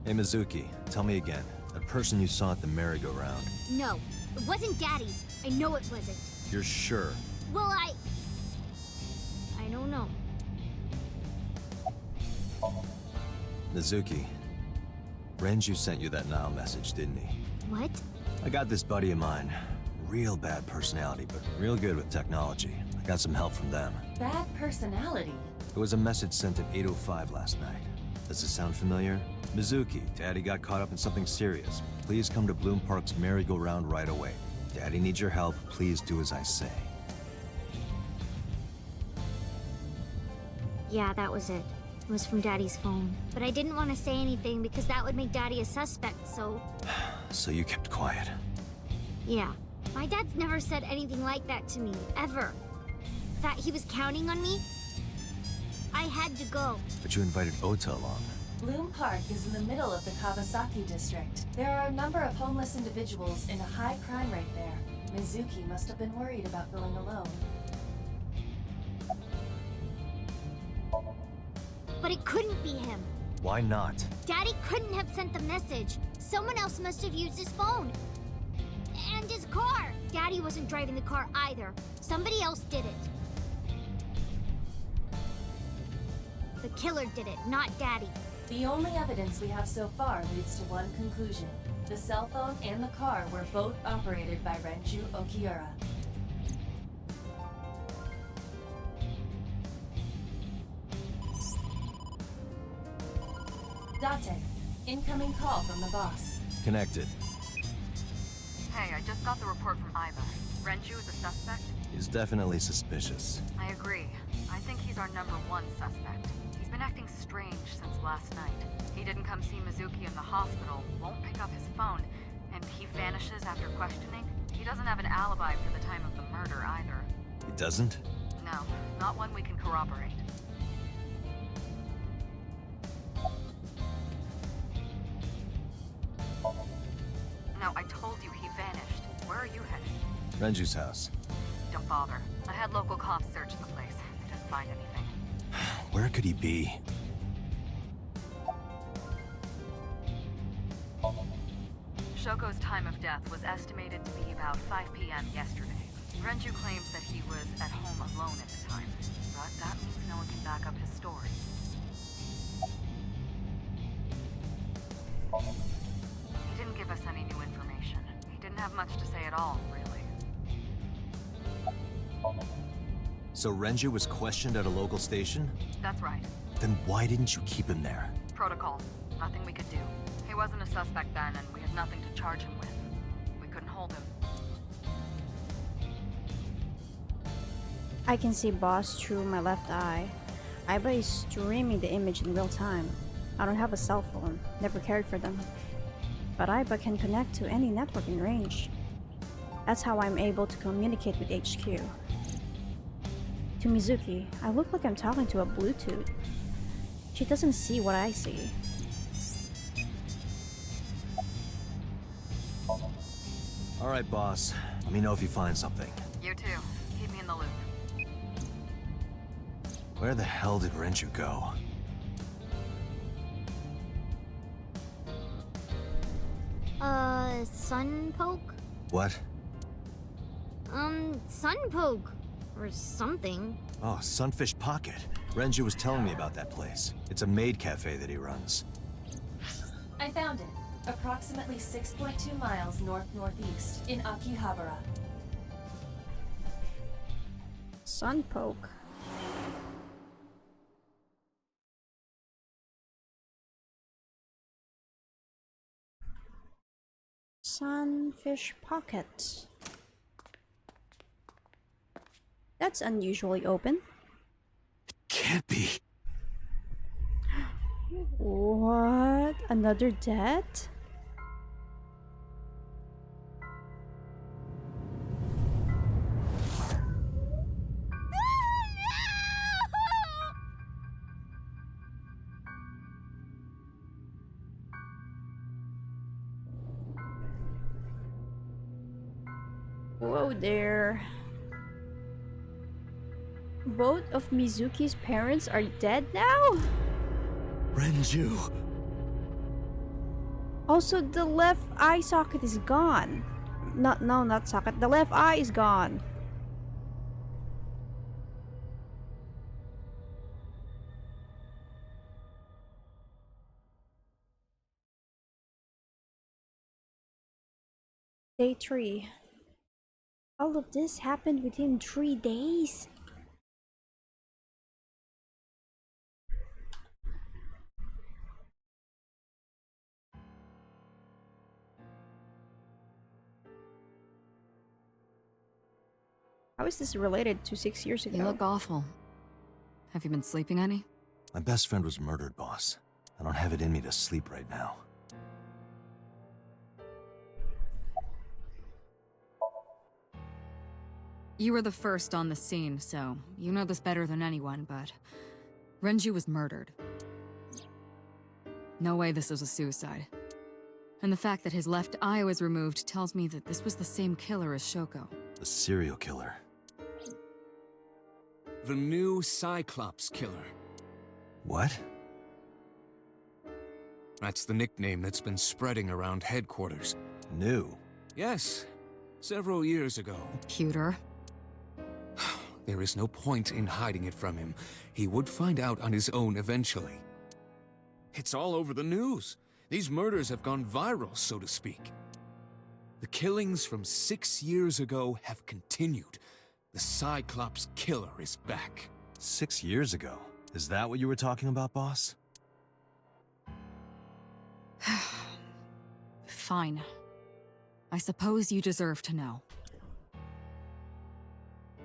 [SPEAKER 5] Hey, Mizuki, tell me again. That person you saw at the merry-go-round.
[SPEAKER 10] No, it wasn't Daddy. I know it wasn't.
[SPEAKER 5] You're sure?
[SPEAKER 10] Well, I don't know.
[SPEAKER 5] Mizuki, Renju sent you that Nile message, didn't he?
[SPEAKER 10] What?
[SPEAKER 5] I got this buddy of mine. Real bad personality, but real good with technology. I got some help from them.
[SPEAKER 6] Bad personality?
[SPEAKER 5] There was a message sent at 8:05 last night. Does this sound familiar? Mizuki, Daddy got caught up in something serious. Please come to Bloom Park's merry-go-round right away. Daddy needs your help. Please do as I say.
[SPEAKER 10] Yeah, that was it. It was from Daddy's phone. But I didn't want to say anything because that would make Daddy a suspect, so...
[SPEAKER 5] So you kept quiet.
[SPEAKER 10] Yeah. My dad's never said anything like that to me, ever. That he was counting on me? I had to go.
[SPEAKER 5] But you invited Ota along.
[SPEAKER 6] Bloom Park is in the middle of the Kawasaki district. There are a number of homeless individuals in a high crime rate there. Mizuki must have been worried about going alone.
[SPEAKER 10] But it couldn't be him.
[SPEAKER 5] Why not?
[SPEAKER 10] Daddy couldn't have sent the message. Someone else must have used his phone. And his car. Daddy wasn't driving the car either. Somebody else did it. The killer did it, not Daddy.
[SPEAKER 6] The only evidence we have so far leads to one conclusion. The cell phone and the car were both operated by Renju Okiura. Date, incoming call from the boss.
[SPEAKER 5] Connected.
[SPEAKER 4] Hey, I just got the report from Iva. Renju is a suspect?
[SPEAKER 5] He's definitely suspicious.
[SPEAKER 4] I agree. I think he's our #1 suspect. He's been acting strange since last night. He didn't come see Mizuki in the hospital, won't pick up his phone, and he vanishes after questioning. He doesn't have an alibi for the time of the murder either.
[SPEAKER 5] He doesn't?
[SPEAKER 4] No, not one we can corroborate. No, I told you he vanished. Where are you headed?
[SPEAKER 5] Renju's house.
[SPEAKER 4] Don't bother. I had local cops search the place. They didn't find anything.
[SPEAKER 5] Where could he be?
[SPEAKER 4] Shoko's time of death was estimated to be about 5 p.m. yesterday. Renju claims that he was at home alone at the time, but that means no one can back up his story. He didn't give us any new information. He didn't have much to say at all, really.
[SPEAKER 5] So Renju was questioned at a local station?
[SPEAKER 4] That's right.
[SPEAKER 5] Then why didn't you keep him there?
[SPEAKER 4] Protocol. Nothing we could do. He wasn't a suspect then, and we had nothing to charge him with. We couldn't hold him.
[SPEAKER 1] I can see boss through my left eye. Iba is streaming the image in real time. I don't have a cell phone, never cared for them. But Iba can connect to any network in range. That's how I'm able to communicate with HQ. To Mizuki, I look like I'm talking to a Bluetooth. She doesn't see what I see.
[SPEAKER 5] Alright, boss. Let me know if you find something.
[SPEAKER 4] You too. Keep me in the loop.
[SPEAKER 5] Where the hell did Renju go?
[SPEAKER 10] Sunpoke?
[SPEAKER 5] What?
[SPEAKER 10] Sunpoke. Or something.
[SPEAKER 5] Oh, Sunfish Pocket. Renju was telling me about that place. It's a maid cafe that he runs.
[SPEAKER 6] I found it. Approximately 6.2 miles north-northeast in Akihabara.
[SPEAKER 1] Sunpoke. Sunfish Pocket. That's unusually open.
[SPEAKER 5] Can't be.
[SPEAKER 1] What? Another debt? Whoa there. Both of Mizuki's parents are dead now?
[SPEAKER 5] Renju!
[SPEAKER 1] Also, the left eye socket is gone. Not socket. The left eye is gone. Day 3. All of this happened within 3 days. How is this related to 6 years ago?
[SPEAKER 4] You look awful. Have you been sleeping any?
[SPEAKER 5] My best friend was murdered, boss. I don't have it in me to sleep right now.
[SPEAKER 4] You were the first on the scene, so you know this better than anyone, but Renju was murdered. No way this was a suicide. And the fact that his left eye was removed tells me that this was the same killer as Shoko.
[SPEAKER 5] The serial killer.
[SPEAKER 7] The new CYCLOPS killer.
[SPEAKER 5] What?
[SPEAKER 7] That's the nickname that's been spreading around headquarters.
[SPEAKER 5] New?
[SPEAKER 7] Yes, several years ago.
[SPEAKER 4] Pewter.
[SPEAKER 7] There is no point in hiding it from him. He would find out on his own eventually. It's all over the news. These murders have gone viral, so to speak. The killings from 6 years ago have continued. The CYCLOPS killer is back.
[SPEAKER 5] 6 years ago? Is that what you were talking about, boss?
[SPEAKER 4] Fine. I suppose you deserve to know.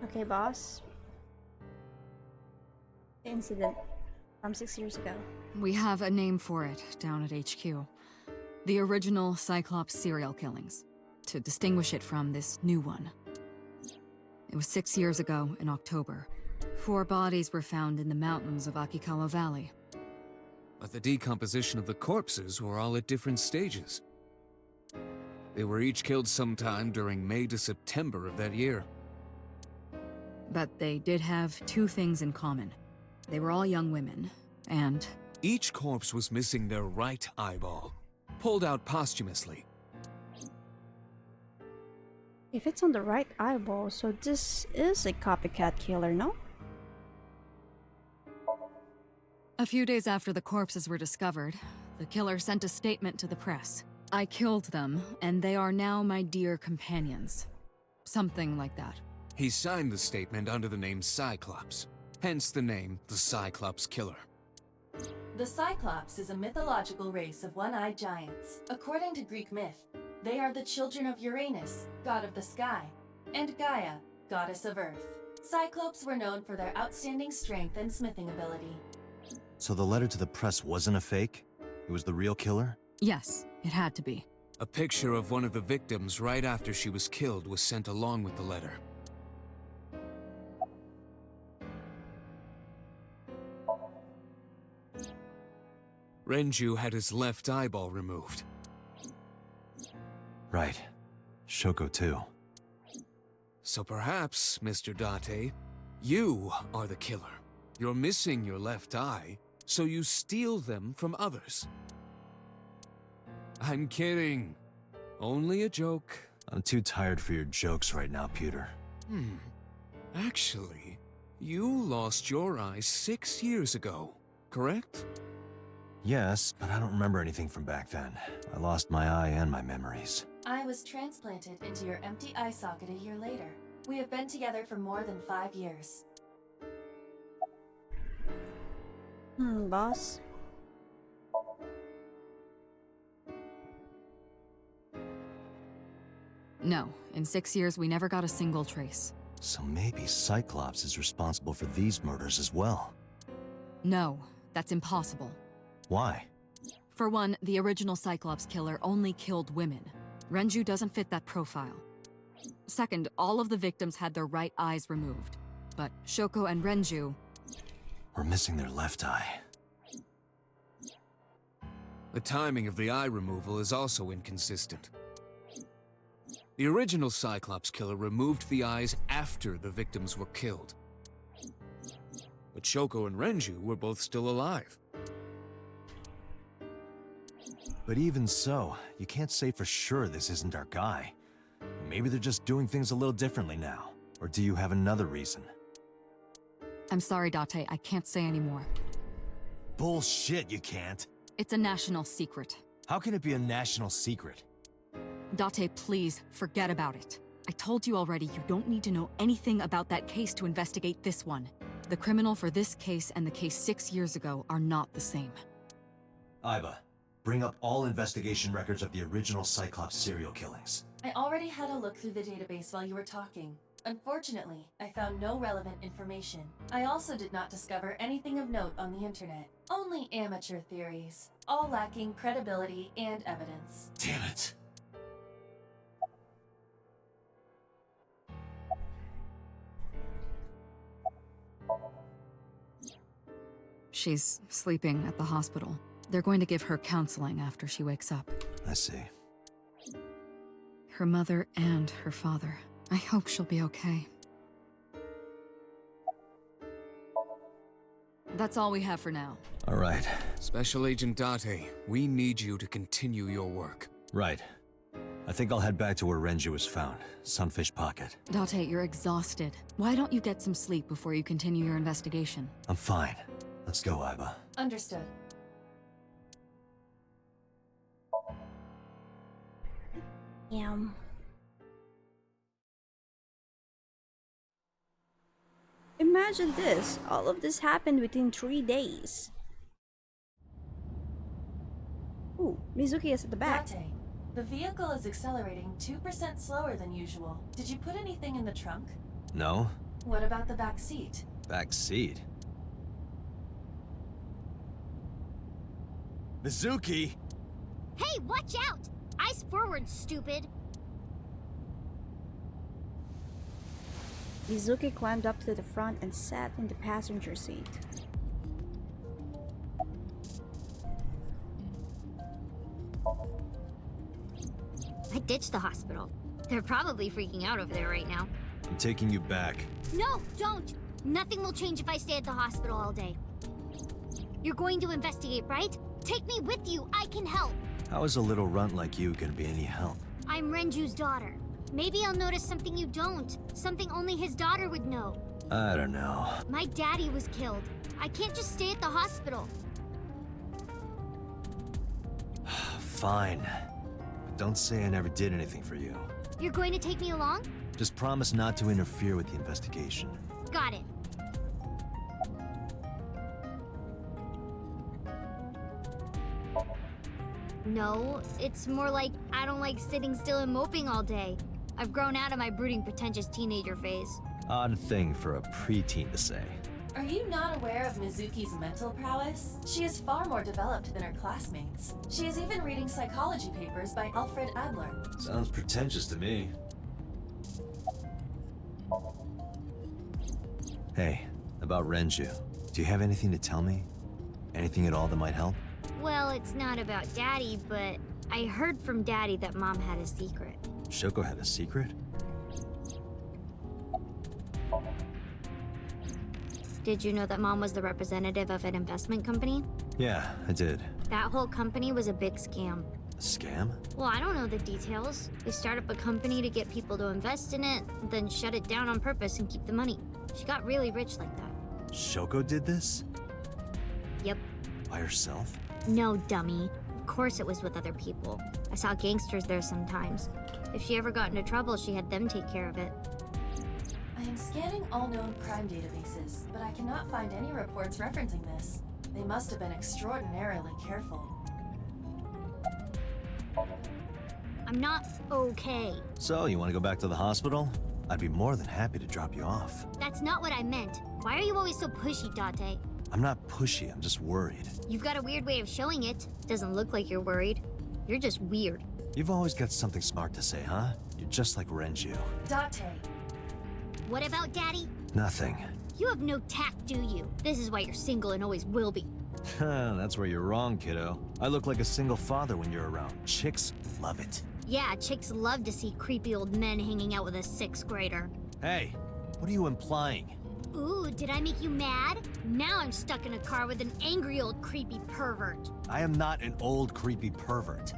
[SPEAKER 1] Okay, boss. The incident from 6 years ago.
[SPEAKER 4] We have a name for it down at HQ. The original CYCLOPS serial killings, to distinguish it from this new one. It was 6 years ago in October. 4 bodies were found in the mountains of Akikawa Valley.
[SPEAKER 7] But the decomposition of the corpses were all at different stages. They were each killed sometime during May to September of that year.
[SPEAKER 4] But they did have 2 things in common. They were all young women, and...
[SPEAKER 7] Each corpse was missing their right eyeball, pulled out posthumously.
[SPEAKER 1] If it's on the right eyeball, so this is a copycat killer, no?
[SPEAKER 4] A few days after the corpses were discovered, the killer sent a statement to the press. I killed them, and they are now my dear companions. Something like that.
[SPEAKER 7] He signed the statement under the name CYCLOPS, hence the name the CYCLOPS Killer.
[SPEAKER 6] The Cyclops is a mythological race of one-eyed giants. According to Greek myth, they are the children of Uranus, god of the sky, and Gaia, goddess of earth. Cyclops were known for their outstanding strength and smithing ability.
[SPEAKER 5] So the letter to the press wasn't a fake? It was the real killer?
[SPEAKER 4] Yes, it had to be.
[SPEAKER 7] A picture of one of the victims right after she was killed was sent along with the letter. Renju had his left eyeball removed.
[SPEAKER 5] Right. Shoko too.
[SPEAKER 7] So perhaps, Mr. Date, you are the killer. You're missing your left eye, so you steal them from others. I'm kidding. Only a joke.
[SPEAKER 5] I'm too tired for your jokes right now, Peter.
[SPEAKER 7] Actually, you lost your eye 6 years ago, correct?
[SPEAKER 5] Yes, but I don't remember anything from back then. I lost my eye and my memories.
[SPEAKER 6] I was transplanted into your empty eye socket a year later. We have been together for more than 5 years.
[SPEAKER 1] Boss.
[SPEAKER 4] No, in 6 years we never got a single trace.
[SPEAKER 5] So maybe Cyclops is responsible for these murders as well.
[SPEAKER 4] No, that's impossible.
[SPEAKER 5] Why?
[SPEAKER 4] For one, the original Cyclops killer only killed women. Renju doesn't fit that profile. Second, all of the victims had their right eyes removed. But Shoko and Renju...
[SPEAKER 5] We're missing their left eye.
[SPEAKER 7] The timing of the eye removal is also inconsistent. The original Cyclops killer removed the eyes after the victims were killed. But Shoko and Renju were both still alive.
[SPEAKER 5] But even so, you can't say for sure this isn't our guy. Maybe they're just doing things a little differently now. Or do you have another reason?
[SPEAKER 4] I'm sorry, Date. I can't say anymore.
[SPEAKER 5] Bullshit, you can't.
[SPEAKER 4] It's a national secret.
[SPEAKER 5] How can it be a national secret?
[SPEAKER 4] Date, please, forget about it. I told you already you don't need to know anything about that case to investigate this one. The criminal for this case and the case 6 years ago are not the same.
[SPEAKER 5] Aiba, bring up all investigation records of the original Cyclops serial killings.
[SPEAKER 6] I already had a look through the database while you were talking. Unfortunately, I found no relevant information. I also did not discover anything of note on the internet. Only amateur theories, all lacking credibility and evidence.
[SPEAKER 5] Damn it.
[SPEAKER 4] She's sleeping at the hospital. They're going to give her counseling after she wakes up.
[SPEAKER 5] I see.
[SPEAKER 4] Her mother and her father. I hope she'll be okay. That's all we have for now.
[SPEAKER 5] All right.
[SPEAKER 7] Special Agent Date, we need you to continue your work.
[SPEAKER 5] Right. I think I'll head back to where Renju was found. Sunfish Pocket.
[SPEAKER 4] Date, you're exhausted. Why don't you get some sleep before you continue your investigation?
[SPEAKER 5] I'm fine. Let's go, Aiba.
[SPEAKER 6] Understood.
[SPEAKER 1] Yeah. Imagine this. All of this happened within 3 days. Ooh, Mizuki is at the back.
[SPEAKER 6] Date, the vehicle is accelerating 2% slower than usual. Did you put anything in the trunk?
[SPEAKER 5] No?
[SPEAKER 6] What about the back seat?
[SPEAKER 5] Back seat? Mizuki!
[SPEAKER 10] Hey, watch out! Eyes forward, stupid!
[SPEAKER 1] Mizuki climbed up to the front and sat in the passenger seat.
[SPEAKER 10] I ditched the hospital. They're probably freaking out over there right now.
[SPEAKER 5] I'm taking you back.
[SPEAKER 10] No, don't! Nothing will change if I stay at the hospital all day. You're going to investigate, right? Take me with you, I can help!
[SPEAKER 5] How is a little runt like you gonna be any help?
[SPEAKER 10] I'm Renju's daughter. Maybe I'll notice something you don't. Something only his daughter would know.
[SPEAKER 5] I don't know.
[SPEAKER 10] My daddy was killed. I can't just stay at the hospital.
[SPEAKER 5] Fine. But don't say I never did anything for you.
[SPEAKER 10] You're going to take me along?
[SPEAKER 5] Just promise not to interfere with the investigation.
[SPEAKER 10] Got it. No, it's more like I don't like sitting still and moping all day. I've grown out of my brooding, pretentious teenager phase.
[SPEAKER 5] Odd thing for a preteen to say.
[SPEAKER 6] Are you not aware of Mizuki's mental prowess? She is far more developed than her classmates. She is even reading psychology papers by Alfred Adler.
[SPEAKER 5] Sounds pretentious to me. Hey, about Renju. Do you have anything to tell me? Anything at all that might help?
[SPEAKER 10] Well, it's not about Daddy, but I heard from Daddy that Mom had a secret.
[SPEAKER 5] Shoko had a secret?
[SPEAKER 10] Did you know that Mom was the representative of an investment company?
[SPEAKER 5] Yeah, I did.
[SPEAKER 10] That whole company was a big scam.
[SPEAKER 5] A scam?
[SPEAKER 10] Well, I don't know the details. They start up a company to get people to invest in it, then shut it down on purpose and keep the money. She got really rich like that.
[SPEAKER 5] Shoko did this?
[SPEAKER 10] Yep.
[SPEAKER 5] By herself?
[SPEAKER 10] No, dummy. Of course it was with other people. I saw gangsters there sometimes. If she ever got into trouble, she had them take care of it.
[SPEAKER 6] I am scanning all known crime databases, but I cannot find any reports referencing this. They must have been extraordinarily careful.
[SPEAKER 10] I'm not okay.
[SPEAKER 5] So, you want to go back to the hospital? I'd be more than happy to drop you off.
[SPEAKER 10] That's not what I meant. Why are you always so pushy, Date?
[SPEAKER 5] I'm not pushy, I'm just worried.
[SPEAKER 10] You've got a weird way of showing it. Doesn't look like you're worried. You're just weird.
[SPEAKER 5] You've always got something smart to say, huh? You're just like Renju.
[SPEAKER 6] Date.
[SPEAKER 10] What about Daddy?
[SPEAKER 5] Nothing.
[SPEAKER 10] You have no tact, do you? This is why you're single and always will be.
[SPEAKER 5] That's where you're wrong, kiddo. I look like a single father when you're around. Chicks love it.
[SPEAKER 10] Yeah, chicks love to see creepy old men hanging out with a 6th grader.
[SPEAKER 5] Hey, what are you implying?
[SPEAKER 10] Ooh, did I make you mad? Now I'm stuck in a car with an angry old creepy pervert.
[SPEAKER 5] I am not an old creepy pervert.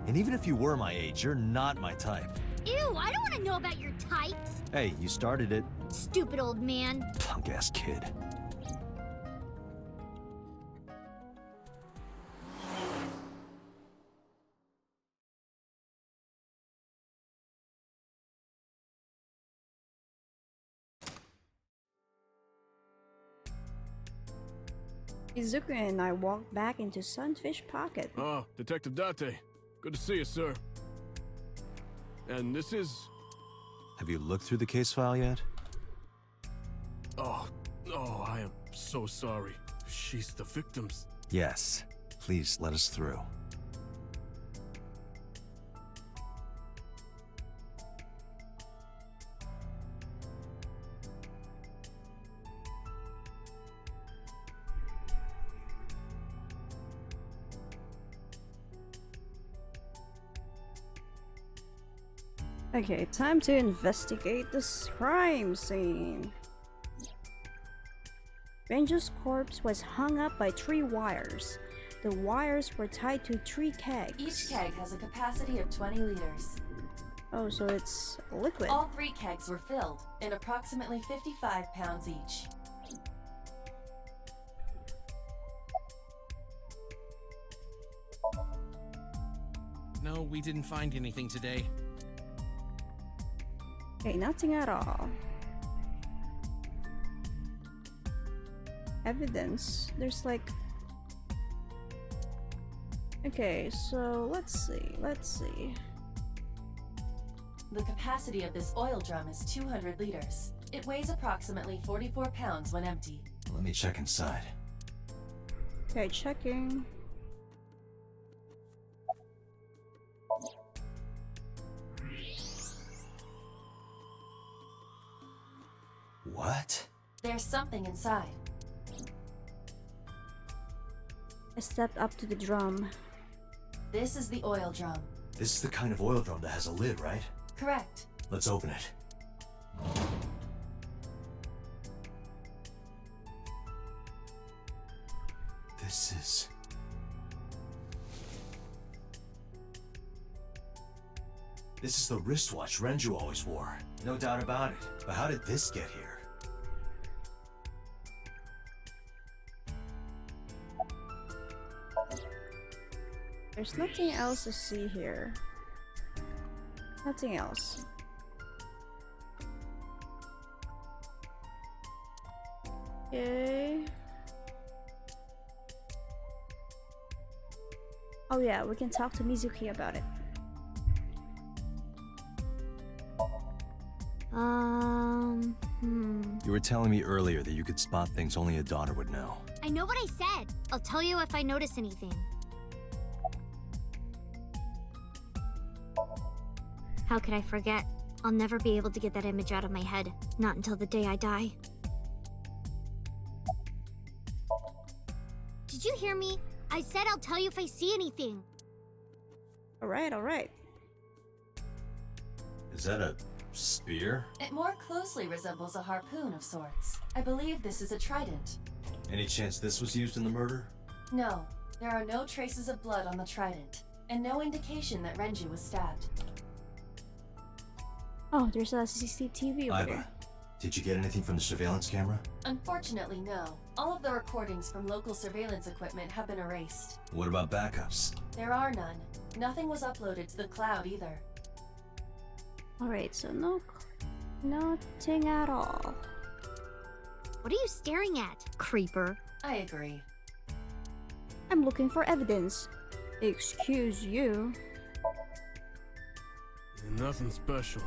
[SPEAKER 5] And even if you were my age, you're not my type.
[SPEAKER 10] Ew, I don't want to know about your type.
[SPEAKER 5] Hey, you started it.
[SPEAKER 10] Stupid old man.
[SPEAKER 5] Punk-ass kid.
[SPEAKER 1] Izuku and I walked back into Sunfish Pocket.
[SPEAKER 3] Ah, Detective Date. Good to see you, sir. And this is...
[SPEAKER 5] Have you looked through the case file yet?
[SPEAKER 3] Oh, I am so sorry. She's the victim's...
[SPEAKER 5] Yes. Please let us through.
[SPEAKER 1] Okay, time to investigate this crime scene. Renjo's corpse was hung up by 3 wires. The wires were tied to 3 kegs.
[SPEAKER 6] Each keg has a capacity of 20 liters.
[SPEAKER 1] Oh, so it's liquid.
[SPEAKER 6] All 3 kegs were filled, in approximately 55 pounds each.
[SPEAKER 2] No, we didn't find anything today.
[SPEAKER 1] Okay, nothing at all. Evidence. There's like... Okay, so let's see.
[SPEAKER 6] The capacity of this oil drum is 200 liters. It weighs approximately 44 pounds when empty.
[SPEAKER 5] Let me check inside.
[SPEAKER 1] Okay, checking.
[SPEAKER 5] What?
[SPEAKER 6] There's something inside.
[SPEAKER 1] I stepped up to the drum.
[SPEAKER 6] This is the oil drum.
[SPEAKER 5] This is the kind of oil drum that has a lid, right?
[SPEAKER 6] Correct.
[SPEAKER 5] Let's open it. This is the wristwatch Renju always wore. No doubt about it. But how did this get here?
[SPEAKER 1] There's nothing else to see here. Nothing else. Okay. Oh yeah, we can talk to Mizuki about it.
[SPEAKER 5] You were telling me earlier that you could spot things only a daughter would know.
[SPEAKER 10] I know what I said. I'll tell you if I notice anything. How could I forget? I'll never be able to get that image out of my head. Not until the day I die. Did you hear me? I said I'll tell you if I see anything.
[SPEAKER 1] Alright, alright.
[SPEAKER 5] Is that a spear?
[SPEAKER 6] It more closely resembles a harpoon of sorts. I believe this is a trident.
[SPEAKER 5] Any chance this was used in the murder?
[SPEAKER 6] No, there are no traces of blood on the trident, and no indication that Renju was stabbed.
[SPEAKER 1] Oh, there's a CCTV over there.
[SPEAKER 5] Did you get anything from the surveillance camera?
[SPEAKER 6] Unfortunately, no. All of the recordings from local surveillance equipment have been erased.
[SPEAKER 5] What about backups?
[SPEAKER 6] There are none. Nothing was uploaded to the cloud either.
[SPEAKER 1] Alright, so nothing at all.
[SPEAKER 10] What are you staring at, creeper?
[SPEAKER 6] I agree.
[SPEAKER 1] I'm looking for evidence. Excuse you.
[SPEAKER 3] Nothing special.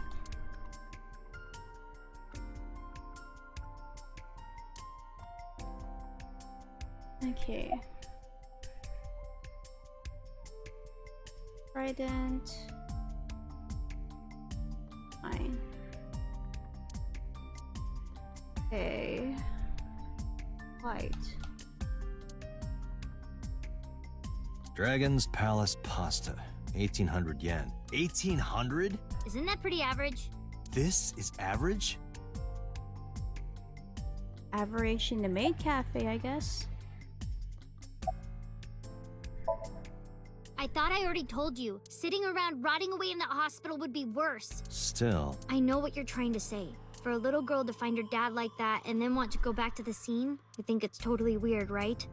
[SPEAKER 1] Okay. Trident. Fine. Okay. Light.
[SPEAKER 5] Dragon's Palace Pasta. 1,800 yen. 1,800?
[SPEAKER 10] Isn't that pretty average?
[SPEAKER 5] This is average?
[SPEAKER 1] Average in the maid cafe, I guess.
[SPEAKER 10] I thought I already told you. Sitting around rotting away in the hospital would be worse.
[SPEAKER 5] Still.
[SPEAKER 10] I know what you're trying to say. For a little girl to find her dad like that and then want to go back to the scene, you think it's totally weird, right?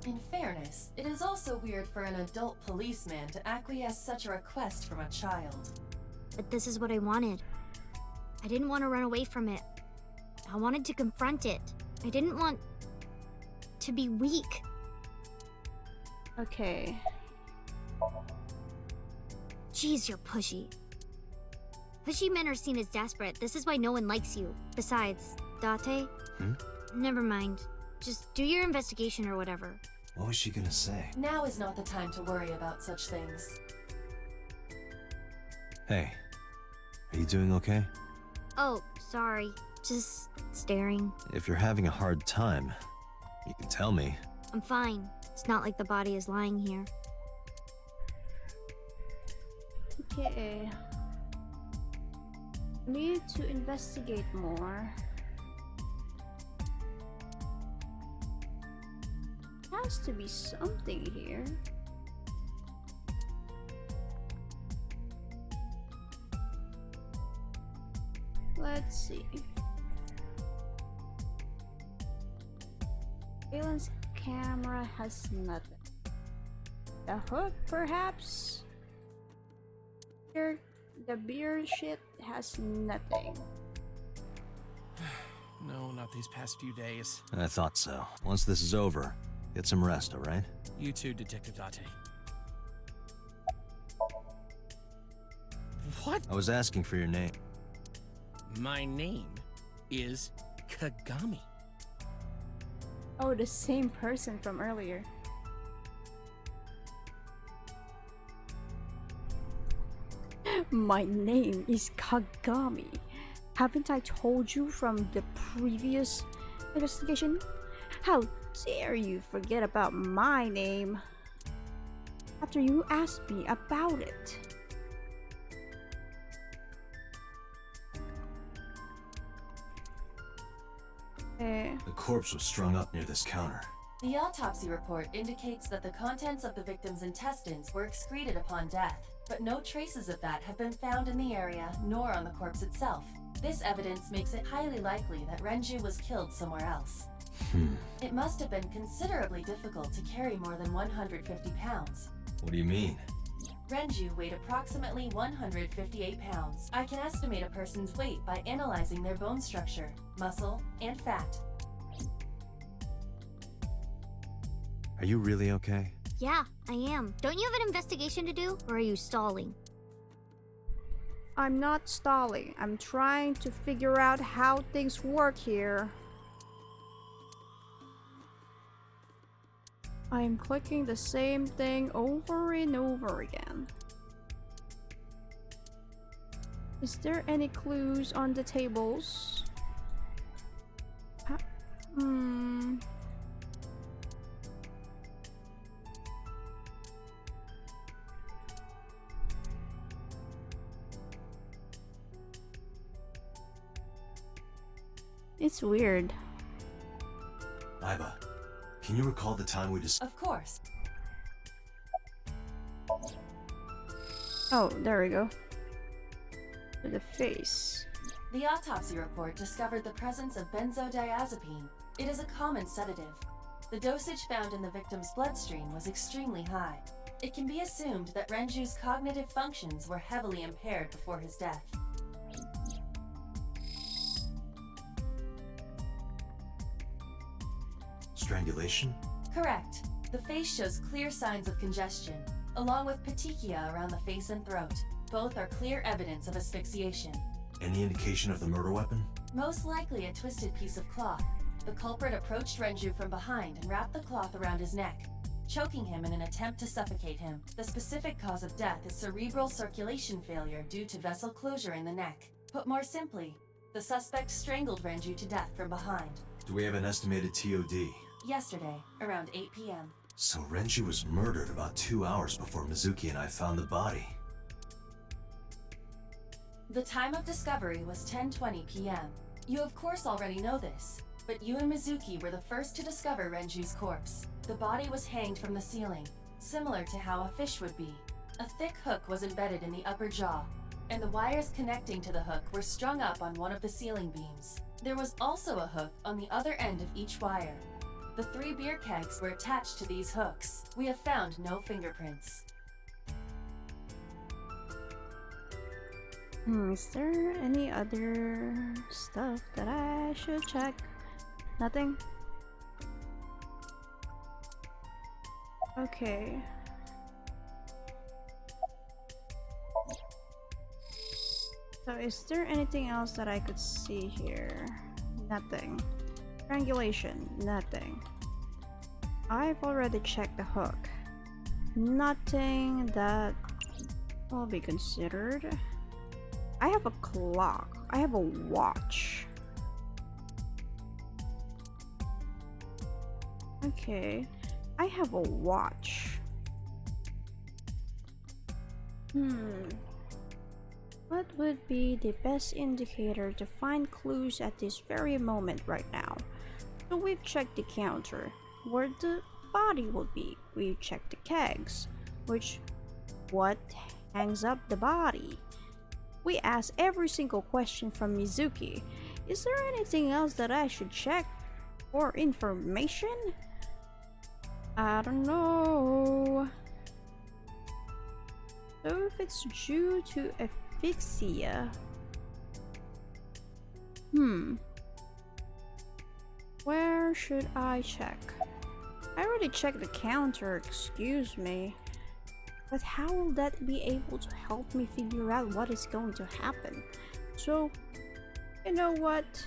[SPEAKER 6] In fairness, it is also weird for an adult policeman to acquiesce such a request from a child.
[SPEAKER 10] But this is what I wanted. I didn't want to run away from it. I wanted to confront it. I didn't want to be weak.
[SPEAKER 1] Okay.
[SPEAKER 10] Jeez, you're pushy. Pushy men are seen as desperate. This is why no one likes you. Besides, Date? Never mind. Just do your investigation or whatever.
[SPEAKER 5] What was she gonna say?
[SPEAKER 6] Now is not the time to worry about such things.
[SPEAKER 5] Hey, are you doing okay?
[SPEAKER 10] Oh, sorry. Just staring.
[SPEAKER 5] If you're having a hard time, you can tell me.
[SPEAKER 10] I'm fine. It's not like the body is lying here.
[SPEAKER 1] Okay. Need to investigate more. Has to be something here. Let's see. Surveillance camera has nothing. The hook, perhaps? Here, the beer shit has nothing.
[SPEAKER 2] No, not these past few days.
[SPEAKER 5] I thought so. Once this is over, get some rest, alright?
[SPEAKER 2] You too, Detective Date. What?
[SPEAKER 5] I was asking for your name.
[SPEAKER 2] My name is Kagami.
[SPEAKER 1] Oh, the same person from earlier. My name is Kagami. Haven't I told you from the previous investigation? How dare you forget about my name after you asked me about it?
[SPEAKER 5] The corpse was strung up near this counter.
[SPEAKER 6] The autopsy report indicates that the contents of the victim's intestines were excreted upon death, but no traces of that have been found in the area nor on the corpse itself. This evidence makes it highly likely that Renju was killed somewhere else. It must have been considerably difficult to carry more than 150 pounds.
[SPEAKER 5] What do you mean?
[SPEAKER 6] Renju weighed approximately 158 pounds. I can estimate a person's weight by analyzing their bone structure, muscle, and fat.
[SPEAKER 5] Are you really okay?
[SPEAKER 10] Yeah, I am. Don't you have an investigation to do, or are you stalling?
[SPEAKER 1] I'm not stalling. I'm trying to figure out how things work here. I'm clicking the same thing over and over again. Is there any clues on the tables? It's weird.
[SPEAKER 5] Aiba, can you recall the time we just...
[SPEAKER 6] Of course.
[SPEAKER 1] Oh, there we go. To the face.
[SPEAKER 6] The autopsy report discovered the presence of benzodiazepine. It is a common sedative. The dosage found in the victim's bloodstream was extremely high. It can be assumed that Renju's cognitive functions were heavily impaired before his death.
[SPEAKER 5] Strangulation?
[SPEAKER 6] Correct. The face shows clear signs of congestion, along with petechia around the face and throat. Both are clear evidence of asphyxiation.
[SPEAKER 5] Any indication of the murder weapon?
[SPEAKER 6] Most likely a twisted piece of cloth. The culprit approached Renju from behind and wrapped the cloth around his neck, choking him in an attempt to suffocate him. The specific cause of death is cerebral circulation failure due to vessel closure in the neck. Put more simply, the suspect strangled Renju to death from behind.
[SPEAKER 5] Do we have an estimated TOD?
[SPEAKER 6] Yesterday, around 8 p.m.
[SPEAKER 5] So Renju was murdered about 2 hours before Mizuki and I found the body.
[SPEAKER 6] The time of discovery was 10:20 p.m. You of course already know this, but you and Mizuki were the first to discover Renju's corpse. The body was hanged from the ceiling, similar to how a fish would be. A thick hook was embedded in the upper jaw, and the wires connecting to the hook were strung up on one of the ceiling beams. There was also a hook on the other end of each wire. The 3 beer kegs were attached to these hooks. We have found no fingerprints.
[SPEAKER 1] Is there any other stuff that I should check? Nothing? Okay. So is there anything else that I could see here? Nothing. Triangulation, nothing. I've already checked the hook. Nothing that will be considered. I have a clock. I have a watch. Okay. I have a watch. What would be the best indicator to find clues at this very moment right now? So we've checked the counter, where the body will be. We've checked the kegs, what hangs up the body. We asked every single question from Mizuki. Is there anything else that I should check for information? I don't know. So if it's due to asphyxia, where should I check? I already checked the counter, excuse me. But how will that be able to help me figure out what is going to happen? So, you know what?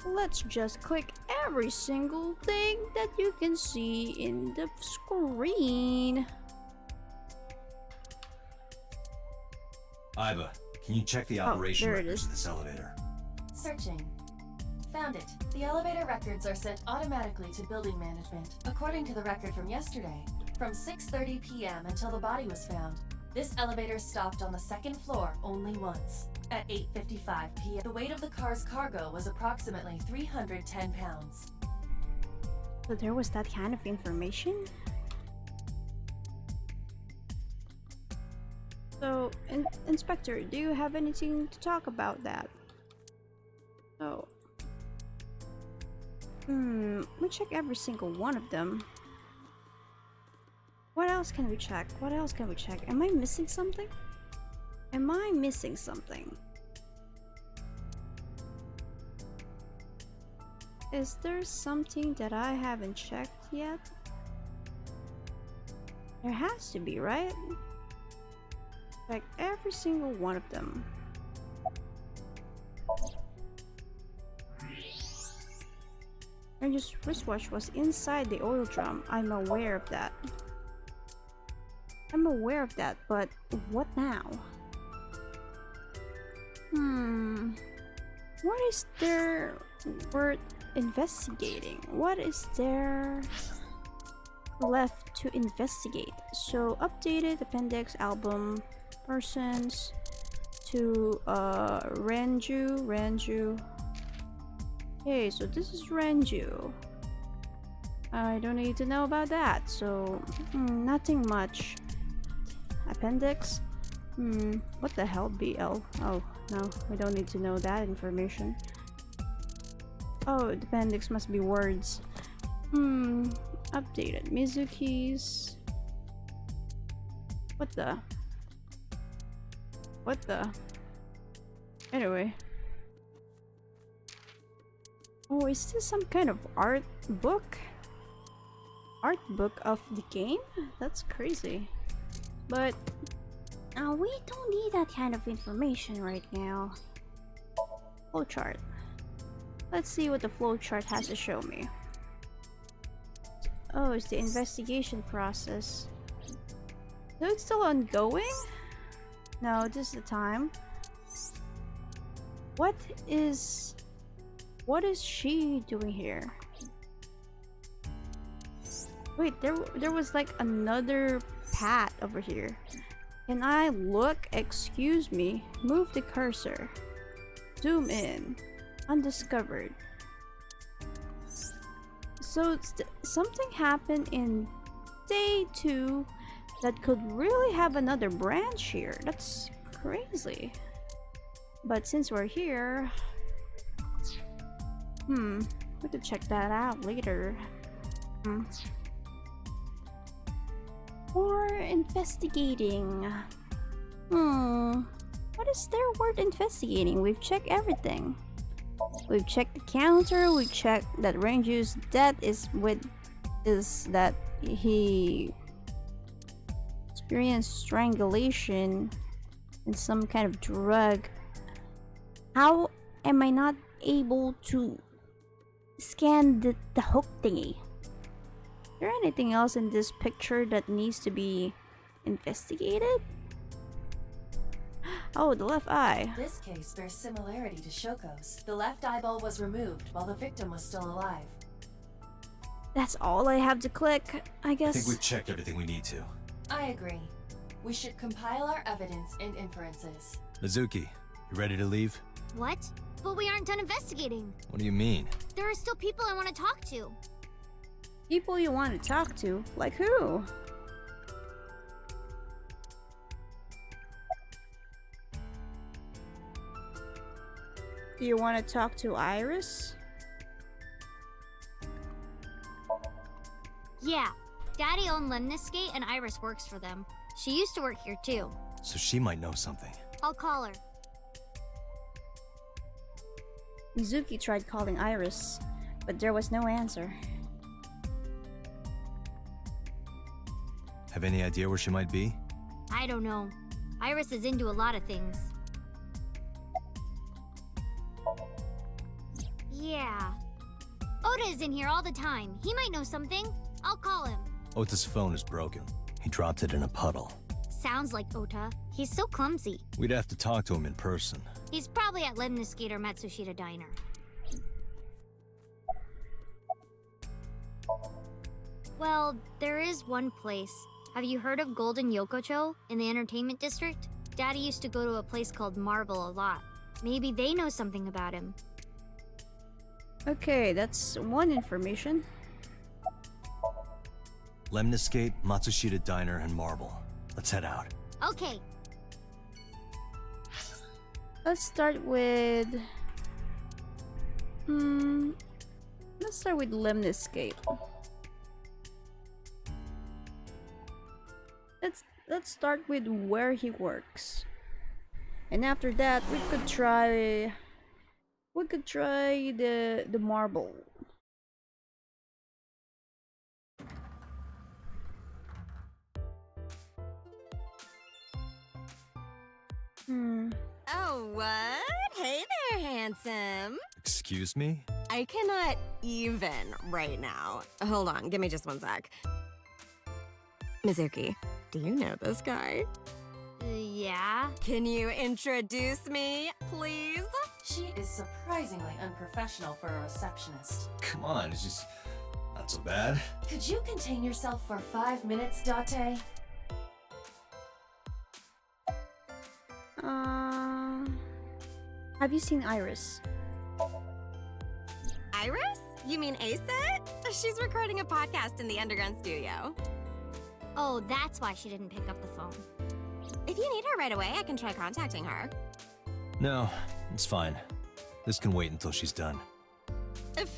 [SPEAKER 1] Let's just click every single thing that you can see in the screen.
[SPEAKER 5] Aiba, can you check the operation
[SPEAKER 1] there it
[SPEAKER 5] records
[SPEAKER 1] is.
[SPEAKER 5] of this elevator?
[SPEAKER 6] Searching. Found it. The elevator records are sent automatically to building management. According to the record from yesterday, from 6:30 p.m. until the body was found, this elevator stopped on the 2nd floor only once. At 8:55 p.m., the weight of the car's cargo was approximately 310 pounds.
[SPEAKER 1] So there was that kind of information? So, Inspector, do you have anything to talk about that? So, we check every single one of them. What else can we check? What else can we check? Am I missing something? Am I missing something? Is there something that I haven't checked yet? There has to be, right? Like every single one of them. Renju's wristwatch was inside the oil drum. I'm aware of that. But what now? What is there worth investigating? What is there left to investigate? So updated appendix album persons to Renju. Okay, so this is Renju. I don't need to know about that, so nothing much. Appendix? What the hell, BL? Oh, no, we don't need to know that information. Oh, the appendix must be words. Updated Mizuki's. What the? Anyway. Oh, is this some kind of art book? Art book of the game? That's crazy. But we don't need that kind of information right now. Flowchart. Let's see what the flowchart has to show me. Oh, it's the investigation process. So it's still ongoing? No, this is the time. What is she doing here? Wait, there was like another path over here. Can I look? Excuse me. Move the cursor. Zoom in. Undiscovered. So something happened in day 2 that could really have another branch here. That's crazy. But since we're here, we could check that out later. Or investigating. What is their word investigating? We've checked everything. We've checked the counter, we checked that Ranju's death is that he experienced strangulation and some kind of drug. How am I not able to scan the hook thingy? Is there anything else in this picture that needs to be investigated? Oh, the left eye.
[SPEAKER 6] This case bears similarity to Shoko's. The left eyeball was removed while the victim was still alive.
[SPEAKER 1] That's all I have to click, I guess.
[SPEAKER 5] I think we've checked everything we need to.
[SPEAKER 6] I agree. We should compile our evidence and inferences.
[SPEAKER 5] Mizuki, you ready to leave?
[SPEAKER 10] What? But we aren't done investigating.
[SPEAKER 5] What do you mean?
[SPEAKER 10] There are still people I want to talk to.
[SPEAKER 1] People you want to talk to? Like who? Do you want to talk to Iris?
[SPEAKER 10] Yeah. Daddy owned Lemniscate and Iris works for them. She used to work here too.
[SPEAKER 5] So she might know something.
[SPEAKER 10] I'll call her.
[SPEAKER 1] Mizuki tried calling Iris, but there was no answer.
[SPEAKER 5] Have any idea where she might be?
[SPEAKER 10] I don't know. Iris is into a lot of things. Yeah. Ota is in here all the time. He might know something. I'll call him.
[SPEAKER 5] Ota's phone is broken. He dropped it in a puddle.
[SPEAKER 10] Sounds like Ota. He's so clumsy.
[SPEAKER 5] We'd have to talk to him in person.
[SPEAKER 10] He's probably at Lemniscate or Matsushita Diner. Well, there is one place. Have you heard of Golden Yokocho in the entertainment district? Daddy used to go to a place called Marble a lot. Maybe they know something about him.
[SPEAKER 1] Okay, that's one information.
[SPEAKER 5] Lemniscate, Matsushita Diner, and Marble. Let's head out.
[SPEAKER 10] Okay.
[SPEAKER 1] Let's start with... let's start with Lemniscate. Let's start with where he works. And after that, we could try the Marble.
[SPEAKER 11] Oh, what? Hey there, handsome.
[SPEAKER 5] Excuse me?
[SPEAKER 11] I cannot even right now. Hold on, give me just one sec. Mizuki, do you know this guy?
[SPEAKER 10] Yeah?
[SPEAKER 11] Can you introduce me, please?
[SPEAKER 6] She is surprisingly unprofessional for a receptionist.
[SPEAKER 5] Come on, it's just not so bad.
[SPEAKER 6] Could you contain yourself for 5 minutes, Date?
[SPEAKER 1] Have you seen Iris?
[SPEAKER 11] Iris? You mean Aset? She's recording a podcast in the underground studio.
[SPEAKER 10] Oh, that's why she didn't pick up the phone.
[SPEAKER 11] If you need her right away, I can try contacting her.
[SPEAKER 5] No, it's fine. This can wait until she's done.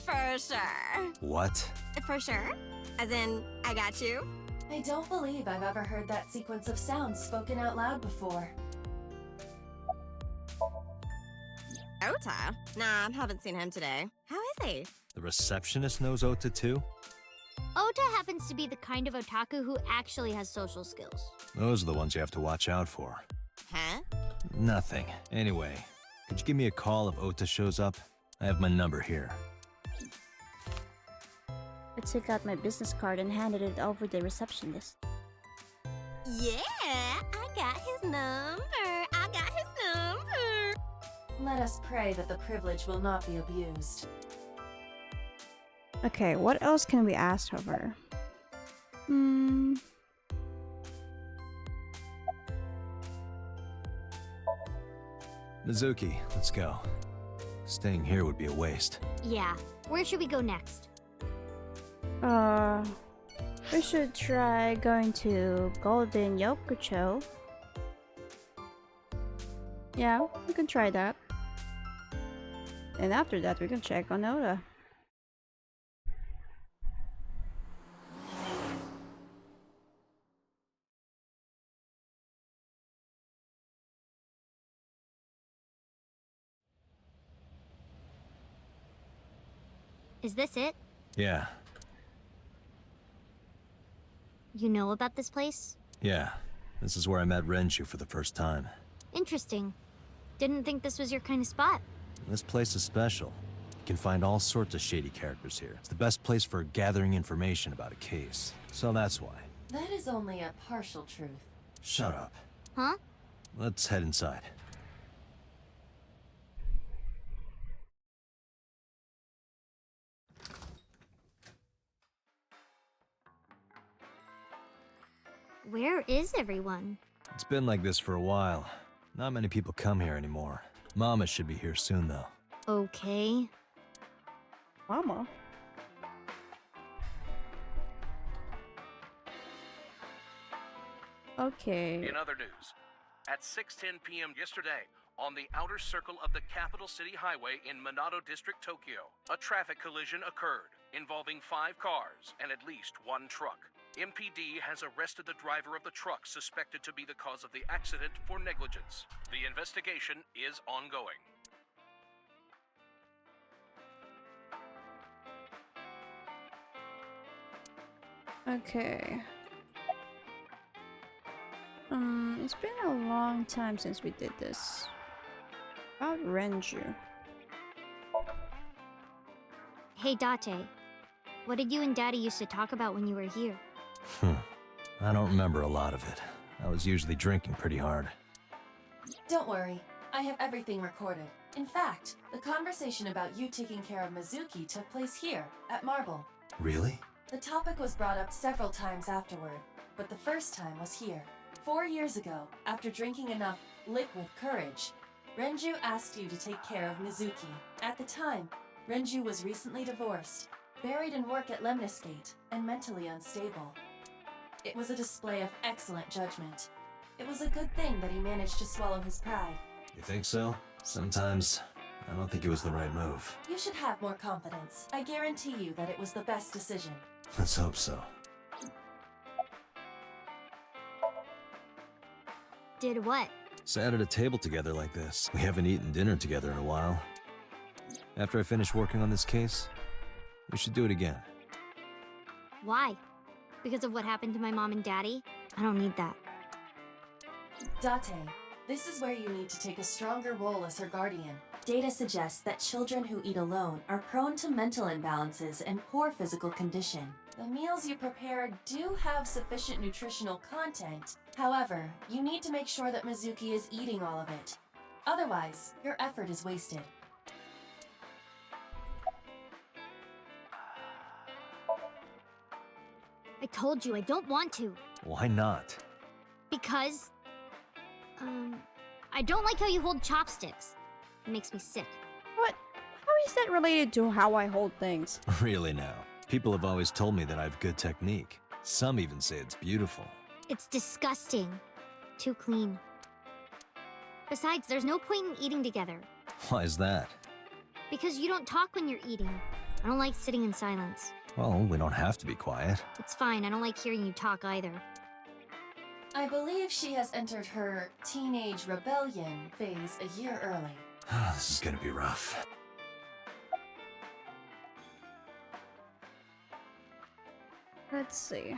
[SPEAKER 11] For sure.
[SPEAKER 5] What?
[SPEAKER 11] For sure? As in, I got you?
[SPEAKER 6] I don't believe I've ever heard that sequence of sounds spoken out loud before.
[SPEAKER 11] Ota? Nah, haven't seen him today. How is he?
[SPEAKER 5] The receptionist knows Ota too?
[SPEAKER 10] Ota happens to be the kind of otaku who actually has social skills.
[SPEAKER 5] Those are the ones you have to watch out for.
[SPEAKER 11] Huh?
[SPEAKER 5] Nothing. Anyway, could you give me a call if Ota shows up? I have my number here.
[SPEAKER 1] I took out my business card and handed it over to the receptionist.
[SPEAKER 11] Yeah, I got his number. I got his number.
[SPEAKER 6] Let us pray that the privilege will not be abused.
[SPEAKER 1] Okay, what else can we ask of her? Hmm.
[SPEAKER 5] Mizuki, let's go. Staying here would be a waste.
[SPEAKER 10] Yeah. Where should we go next?
[SPEAKER 1] We should try going to Golden Yokucho. Yeah, we can try that. And after that, we can check on Oda.
[SPEAKER 10] Is this it?
[SPEAKER 5] Yeah,
[SPEAKER 10] You know about this place?
[SPEAKER 5] yeah. This is where I met Renju for the first time.
[SPEAKER 10] Interesting. Didn't think this was your kind of spot.
[SPEAKER 5] This place is special. You can find all sorts of shady characters here. It's the best place for gathering information about a case. So that's why.
[SPEAKER 6] That is only a partial truth.
[SPEAKER 5] Shut up.
[SPEAKER 10] Huh?
[SPEAKER 5] Let's head inside.
[SPEAKER 10] Where is everyone?
[SPEAKER 5] It's been like this for a while. Not many people come here anymore. Mama should be here soon, though.
[SPEAKER 10] Okay.
[SPEAKER 1] Mama. Okay.
[SPEAKER 2] In other news, at 6:10 p.m. yesterday, on the outer circle of the capital city highway in Minato District, Tokyo, a traffic collision occurred involving 5 cars and at least 1 truck. MPD has arrested the driver of the truck suspected to be the cause of the accident for negligence. The investigation is ongoing.
[SPEAKER 1] Okay. It's been a long time since we did this. About Renju.
[SPEAKER 10] Hey, Date. What did you and Daddy used to talk about when you were here?
[SPEAKER 5] I don't remember a lot of it. I was usually drinking pretty hard.
[SPEAKER 6] Don't worry, I have everything recorded. In fact, the conversation about you taking care of Mizuki took place here, at Marble.
[SPEAKER 5] Really?
[SPEAKER 6] The topic was brought up several times afterward, but the first time was here. 4 years ago, after drinking enough liquid courage, Renju asked you to take care of Mizuki. At the time, Renju was recently divorced, buried in work at Lemniscate, and mentally unstable. It was a display of excellent judgment. It was a good thing that he managed to swallow his pride.
[SPEAKER 5] You think so? Sometimes, I don't think it was the right move.
[SPEAKER 6] You should have more confidence. I guarantee you that it was the best decision.
[SPEAKER 5] Let's hope so.
[SPEAKER 10] Did what?
[SPEAKER 5] Sat at a table together like this. We haven't eaten dinner together in a while. After I finish working on this case, we should do it again.
[SPEAKER 10] Why? Because of what happened to my mom and daddy? I don't need that.
[SPEAKER 6] Date, this is where you need to take a stronger role as her guardian. Data suggests that children who eat alone are prone to mental imbalances and poor physical condition. The meals you prepare do have sufficient nutritional content. However, you need to make sure that Mizuki is eating all of it. Otherwise, your effort is wasted.
[SPEAKER 10] I told you I don't want to.
[SPEAKER 5] Why not?
[SPEAKER 10] Because... I don't like how you hold chopsticks. It makes me sick.
[SPEAKER 1] What? How is that related to how I hold things?
[SPEAKER 5] Really now. People have always told me that I have good technique. Some even say it's beautiful.
[SPEAKER 10] It's disgusting. Too clean. Besides, there's no point in eating together.
[SPEAKER 5] Why is that?
[SPEAKER 10] Because you don't talk when you're eating. I don't like sitting in silence.
[SPEAKER 5] Well, we don't have to be quiet.
[SPEAKER 10] It's fine, I don't like hearing you talk either.
[SPEAKER 6] I believe she has entered her teenage rebellion phase a year early.
[SPEAKER 5] This is gonna be rough.
[SPEAKER 1] Let's see.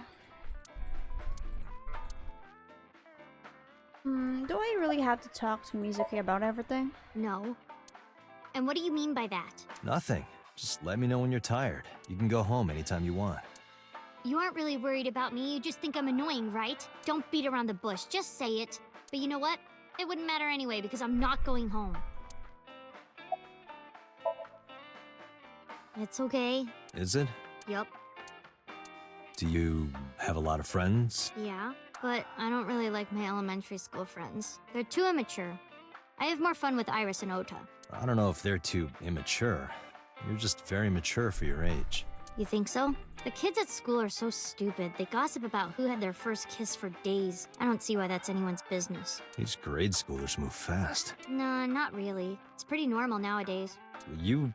[SPEAKER 1] Do I really have to talk to Mizuki about everything?
[SPEAKER 10] No. And what do you mean by that?
[SPEAKER 5] Nothing. Just let me know when you're tired. You can go home anytime you want.
[SPEAKER 10] You aren't really worried about me, you just think I'm annoying, right? Don't beat around the bush, just say it. But you know what? It wouldn't matter anyway because I'm not going home. It's okay.
[SPEAKER 5] Is it?
[SPEAKER 10] Yup.
[SPEAKER 5] Do you Have a lot of friends?
[SPEAKER 10] Yeah, but I don't really like my elementary school friends. They're too immature. I have more fun with Iris and Ota.
[SPEAKER 5] I don't know if they're too immature. You're just very mature for your age.
[SPEAKER 10] You think so? The kids at school are so stupid. They gossip about who had their first kiss for days. I don't see why that's anyone's business.
[SPEAKER 5] These grade schoolers move fast.
[SPEAKER 10] Nah, not really. It's pretty normal nowadays.
[SPEAKER 5] You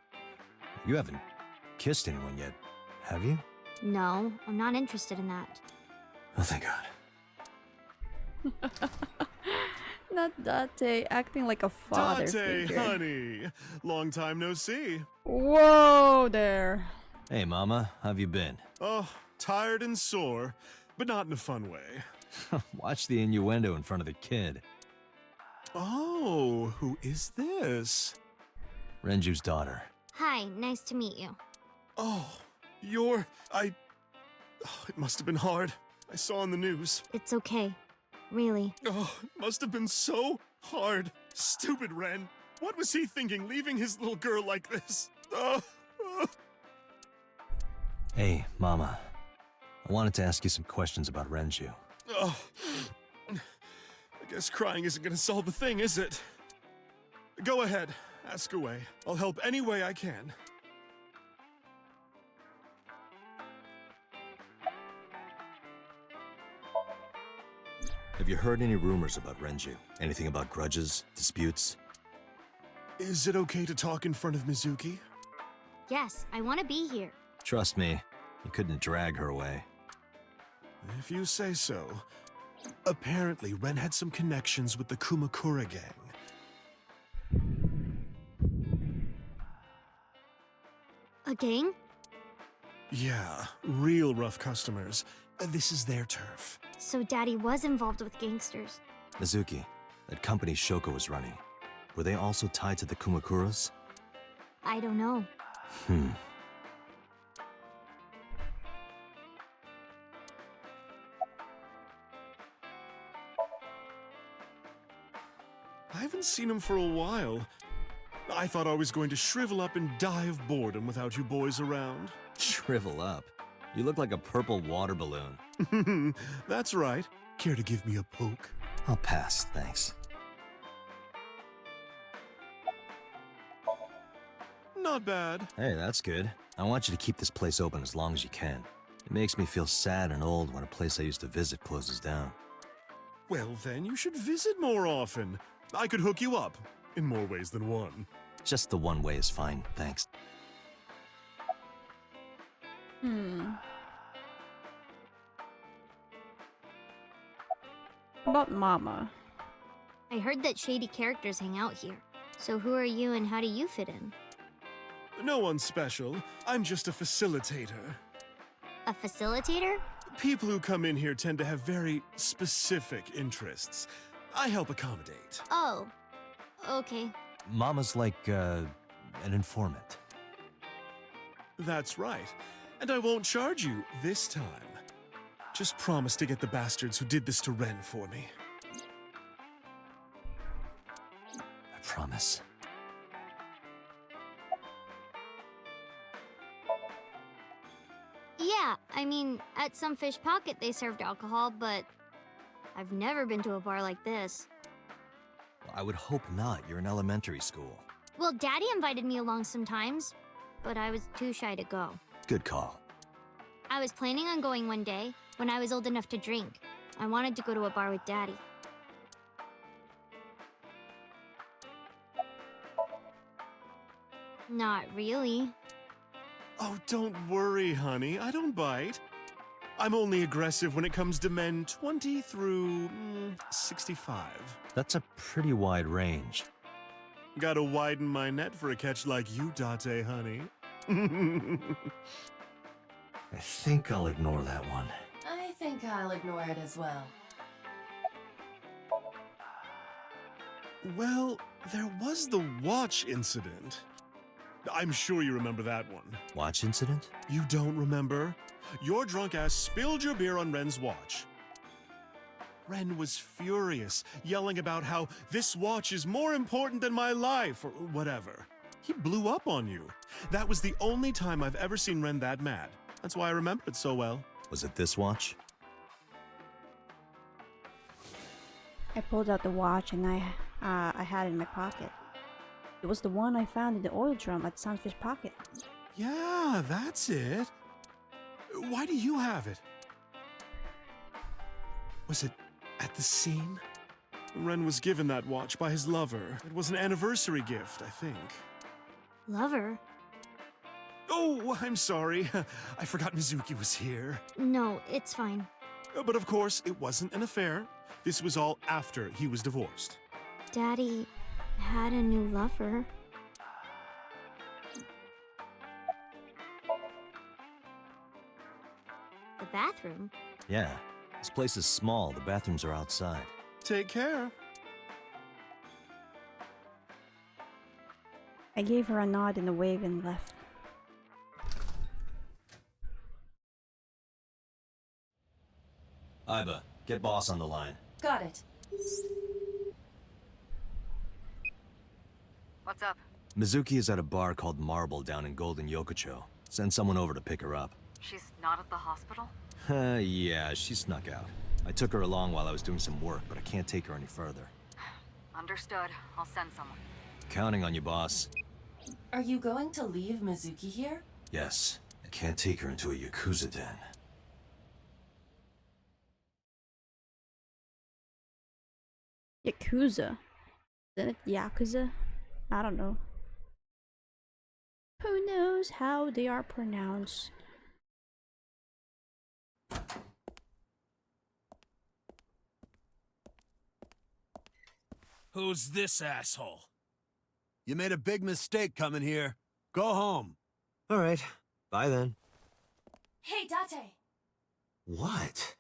[SPEAKER 5] haven't kissed anyone yet, have you?
[SPEAKER 10] No, I'm not interested in that.
[SPEAKER 5] Oh, thank God.
[SPEAKER 1] Not Date acting like a father
[SPEAKER 13] Date,
[SPEAKER 1] figure.
[SPEAKER 13] honey. Long time no see.
[SPEAKER 1] Whoa there.
[SPEAKER 5] Hey, Mama, how have you been?
[SPEAKER 13] Oh, tired and sore, but not in a fun way.
[SPEAKER 5] Watch the innuendo in front of the kid.
[SPEAKER 13] Oh, who is this?
[SPEAKER 5] Renju's daughter.
[SPEAKER 10] Hi, nice to meet you.
[SPEAKER 13] Oh, it must have been hard. I saw on the news.
[SPEAKER 10] It's okay. Really.
[SPEAKER 13] Oh, it must have been so hard. Stupid Ren. What was he thinking, leaving his little girl like this?
[SPEAKER 5] Hey, Mama. I wanted to ask you some questions about Renju.
[SPEAKER 13] Oh, I guess crying isn't gonna solve the thing, is it? Go ahead, ask away. I'll help any way I can.
[SPEAKER 5] Have you heard any rumors about Renju? Anything about grudges, disputes?
[SPEAKER 13] Is it okay to talk in front of Mizuki?
[SPEAKER 10] Yes, I want to be here.
[SPEAKER 5] Trust me, you couldn't drag her away.
[SPEAKER 13] If you say so. Apparently, Ren had some connections with the Kumakura gang.
[SPEAKER 10] A gang?
[SPEAKER 13] Yeah, real rough customers. This is their turf.
[SPEAKER 10] So Daddy was involved with gangsters.
[SPEAKER 5] Mizuki, that company Shoko was running, were they also tied to the Kumakuras?
[SPEAKER 10] I don't know.
[SPEAKER 13] I haven't seen him for a while. I thought I was going to shrivel up and die of boredom without you boys around.
[SPEAKER 5] Shrivel up. You look like a purple water balloon.
[SPEAKER 13] That's right. Care to give me a poke?
[SPEAKER 5] I'll pass, thanks.
[SPEAKER 13] Not bad.
[SPEAKER 5] Hey, that's good. I want you to keep this place open as long as you can. It makes me feel sad and old when a place I used to visit closes down.
[SPEAKER 13] Well, then you should visit more often. I could hook you up, in more ways than one.
[SPEAKER 5] Just the one way is fine, thanks.
[SPEAKER 1] About Mama.
[SPEAKER 10] I heard that shady characters hang out here. So who are you and how do you fit in?
[SPEAKER 13] No one special. I'm just a facilitator.
[SPEAKER 10] A facilitator?
[SPEAKER 13] People who come in here tend to have very specific interests. I help accommodate.
[SPEAKER 10] Oh, okay.
[SPEAKER 5] Mama's like, an informant.
[SPEAKER 13] That's right. And I won't charge you this time. Just promise to get the bastards who did this to Ren for me.
[SPEAKER 5] I promise.
[SPEAKER 10] Yeah, I mean, at some fish pocket they served alcohol, but I've never been to a bar like this.
[SPEAKER 5] I would hope not. You're in elementary school.
[SPEAKER 10] Well, Daddy invited me along sometimes, but I was too shy to go.
[SPEAKER 5] Good call.
[SPEAKER 10] I was planning on going one day, when I was old enough to drink. I wanted to go to a bar with Daddy. Not really.
[SPEAKER 13] Oh, don't worry, honey. I don't bite. I'm only aggressive when it comes to men 20 through 65.
[SPEAKER 5] That's a pretty wide range.
[SPEAKER 13] Gotta widen my net for a catch like you, Date, honey.
[SPEAKER 5] I think I'll ignore that one.
[SPEAKER 6] I think I'll ignore it as well.
[SPEAKER 13] Well, there was the watch incident. I'm sure you remember that one.
[SPEAKER 5] Watch incident?
[SPEAKER 13] You don't remember? Your drunk ass spilled your beer on Ren's watch. Ren was furious, yelling about how this watch is more important than my life, or whatever. He blew up on you. That was the only time I've ever seen Ren that mad. That's why I remember it so well.
[SPEAKER 5] Was it this watch?
[SPEAKER 1] I pulled out the watch and I had it in my pocket. It was the one I found in the oil drum at Sunfish Pocket.
[SPEAKER 13] Yeah, that's it. Why do you have it? Was it at the scene? Ren was given that watch by his lover. It was an anniversary gift, I think.
[SPEAKER 10] Lover?
[SPEAKER 13] Oh, I'm sorry. I forgot Mizuki was here.
[SPEAKER 10] No, it's fine.
[SPEAKER 13] But of course, it wasn't an affair. This was all after he was divorced.
[SPEAKER 10] Daddy had a new lover. The bathroom?
[SPEAKER 5] Yeah, this place is small. The bathrooms are outside.
[SPEAKER 13] Take care.
[SPEAKER 1] I gave her a nod and a wave and left.
[SPEAKER 5] Aiba, get boss on the line.
[SPEAKER 6] Got it.
[SPEAKER 4] What's up?
[SPEAKER 5] Mizuki is at a bar called Marble down in Golden Yokocho. Send someone over to pick her up.
[SPEAKER 4] She's not at the hospital?
[SPEAKER 5] Yeah, she snuck out. I took her along while I was doing some work, but I can't take her any further.
[SPEAKER 4] Understood. I'll send someone.
[SPEAKER 5] Counting on you, boss.
[SPEAKER 6] Are you going to leave Mizuki here?
[SPEAKER 5] Yes, I can't take her into a Yakuza den.
[SPEAKER 1] Yakuza. Isn't it Yakuza? I don't know. Who knows how they are pronounced?
[SPEAKER 14] Who's this asshole?
[SPEAKER 15] You made a big mistake coming here. Go home.
[SPEAKER 5] All right, bye then.
[SPEAKER 6] Hey, Date!
[SPEAKER 5] What?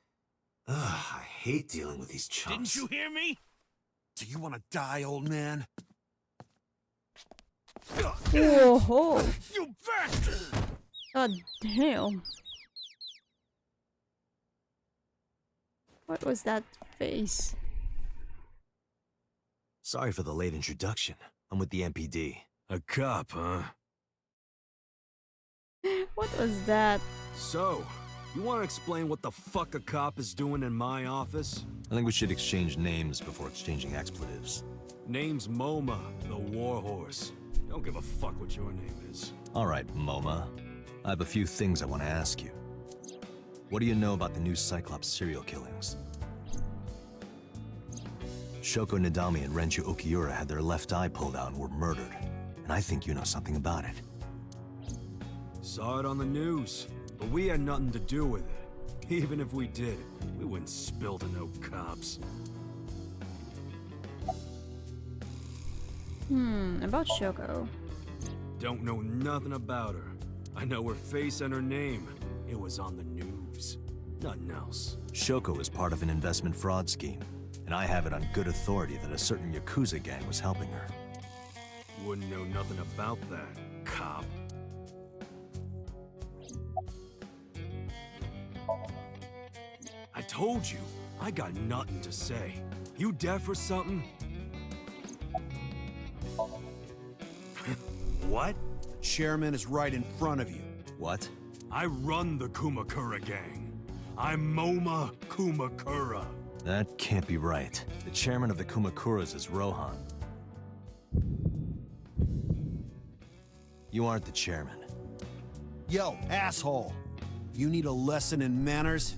[SPEAKER 5] Ugh, I hate dealing with these chumps.
[SPEAKER 14] Didn't you hear me?
[SPEAKER 15] Do you want to die, old man?
[SPEAKER 1] Whoa!
[SPEAKER 14] You bastard!
[SPEAKER 1] God damn. What was that face?
[SPEAKER 5] Sorry for the late introduction. I'm with the MPD.
[SPEAKER 3] A cop, huh?
[SPEAKER 1] What was that?
[SPEAKER 3] So, you want to explain what the fuck a cop is doing in my office?
[SPEAKER 5] I think we should exchange names before exchanging expletives.
[SPEAKER 3] Name's MoMA, the warhorse. Don't give a fuck what your name is.
[SPEAKER 5] All right, MoMA. I have a few things I want to ask you. What do you know about the new Cyclops serial killings? Shoko Nadami and Renju Okiura had their left eye pulled out and were murdered. And I think you know something about it.
[SPEAKER 3] Saw it on the news, but we had nothing to do with it. Even if we did, we wouldn't spill to no cops.
[SPEAKER 1] About Shoko.
[SPEAKER 3] Don't know nothing about her. I know her face and her name. It was on the news. Nothing else.
[SPEAKER 5] Shoko is part of an investment fraud scheme, and I have it on good authority that a certain Yakuza gang was helping her.
[SPEAKER 3] Wouldn't know nothing about that, cop. I told you, I got nothing to say. You deaf or something?
[SPEAKER 15] What? The chairman is right in front of you.
[SPEAKER 5] What?
[SPEAKER 3] I run the Kumakura gang. I'm MoMA Kumakura.
[SPEAKER 5] That can't be right. The chairman of the Kumakuras is Rohan. You aren't the chairman.
[SPEAKER 15] Yo, asshole! You need a lesson in manners?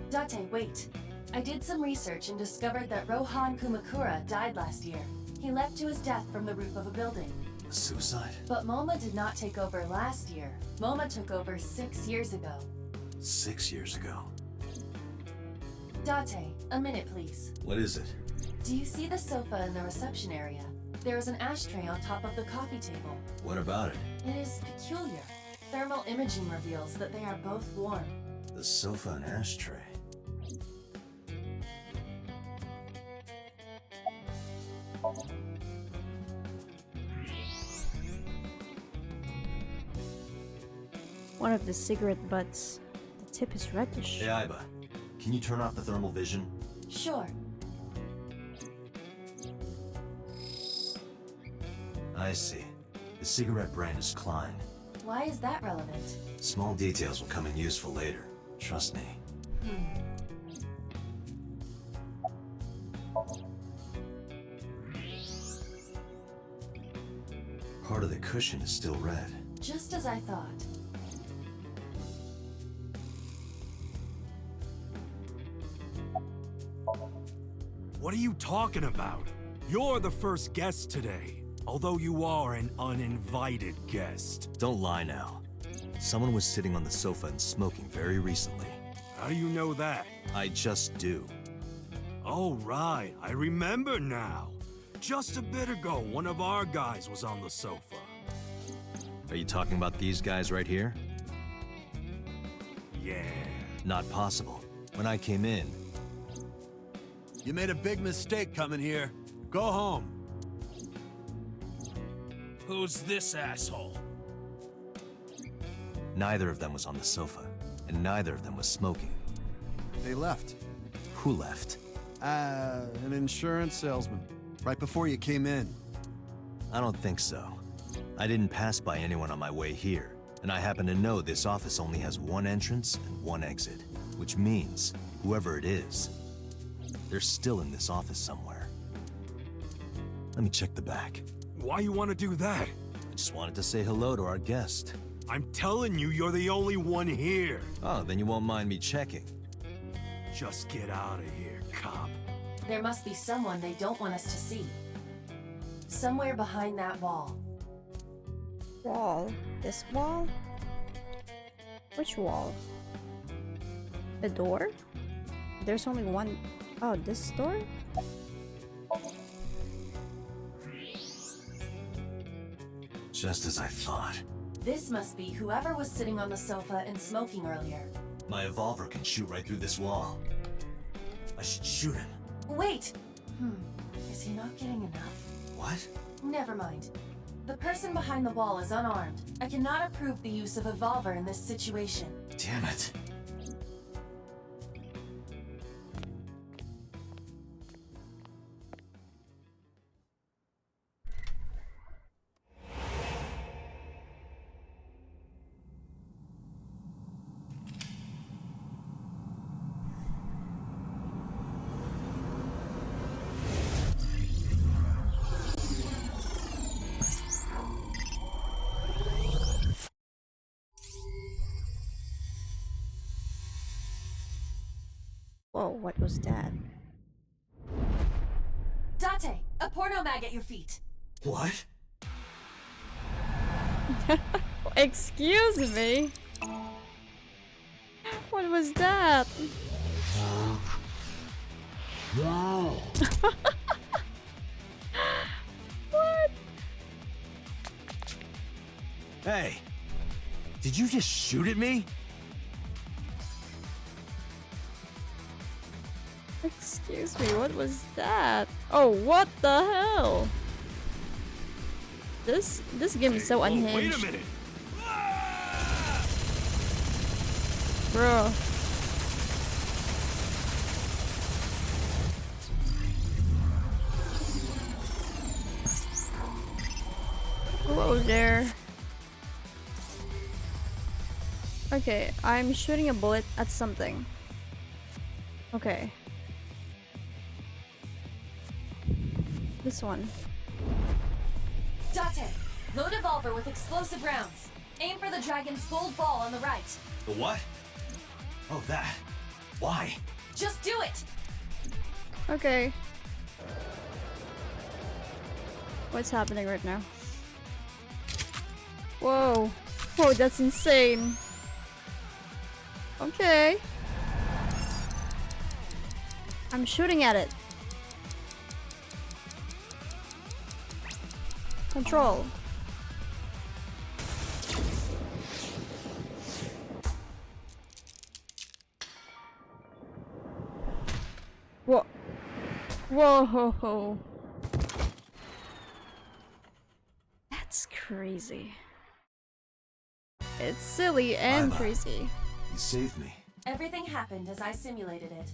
[SPEAKER 6] Date, wait. I did some research and discovered that Rohan Kumakura died last year. He leapt to his death from the roof of a building.
[SPEAKER 5] Suicide?
[SPEAKER 6] But MoMA did not take over last year. MoMA took over 6 years ago.
[SPEAKER 5] 6 years ago.
[SPEAKER 6] Date, a minute please.
[SPEAKER 5] What is it?
[SPEAKER 6] Do you see the sofa in the reception area? There is an ashtray on top of the coffee table.
[SPEAKER 5] What about it?
[SPEAKER 6] It is peculiar. Thermal imaging reveals that they are both warm.
[SPEAKER 5] The sofa and ashtray.
[SPEAKER 1] One of the cigarette butts. The tip is reddish.
[SPEAKER 5] Hey, Aiba. Can you turn off the thermal vision?
[SPEAKER 6] Sure.
[SPEAKER 5] I see. The cigarette brand is Klein.
[SPEAKER 6] Why is that relevant?
[SPEAKER 5] Small details will come in useful later. Trust me. Part of the cushion is still red.
[SPEAKER 6] Just as I thought.
[SPEAKER 3] What are you talking about? You're the first guest today, although you are an uninvited guest.
[SPEAKER 5] Don't lie now. Someone was sitting on the sofa and smoking very recently.
[SPEAKER 3] How do you know that?
[SPEAKER 5] I just do.
[SPEAKER 3] Oh, right. I remember now. Just a bit ago, one of our guys was on the sofa.
[SPEAKER 5] Are you talking about these guys right here?
[SPEAKER 3] Yeah.
[SPEAKER 5] Not possible. When I came in...
[SPEAKER 15] You made a big mistake coming here. Go home.
[SPEAKER 14] Who's this asshole?
[SPEAKER 5] Neither of them was on the sofa, and neither of them was smoking.
[SPEAKER 15] They left.
[SPEAKER 5] Who left?
[SPEAKER 15] An insurance salesman. Right before you came in.
[SPEAKER 5] I don't think so. I didn't pass by anyone on my way here, and I happen to know this office only has one entrance and one exit, which means whoever it is, they're still in this office somewhere. Let me check the back.
[SPEAKER 3] Why you want to do that?
[SPEAKER 5] I just wanted to say hello to our guest.
[SPEAKER 3] I'm telling you, you're the only one here.
[SPEAKER 5] Oh, then you won't mind me checking.
[SPEAKER 3] Just get out of here, cop.
[SPEAKER 6] There must be someone they don't want us to see. Somewhere behind that wall.
[SPEAKER 1] Wall? This wall? Which wall? The door? There's only one. Oh, this door?
[SPEAKER 5] Just as I thought.
[SPEAKER 6] This must be whoever was sitting on the sofa and smoking earlier.
[SPEAKER 5] My evolver can shoot right through this wall. I should shoot him.
[SPEAKER 6] Wait! Is he not getting enough?
[SPEAKER 5] What?
[SPEAKER 6] Never mind. The person behind the wall is unarmed. I cannot approve the use of evolver in this situation.
[SPEAKER 5] Damn it.
[SPEAKER 1] Whoa, what was that?
[SPEAKER 6] Date! A porno mag at your feet!
[SPEAKER 5] What?
[SPEAKER 1] Excuse me? What was that? What?
[SPEAKER 5] Hey! Did you just shoot at me?
[SPEAKER 1] Excuse me, what was that? Oh, what the hell? This game is so unhinged.
[SPEAKER 3] Wait a minute.
[SPEAKER 1] Bro. Hello there. Okay, I'm shooting a bullet at something. Okay. This one.
[SPEAKER 6] Date! Load evolver with explosive rounds. Aim for the dragon's gold ball on the right.
[SPEAKER 5] The what? Oh, that. Why?
[SPEAKER 6] Just do it!
[SPEAKER 1] Okay. What's happening right now? Whoa. Whoa, that's insane. Okay. I'm shooting at it. Control. Whoa. Whoa. That's crazy. It's silly and crazy.
[SPEAKER 5] You saved me.
[SPEAKER 6] Everything happened as I simulated it.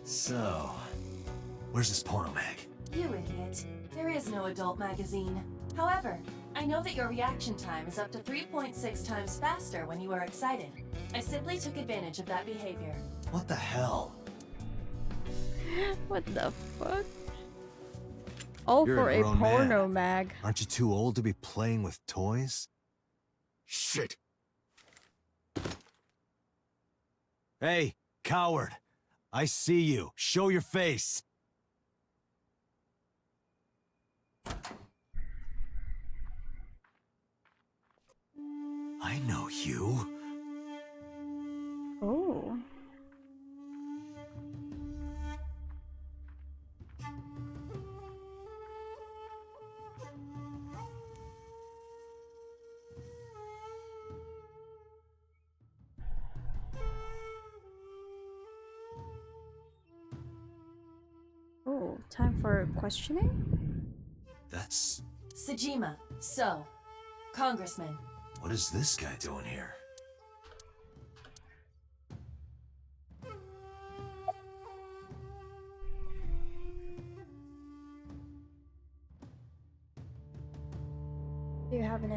[SPEAKER 5] So, where's this porno mag?
[SPEAKER 6] You idiot. There is no adult magazine. However, I know that your reaction time is up to 3.6 times faster when you are excited. I simply took advantage of that behavior.
[SPEAKER 5] What the hell?
[SPEAKER 1] What the fuck? All
[SPEAKER 5] You're
[SPEAKER 1] for a
[SPEAKER 5] grown
[SPEAKER 1] porno
[SPEAKER 5] man.
[SPEAKER 1] mag.
[SPEAKER 5] Aren't you too old to be playing with toys?
[SPEAKER 3] Shit!
[SPEAKER 5] Hey, coward! I see you. Show your face! I know you.
[SPEAKER 1] Oh. Oh, time for questioning?
[SPEAKER 5] That's...
[SPEAKER 6] Sejima, so, Congressman.
[SPEAKER 5] What is this guy doing here?
[SPEAKER 1] Do you have an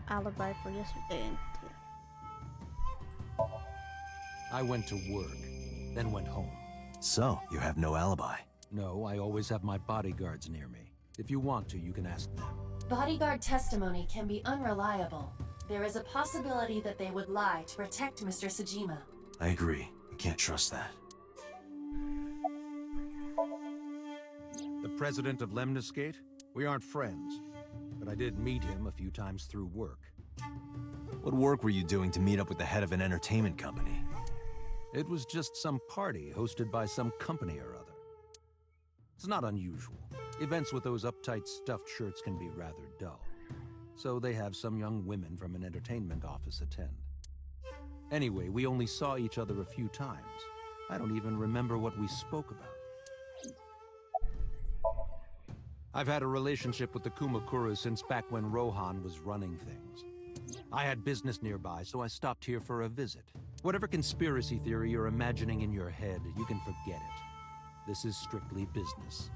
[SPEAKER 1] alibi for yesterday?
[SPEAKER 16] I went to work, then went home.
[SPEAKER 5] So, you have no alibi?
[SPEAKER 16] No, I always have my bodyguards near me. If you want to, you can ask them.
[SPEAKER 6] Bodyguard testimony can be unreliable. There is a possibility that they would lie to protect Mr. Sejima.
[SPEAKER 5] I agree. You can't trust that.
[SPEAKER 17] The president of Lemniscate? We aren't friends, but I did meet him a few times through work.
[SPEAKER 5] What work were you doing to meet up with the head of an entertainment company?
[SPEAKER 17] It was just some party hosted by some company or other. It's not unusual. Events with those uptight stuffed shirts can be rather dull. So they have some young women from an entertainment office attend. Anyway, we only saw each other a few times. I don't even remember what we spoke about. I've had a relationship with the Kumakuras since back when Rohan was running things. I had business nearby, so I stopped here for a visit. Whatever conspiracy theory you're imagining in your head, you can forget it. This is strictly business.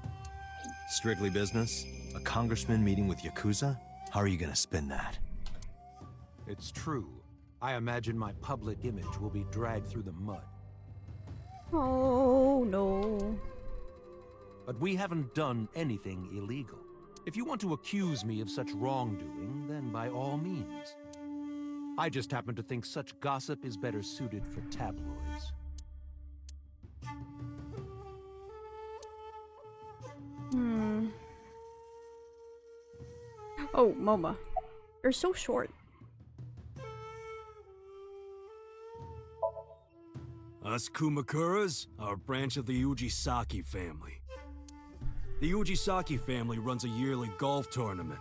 [SPEAKER 5] Strictly business? A congressman meeting with Yakuza? How are you gonna spin that?
[SPEAKER 17] It's true. I imagine my public image will be dragged through the mud.
[SPEAKER 1] Oh, no.
[SPEAKER 17] But we haven't done anything illegal. If you want to accuse me of such wrongdoing, then by all means. I just happen to think such gossip is better suited for tabloids.
[SPEAKER 1] Oh, Momo. You're so short.
[SPEAKER 3] Us Kumakuras are a branch of the Ujisaki family. The Ujisaki family runs a yearly golf tournament.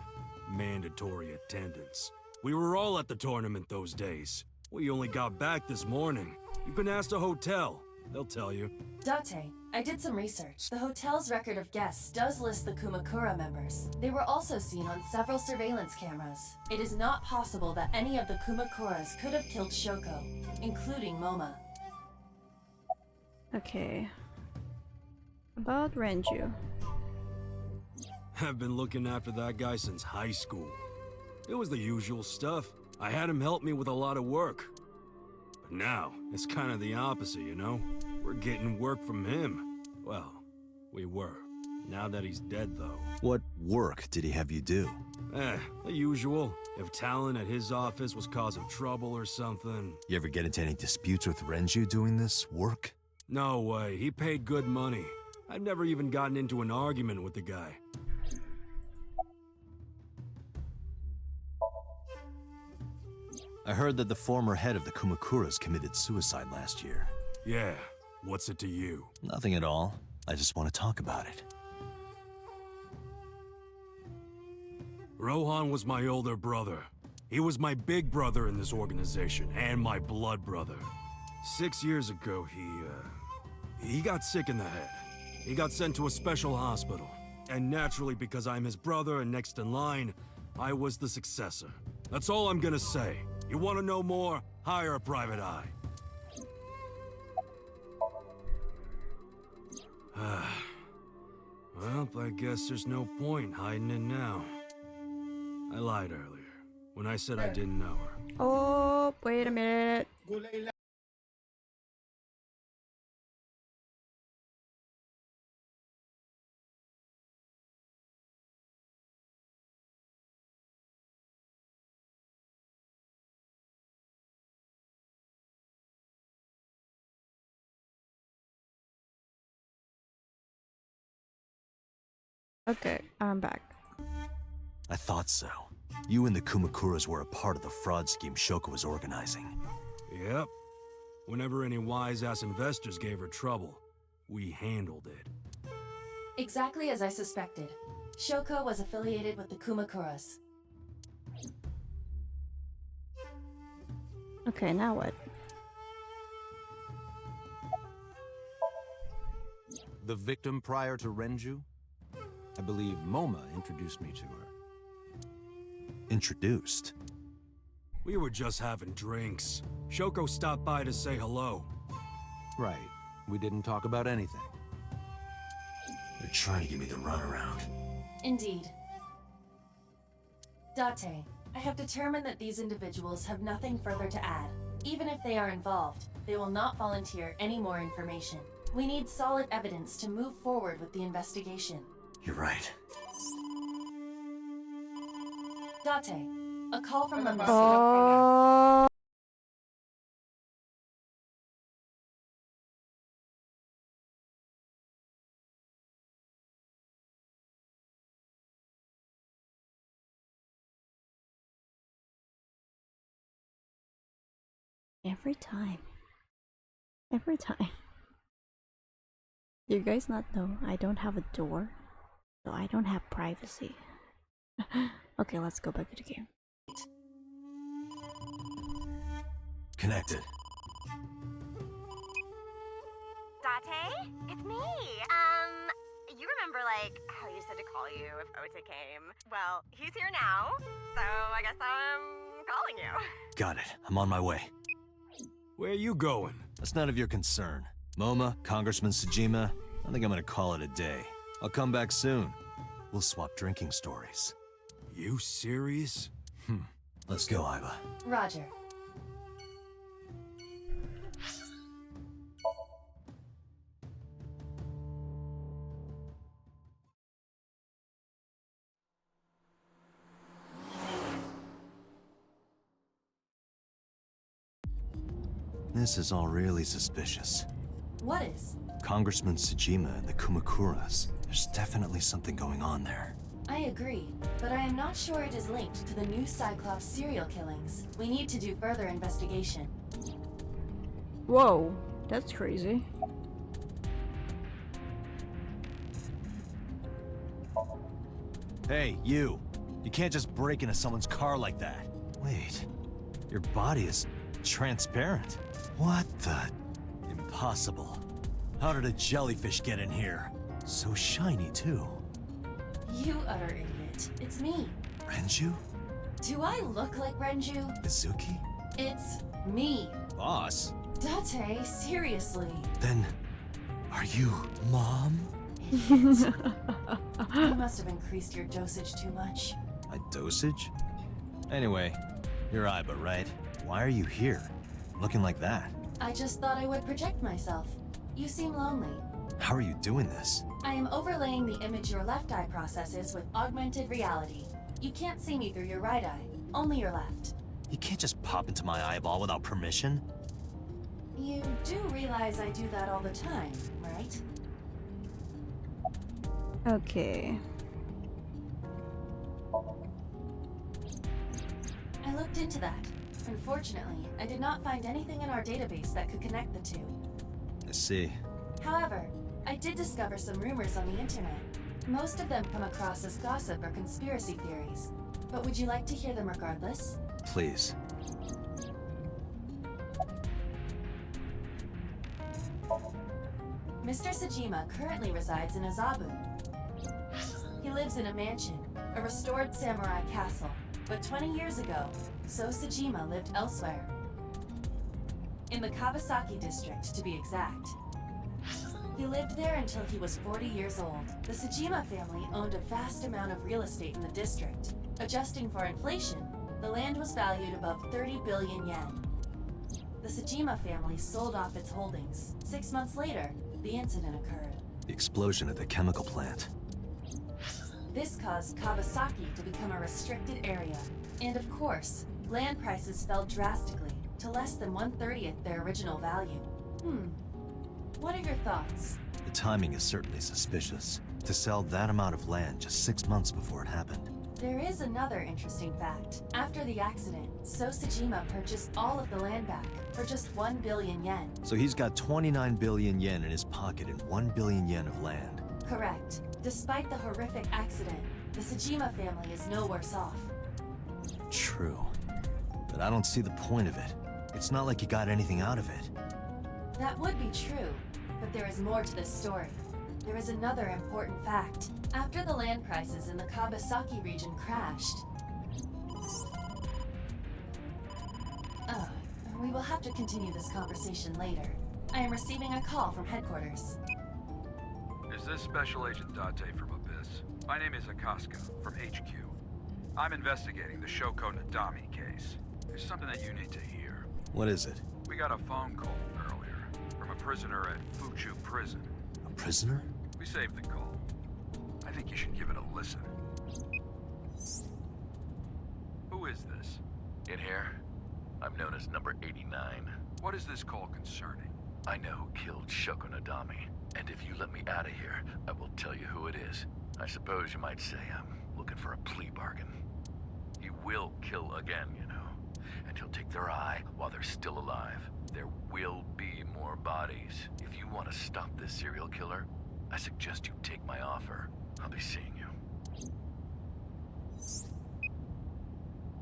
[SPEAKER 3] Mandatory attendance. We were all at the tournament those days. We only got back this morning. You can ask the hotel. They'll tell you.
[SPEAKER 6] Date, I did some research. The hotel's record of guests does list the Kumakura members. They were also seen on several surveillance cameras. It is not possible that any of the Kumakuras could have killed Shoko, including Moma.
[SPEAKER 1] Okay. About Renju.
[SPEAKER 3] I've been looking after that guy since high school. It was the usual stuff. I had him help me with a lot of work. But now, it's kind of the opposite, you know? We're getting work from him. Well, we were. Now that he's dead, though.
[SPEAKER 5] What work did he have you do?
[SPEAKER 3] The usual. If talent at his office was causing trouble or something.
[SPEAKER 5] You ever get into any disputes with Renju doing this work?
[SPEAKER 3] No way. He paid good money. I've never even gotten into an argument with the guy.
[SPEAKER 5] I heard that the former head of the Kumakuras committed suicide last year.
[SPEAKER 3] Yeah. What's it to you?
[SPEAKER 5] Nothing at all. I just want to talk about it.
[SPEAKER 3] Rohan was my older brother. He was my big brother in this organization, and my blood brother. 6 years ago, he got sick in the head. He got sent to a special hospital. And naturally, because I'm his brother and next in line, I was the successor. That's all I'm gonna say. You want to know more? Hire a private eye. Well, I guess there's no point hiding it now. I lied earlier when I said I didn't know her.
[SPEAKER 1] Oh, wait a minute. Okay, I'm back.
[SPEAKER 5] I thought so. You and the Kumakuras were a part of the fraud scheme Shoko was organizing.
[SPEAKER 3] Yep. Whenever any wise-ass investors gave her trouble, we handled it.
[SPEAKER 6] Exactly as I suspected. Shoko was affiliated with the Kumakuras.
[SPEAKER 1] Okay, now what?
[SPEAKER 17] The victim prior to Renju? I believe Moma introduced me to her.
[SPEAKER 5] Introduced?
[SPEAKER 3] We were just having drinks. Shoko stopped by to say hello.
[SPEAKER 17] Right. We didn't talk about anything.
[SPEAKER 5] They're trying to give me the runaround.
[SPEAKER 6] Indeed. Date, I have determined that these individuals have nothing further to add. Even if they are involved, they will not volunteer any more information. We need solid evidence to move forward with the investigation.
[SPEAKER 5] You're right.
[SPEAKER 6] Date, a call from the
[SPEAKER 1] Oh. Every time. Every time. You guys not know I don't have a door, so I don't have privacy. Okay, let's go back to the game.
[SPEAKER 5] Connected.
[SPEAKER 18] Date? It's me! You remember, like, how you said to call you if Ota came? Well, he's here now, so I guess I'm calling you.
[SPEAKER 5] Got it. I'm on my way.
[SPEAKER 3] Where you going?
[SPEAKER 5] That's none of your concern. Moma, Congressman Tsujima, I think I'm gonna call it a day. I'll come back soon. We'll swap drinking stories.
[SPEAKER 3] You serious?
[SPEAKER 5] Let's go, Aiba.
[SPEAKER 6] Roger.
[SPEAKER 5] This is all really suspicious.
[SPEAKER 6] What is?
[SPEAKER 5] Congressman Tsujima and the Kumakuras. There's definitely something going on there.
[SPEAKER 6] I agree, but I am not sure it is linked to the new CYCLOPS serial killings. We need to do further investigation.
[SPEAKER 1] Whoa, that's crazy.
[SPEAKER 5] Hey, you! You can't just break into someone's car like that. Wait, your body is transparent. What the? Impossible. How did a jellyfish get in here? So shiny, too.
[SPEAKER 6] You utter idiot. It's me.
[SPEAKER 5] Renju?
[SPEAKER 6] Do I look like Renju?
[SPEAKER 5] Izuki?
[SPEAKER 6] It's me.
[SPEAKER 5] Boss?
[SPEAKER 6] Date, seriously.
[SPEAKER 5] Then, are you Mom?
[SPEAKER 6] Idiot. You must have increased your dosage too much.
[SPEAKER 5] My dosage? Anyway, you're Aiba, right? Why are you here? Looking like that?
[SPEAKER 6] I just thought I would project myself. You seem lonely.
[SPEAKER 5] How are you doing this?
[SPEAKER 6] I am overlaying the image your left eye processes with augmented reality. You can't see me through your right eye, only your left.
[SPEAKER 5] You can't just pop into my eyeball without permission.
[SPEAKER 6] You do realize I do that all the time, right?
[SPEAKER 1] Okay.
[SPEAKER 6] I looked into that. Unfortunately, I did not find anything in our database that could connect the two.
[SPEAKER 5] I see.
[SPEAKER 6] However, I did discover some rumors on the internet. Most of them come across as gossip or conspiracy theories. But would you like to hear them regardless?
[SPEAKER 5] Please.
[SPEAKER 6] Mr. Tsujima currently resides in Azabu. He lives in a mansion, a restored samurai castle. But 20 years ago, So Tsujima lived elsewhere. In the Kawasaki district, to be exact. He lived there until he was 40 years old. The Tsujima family owned a vast amount of real estate in the district. Adjusting for inflation, the land was valued above 30 billion yen. The Tsujima family sold off its holdings. 6 months later, the incident occurred.
[SPEAKER 5] The explosion at the chemical plant.
[SPEAKER 6] This caused Kawasaki to become a restricted area. And of course, land prices fell drastically to less than 1/30th their original value. What are your thoughts?
[SPEAKER 5] The timing is certainly suspicious. to sell that amount of land just 6 months before it happened.
[SPEAKER 6] There is another interesting fact. After the accident, So Sejima purchased all of the land back for just 1 billion yen.
[SPEAKER 5] So he's got 29 billion yen in his pocket and 1 billion yen of land.
[SPEAKER 6] Correct. Despite the horrific accident, the Sejima family is no worse off.
[SPEAKER 5] True. But I don't see the point of it. It's not like he got anything out of it.
[SPEAKER 6] That would be true, but there is more to this story. There is another important fact. After the land prices in the Kawasaki region crashed... Oh, we will have to continue this conversation later. I am receiving a call from headquarters.
[SPEAKER 19] Is this Special Agent Date from Abyss? My name is Akaska, from HQ. I'm investigating the Shoko Nadami case. There's something that you need to hear.
[SPEAKER 5] What is it?
[SPEAKER 19] We got a phone call earlier from a prisoner at Fuchu Prison.
[SPEAKER 5] A prisoner?
[SPEAKER 19] We saved the call. I think you should give it a listen. Who is this?
[SPEAKER 20] In here, I'm known as number 89.
[SPEAKER 19] What is this call concerning?
[SPEAKER 20] I know who killed Shoko Nadami, and if you let me out of here, I will tell you who it is. I suppose you might say I'm looking for a plea bargain. He will kill again, you know, and he'll take their eye while they're still alive. There will be more bodies. If you want to stop this serial killer, I suggest you take my offer. I'll be seeing you.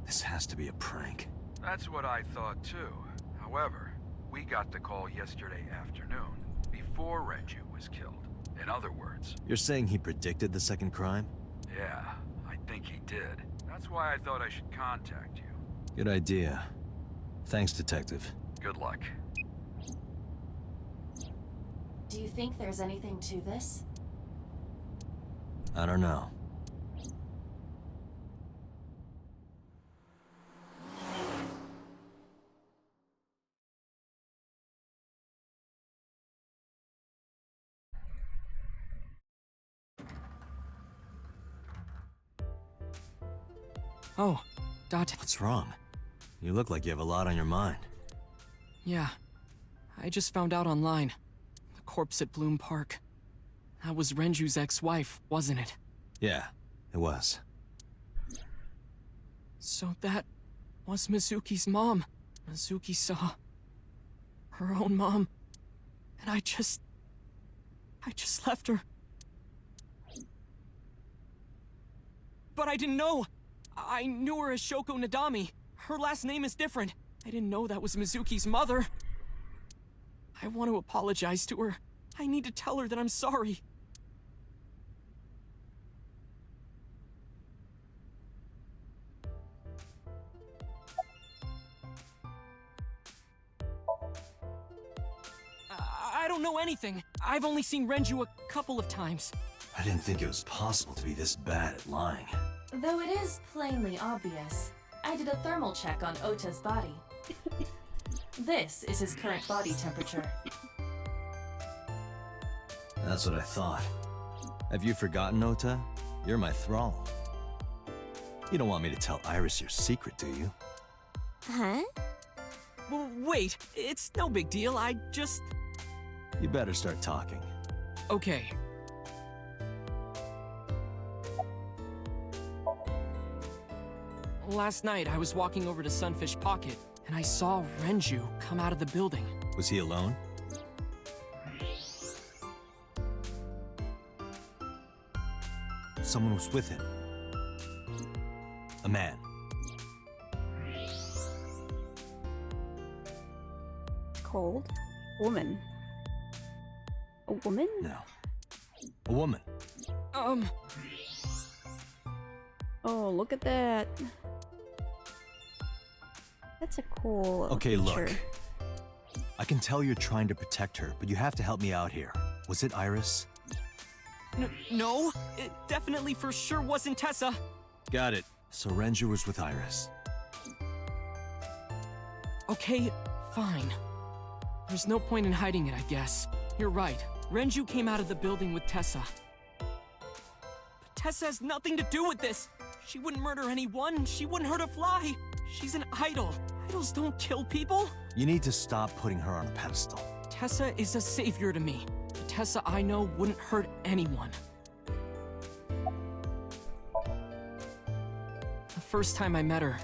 [SPEAKER 5] This has to be a prank.
[SPEAKER 19] That's what I thought too. However, we got the call yesterday afternoon, before Renju was killed. In other words...
[SPEAKER 5] You're saying he predicted the second crime?
[SPEAKER 19] Yeah, I think he did. That's why I thought I should contact you.
[SPEAKER 5] Good idea. Thanks, Detective.
[SPEAKER 20] Good luck.
[SPEAKER 6] Do you think there's anything to this?
[SPEAKER 5] I don't know.
[SPEAKER 9] Oh, Date.
[SPEAKER 5] What's wrong? You look like you have a lot on your mind.
[SPEAKER 9] Yeah. I just found out online. The corpse at Bloom Park. That was Renju's ex-wife, wasn't it?
[SPEAKER 5] Yeah, it was.
[SPEAKER 9] So that was Mizuki's mom. Mizuki saw her own mom. And I just left her. But I didn't know. I knew her as Shoko Nadami. Her last name is different. I didn't know that was Mizuki's mother. I want to apologize to her. I need to tell her that I'm sorry. I don't know anything. I've only seen Renju a couple of times.
[SPEAKER 5] I didn't think it was possible to be this bad at lying.
[SPEAKER 6] Though it is plainly obvious, I did a thermal check on Ota's body. This is his current body temperature.
[SPEAKER 5] That's what I thought. Have you forgotten, Ota? You're my thrall. You don't want me to tell Iris your secret, do you?
[SPEAKER 8] Huh?
[SPEAKER 9] Well, wait, it's no big deal. I just...
[SPEAKER 5] You better start talking.
[SPEAKER 9] Okay. Last night, I was walking over to Sunfish Pocket, and I saw Renju come out of the building.
[SPEAKER 5] Was he alone? Someone was with him. A man.
[SPEAKER 1] Cold. Woman. A woman?
[SPEAKER 5] No. A woman.
[SPEAKER 1] Oh, look at that. That's a cool
[SPEAKER 5] Okay,
[SPEAKER 1] picture.
[SPEAKER 5] look. I can tell you're trying to protect her, but you have to help me out here. Was it Iris?
[SPEAKER 9] No, it definitely for sure wasn't Tessa.
[SPEAKER 5] Got it. So Renju was with Iris.
[SPEAKER 9] Okay, fine. There's no point in hiding it, I guess. You're right. Renju came out of the building with Tessa. But Tessa has nothing to do with this. She wouldn't murder anyone. She wouldn't hurt a fly. She's an idol. Idols don't kill people.
[SPEAKER 5] You need to stop putting her on a pedestal.
[SPEAKER 9] Tessa is a savior to me. The Tessa I know wouldn't hurt anyone. first time I met her,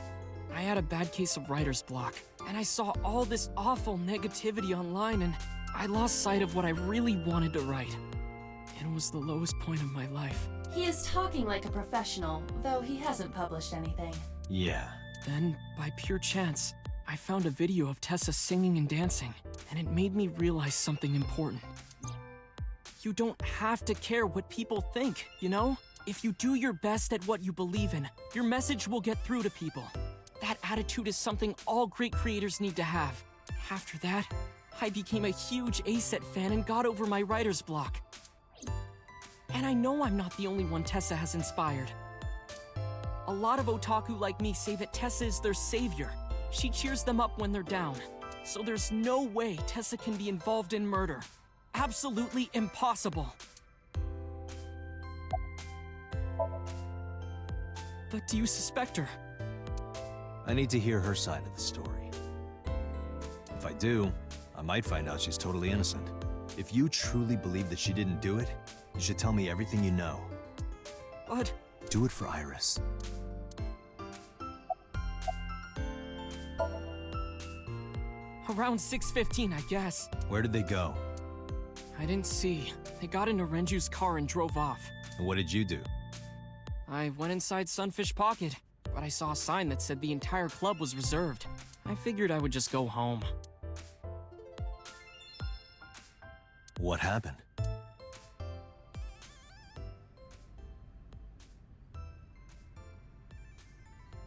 [SPEAKER 9] I had a bad case of writer's block, and I saw all this awful negativity online, and I lost sight of what I really wanted to write. It was the lowest point of my life.
[SPEAKER 6] He is talking like a professional, though he hasn't published anything.
[SPEAKER 5] Yeah.
[SPEAKER 9] Then, by pure chance, I found a video of Tessa singing and dancing, and it made me realize something important. You don't have to care what people think, you know? If you do your best at what you believe in, your message will get through to people. That attitude is something all great creators need to have. After that, I became a huge ACET fan and got over my writer's block. And I know I'm not the only one Tessa has inspired. A lot of otaku like me say that Tessa is their savior. She cheers them up when they're down. So there's no way Tessa can be involved in murder. Absolutely impossible. But do you suspect her?
[SPEAKER 5] I need to hear her side of the story. If I do, I might find out she's totally innocent. If you truly believe that she didn't do it, you should tell me everything you know.
[SPEAKER 9] But...
[SPEAKER 5] Do it for Iris.
[SPEAKER 9] Around 6:15, I guess.
[SPEAKER 5] Where did they go?
[SPEAKER 9] I didn't see. They got into Renju's car and drove off.
[SPEAKER 5] And what did you do?
[SPEAKER 9] I went inside Sunfish Pocket, but I saw a sign that said the entire club was reserved. I figured I would just go home.
[SPEAKER 5] What happened?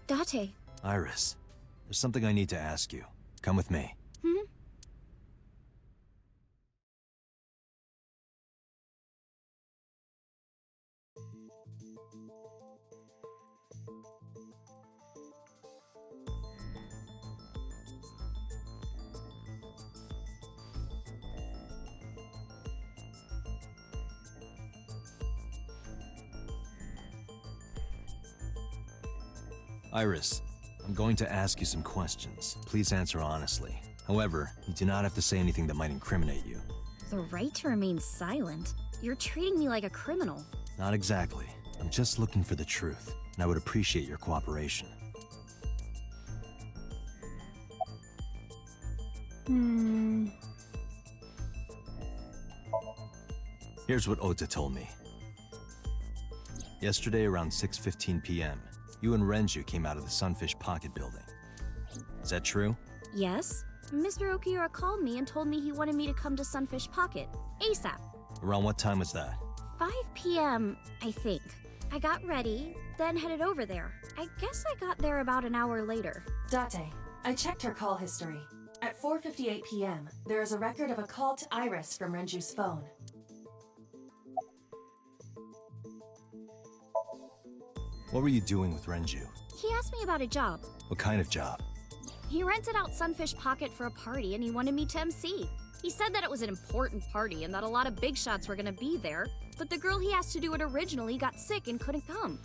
[SPEAKER 10] Date.
[SPEAKER 5] Iris, there's something I need to ask you. Come with me. Iris, I'm going to ask you some questions. Please answer honestly. However, you do not have to say anything that might incriminate you.
[SPEAKER 10] The right to remain silent? You're treating me like a criminal.
[SPEAKER 5] Not exactly. I'm just looking for the truth, and I would appreciate your cooperation. Here's what Ota told me. Yesterday around 6:15 p.m., you and Renju came out of the Sunfish Pocket building. Is that true?
[SPEAKER 10] Yes. Mr. Okiura called me and told me he wanted me to come to Sunfish Pocket, ASAP.
[SPEAKER 5] Around what time was that?
[SPEAKER 10] 5 p.m., I think. I got ready, then headed over there. I guess I got there about an hour later.
[SPEAKER 6] Date, I checked her call history. At 4:58 p.m., there is a record of a call to Iris from Renju's phone.
[SPEAKER 5] What were you doing with Renju?
[SPEAKER 10] He asked me about a job.
[SPEAKER 5] What kind of job?
[SPEAKER 10] He rented out Sunfish Pocket for a party and he wanted me to MC. He said that it was an important party and that a lot of big shots were gonna be there, but the girl he asked to do it originally got sick and couldn't come.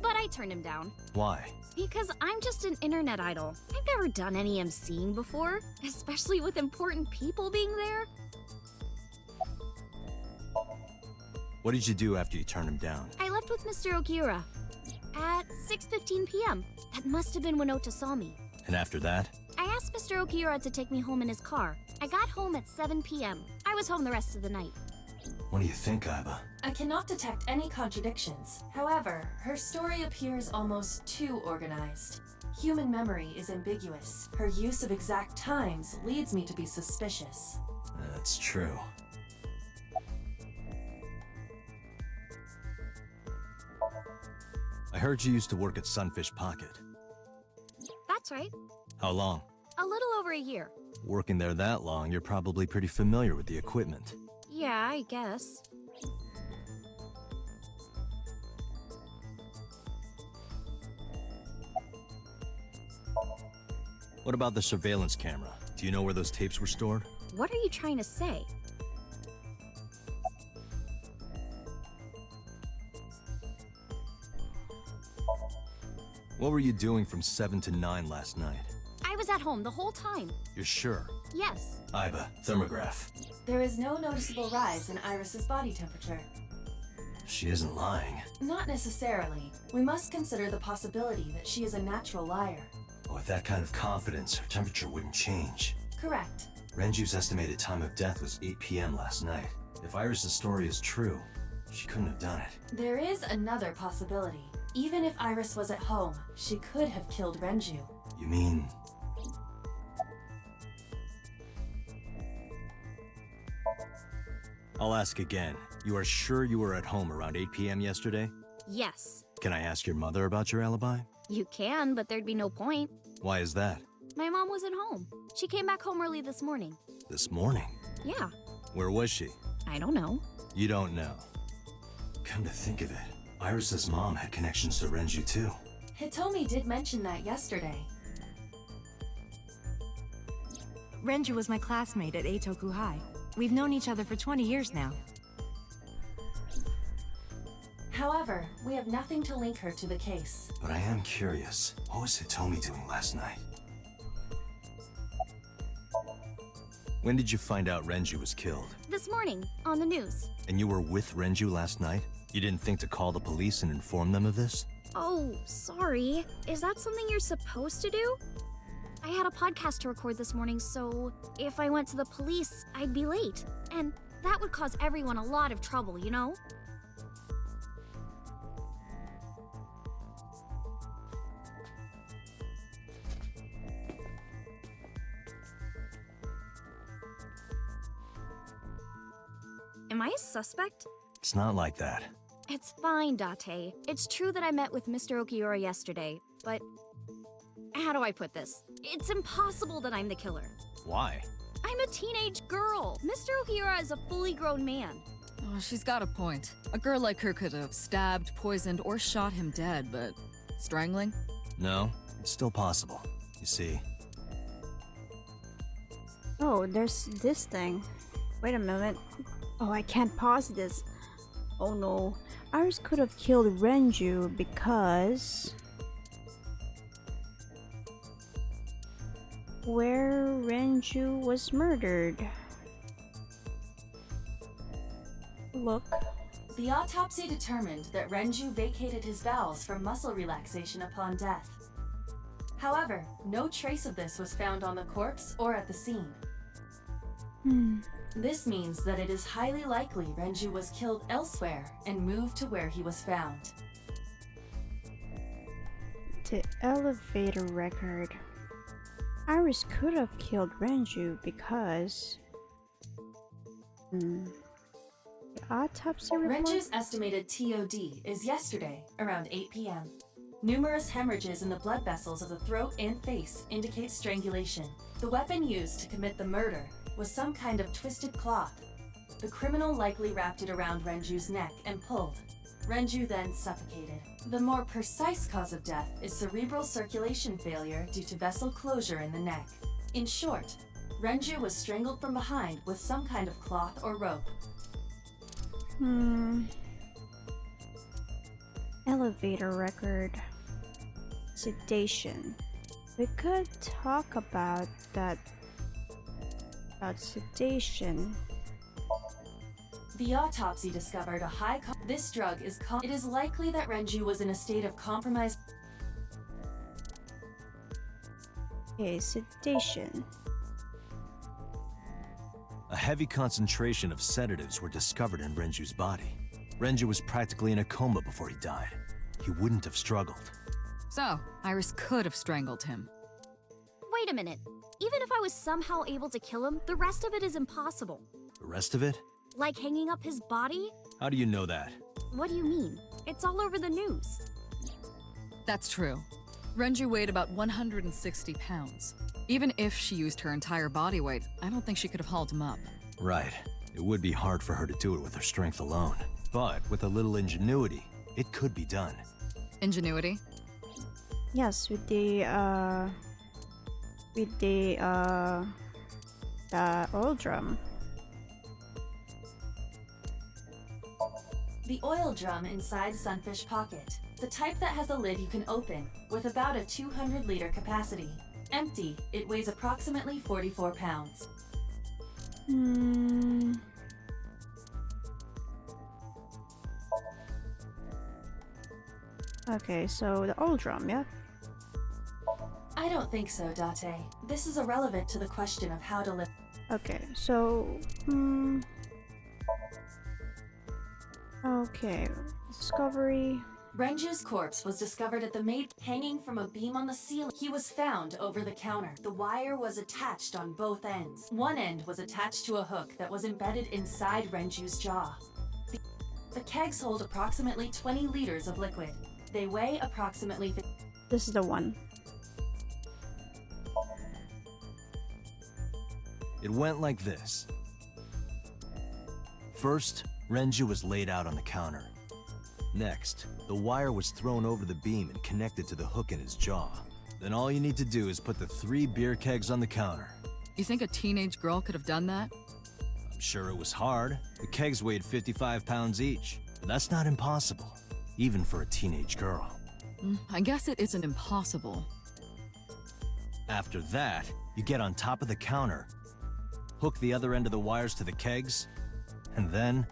[SPEAKER 10] But I turned him down.
[SPEAKER 5] Why?
[SPEAKER 10] Because I'm just an internet idol. I've never done any MCing before, especially with important people being there.
[SPEAKER 5] What did you do after you turned him down?
[SPEAKER 10] I left with Mr. Okiura at 6:15 p.m. That must have been when Ota saw me.
[SPEAKER 5] And after that?
[SPEAKER 10] I asked Mr. Okiura to take me home in his car. I got home at 7 p.m. I was home the rest of the night.
[SPEAKER 5] What do you think, Aiba?
[SPEAKER 6] I cannot detect any contradictions. However, her story appears almost too organized. Human memory is ambiguous. Her use of exact times leads me to be suspicious.
[SPEAKER 5] That's true. I heard you used to work at Sunfish Pocket.
[SPEAKER 10] That's right.
[SPEAKER 5] How long?
[SPEAKER 10] A little over a year.
[SPEAKER 5] Working there that long, you're probably pretty familiar with the equipment.
[SPEAKER 10] Yeah, I guess.
[SPEAKER 5] What about the surveillance camera? Do you know where those tapes were stored?
[SPEAKER 10] What are you trying to say?
[SPEAKER 5] What were you doing from 7 to 9 last night?
[SPEAKER 10] I was at home the whole time.
[SPEAKER 5] You're sure?
[SPEAKER 10] Yes.
[SPEAKER 5] Aiba, thermograph.
[SPEAKER 6] There is no noticeable rise in Iris's body temperature.
[SPEAKER 5] She isn't lying.
[SPEAKER 6] Not necessarily. We must consider the possibility that she is a natural liar.
[SPEAKER 5] With that kind of confidence, her temperature wouldn't change.
[SPEAKER 6] Correct.
[SPEAKER 5] Renju's estimated time of death was 8 p.m. last night. If Iris's story is true, she couldn't have done it.
[SPEAKER 6] There is another possibility. Even if Iris was at home, she could have killed Renju.
[SPEAKER 5] You mean... I'll ask again. You are sure you were at home around 8 p.m. yesterday?
[SPEAKER 10] Yes.
[SPEAKER 5] Can I ask your mother about your alibi?
[SPEAKER 10] You can, but there'd be no point.
[SPEAKER 5] Why is that?
[SPEAKER 10] My mom wasn't home. She came back home early this morning.
[SPEAKER 5] This morning?
[SPEAKER 10] Yeah.
[SPEAKER 5] Where was she?
[SPEAKER 10] I don't know.
[SPEAKER 5] You don't know. Come to think of it, Iris's mom had connections to Renju too.
[SPEAKER 6] Hitomi did mention that yesterday.
[SPEAKER 11] Renju was my classmate at Eitoku High. We've known each other for 20 years now.
[SPEAKER 6] However, we have nothing to link her to the case.
[SPEAKER 5] But I am curious, what was Hitomi doing last night? When did you find out Renju was killed?
[SPEAKER 10] This morning, on the news.
[SPEAKER 5] And you were with Renju last night? You didn't think to call the police and inform them of this?
[SPEAKER 10] Oh, sorry. Is that something you're supposed to do? I had a podcast to record this morning, so if I went to the police, I'd be late. And that would cause everyone a lot of trouble, you know? Am I a suspect?
[SPEAKER 5] It's not like that.
[SPEAKER 10] It's fine, Date. It's true that I met with Mr. Okiura yesterday, but... how do I put this? It's impossible that I'm the killer.
[SPEAKER 5] Why?
[SPEAKER 10] I'm a teenage girl. Mr. Okiura is a fully grown man.
[SPEAKER 4] Oh, she's got a point. A girl like her could have stabbed, poisoned, or shot him dead, but... strangling?
[SPEAKER 5] No, it's still possible. You see.
[SPEAKER 1] Oh, there's this thing. Wait a moment. Oh, I can't pause this. Oh no. Iris could have killed Renju because... where Renju was murdered. Look.
[SPEAKER 6] The autopsy determined that Renju vacated his bowels for muscle relaxation upon death. However, no trace of this was found on the corpse or at the scene. This means that it is highly likely Renju was killed elsewhere and moved to where he was found.
[SPEAKER 1] The elevator record. Iris could have killed Renju because... the autopsy report?
[SPEAKER 6] Renju's estimated TOD is yesterday, around 8 p.m. Numerous hemorrhages in the blood vessels of the throat and face indicate strangulation. The weapon used to commit the murder was some kind of twisted cloth. The criminal likely wrapped it around Renju's neck and pulled. Renju then suffocated. The more precise cause of death is cerebral circulation failure due to vessel closure in the neck. In short, Renju was strangled from behind with some kind of cloth or rope.
[SPEAKER 1] Elevator record. Sedation. We could talk about that. About sedation.
[SPEAKER 6] The autopsy discovered a high this drug is it is likely that Renju was in a state of compromise.
[SPEAKER 1] Okay, sedation.
[SPEAKER 5] A heavy concentration of sedatives were discovered in Renju's body. Renju was practically in a coma before he died. He wouldn't have struggled.
[SPEAKER 4] So, Iris could have strangled him.
[SPEAKER 10] Wait a minute. Even if I was somehow able to kill him, the rest of it is impossible.
[SPEAKER 5] The rest of it?
[SPEAKER 10] Like hanging up his body?
[SPEAKER 5] How do you know that?
[SPEAKER 10] What do you mean? It's all over the news.
[SPEAKER 4] That's true. Renju weighed about 160 pounds. Even if she used her entire body weight, I don't think she could have hauled him up.
[SPEAKER 5] Right. It would be hard for her to do it with her strength alone. But with a little ingenuity, it could be done.
[SPEAKER 4] Ingenuity?
[SPEAKER 1] Yes, with the oil drum.
[SPEAKER 6] The oil drum inside Sunfish Pocket. The type that has a lid you can open, with about a 200-liter capacity. Empty, it weighs approximately 44 pounds.
[SPEAKER 1] Okay, so the oil drum, yeah?
[SPEAKER 6] I don't think so, Date. This is irrelevant to the question of how to live.
[SPEAKER 1] Okay, so... Okay, discovery...
[SPEAKER 6] Renju's corpse was discovered at the maid hanging from a beam on the ceiling. He was found over the counter. The wire was attached on both ends. One end was attached to a hook that was embedded inside Renju's jaw. The kegs hold approximately 20 liters of liquid. They weigh approximately...
[SPEAKER 1] This is the one.
[SPEAKER 5] It went like this. First, Renju was laid out on the counter. Next, the wire was thrown over the beam and connected to the hook in his jaw. Then all you need to do is put the 3 beer kegs on the counter.
[SPEAKER 4] You think a teenage girl could have done that?
[SPEAKER 5] I'm sure it was hard. The kegs weighed 55 pounds each. But that's not impossible, even for a teenage girl.
[SPEAKER 4] I guess it isn't impossible.
[SPEAKER 5] After that, you get on top of the counter, hook the other end of the wires to the kegs, and then,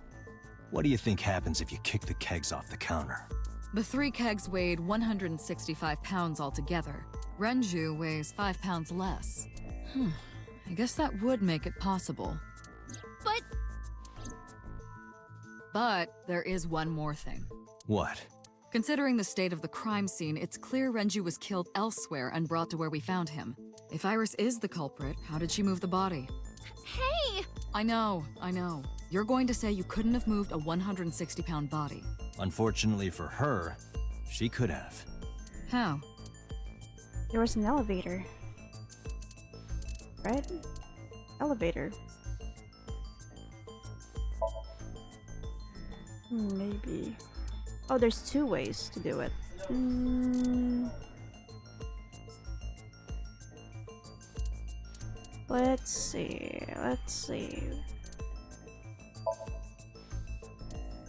[SPEAKER 5] what do you think happens if you kick the kegs off the counter?
[SPEAKER 4] The 3 kegs weighed 165 pounds altogether. Renju weighs 5 pounds less. I guess that would make it possible. But there is one more thing.
[SPEAKER 5] What?
[SPEAKER 4] Considering the state of the crime scene, it's clear Renju was killed elsewhere and brought to where we found him. If Iris is the culprit, how did she move the body?
[SPEAKER 10] Hey!
[SPEAKER 4] I know. You're going to say you couldn't have moved a 160-pound body.
[SPEAKER 5] Unfortunately for her, she could have.
[SPEAKER 4] How?
[SPEAKER 1] There was an elevator. Right? Elevator. Maybe. Oh, there's 2 ways to do it. Let's see.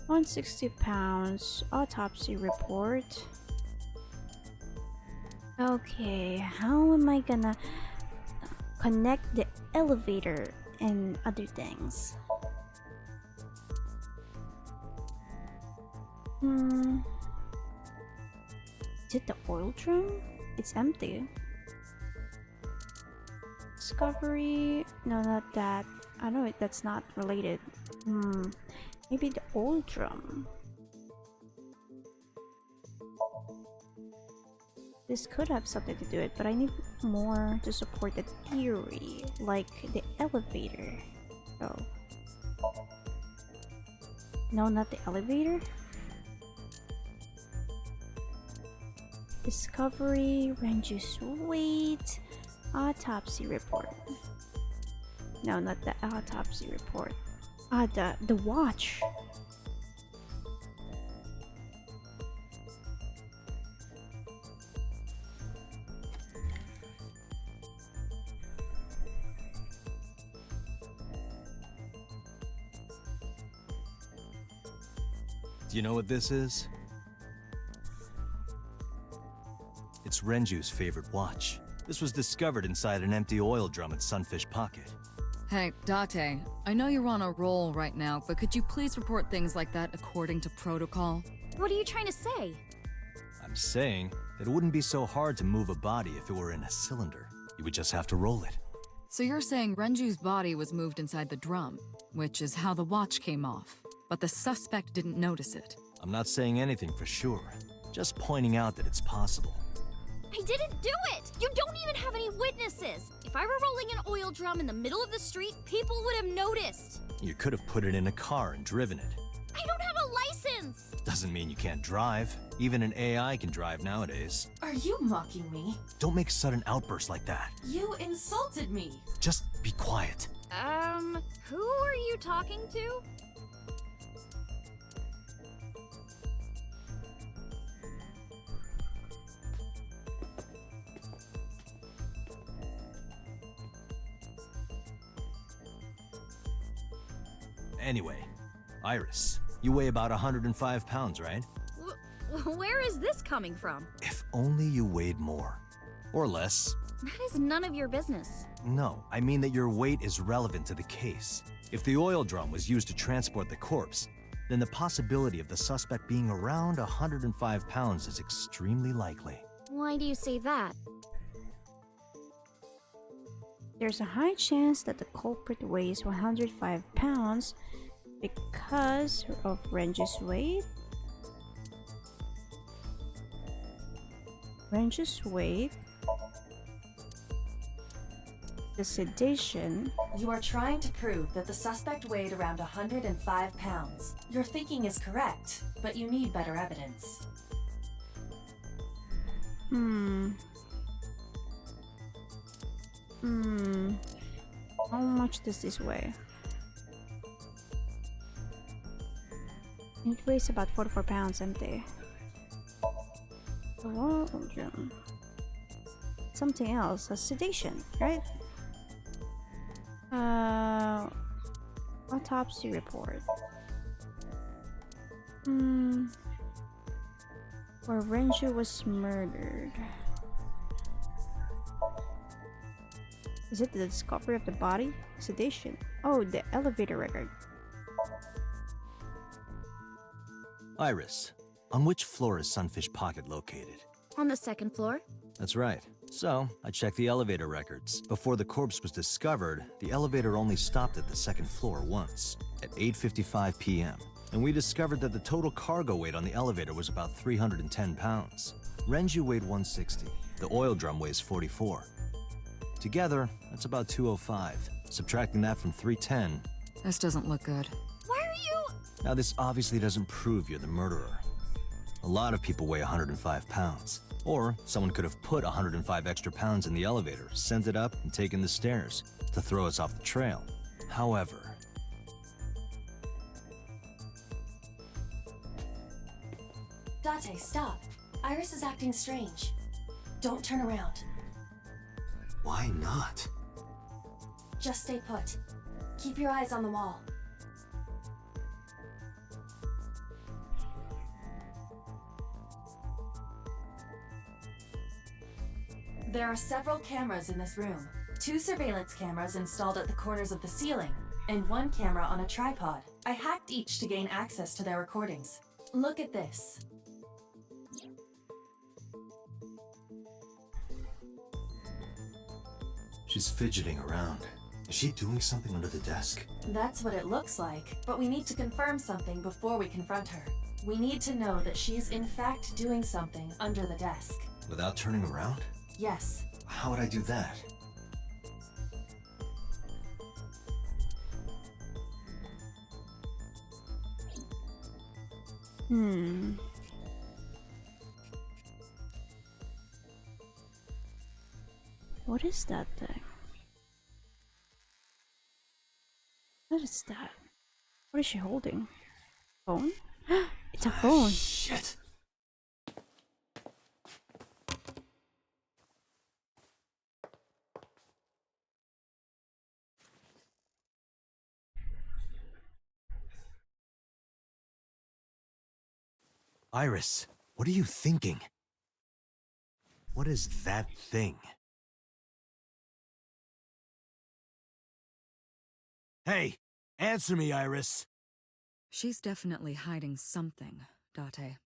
[SPEAKER 1] 160 pounds. Autopsy report. Okay, how am I gonna connect the elevator and other things? Is it the oil drum? It's empty. Discovery? No, not that. I know that's not related. Maybe the oil drum. This could have something to do with it, but I need more to support the theory, like the elevator. Oh. No, not the elevator. Discovery, Renju's weight, autopsy report. No, not the autopsy report. The watch.
[SPEAKER 5] Do you know what this is? It's Renju's favorite watch. This was discovered inside an empty oil drum at Sunfish Pocket.
[SPEAKER 4] Hey, Date, I know you're on a roll right now, but could you please report things like that according to protocol?
[SPEAKER 10] What are you trying to say?
[SPEAKER 5] I'm saying that it wouldn't be so hard to move a body if it were in a cylinder. You would just have to roll it.
[SPEAKER 4] So you're saying Renju's body was moved inside the drum, which is how the watch came off, but the suspect didn't notice it.
[SPEAKER 5] I'm not saying anything for sure, just pointing out that it's possible.
[SPEAKER 10] I didn't do it! You don't even have any witnesses! If I were rolling an oil drum in the middle of the street, people would have noticed!
[SPEAKER 5] You could have put it in a car and driven it.
[SPEAKER 10] I don't have a license!
[SPEAKER 5] Doesn't mean you can't drive. Even an AI can drive nowadays.
[SPEAKER 6] Are you mocking me?
[SPEAKER 5] Don't make sudden outbursts like that.
[SPEAKER 6] You insulted me!
[SPEAKER 5] Just be quiet.
[SPEAKER 10] Who are you talking to?
[SPEAKER 5] Anyway, Iris, you weigh about 105 pounds, right?
[SPEAKER 10] Where is this coming from?
[SPEAKER 5] If only you weighed more. Or less.
[SPEAKER 10] That is none of your business.
[SPEAKER 5] No, I mean that your weight is relevant to the case. If the oil drum was used to transport the corpse, then the possibility of the suspect being around 105 pounds is extremely likely.
[SPEAKER 10] Why do you say that?
[SPEAKER 1] There's a high chance that the culprit weighs 105 pounds because of Renju's weight. Renju's weight, the sedation.
[SPEAKER 6] You are trying to prove that the suspect weighed around 105 pounds. Your thinking is correct, but you need better evidence.
[SPEAKER 1] How much does this weigh? It weighs about 44 pounds empty. Something else, a sedation, right? Autopsy report. Where Renju was murdered. Is it the discovery of the body? Sedation. Oh, the elevator record.
[SPEAKER 5] Iris, on which floor is Sunfish Pocket located?
[SPEAKER 10] On the second floor?
[SPEAKER 5] That's right. So, I checked the elevator records. Before the corpse was discovered, the elevator only stopped at the second floor once, at 8:55 p.m. And we discovered that the total cargo weight on the elevator was about 310 pounds. Renju weighed 160. The oil drum weighs 44. Together, that's about 205. Subtracting that from 310.
[SPEAKER 4] This doesn't look good.
[SPEAKER 10] Why are you...
[SPEAKER 5] Now, this obviously doesn't prove you're the murderer. A lot of people weigh 105 pounds. Or someone could have put 105 extra pounds in the elevator, sent it up, and taken the stairs to throw us off the trail. However...
[SPEAKER 6] Date, stop. Iris is acting strange. Don't turn around.
[SPEAKER 5] Why not?
[SPEAKER 6] Just stay put. Keep your eyes on the wall. There are several cameras in this room. 2 surveillance cameras installed at the corners of the ceiling, and 1 camera on a tripod. I hacked each to gain access to their recordings. Look at this.
[SPEAKER 5] She's fidgeting around. Is she doing something under the desk?
[SPEAKER 6] That's what it looks like, but we need to confirm something before we confront her. We need to know that she is in fact doing something under the desk.
[SPEAKER 5] Without turning around?
[SPEAKER 6] Yes.
[SPEAKER 5] How would I do that?
[SPEAKER 1] What is that thing? What is that? What is she holding? Phone? It's a phone.
[SPEAKER 5] Shit! Iris, what are you thinking? What is that thing? Hey, answer me, Iris.
[SPEAKER 4] She's definitely hiding something, Date.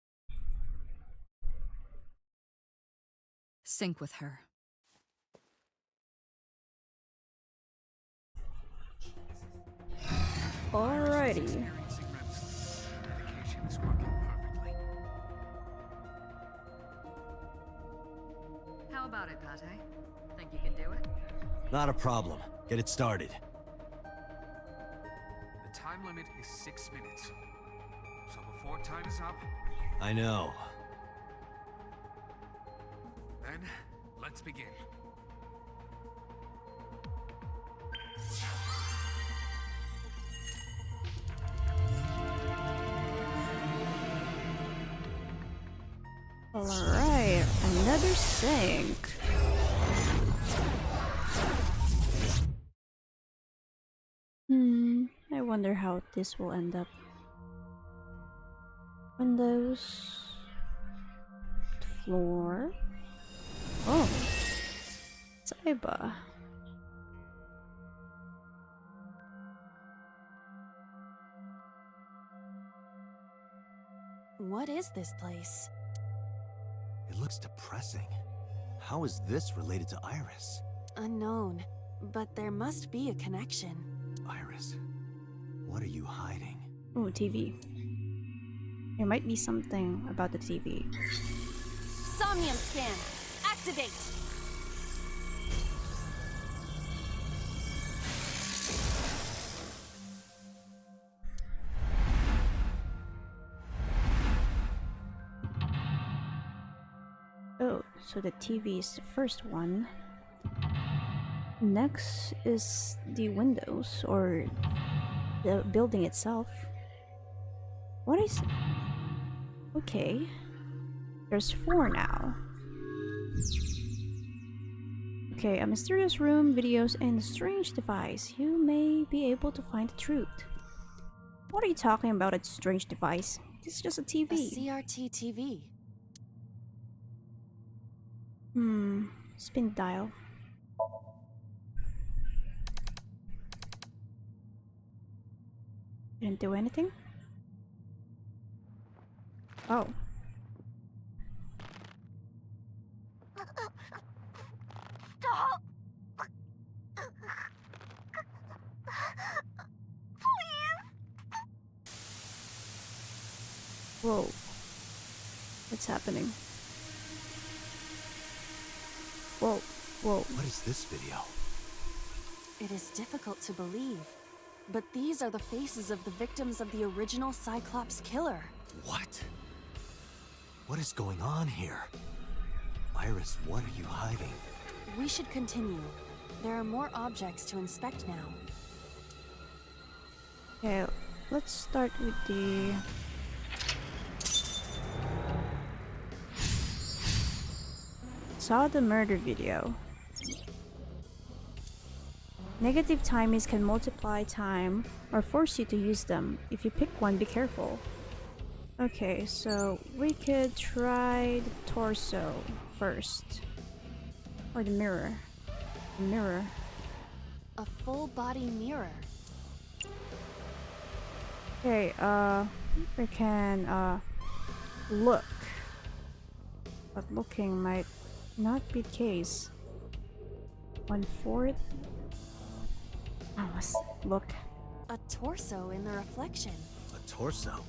[SPEAKER 4] Sync with her.
[SPEAKER 1] Alrighty.
[SPEAKER 4] How about it, Date? Think you can do it?
[SPEAKER 5] Not a problem. Get it started.
[SPEAKER 7] The time limit is 6 minutes. So before time is up...
[SPEAKER 5] I know.
[SPEAKER 7] Then, let's begin.
[SPEAKER 1] Alright, another sync. I wonder how this will end up. Windows. Floor. Oh. Saiba.
[SPEAKER 12] What is this place?
[SPEAKER 5] It looks depressing. How is this related to Iris?
[SPEAKER 12] Unknown, but there must be a connection.
[SPEAKER 5] Iris, what are you hiding?
[SPEAKER 1] Ooh, TV. There might be something about the TV.
[SPEAKER 12] Somnium scan! Activate!
[SPEAKER 1] Oh, so the TV is the first one. Next is the windows, or the building itself. What is... Okay. There's 4 now. Okay, a mysterious room, videos, and a strange device. You may be able to find the truth. What are you talking about, a strange device? It's just a TV.
[SPEAKER 12] A CRT TV.
[SPEAKER 1] Spin dial. Didn't do anything? Oh.
[SPEAKER 10] Stop!
[SPEAKER 1] Whoa. What's happening? Whoa, whoa.
[SPEAKER 5] What is this video?
[SPEAKER 12] It is difficult to believe, but these are the faces of the victims of the original Cyclops killer.
[SPEAKER 5] What? What is going on here? Iris, what are you hiding?
[SPEAKER 12] We should continue. There are more objects to inspect now.
[SPEAKER 1] Okay, let's start with the... Saw the murder video. Negative timies can multiply time or force you to use them. If you pick one, be careful. Okay, so we could try the torso first. Or the mirror. The mirror.
[SPEAKER 12] A full body mirror.
[SPEAKER 1] Okay, we can look. But looking might not be the case. 1/4. Oh, let's look.
[SPEAKER 12] A torso in the reflection.
[SPEAKER 5] A torso?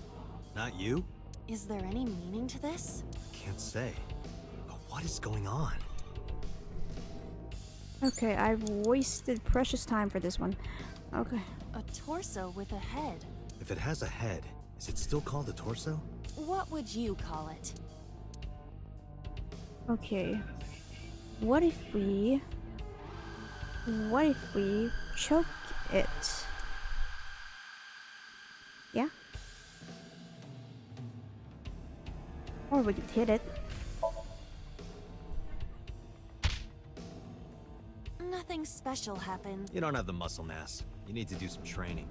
[SPEAKER 5] Not you?
[SPEAKER 12] Is there any meaning to this?
[SPEAKER 5] Can't say. But what is going on?
[SPEAKER 1] Okay, I've wasted precious time for this one. Okay.
[SPEAKER 12] A torso with a head.
[SPEAKER 5] If it has a head, is it still called a torso?
[SPEAKER 12] What would you call it?
[SPEAKER 1] Okay. What if we choke it? Yeah? Or we could hit it.
[SPEAKER 12] Nothing special happened.
[SPEAKER 5] You don't have the muscle mass. You need to do some training.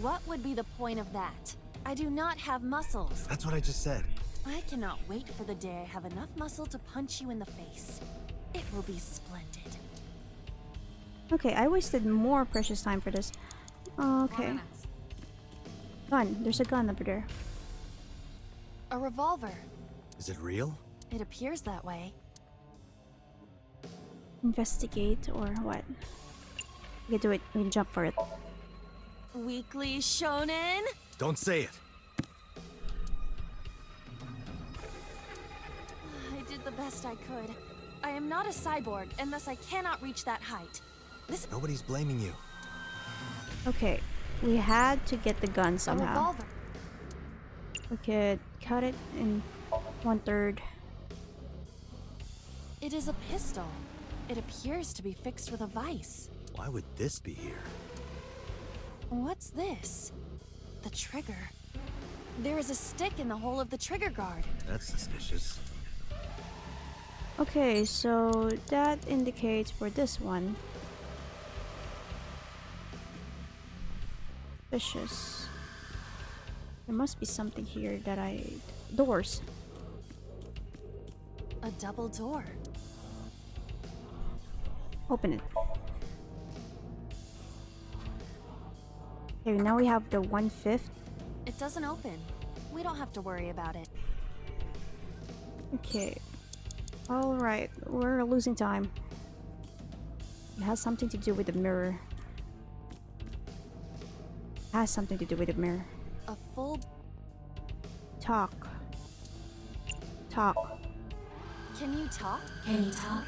[SPEAKER 12] What would be the point of that? I do not have muscles.
[SPEAKER 5] That's what I just said.
[SPEAKER 12] I cannot wait for the day I have enough muscle to punch you in the face. It will be splendid.
[SPEAKER 1] Okay, I wasted more precious time for this. Okay. Gun. There's a gun over there.
[SPEAKER 12] A revolver.
[SPEAKER 5] Is it real?
[SPEAKER 12] It appears that way.
[SPEAKER 1] Investigate or what? We can do it. We can jump for it.
[SPEAKER 12] Weekly Shonen?
[SPEAKER 5] Don't say it.
[SPEAKER 12] I did the best I could. I am not a cyborg, and thus I cannot reach that height.
[SPEAKER 5] Nobody's blaming you.
[SPEAKER 1] Okay, we had to get the gun somehow.
[SPEAKER 12] A revolver.
[SPEAKER 1] We could cut it in 1/3.
[SPEAKER 12] It is a pistol. It appears to be fixed with a vise.
[SPEAKER 5] Why would this be here?
[SPEAKER 12] What's this? The trigger. There is a stick in the hole of the trigger guard.
[SPEAKER 5] That's suspicious.
[SPEAKER 1] Okay, so that indicates for this one. Suspicious. There must be something here that doors.
[SPEAKER 12] A double door.
[SPEAKER 1] Open it. Okay, now we have the 1/5.
[SPEAKER 12] It doesn't open. We don't have to worry about it.
[SPEAKER 1] Okay. Alright, we're losing time. It has something to do with the mirror. Has something to do with the mirror.
[SPEAKER 12] A full...
[SPEAKER 1] Talk. Talk.
[SPEAKER 12] Can you talk?
[SPEAKER 10] Can you talk?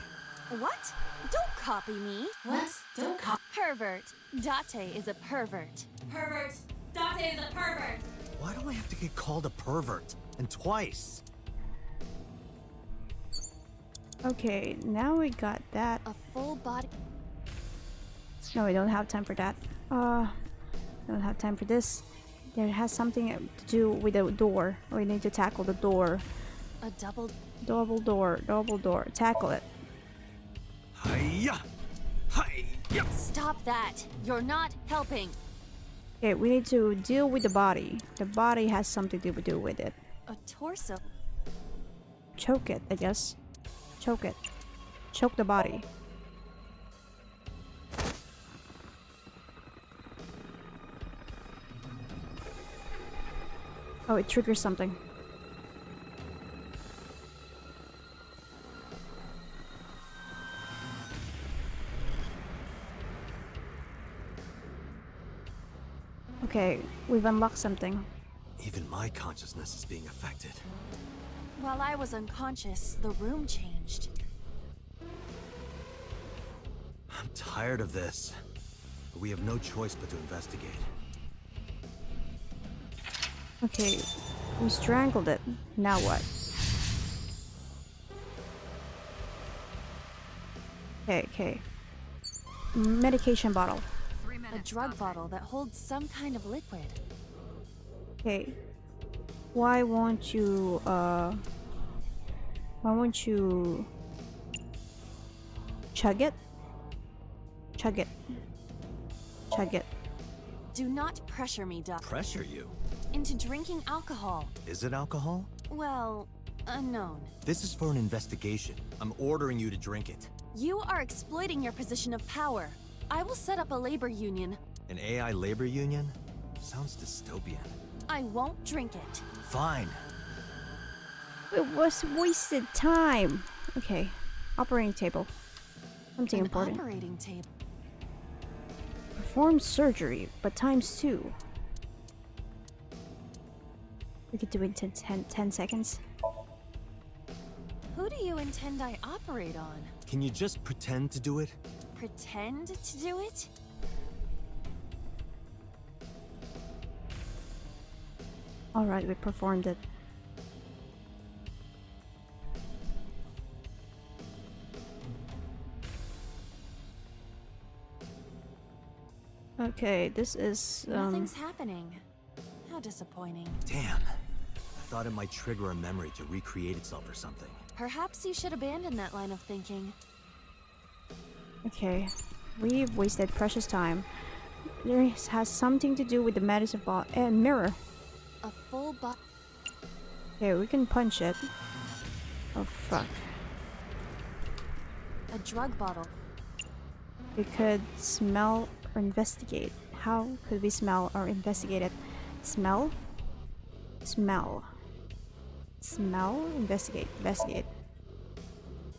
[SPEAKER 12] What? Don't copy me.
[SPEAKER 10] What? Don't copy.
[SPEAKER 12] Pervert. Date is a pervert.
[SPEAKER 10] Pervert. Date is a pervert.
[SPEAKER 5] Why do I have to get called a pervert? And twice?
[SPEAKER 1] Okay, now we got that.
[SPEAKER 12] A full body...
[SPEAKER 1] No, we don't have time for that. Don't have time for this. There has something to do with the door. We need to tackle the door.
[SPEAKER 12] A double
[SPEAKER 1] door. Tackle it.
[SPEAKER 5] Hiya! Hiya!
[SPEAKER 12] Stop that! You're not helping!
[SPEAKER 1] Okay, we need to deal with the body. The body has something to do with it.
[SPEAKER 12] A torso.
[SPEAKER 1] Choke it, I guess. Choke it. Choke the body. Oh, it triggers something. Okay, we've unlocked something.
[SPEAKER 5] Even my consciousness is being affected.
[SPEAKER 12] While I was unconscious, the room changed.
[SPEAKER 5] I'm tired of this. But we have no choice but to investigate.
[SPEAKER 1] Okay, we strangled it. Now what? Okay. Medication bottle.
[SPEAKER 12] A drug bottle that holds some kind of liquid.
[SPEAKER 1] Okay. Why won't you chug it? Chug it.
[SPEAKER 12] Do not pressure me, Doc.
[SPEAKER 5] Pressure you?
[SPEAKER 12] Into drinking alcohol.
[SPEAKER 5] Is it alcohol?
[SPEAKER 12] Well, unknown.
[SPEAKER 5] This is for an investigation. I'm ordering you to drink it.
[SPEAKER 12] You are exploiting your position of power. I will set up a labor union.
[SPEAKER 5] An AI labor union? Sounds dystopian.
[SPEAKER 12] I won't drink it.
[SPEAKER 5] Fine.
[SPEAKER 1] It was wasted time. Okay. Operating table. Something
[SPEAKER 12] An
[SPEAKER 1] important.
[SPEAKER 12] operating table.
[SPEAKER 1] Perform surgery, but ×2. We could do it in 10 seconds.
[SPEAKER 12] Who do you intend I operate on?
[SPEAKER 5] Can you just pretend to do it?
[SPEAKER 12] Pretend to do it?
[SPEAKER 1] Alright, we performed it. Okay, this is
[SPEAKER 12] Nothing's happening. How disappointing.
[SPEAKER 5] Damn. I thought it might trigger a memory to recreate itself or something.
[SPEAKER 12] Perhaps you should abandon that line of thinking.
[SPEAKER 1] Okay, we've wasted precious time. This has something to do with the medicine ball and mirror.
[SPEAKER 12] A full
[SPEAKER 1] Okay, we can punch it. Oh fuck.
[SPEAKER 12] A drug bottle.
[SPEAKER 1] We could smell or investigate. How could we smell or investigate it? Smell? Smell. Smell? Investigate. Investigate.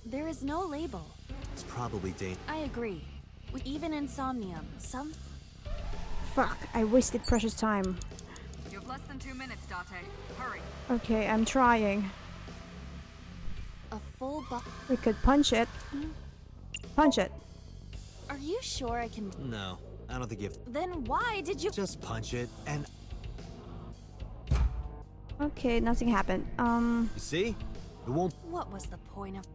[SPEAKER 12] There is no label.
[SPEAKER 5] It's probably date.
[SPEAKER 12] I agree. Even in Somnium, some...
[SPEAKER 1] Fuck, I wasted precious time.
[SPEAKER 4] You have less than 2 minutes, Date. Hurry.
[SPEAKER 1] Okay, I'm trying.
[SPEAKER 12] A full
[SPEAKER 1] We could punch it. Punch it.
[SPEAKER 12] Are you sure I can...
[SPEAKER 5] No, I don't think you've...
[SPEAKER 12] Then why did you...
[SPEAKER 5] Just punch it and...
[SPEAKER 1] Okay, nothing happened.
[SPEAKER 5] You see? It won't...
[SPEAKER 12] What was the point of...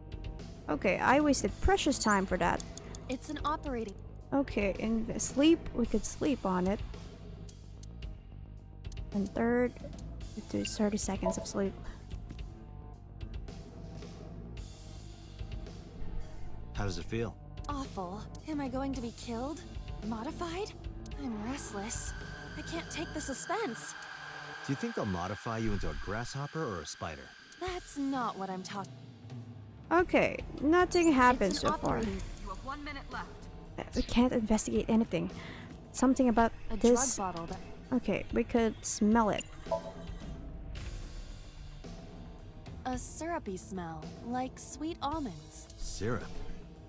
[SPEAKER 1] Okay, I wasted precious time for that.
[SPEAKER 12] It's an operating...
[SPEAKER 1] Okay, in sleep, we could sleep on it. And third, we do 30 seconds of sleep.
[SPEAKER 5] How does it feel?
[SPEAKER 12] Awful. Am I going to be killed? Modified? I'm restless. I can't take the suspense.
[SPEAKER 5] Do you think they'll modify you into a grasshopper or a spider?
[SPEAKER 12] That's not what I'm talking...
[SPEAKER 1] Okay, nothing happened
[SPEAKER 12] It's an
[SPEAKER 1] so far.
[SPEAKER 4] You have 1 minute left.
[SPEAKER 1] We can't investigate anything. Something about
[SPEAKER 12] A
[SPEAKER 1] this...
[SPEAKER 12] drug bottle that...
[SPEAKER 1] Okay, we could smell it.
[SPEAKER 12] A syrupy smell, like sweet almonds.
[SPEAKER 5] Syrup?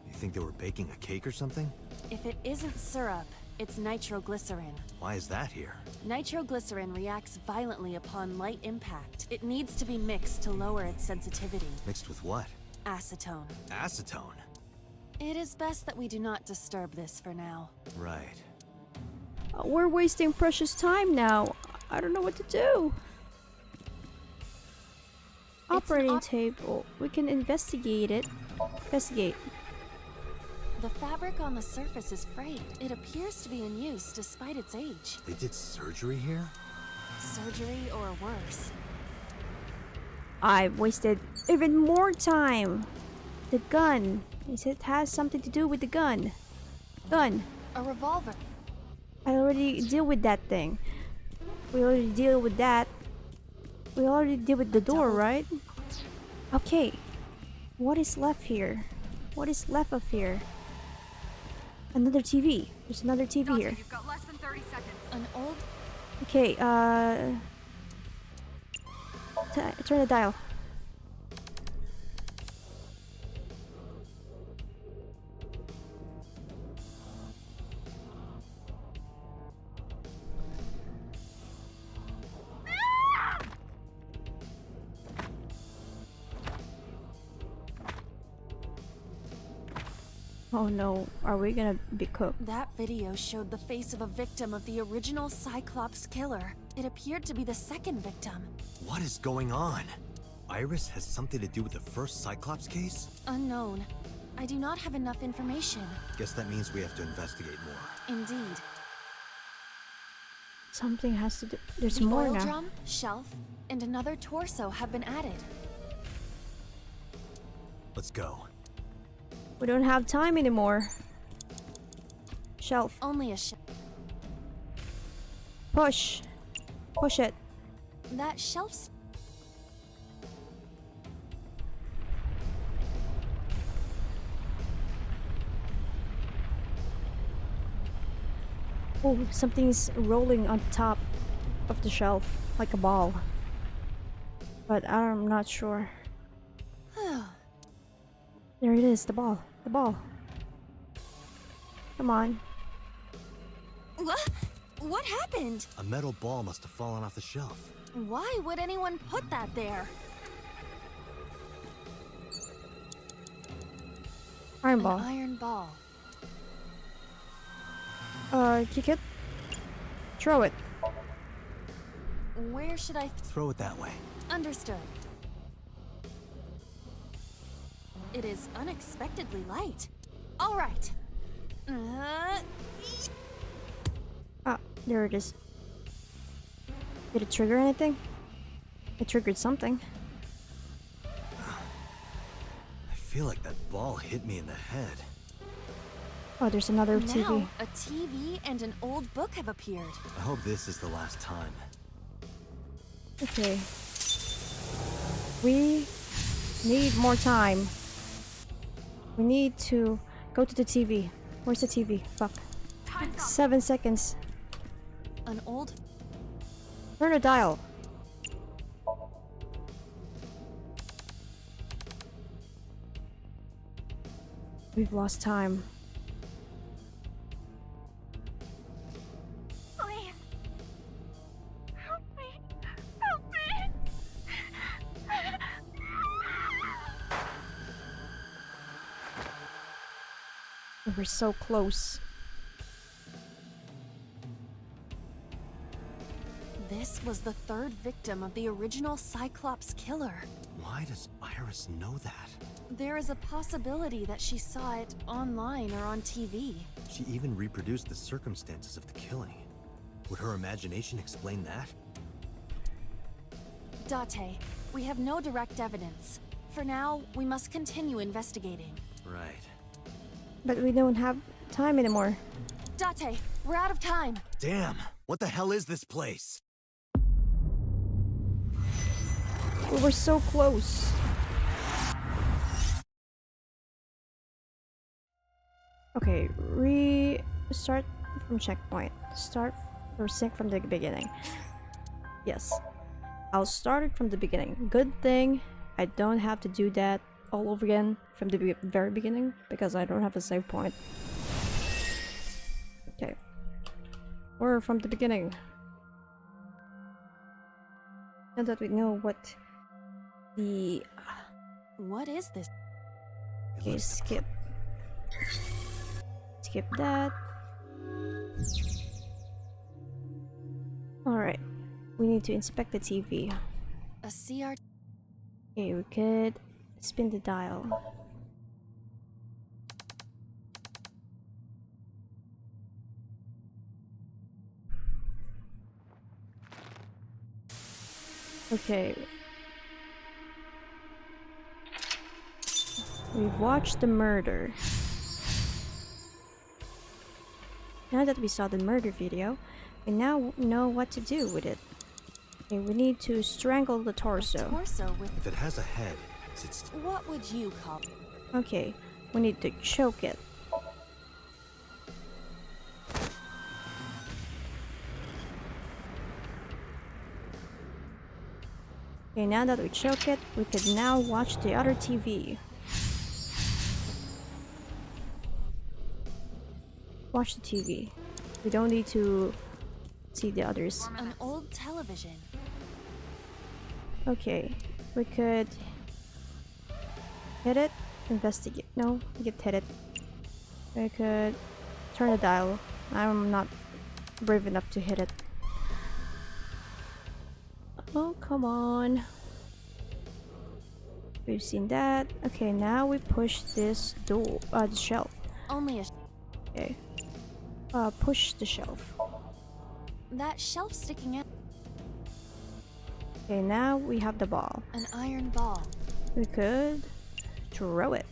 [SPEAKER 5] You think they were baking a cake or something?
[SPEAKER 12] If it isn't syrup, it's nitroglycerin.
[SPEAKER 5] Why is that here?
[SPEAKER 12] Nitroglycerin reacts violently upon light impact. It needs to be mixed to lower its sensitivity.
[SPEAKER 5] Mixed with what?
[SPEAKER 12] Acetone.
[SPEAKER 5] Acetone?
[SPEAKER 12] It is best that we do not disturb this for now.
[SPEAKER 5] Right.
[SPEAKER 1] We're wasting precious time now. I don't know what to do. Operating table. We can investigate it. Investigate.
[SPEAKER 12] The fabric on the surface is frayed. It appears to be in use despite its age.
[SPEAKER 5] They did surgery here?
[SPEAKER 12] Surgery or worse.
[SPEAKER 1] I've wasted even more time. The gun. It has something to do with the gun. Gun.
[SPEAKER 12] A revolver.
[SPEAKER 1] I already deal with that thing. We already deal with that. We already deal with the door, right? Okay. What is left here? What is left of here? Another TV. There's another TV here.
[SPEAKER 4] You've got less than 30 seconds.
[SPEAKER 12] An old...
[SPEAKER 1] Okay, turn the dial. Oh no, are we gonna be cooked?
[SPEAKER 12] That video showed the face of a victim of the original Cyclops killer. It appeared to be the second victim.
[SPEAKER 5] What is going on? Iris has something to do with the first Cyclops case?
[SPEAKER 12] Unknown. I do not have enough information.
[SPEAKER 5] Guess that means we have to investigate more.
[SPEAKER 12] Indeed.
[SPEAKER 1] Something has to do. There's
[SPEAKER 12] The
[SPEAKER 1] more
[SPEAKER 12] oil
[SPEAKER 1] now.
[SPEAKER 12] drum, shelf, and another torso have been added.
[SPEAKER 5] Let's go.
[SPEAKER 1] We don't have time anymore. Shelf.
[SPEAKER 12] Only a shelf.
[SPEAKER 1] Push. Push it.
[SPEAKER 12] That shelf's...
[SPEAKER 1] Oh, something's rolling on top of the shelf, like a ball. But I'm not sure. There it is, the ball. The ball. Come on.
[SPEAKER 12] What? What happened?
[SPEAKER 5] A metal ball must have fallen off the shelf.
[SPEAKER 12] Why would anyone put that there?
[SPEAKER 1] Iron ball.
[SPEAKER 12] An iron ball.
[SPEAKER 1] Kick it. Throw it.
[SPEAKER 12] Where should I...
[SPEAKER 5] Throw it that way.
[SPEAKER 12] Understood. It is unexpectedly light. All right.
[SPEAKER 1] Ah, there it is. Did it trigger anything? It triggered something.
[SPEAKER 5] I feel like that ball hit me in the head.
[SPEAKER 1] Oh, there's another
[SPEAKER 12] Now,
[SPEAKER 1] TV.
[SPEAKER 12] a TV and an old book have appeared.
[SPEAKER 5] I hope this is the last time.
[SPEAKER 1] Okay. We need more time. We need to go to the TV. Where's the TV? Fuck. 7 seconds.
[SPEAKER 12] An old...
[SPEAKER 1] Turn the dial. We've lost time.
[SPEAKER 18] Please. Help me. Help me.
[SPEAKER 1] We were so close.
[SPEAKER 12] This was the third victim of the original Cyclops killer.
[SPEAKER 5] Why does Iris know that?
[SPEAKER 12] There is a possibility that she saw it online or on TV.
[SPEAKER 5] She even reproduced the circumstances of the killing. Would her imagination explain that?
[SPEAKER 12] Date, we have no direct evidence. For now, we must continue investigating.
[SPEAKER 5] Right.
[SPEAKER 1] But we don't have time anymore.
[SPEAKER 12] Date, we're out of time.
[SPEAKER 5] Damn! What the hell is this place?
[SPEAKER 1] We were so close. Okay, restart from checkpoint. Start or sync from the beginning. Yes. I'll start it from the beginning. Good thing I don't have to do that all over again from the very beginning because I don't have a save point. Okay. Or from the beginning. Now that we know what the...
[SPEAKER 12] What is this?
[SPEAKER 1] Okay, skip. Skip that. Alright. We need to inspect the TV.
[SPEAKER 12] A CR...
[SPEAKER 1] Okay, we could spin the dial. Okay. We've watched the murder. Now that we saw the murder video, we now know what to do with it. Okay, we need to strangle the torso.
[SPEAKER 12] Torso with...
[SPEAKER 5] If it has a head, it's...
[SPEAKER 12] What would you call it?
[SPEAKER 1] Okay, we need to choke it. Okay, now that we choke it, we could now watch the other TV. Watch the TV. We don't need to see the others.
[SPEAKER 12] An old television.
[SPEAKER 1] Okay, we could hit it, investigate. No, we could hit it. We could turn the dial. I'm not brave enough to hit it. Oh, come on. We've seen that. Okay, now we push this door, the shelf.
[SPEAKER 12] Only a...
[SPEAKER 1] Okay. Push the shelf.
[SPEAKER 12] That shelf sticking out.
[SPEAKER 1] Okay, now we have the ball.
[SPEAKER 12] An iron ball.
[SPEAKER 1] We could throw it.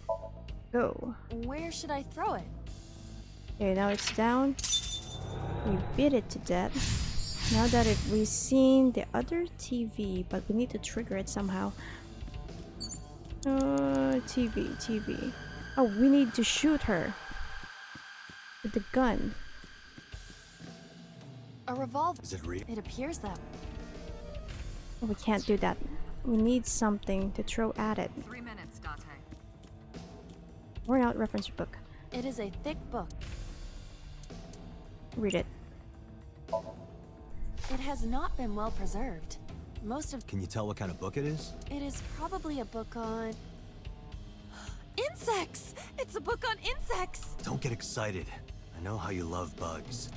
[SPEAKER 1] Go.
[SPEAKER 12] Where should I throw it?
[SPEAKER 1] Okay, now it's down. We beat it to death. Now that we've seen the other TV, but we need to trigger it somehow. TV. Oh, we need to shoot her with the gun.
[SPEAKER 12] A revolver.
[SPEAKER 5] Is it real?
[SPEAKER 12] It appears that.
[SPEAKER 1] We can't do that. We need something to throw at it.
[SPEAKER 4] 3 minutes, Date.
[SPEAKER 1] Worn out reference book.
[SPEAKER 12] It is a thick book.
[SPEAKER 1] Read it.
[SPEAKER 12] It has not been well preserved. Most of...
[SPEAKER 5] Can you tell what kind of book it is?
[SPEAKER 12] It is probably a book on... insects! It's a book on insects!
[SPEAKER 5] Don't get excited. I know how you love bugs.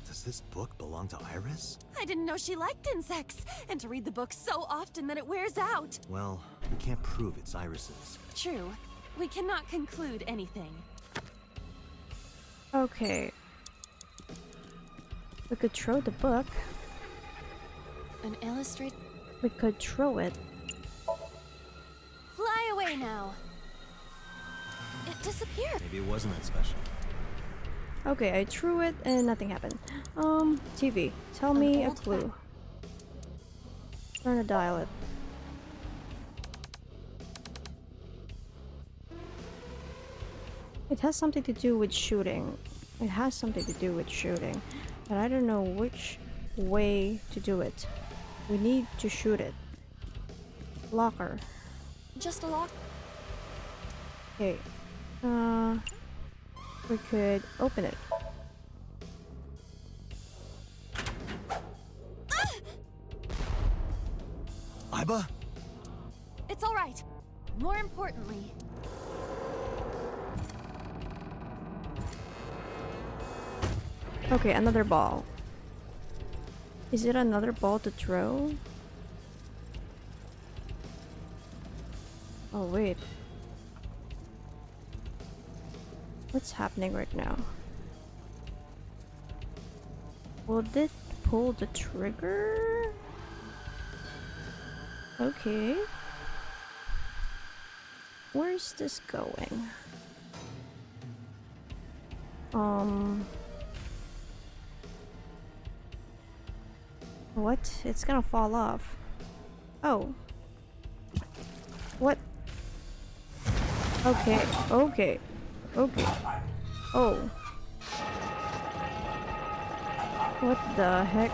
[SPEAKER 5] Does this book belong to Iris?
[SPEAKER 12] I didn't know she liked insects, and to read the book so often that it wears out.
[SPEAKER 5] Well, we can't prove it's Iris's.
[SPEAKER 12] True. We cannot conclude anything.
[SPEAKER 1] Okay. We could throw the book.
[SPEAKER 12] An illustrate...
[SPEAKER 1] We could throw it.
[SPEAKER 12] Fly away now. It disappeared.
[SPEAKER 5] Maybe it wasn't that special.
[SPEAKER 1] Okay, I threw it and nothing happened. TV. Tell me a clue. Turn a dial it. It has something to do with shooting. It has something to do with shooting. But I don't know which way to do it. We need to shoot it. Locker.
[SPEAKER 12] Just a lock.
[SPEAKER 1] Okay. We could open it.
[SPEAKER 5] Iba?
[SPEAKER 12] It's all right. More importantly...
[SPEAKER 1] Okay, another ball. Is it another ball to throw? Oh, wait. What's happening right now? Will this pull the trigger? Okay. Where's this going? What? It's gonna fall off. Oh. What? Okay, okay, okay. Oh. What the heck?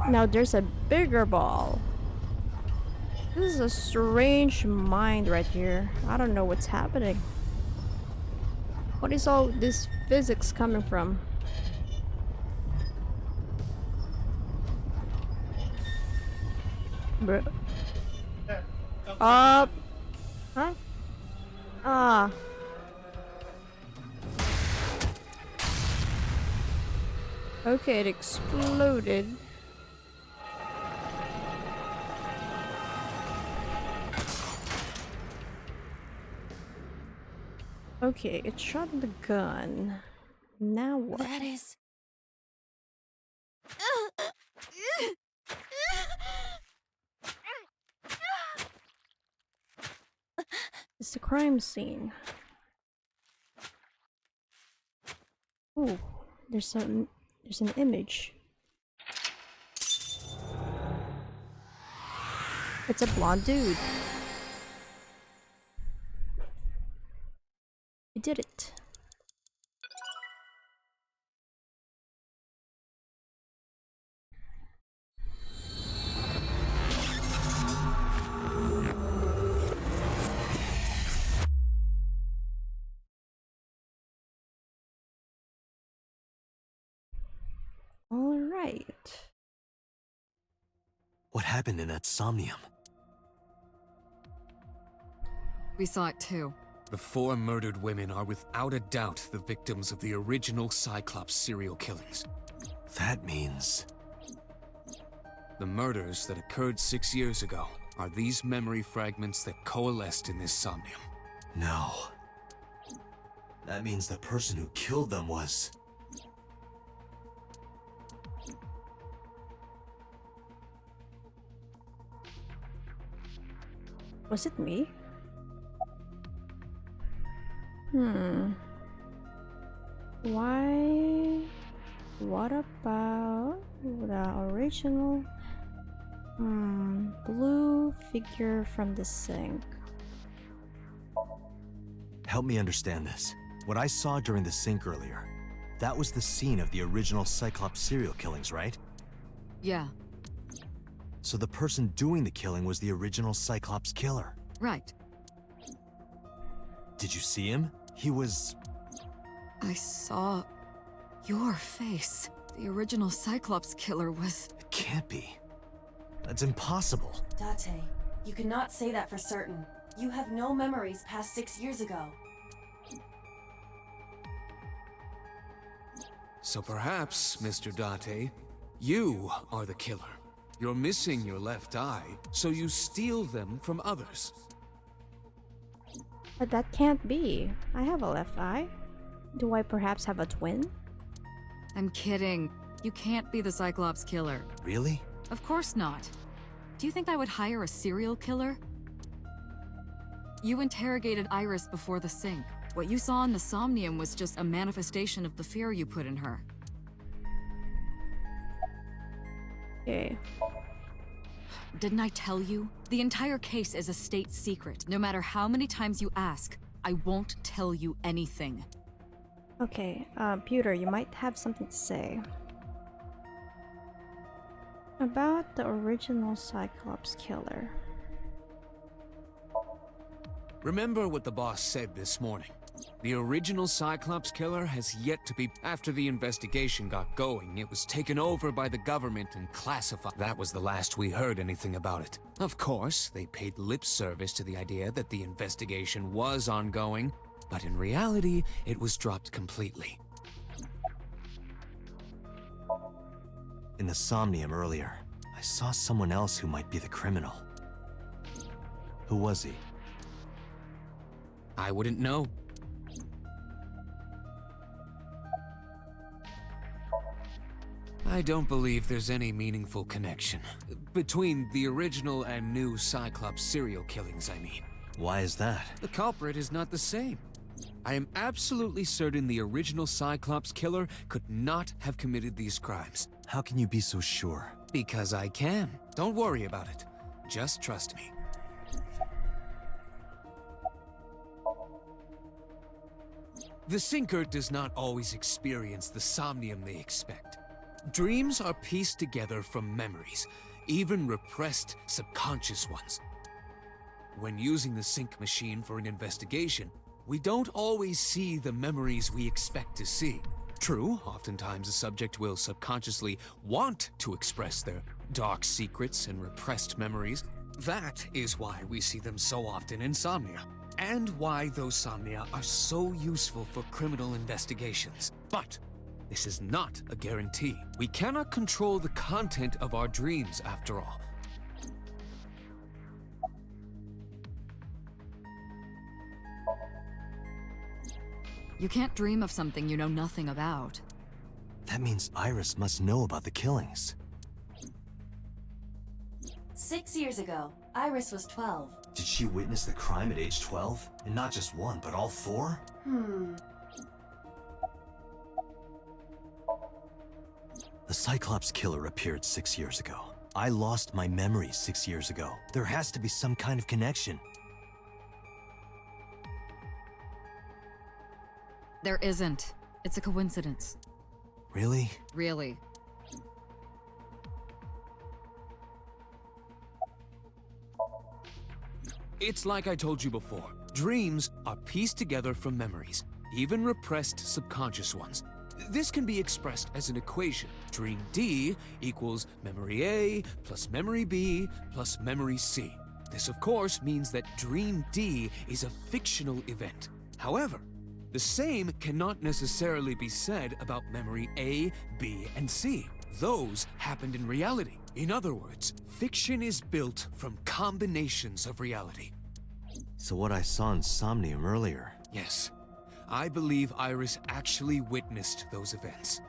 [SPEAKER 1] Now there's a bigger ball. This is a strange mind right here. I don't know what's happening. What is all this physics coming from? Bruh. Huh? Ah. Okay, it exploded. Okay, it shot the gun. Now what?
[SPEAKER 12] That is...
[SPEAKER 1] It's the crime scene. Oh, there's an image. It's a blonde dude. He did it. All right.
[SPEAKER 5] What happened in that Somnium?
[SPEAKER 4] We saw it too.
[SPEAKER 7] The 4 murdered women are without a doubt the victims of the original Cyclops serial killings.
[SPEAKER 5] That means...
[SPEAKER 7] The murders that occurred 6 years ago are these memory fragments that coalesced in this Somnium.
[SPEAKER 5] No. That means the person who killed them was...
[SPEAKER 1] Was it me? Why? What about the original blue figure from the sink?
[SPEAKER 5] Help me understand this. What I saw during the sink earlier, that was the scene of the original Cyclops serial killings, right?
[SPEAKER 4] Yeah.
[SPEAKER 5] So the person doing the killing was the original Cyclops killer.
[SPEAKER 4] Right.
[SPEAKER 5] Did you see him? He was...
[SPEAKER 4] I saw your face. The original Cyclops killer was...
[SPEAKER 5] It can't be. That's impossible.
[SPEAKER 6] Date, you cannot say that for certain. You have no memories past 6 years ago.
[SPEAKER 7] So perhaps, Mr. Date, you are the killer. You're missing your left eye, so you steal them from others.
[SPEAKER 1] But that can't be. I have a left eye. Do I perhaps have a twin?
[SPEAKER 4] I'm kidding. You can't be the Cyclops killer.
[SPEAKER 5] Really?
[SPEAKER 4] Of course not. Do you think I would hire a serial killer? You interrogated Iris before the sink. What you saw in the Somnium was just a manifestation of the fear you put in her.
[SPEAKER 1] Okay.
[SPEAKER 4] Didn't I tell you? The entire case is a state secret. No matter how many times you ask, I won't tell you anything.
[SPEAKER 1] Okay, Pewter, you might have something to say. About the original Cyclops killer.
[SPEAKER 7] Remember what the boss said this morning. The original Cyclops killer has yet to be... After the investigation got going, it was taken over by the government and classified. That was the last we heard anything about it. Of course, they paid lip service to the idea that the investigation was ongoing, but in reality, it was dropped completely.
[SPEAKER 5] In the Somnium earlier, I saw someone else who might be the criminal. Who was he?
[SPEAKER 7] I wouldn't know. I don't believe there's any meaningful connection between the original and new Cyclops serial killings, I mean.
[SPEAKER 5] Why is that?
[SPEAKER 7] The culprit is not the same. I am absolutely certain the original Cyclops killer could not have committed these crimes.
[SPEAKER 5] How can you be so sure?
[SPEAKER 7] Because I can. Don't worry about it. Just trust me. The Sinker does not always experience the Somnium they expect. Dreams are pieced together from memories, even repressed subconscious ones. When using the sync machine for an investigation, we don't always see the memories we expect to see. True, oftentimes the subject will subconsciously want to express their dark secrets and repressed memories. That is why we see them so often in Somnia, and why those Somnia are so useful for criminal investigations. But this is not a guarantee. We cannot control the content of our dreams, after all.
[SPEAKER 4] You can't dream of something you know nothing about.
[SPEAKER 5] That means Iris must know about the killings.
[SPEAKER 6] 6 years ago, Iris was 12.
[SPEAKER 5] Did she witness the crime at age 12? And not just one, but all four? The Cyclops killer appeared 6 years ago. I lost my memory 6 years ago. There has to be some kind of connection.
[SPEAKER 4] There isn't. It's a coincidence.
[SPEAKER 5] Really?
[SPEAKER 4] Really.
[SPEAKER 7] It's like I told you before. Dreams are pieced together from memories, even repressed subconscious ones. This can be expressed as an equation. Dream D equals memory A plus memory B plus memory C. This, of course, means that Dream D is a fictional event. However, the same cannot necessarily be said about memory A, B, and C. Those happened in reality. In other words, fiction is built from combinations of reality.
[SPEAKER 5] So what I saw in Somnium earlier...
[SPEAKER 7] Yes. I believe Iris actually witnessed those events.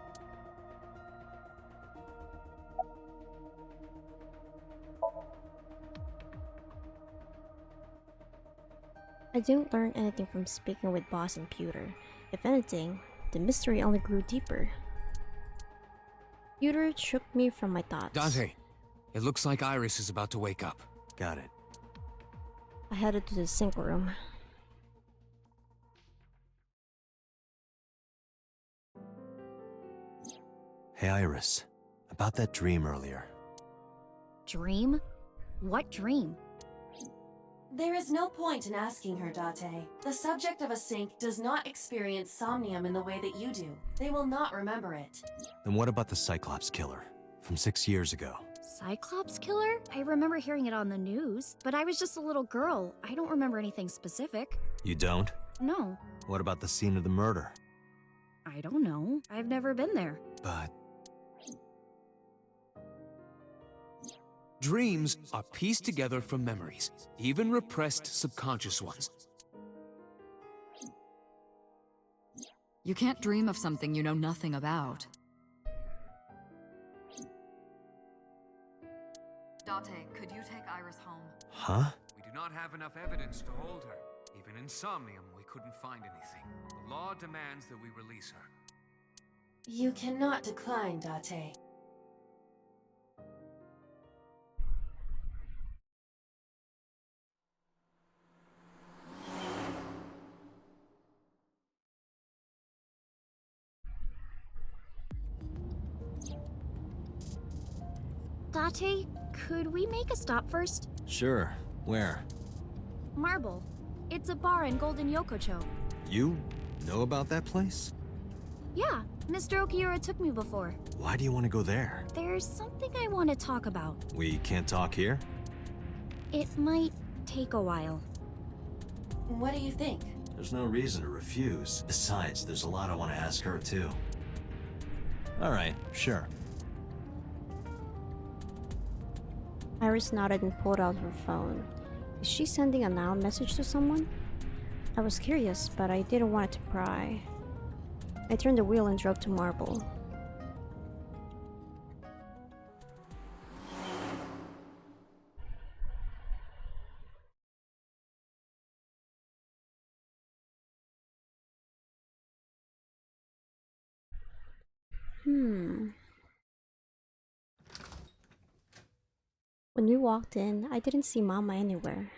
[SPEAKER 1] I didn't learn anything from speaking with Boss and Pewter. If anything, the mystery only grew deeper. Pewter shook me from my thoughts.
[SPEAKER 7] Dante, it looks like Iris is about to wake up.
[SPEAKER 5] Got it.
[SPEAKER 1] I headed to the sink room.
[SPEAKER 5] Hey Iris, about that dream earlier.
[SPEAKER 10] Dream? What dream?
[SPEAKER 6] There is no point in asking her, Date. The subject of a sync does not experience somnium in the way that you do. They will not remember it.
[SPEAKER 5] Then what about the Cyclops killer from 6 years ago?
[SPEAKER 10] Cyclops killer? I remember hearing it on the news, but I was just a little girl. I don't remember anything specific.
[SPEAKER 5] You don't?
[SPEAKER 10] No.
[SPEAKER 5] What about the scene of the murder?
[SPEAKER 10] I don't know. I've never been there.
[SPEAKER 5] But...
[SPEAKER 7] Dreams are pieced together from memories, even repressed subconscious ones.
[SPEAKER 4] You can't dream of something you know nothing about. Date, could you take Iris home?
[SPEAKER 5] Huh?
[SPEAKER 7] We do not have enough evidence to hold her. Even in Somnium, we couldn't find anything. The law demands that we release her.
[SPEAKER 6] You cannot decline, Date.
[SPEAKER 10] Date, could we make a stop first?
[SPEAKER 5] Sure. Where?
[SPEAKER 10] Marble. It's a bar in Golden Yokocho.
[SPEAKER 5] You know about that place?
[SPEAKER 10] Yeah, Mr. Okiura took me before.
[SPEAKER 5] Why do you want to go there?
[SPEAKER 10] There's something I want to talk about.
[SPEAKER 5] We can't talk here?
[SPEAKER 10] It might take a while.
[SPEAKER 6] What do you think?
[SPEAKER 5] There's no reason to refuse. Besides, there's a lot I want to ask her, too. Alright, sure.
[SPEAKER 1] Iris nodded and pulled out her phone. Is she sending a now message to someone? I was curious, but I didn't want to pry. I turned the wheel and drove to Marble. When we walked in, I didn't see Mama anywhere.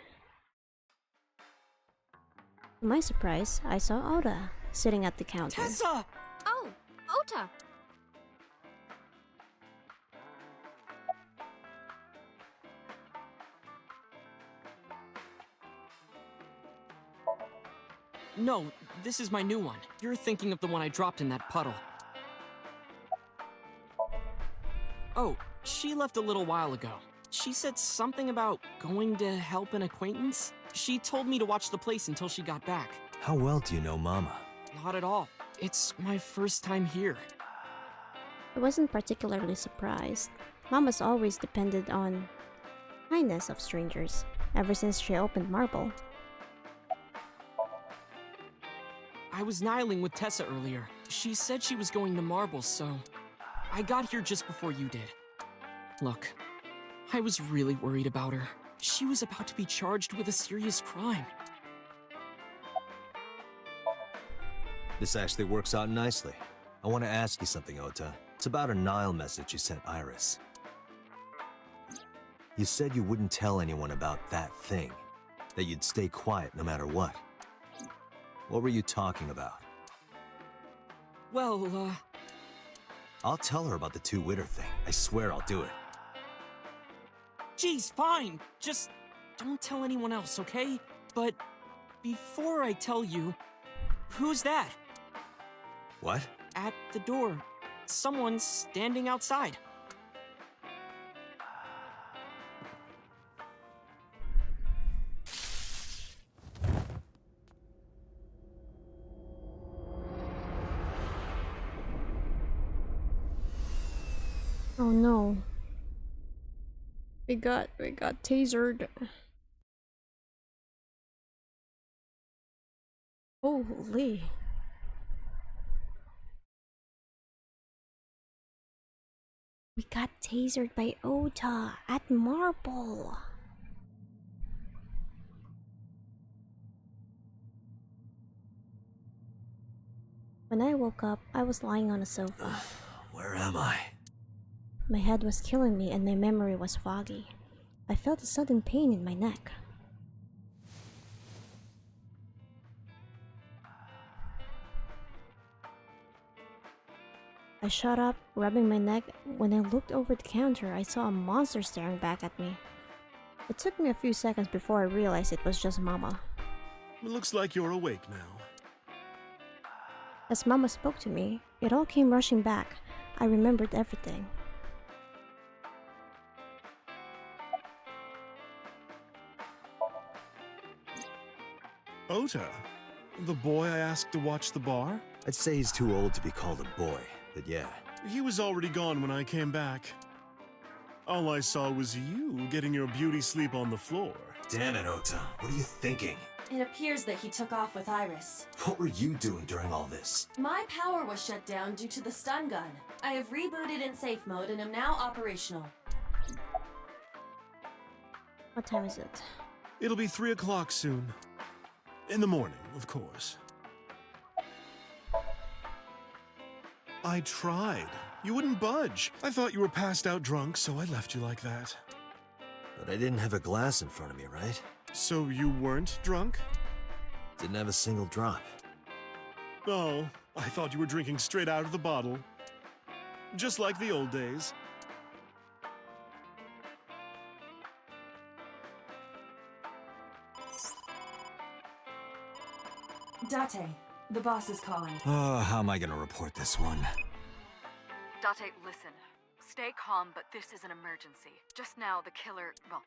[SPEAKER 1] To my surprise, I saw Oda sitting at the counter.
[SPEAKER 9] Tessa!
[SPEAKER 10] Oh, Ota!
[SPEAKER 9] No, this is my new one. You're thinking of the one I dropped in that puddle. Oh, she left a little while ago. She said something about going to help an acquaintance. She told me to watch the place until she got back.
[SPEAKER 5] How well do you know Mama?
[SPEAKER 9] Not at all. It's my first time here.
[SPEAKER 1] I wasn't particularly surprised. Mama's always depended on kindness of strangers, ever since she opened Marble.
[SPEAKER 9] I was nihiling with Tessa earlier. She said she was going to Marble, so I got here just before you did. Look, I was really worried about her. She was about to be charged with a serious crime.
[SPEAKER 5] This actually works out nicely. I want to ask you something, Ota. It's about a Nile message you sent Iris. You said you wouldn't tell anyone about that thing, that you'd stay quiet no matter what. What were you talking about?
[SPEAKER 9] Well,
[SPEAKER 5] I'll tell her about the two-witter thing. I swear I'll do it.
[SPEAKER 9] Geez, fine. Just don't tell anyone else, okay? But before I tell you, who's that?
[SPEAKER 5] What?
[SPEAKER 9] At the door. Someone's standing outside.
[SPEAKER 1] Oh no. We got tasered. Holy. We got tasered by Ota at Marble. When I woke up, I was lying on a sofa.
[SPEAKER 5] Where am I?
[SPEAKER 1] My head was killing me and my memory was foggy. I felt a sudden pain in my neck. I shot up, rubbing my neck. When I looked over the counter, I saw a monster staring back at me. It took me a few seconds before I realized it was just Mama.
[SPEAKER 13] It looks like you're awake now.
[SPEAKER 1] As Mama spoke to me, it all came rushing back. I remembered everything.
[SPEAKER 13] Ota? The boy I asked to watch the bar?
[SPEAKER 5] I'd say he's too old to be called a boy, but yeah.
[SPEAKER 13] He was already gone when I came back. All I saw was you getting your beauty sleep on the floor.
[SPEAKER 5] Damn it, Ota. What are you thinking?
[SPEAKER 6] It appears that he took off with Iris.
[SPEAKER 5] What were you doing during all this?
[SPEAKER 6] My power was shut down due to the stun gun. I have rebooted in safe mode and am now operational.
[SPEAKER 1] What time is it?
[SPEAKER 13] It'll be 3 o'clock soon. In the morning, of course. I tried. You wouldn't budge. I thought you were passed out drunk, so I left you like that.
[SPEAKER 5] But I didn't have a glass in front of me, right?
[SPEAKER 13] So you weren't drunk?
[SPEAKER 5] Didn't have a single drop.
[SPEAKER 13] Oh, I thought you were drinking straight out of the bottle. Just like the old days.
[SPEAKER 6] Date, the boss is calling.
[SPEAKER 5] Oh, how am I gonna report this one?
[SPEAKER 4] Date, listen. Stay calm, but this is an emergency. Just now, the killer... well,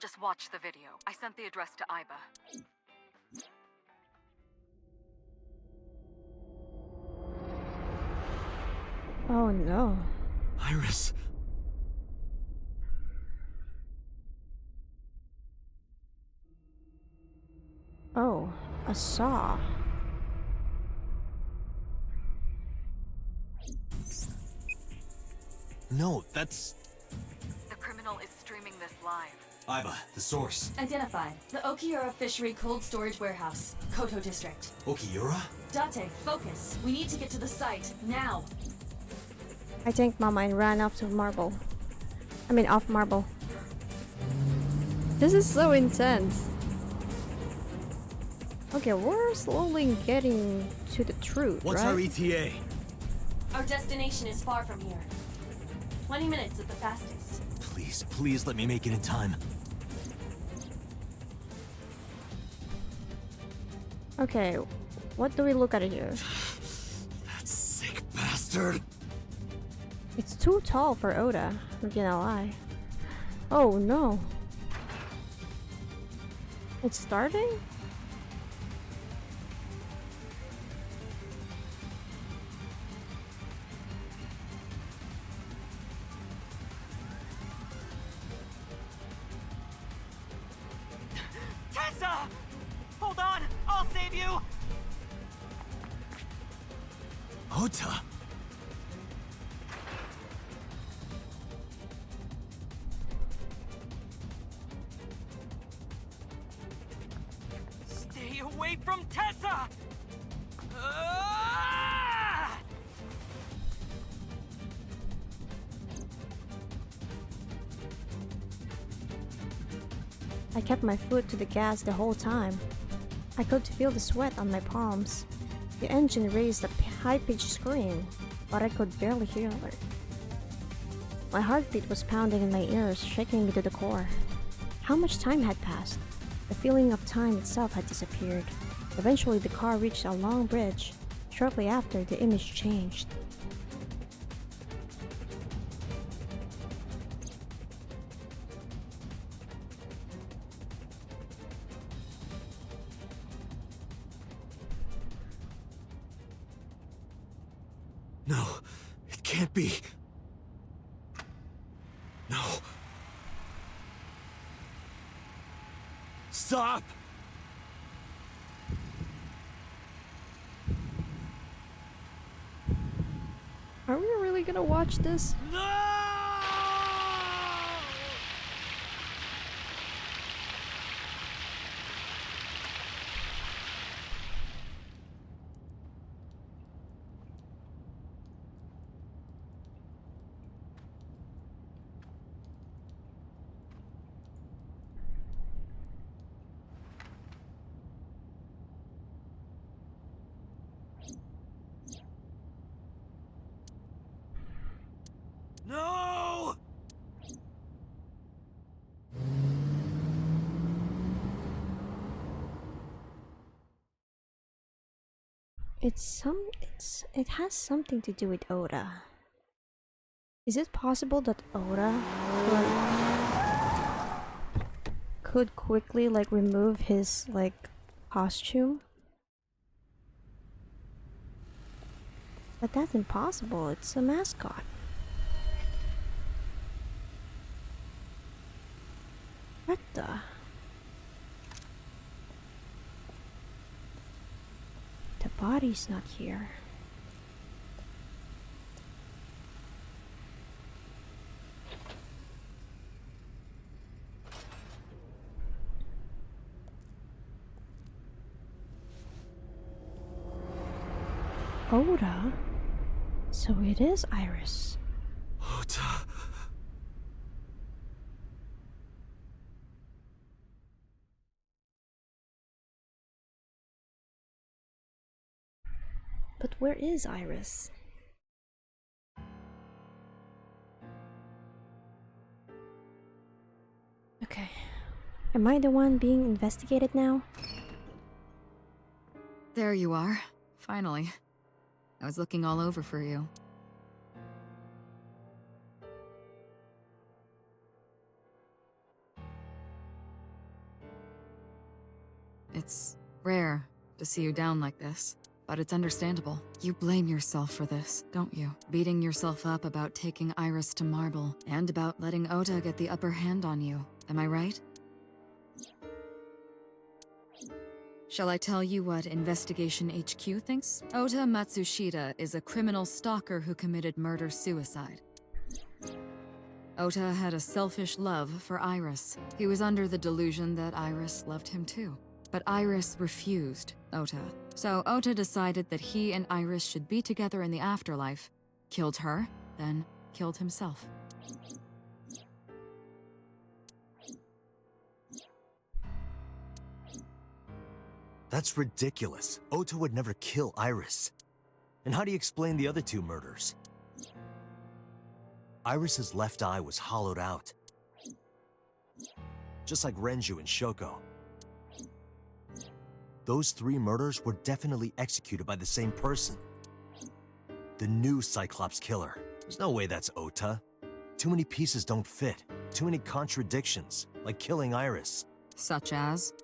[SPEAKER 4] just watch the video. I sent the address to Iba.
[SPEAKER 1] Oh no.
[SPEAKER 5] Iris.
[SPEAKER 1] Oh, a saw.
[SPEAKER 5] No, that's...
[SPEAKER 4] The criminal is streaming this live.
[SPEAKER 5] Iba, the source.
[SPEAKER 6] Identified. The Okiura Fishery Cold Storage Warehouse, Koto District.
[SPEAKER 5] Okiura?
[SPEAKER 6] Date, focus. We need to get to the site, now.
[SPEAKER 1] I thanked Mama and ran off to Marble. Off Marble. This is so intense. Okay, we're slowly getting to the truth,
[SPEAKER 5] What's
[SPEAKER 1] right?
[SPEAKER 5] our ETA?
[SPEAKER 6] Our destination is far from here. 20 minutes at the fastest.
[SPEAKER 5] Please, please let me make it in time.
[SPEAKER 1] Okay, what do we look at here?
[SPEAKER 3] That sick bastard!
[SPEAKER 1] It's too tall for Oda, not gonna lie. Oh no. It's starting?
[SPEAKER 9] Tessa! Hold on! I'll save you!
[SPEAKER 3] Ota!
[SPEAKER 9] Stay away from Tessa! Ah!
[SPEAKER 1] I kept my foot to the gas the whole time. I could feel the sweat on my palms. The engine raised a high-pitched scream, but I could barely hear it. My heartbeat was pounding in my ears, shaking me to the core. How much time had passed? The feeling of time itself had disappeared. Eventually, the car reached a long bridge. Shortly after, the image changed.
[SPEAKER 3] No, it can't be. No. Stop!
[SPEAKER 1] Are we really gonna watch this?
[SPEAKER 3] No!
[SPEAKER 1] It has something to do with Oda. Is it possible that Oda could quickly like remove his like costume? But that's impossible, it's a mascot. What the? The body's not here. Oda? So it is Iris.
[SPEAKER 3] Ota.
[SPEAKER 1] But where is Iris? Okay. Am I the one being investigated now?
[SPEAKER 4] There you are. Finally. I was looking all over for you. It's rare to see you down like this, but it's understandable. You blame yourself for this, don't you? Beating yourself up about taking Iris to Marble, and about letting Ota get the upper hand on you. Am I right? Shall I tell you what Investigation HQ thinks? Ota Matsushita is a criminal stalker who committed murder-suicide. Ota had a selfish love for Iris. He was under the delusion that Iris loved him too. But Iris refused Ota. So Ota decided that he and Iris should be together in the afterlife, killed her, then killed himself.
[SPEAKER 5] That's ridiculous. Ota would never kill Iris. And how do you explain the other two murders? Iris's left eye was hollowed out. Just like Renju and Shoko. Those 3 murders were definitely executed by the same person. The new Cyclops killer. There's no way that's Ota. Too many pieces don't fit. Too many contradictions, like killing Iris.
[SPEAKER 4] Such as?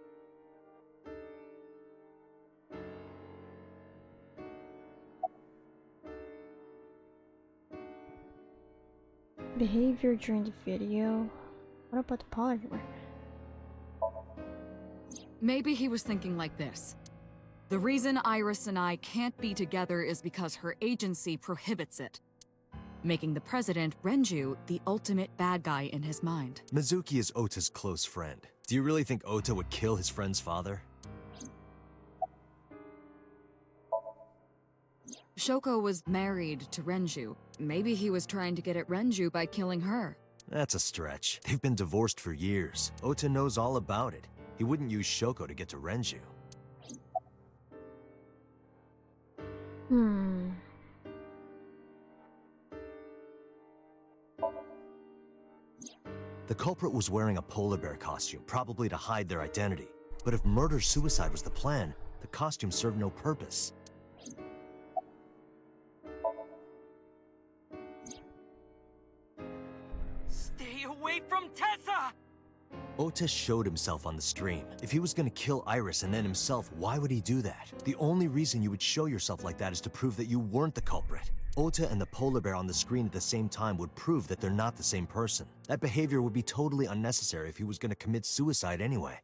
[SPEAKER 1] Behavior during the video. What about the polymer?
[SPEAKER 4] Maybe he was thinking like this. The reason Iris and I can't be together is because her agency prohibits it, making the president, Renju, the ultimate bad guy in his mind.
[SPEAKER 5] Mizuki is Ota's close friend. Do you really think Ota would kill his friend's father?
[SPEAKER 4] Shoko was married to Renju. Maybe he was trying to get at Renju by killing her.
[SPEAKER 5] That's a stretch. They've been divorced for years. Ota knows all about it. He wouldn't use Shoko to get to Renju. The culprit was wearing a polar bear costume, probably to hide their identity. But if murder-suicide was the plan, the costume served no purpose.
[SPEAKER 9] Stay away from Tessa!
[SPEAKER 5] Ota showed himself on the stream. If he was gonna kill Iris and then himself, why would he do that? The only reason you would show yourself like that is to prove that you weren't the culprit. Ota and the polar bear on the screen at the same time would prove that they're not the same person. That behavior would be totally unnecessary if he was gonna commit suicide anyway.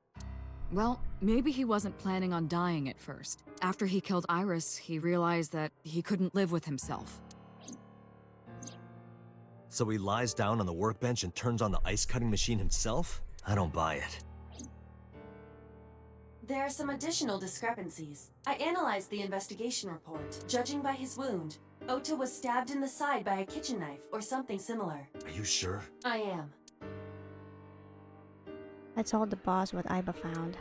[SPEAKER 4] Well, maybe he wasn't planning on dying at first. After he killed Iris, he realized that he couldn't live with himself.
[SPEAKER 5] So he lies down on the workbench and turns on the ice-cutting machine himself? I don't buy it.
[SPEAKER 6] There are some additional discrepancies. I analyzed the investigation report. Judging by his wound, Ota was stabbed in the side by a kitchen knife or something similar.
[SPEAKER 5] Are you sure?
[SPEAKER 6] I am.
[SPEAKER 1] I told the boss what Aiba found.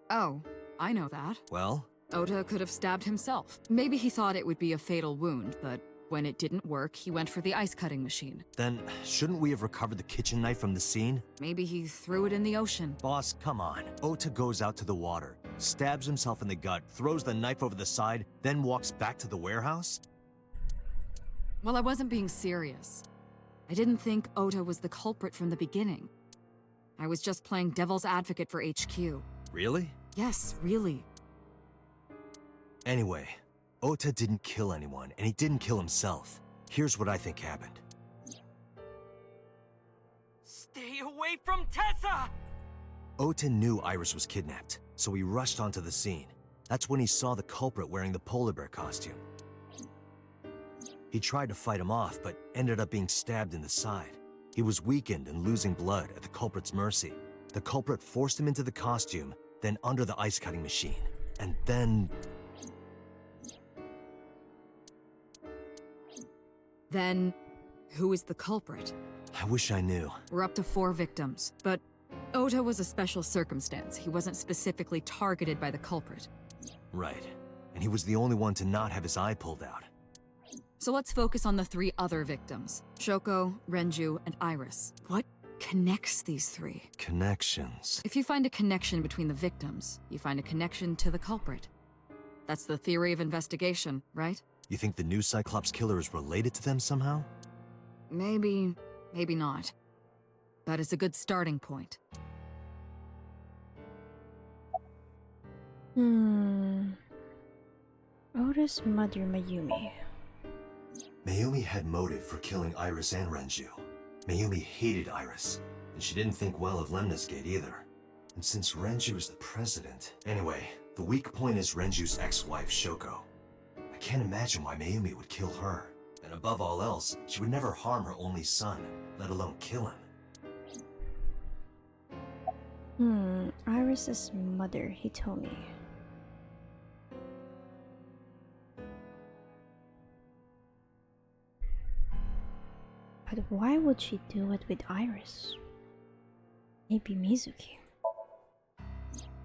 [SPEAKER 4] Oh, I know that.
[SPEAKER 5] Well?
[SPEAKER 4] Ota could have stabbed himself. Maybe he thought it would be a fatal wound, but when it didn't work, he went for the ice-cutting machine.
[SPEAKER 5] Then, shouldn't we have recovered the kitchen knife from the scene?
[SPEAKER 4] Maybe he threw it in the ocean.
[SPEAKER 5] Boss, come on. Ota goes out to the water, stabs himself in the gut, throws the knife over the side, then walks back to the warehouse?
[SPEAKER 4] Well, I wasn't being serious. I didn't think Ota was the culprit from the beginning. I was just playing devil's advocate for HQ.
[SPEAKER 5] Really?
[SPEAKER 4] Yes, really.
[SPEAKER 5] Anyway, Ota didn't kill anyone, and he didn't kill himself. Here's what I think happened.
[SPEAKER 9] Stay away from Tessa!
[SPEAKER 5] Ota knew Iris was kidnapped, so he rushed onto the scene. That's when he saw the culprit wearing the polar bear costume. He tried to fight him off, but ended up being stabbed in the side. He was weakened and losing blood at the culprit's mercy. The culprit forced him into the costume, then under the ice-cutting machine. And then...
[SPEAKER 4] Then, who is the culprit?
[SPEAKER 5] I wish I knew.
[SPEAKER 4] We're up to 4 victims, but Ota was a special circumstance. He wasn't specifically targeted by the culprit.
[SPEAKER 5] Right. And he was the only one to not have his eye pulled out.
[SPEAKER 4] So let's focus on the 3 other victims. Shoko, Renju, and Iris. What connects these 3?
[SPEAKER 5] Connections.
[SPEAKER 4] If you find a connection between the victims, you find a connection to the culprit. That's the theory of investigation, right?
[SPEAKER 5] You think the new Cyclops killer is related to them somehow?
[SPEAKER 4] Maybe, maybe not. But it's a good starting point.
[SPEAKER 1] Ota's mother, Mayumi.
[SPEAKER 5] Mayumi had motive for killing Iris and Renju. Mayumi hated Iris, and she didn't think well of Lemna's Gate either. And since Renju is the president... Anyway, the weak point is Renju's ex-wife, Shoko. I can't imagine why Mayumi would kill her. And above all else, she would never harm her only son, let alone kill him.
[SPEAKER 1] Iris's mother, he told me. But why would she do it with Iris? Maybe Mizuki.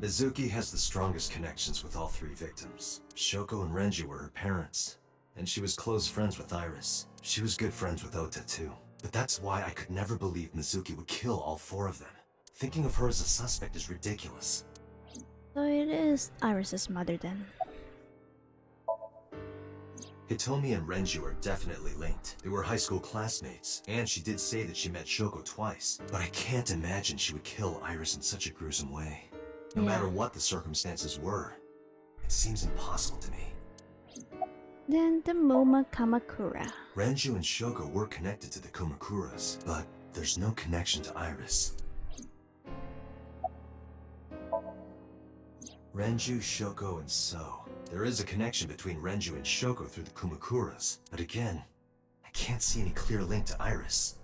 [SPEAKER 5] Mizuki has the strongest connections with all 3 victims. Shoko and Renju were her parents, and she was close friends with Iris. She was good friends with Ota too. But that's why I could never believe Mizuki would kill all 4 of them. Thinking of her as a suspect is ridiculous.
[SPEAKER 1] So it is Iris's mother then.
[SPEAKER 5] Hitomi and Renju are definitely linked. They were high school classmates, and she did say that she met Shoko twice. But I can't imagine she would kill Iris in such a gruesome way. No matter what the circumstances were, it seems impossible to me.
[SPEAKER 1] Then the Moma Kamakura.
[SPEAKER 5] Renju and Shoko were connected to the Kumakuras, but there's no connection to Iris. Renju, Shoko, and So. There is a connection between Renju and Shoko through the Kumakuras, but again, I can't see any clear link to Iris.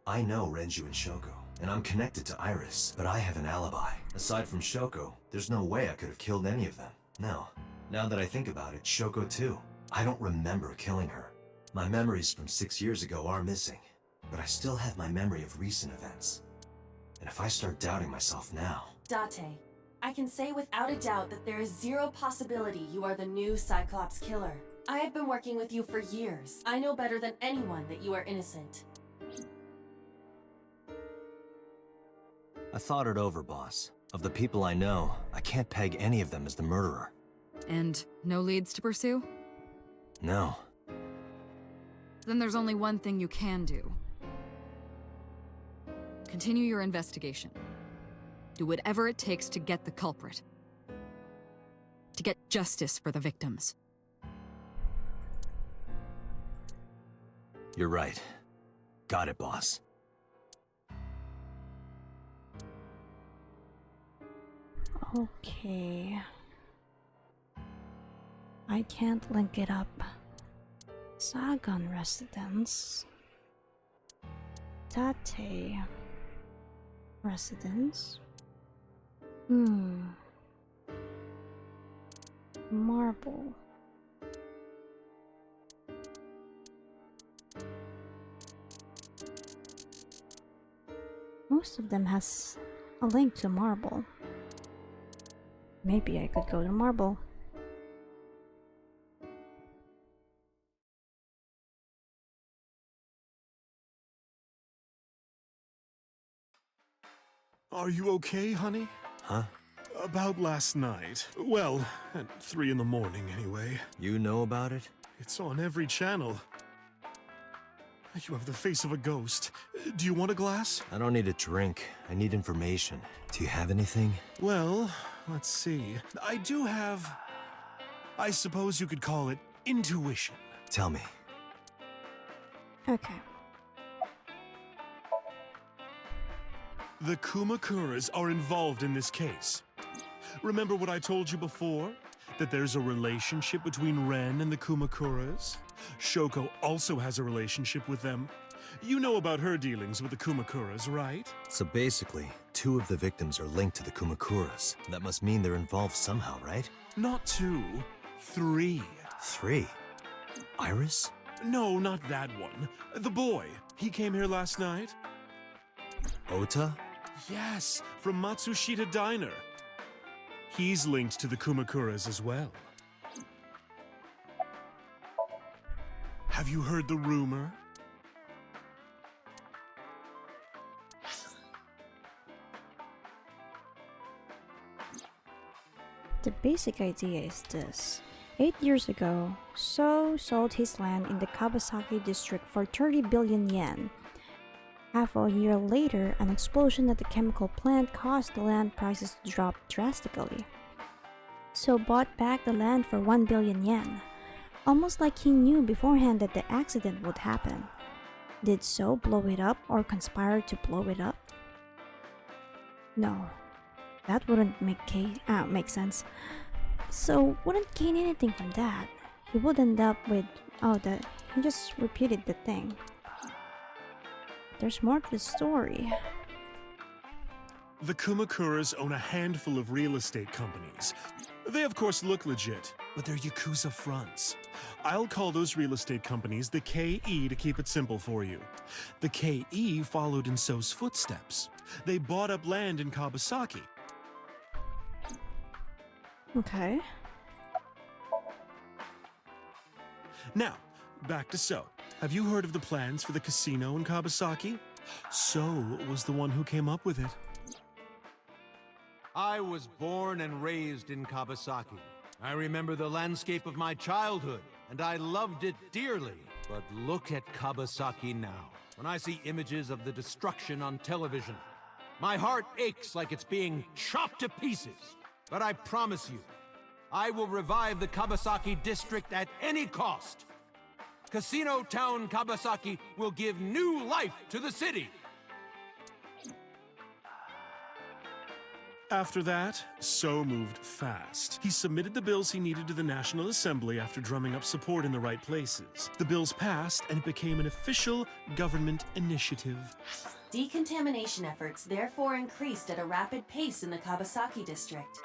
[SPEAKER 5] I know Renju and Shoko, and I'm connected to Iris, but I have an alibi. Aside from Shoko, there's no way I could have killed any of them. No. Now that I think about it, Shoko too. I don't remember killing her. My memories from 6 years ago are missing, but I still have my memory of recent events. And if I start doubting myself now...
[SPEAKER 6] Date, I can say without a doubt that there is zero possibility you are the new Cyclops killer. I have been working with you for years. I know better than anyone that you are innocent.
[SPEAKER 5] I thought it over, boss. Of the people I know, I can't peg any of them as the murderer.
[SPEAKER 4] And no leads to pursue?
[SPEAKER 5] No.
[SPEAKER 4] Then there's only one thing you can do. Continue your investigation. Do whatever it takes to get the culprit. To get justice for the victims.
[SPEAKER 5] You're right. Got it, boss.
[SPEAKER 1] Okay. I can't link it up. Sagan residence. Tate residence. Marble. Most of them has a link to Marble. Maybe I could go to Marble.
[SPEAKER 13] Are you okay, honey?
[SPEAKER 5] Huh?
[SPEAKER 13] About last night. Well, at 3 in the morning anyway.
[SPEAKER 5] You know about it?
[SPEAKER 13] It's on every channel. You have the face of a ghost. Do you want a glass?
[SPEAKER 5] I don't need a drink. I need information. Do you have anything?
[SPEAKER 13] Well, let's see. I do have... I suppose you could call it intuition.
[SPEAKER 5] Tell me.
[SPEAKER 1] Okay.
[SPEAKER 13] The Kumakuras are involved in this case. Remember what I told you before? That there's a relationship between Ren and the Kumakuras? Shoko also has a relationship with them. You know about her dealings with the Kumakuras, right?
[SPEAKER 5] So basically, 2 of the victims are linked to the Kumakuras. That must mean they're involved somehow, right?
[SPEAKER 13] Not 2, 3.
[SPEAKER 5] 3? Iris?
[SPEAKER 13] No, not that one. The boy. He came here last night.
[SPEAKER 5] Ota?
[SPEAKER 13] Yes, from Matsushita Diner. He's linked to the Kumakuras as well. Have you heard the rumor?
[SPEAKER 1] The basic idea is this. 8 years ago, So sold his land in the Kawasaki district for 30 billion yen. Half a year later, an explosion at the chemical plant caused the land prices to drop drastically. So bought back the land for 1 billion yen, almost like he knew beforehand that the accident would happen. Did So blow it up or conspire to blow it up? No, that wouldn't make sense. So wouldn't gain anything from that. He would end up with, he just repeated the thing. There's more to the story.
[SPEAKER 13] The Kumakuras own a handful of real estate companies. They of course look legit, but they're Yakuza fronts. I'll call those real estate companies the KE to keep it simple for you. The KE followed in So's footsteps. They bought up land in Kawasaki.
[SPEAKER 1] Okay.
[SPEAKER 13] Now, back to So. Have you heard of the plans for the casino in Kawasaki? So was the one who came up with it.
[SPEAKER 17] I was born and raised in Kabasaki. I remember the landscape of my childhood, and I loved it dearly. But look at Kabasaki now. When I see images of the destruction on television, my heart aches like it's being chopped to pieces. But I promise you, I will revive the Kabasaki district at any cost. Casino Town Kabasaki will give new life to the city.
[SPEAKER 13] After that, So moved fast. He submitted the bills he needed to the National Assembly after drumming up support in the right places. The bills passed, and it became an official government initiative.
[SPEAKER 6] Decontamination efforts therefore increased at a rapid pace in the Kabasaki district.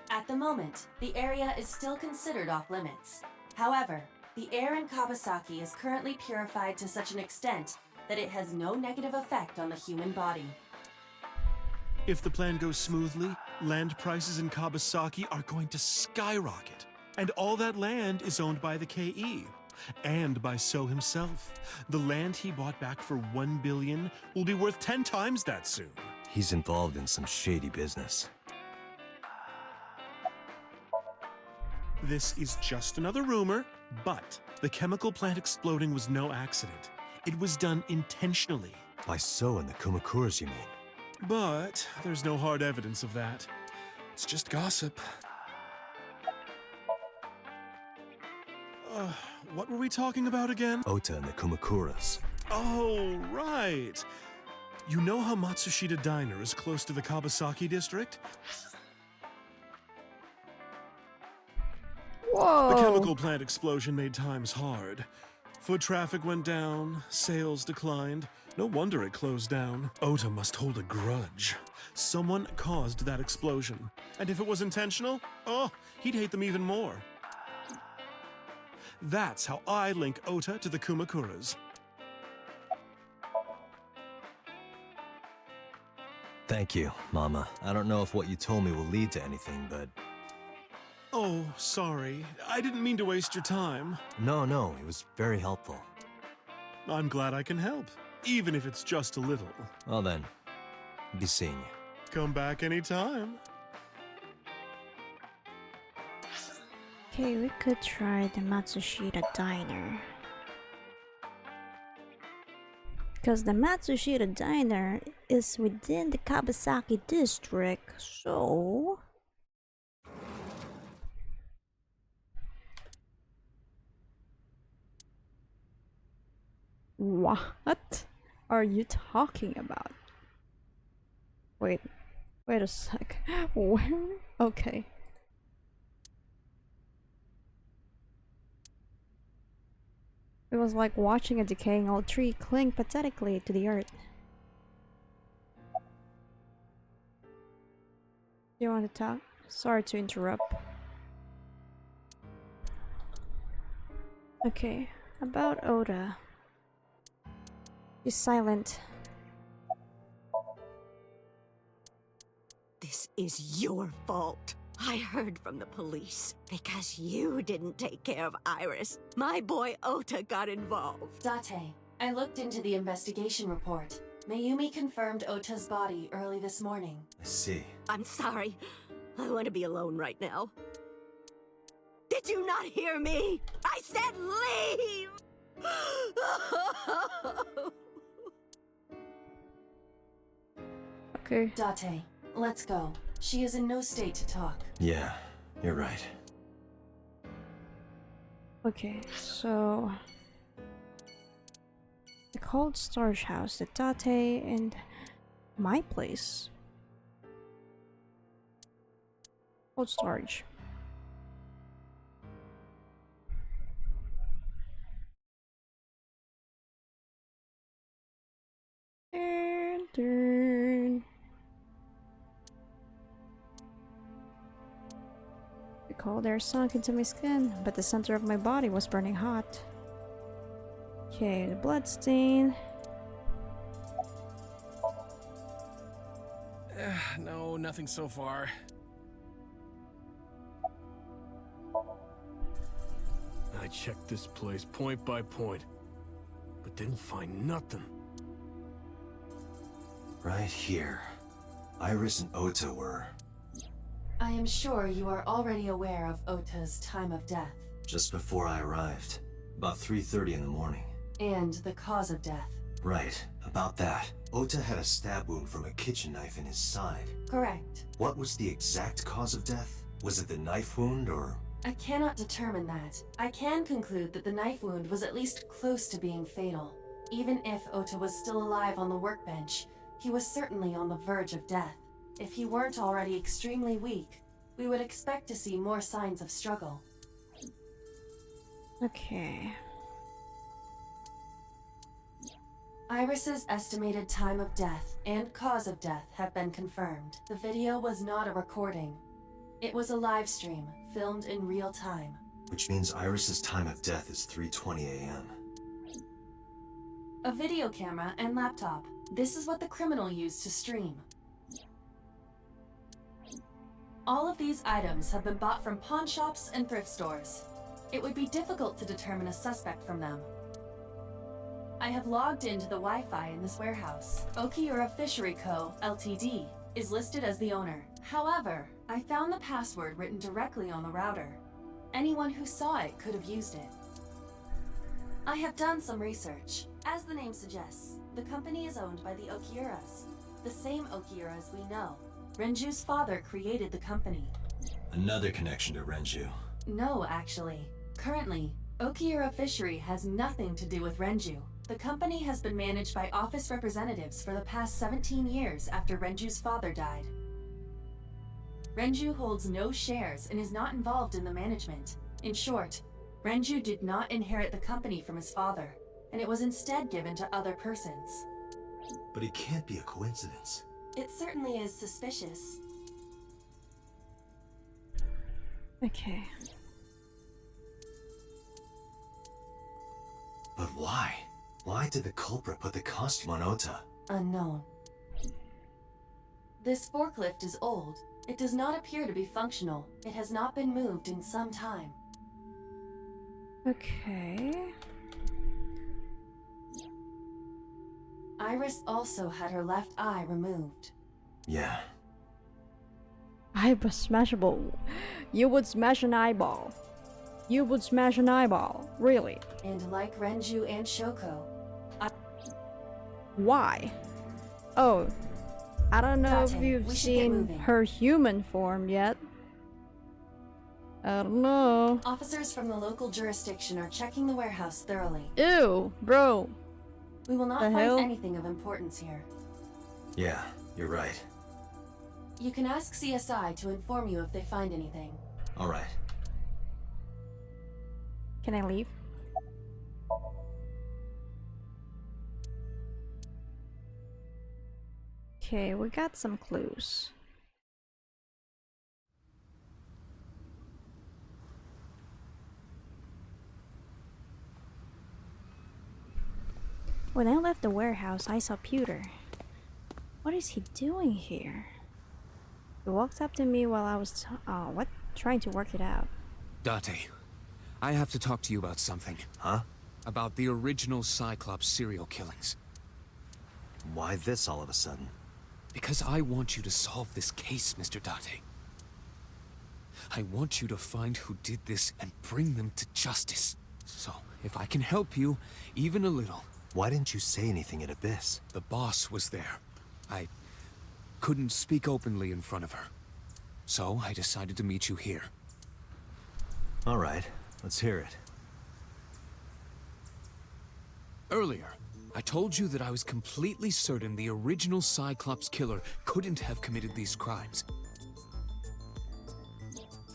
[SPEAKER 6] At the moment, the area is still considered off-limits. However, the air in Kabasaki is currently purified to such an extent that it has no negative effect on the human body.
[SPEAKER 13] If the plan goes smoothly, land prices in Kabasaki are going to skyrocket. And all that land is owned by the KE. And by So himself. The land he bought back for $1 billion will be worth 10 times that soon.
[SPEAKER 5] He's involved in some shady business.
[SPEAKER 13] This is just another rumor, but the chemical plant exploding was no accident. It was done intentionally.
[SPEAKER 5] By So and the Kumakuras, you mean?
[SPEAKER 13] But there's no hard evidence of that. It's just gossip. What were we talking about again?
[SPEAKER 5] Ota and the Kumakuras.
[SPEAKER 13] Oh, right. You know how Matsushita Diner is close to the Kabasaki district?
[SPEAKER 1] Whoa!
[SPEAKER 13] The chemical plant explosion made times hard. Foot traffic went down, sales declined. No wonder it closed down. Ota must hold a grudge. Someone caused that explosion. And if it was intentional, oh, he'd hate them even more. That's how I link Ota to the Kumakuras.
[SPEAKER 5] Thank you, Mama. I don't know if what you told me will lead to anything, but...
[SPEAKER 13] Oh, sorry. I didn't mean to waste your time.
[SPEAKER 5] No, it was very helpful.
[SPEAKER 13] I'm glad I can help, even if it's just a little.
[SPEAKER 5] Well then, be seeing you.
[SPEAKER 13] Come back anytime.
[SPEAKER 1] Okay, we could try the Matsushita Diner. Because the Matsushita Diner is within the Kabasaki district, so... What are you talking about? Wait a sec. Where? Okay. It was like watching a decaying old tree cling pathetically to the earth. Do you want to talk? Sorry to interrupt. Okay, about Oda. He's silent.
[SPEAKER 8] This is your fault. I heard from the police. Because you didn't take care of Iris, my boy Ota got involved.
[SPEAKER 6] Date, I looked into the investigation report. Mayumi confirmed Ota's body early this morning.
[SPEAKER 5] I see.
[SPEAKER 8] I'm sorry. I want to be alone right now. Did you not hear me? I said leave!
[SPEAKER 1] Okay.
[SPEAKER 6] Date, let's go. She is in no state to talk.
[SPEAKER 5] Yeah, you're right.
[SPEAKER 1] Okay, so... the cold storage house, the Date, and my place. Cold storage. Turn. The cold air sunk into my skin, but the center of my body was burning hot. Okay, the blood stain.
[SPEAKER 14] No, nothing so far.
[SPEAKER 3] I checked this place point by point, but didn't find nothing.
[SPEAKER 21] Right here. Iris and Ota were...
[SPEAKER 6] I am sure you are already aware of Ota's time of death.
[SPEAKER 21] just before I arrived. About 3:30 in the morning.
[SPEAKER 6] And the cause of death.
[SPEAKER 21] Right, about that. Ota had a stab wound from a kitchen knife in his side.
[SPEAKER 6] Correct.
[SPEAKER 21] What was the exact cause of death? Was it the knife wound, or...?
[SPEAKER 6] I cannot determine that. I can conclude that the knife wound was at least close to being fatal. Even if Ota was still alive on the workbench, he was certainly on the verge of death. If he weren't already extremely weak, we would expect to see more signs of struggle.
[SPEAKER 1] Okay.
[SPEAKER 6] Iris's estimated time of death and cause of death have been confirmed. The video was not a recording. It was a live stream, filmed in real time.
[SPEAKER 21] Which means Iris's time of death is 3:20 a.m.
[SPEAKER 6] A video camera and laptop. This is what the criminal used to stream. All of these items have been bought from pawn shops and thrift stores. It would be difficult to determine a suspect from them. I have logged into the Wi-Fi in this warehouse. Okiura Fishery Co., Ltd., is listed as the owner. However, I found the password written directly on the router. Anyone who saw it could have used it. I have done some research. As the name suggests, the company is owned by the Okiuras, the same Okiuras we know. Renju's father created the company.
[SPEAKER 21] Another connection to Renju.
[SPEAKER 6] No, actually. Currently, Okiura Fishery has nothing to do with Renju. The company has been managed by office representatives for the past 17 years after Renju's father died. Renju holds no shares and is not involved in the management. In short, Renju did not inherit the company from his father, and it was instead given to other persons.
[SPEAKER 21] But it can't be a coincidence.
[SPEAKER 6] It certainly is suspicious.
[SPEAKER 1] Okay.
[SPEAKER 21] But why? Why did the culprit put the costume on Ota?
[SPEAKER 6] Unknown. This forklift is old. It does not appear to be functional. It has not been moved in some time.
[SPEAKER 1] Okay.
[SPEAKER 6] Iris also had her left eye removed.
[SPEAKER 21] Yeah.
[SPEAKER 1] Eyeball smashable. You would smash an eyeball. You would smash an eyeball. Really?
[SPEAKER 6] And like Renju and Shoko,
[SPEAKER 1] Why? Oh, I don't know if
[SPEAKER 6] Date,
[SPEAKER 1] you've
[SPEAKER 6] we should get
[SPEAKER 1] seen
[SPEAKER 6] moving.
[SPEAKER 1] her human form yet. I don't know.
[SPEAKER 6] Officers from the local jurisdiction are checking the warehouse thoroughly.
[SPEAKER 1] Ew, bro.
[SPEAKER 6] We will not
[SPEAKER 1] The
[SPEAKER 6] find
[SPEAKER 1] hell?
[SPEAKER 6] anything of importance here.
[SPEAKER 21] Yeah, you're right.
[SPEAKER 6] You can ask CSI to inform you if they find anything.
[SPEAKER 21] Alright.
[SPEAKER 1] Can I leave? Okay, we got some clues. When I left the warehouse, I saw Pewter. What is he doing here? He walked up to me while I was trying to work it out.
[SPEAKER 7] Date, I have to talk to you about something.
[SPEAKER 21] Huh?
[SPEAKER 7] About the original Cyclops serial killings.
[SPEAKER 21] Why this all of a sudden?
[SPEAKER 7] Because I want you to solve this case, Mr. Date. I want you to find who did this and bring them to justice. So, if I can help you, even a little...
[SPEAKER 21] Why didn't you say anything at Abyss?
[SPEAKER 7] The boss was there. I couldn't speak openly in front of her. So, I decided to meet you here.
[SPEAKER 21] Alright, let's hear it.
[SPEAKER 7] Earlier, I told you that I was completely certain the original Cyclops killer couldn't have committed these crimes.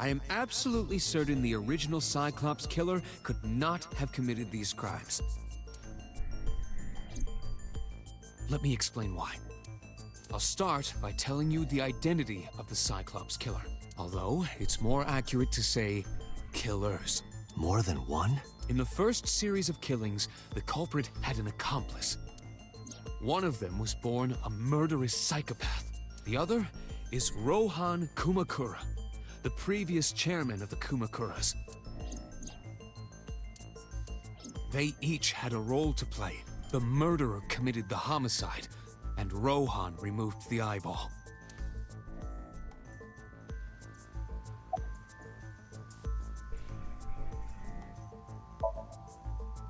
[SPEAKER 7] I am absolutely certain the original Cyclops killer could not have committed these crimes. Let me explain why. I'll start by telling you the identity of the Cyclops killer. Although, it's more accurate to say, killers.
[SPEAKER 21] More than one?
[SPEAKER 7] In the first series of killings, the culprit had an accomplice. One of them was born a murderous psychopath. The other is Rohan Kumakura, the previous chairman of the Kumakuras. They each had a role to play. The murderer committed the homicide. and Rohan removed the eyeball.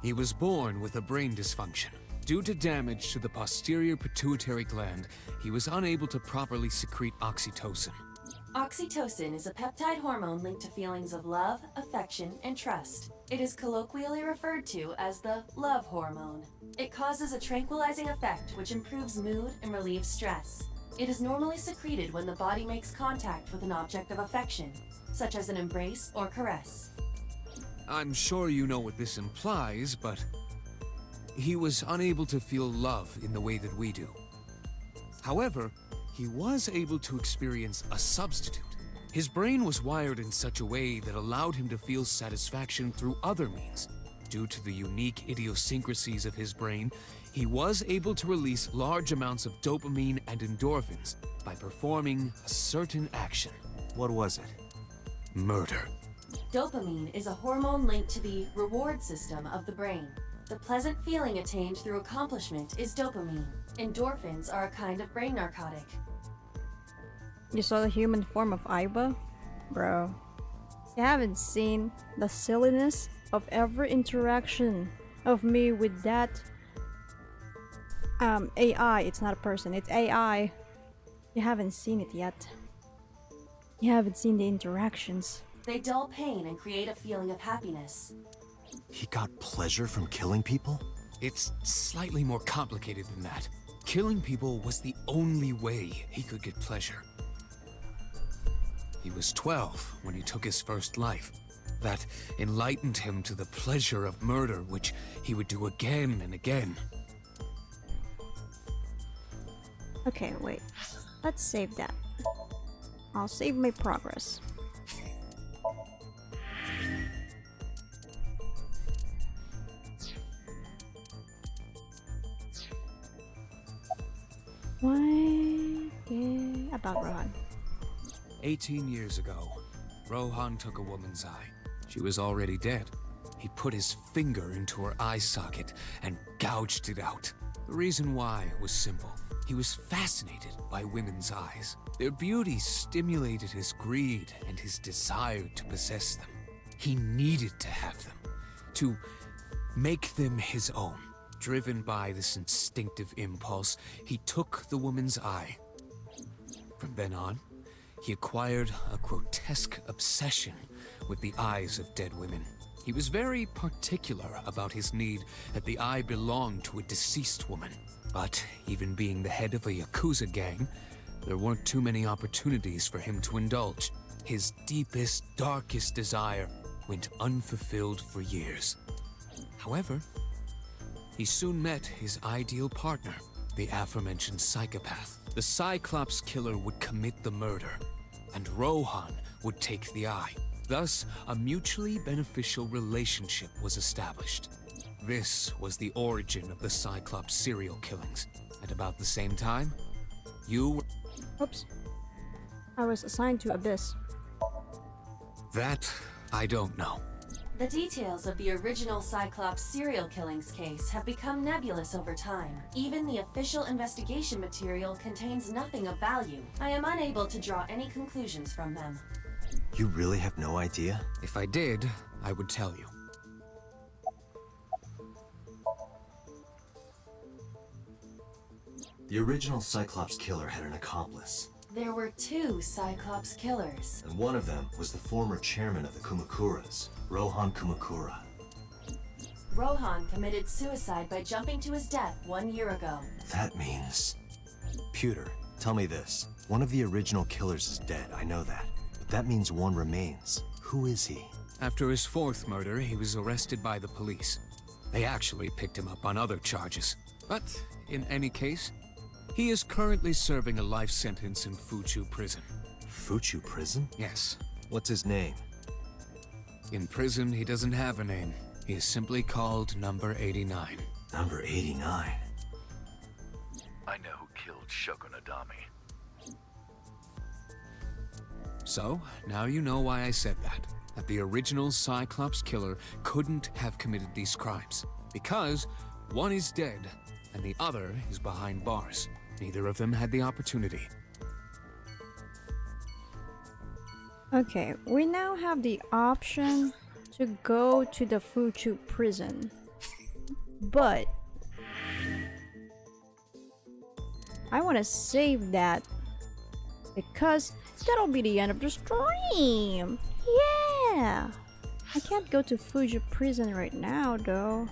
[SPEAKER 7] He was born with a brain dysfunction. Due to damage to the posterior pituitary gland, he was unable to properly secrete oxytocin.
[SPEAKER 6] Oxytocin is a peptide hormone linked to feelings of love, affection, and trust. It is colloquially referred to as the love hormone. It causes a tranquilizing effect which improves mood and relieves stress. It is normally secreted when the body makes contact with an object of affection, such as an embrace or caress.
[SPEAKER 7] I'm sure you know what this implies, but he was unable to feel love in the way that we do. However, he was able to experience a substitute. His brain was wired in such a way that allowed him to feel satisfaction through other means. Due to the unique idiosyncrasies of his brain, he was able to release large amounts of dopamine and endorphins by performing a certain action.
[SPEAKER 5] What was it?
[SPEAKER 7] Murder.
[SPEAKER 6] Dopamine is a hormone linked to the reward system of the brain. The pleasant feeling attained through accomplishment is dopamine. Endorphins are a kind of brain narcotic.
[SPEAKER 1] You saw the human form of Aiba? Bro. You haven't seen the silliness of every interaction of me with that AI. It's not a person, it's AI. You haven't seen it yet. You haven't seen the interactions.
[SPEAKER 6] They dull pain and create a feeling of happiness.
[SPEAKER 5] He got pleasure from killing people?
[SPEAKER 7] It's slightly more complicated than that. Killing people was the only way he could get pleasure. He was 12 when he took his first life. That enlightened him to the pleasure of murder, which he would do again and again.
[SPEAKER 1] Okay, wait. Let's save that. I'll save my progress. About Rohan.
[SPEAKER 7] 18 years ago, Rohan took a woman's eye. She was already dead. He put his finger into her eye socket and gouged it out. The reason why was simple. He was fascinated by women's eyes. Their beauty stimulated his greed and his desire to possess them. He needed to have them, to make them his own. Driven by this instinctive impulse, he took the woman's eye. From then on, he acquired a grotesque obsession with the eyes of dead women. He was very particular about his need that the eye belonged to a deceased woman. But even being the head of a Yakuza gang, there weren't too many opportunities for him to indulge. His deepest, darkest desire went unfulfilled for years. However, he soon met his ideal partner, the aforementioned psychopath. The CYCLOPS killer would commit the murder, and Rohan would take the eye. Thus, a mutually beneficial relationship was established. This was the origin of the CYCLOPS serial killings. At about the same time, you...
[SPEAKER 1] Oops. I was assigned to Abyss.
[SPEAKER 7] That, I don't know.
[SPEAKER 6] The details of the original CYCLOPS serial killings case have become nebulous over time. Even the official investigation material contains nothing of value. I am unable to draw any conclusions from them.
[SPEAKER 5] You really have no idea?
[SPEAKER 7] If I did, I would tell you.
[SPEAKER 21] The original Cyclops killer had an accomplice.
[SPEAKER 6] There were 2 CYCLOPS killers.
[SPEAKER 21] And one of them was the former chairman of the Kumakuras, Rohan Kumakura.
[SPEAKER 6] Rohan committed suicide by jumping to his death 1 year ago.
[SPEAKER 21] That means... Pewter, tell me this. One of the original killers is dead, I know that. But that means one remains. Who is he?
[SPEAKER 7] After his 4th murder, he was arrested by the police. They actually picked him up on other charges. But, in any case, he is currently serving a life sentence in Fuchu prison.
[SPEAKER 21] Fuchu prison?
[SPEAKER 7] Yes.
[SPEAKER 21] What's his name?
[SPEAKER 7] In prison, he doesn't have a name. He is simply called Number 89.
[SPEAKER 21] Number 89?
[SPEAKER 20] I know who killed Shogunadami.
[SPEAKER 7] So, now you know why I said that. That the original CYCLOPS killer couldn't have committed these crimes. Because one is dead, and the other is behind bars. Neither of them had the opportunity.
[SPEAKER 1] Okay, we now have the option to go to the Fuchu prison. But I want to save that because that'll be the end of the stream. Yeah. I can't go to Fuji prison right now though.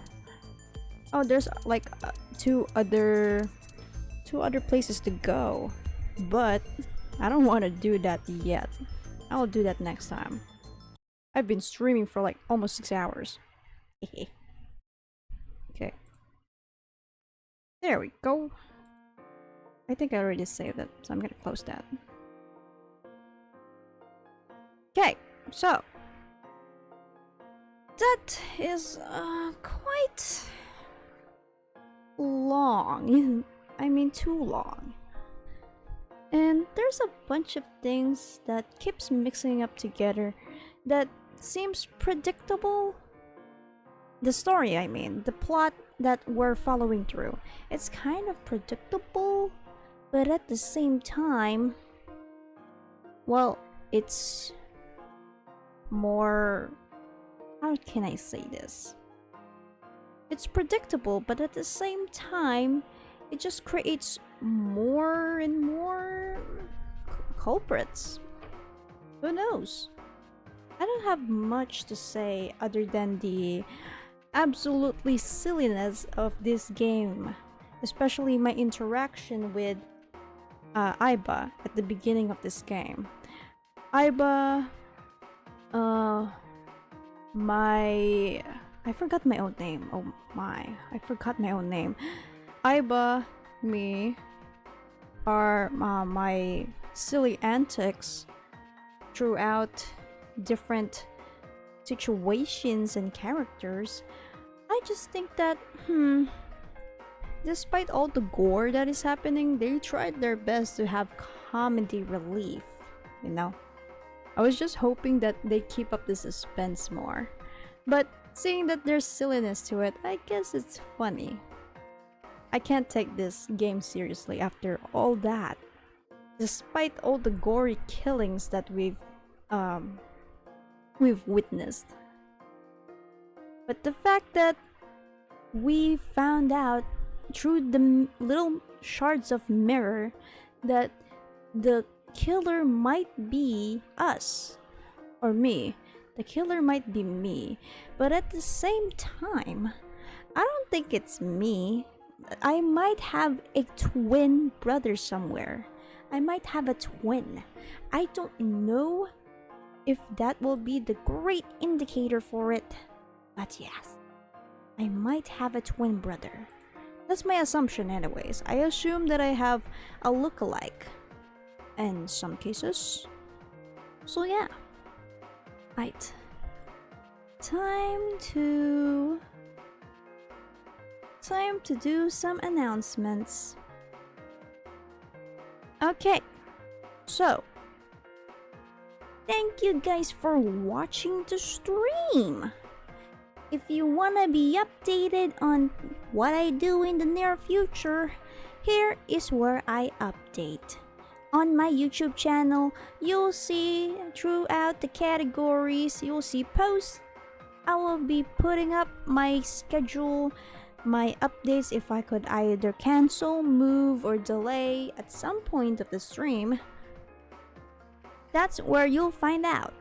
[SPEAKER 1] Oh, there's like two other places to go. But I don't want to do that yet. I'll do that next time. I've been streaming for like almost 6 hours. Okay. There we go. I think I already saved it, so I'm gonna close that. Okay, so that is quite long. I mean, too long. And there's a bunch of things that keeps mixing up together that seems predictable. The story, I mean, the plot that we're following through. It's kind of predictable, but at the same time, well, it's more... how can I say this? It's predictable, but at the same time, it just creates more and more culprits. Who knows? I don't have much to say other than the absolutely silliness of this game, especially my interaction with Aiba at the beginning of this game. Aiba, I forgot my own name. Oh my, I forgot my own name. Aiba, me, are my silly antics throughout different situations and characters. I just think that, despite all the gore that is happening, they tried their best to have comedy relief, you know? I was just hoping that they keep up the suspense more. But seeing that there's silliness to it, I guess it's funny. I can't take this game seriously after all that. Despite all the gory killings that we've witnessed. But the fact that we found out through the little shards of mirror that the killer might be us or me. The killer might be me, but at the same time, I don't think it's me. I might have a twin brother somewhere. I might have a twin. I don't know if that will be the great indicator for it, but yes, I might have a twin brother. That's my assumption anyways. I assume that I have a look-alike in some cases. So yeah. Right. Time to do some announcements. Okay. So, thank you guys for watching the stream. If you wanna be updated on what I do in the near future, here is where I update. On my YouTube channel, you'll see throughout the categories, you'll see posts. I will be putting up my schedule, my updates if I could either cancel, move, or delay at some point of the stream. That's where you'll find out.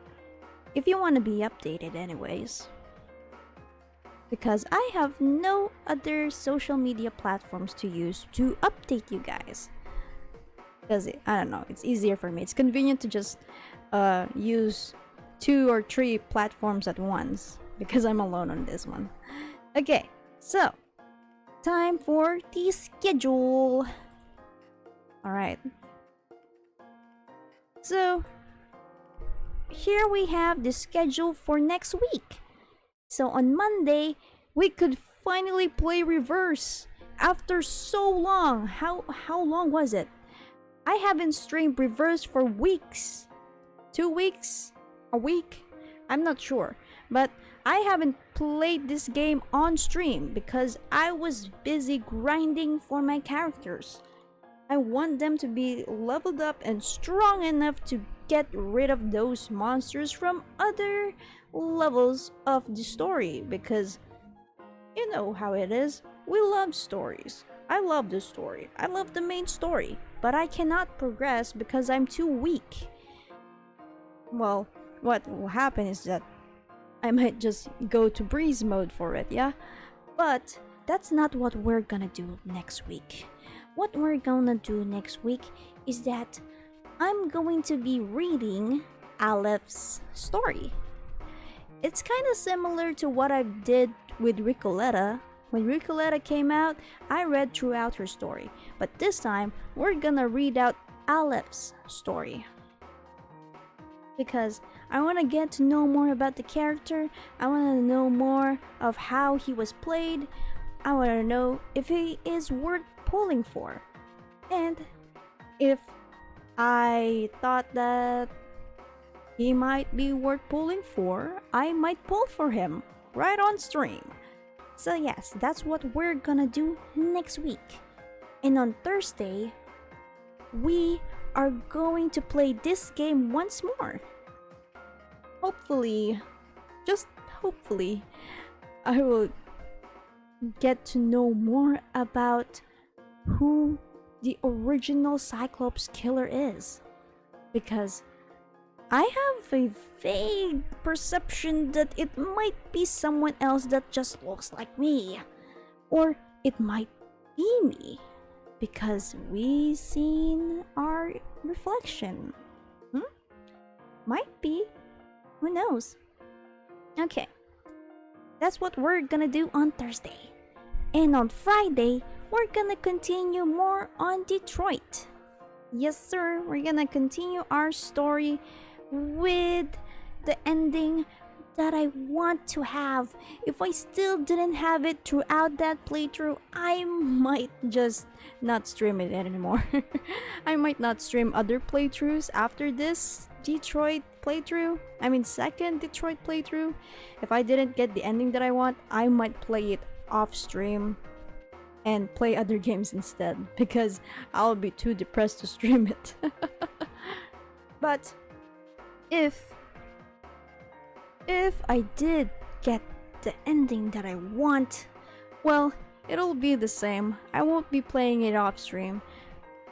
[SPEAKER 1] If you want to be updated anyways. Because I have no other social media platforms to use to update you guys. Because, I don't know, it's easier for me. It's convenient to just use 2 or 3 platforms at once. Because I'm alone on this one. Okay, so, time for the schedule. Alright. So, here we have the schedule for next week. So on Monday, we could finally play Reverse after so long. How long was it? I haven't streamed Reverse for weeks. 2 weeks? A week? I'm not sure. But I haven't played this game on stream because I was busy grinding for my characters. I want them to be leveled up and strong enough to get rid of those monsters from other levels of the story, because you know how it is. We love stories. I love the story. I love the main story, but I cannot progress because I'm too weak. Well, what will happen is that I might just go to breeze mode for it, yeah? But that's not what we're gonna do next week. What we're gonna do next week is that I'm going to be reading Aleph's story. It's kind of similar to what I did with Ricoletta. When Ricoletta came out, I read throughout her story. But this time, we're gonna read out Aleph's story. Because I want to get to know more about the character. I want to know more of how he was played. I want to know if he is worth pulling for. And if I thought that he might be worth pulling for, I might pull for him right on stream. So yes, that's what we're gonna do next week. And on Thursday, we are going to play this game once more. Hopefully, just hopefully, I will get to know more about who the original Cyclops killer is. Because I have a vague perception that it might be someone else that just looks like me. Or it might be me. Because we seen our reflection. Might be. Who knows? Okay. That's what we're gonna do on Thursday. And on Friday, we're gonna continue more on Detroit. Yes, sir. We're gonna continue our story with the ending that I want to have. If I still didn't have it throughout that playthrough, I might just not stream it anymore. I might not stream other playthroughs after this Detroit playthrough. I mean, second Detroit playthrough. If I didn't get the ending that I want, I might play it off stream and play other games instead, because I'll be too depressed to stream it. But if I did get the ending that I want, well, it'll be the same. I won't be playing it off stream.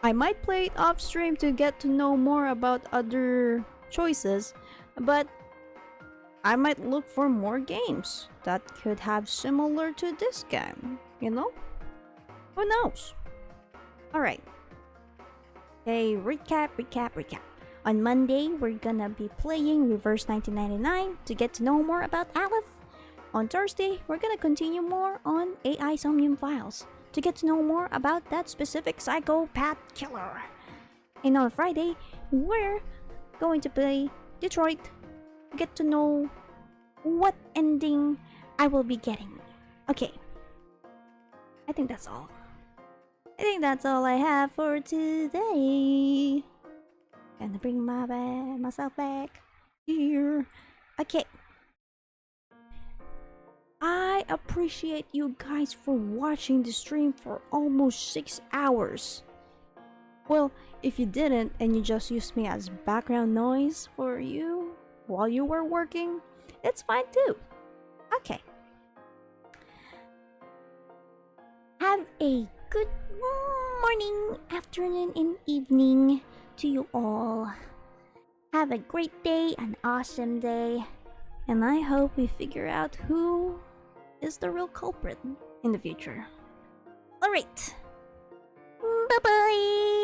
[SPEAKER 1] I might play it off stream to get to know more about other choices, but I might look for more games that could have similar to this game, you know? Who knows? Alright. Okay, recap. On Monday, we're gonna be playing Reverse 1999 to get to know more about Aleph. On Thursday, we're gonna continue more on AI Somnium Files to get to know more about that specific psychopath killer. And on Friday, we're going to play Detroit to get to know what ending I will be getting. Okay. I think that's all. I think that's all I have for today. Gonna bring myself back here. Okay. I appreciate you guys for watching the stream for almost 6 hours. Well, if you didn't and you just used me as background noise for you while you were working, it's fine too. Okay. Have a good morning, afternoon, and evening to you all. Have a great day, an awesome day, and I hope we figure out who is the real culprit in the future. Alright. Bye-bye!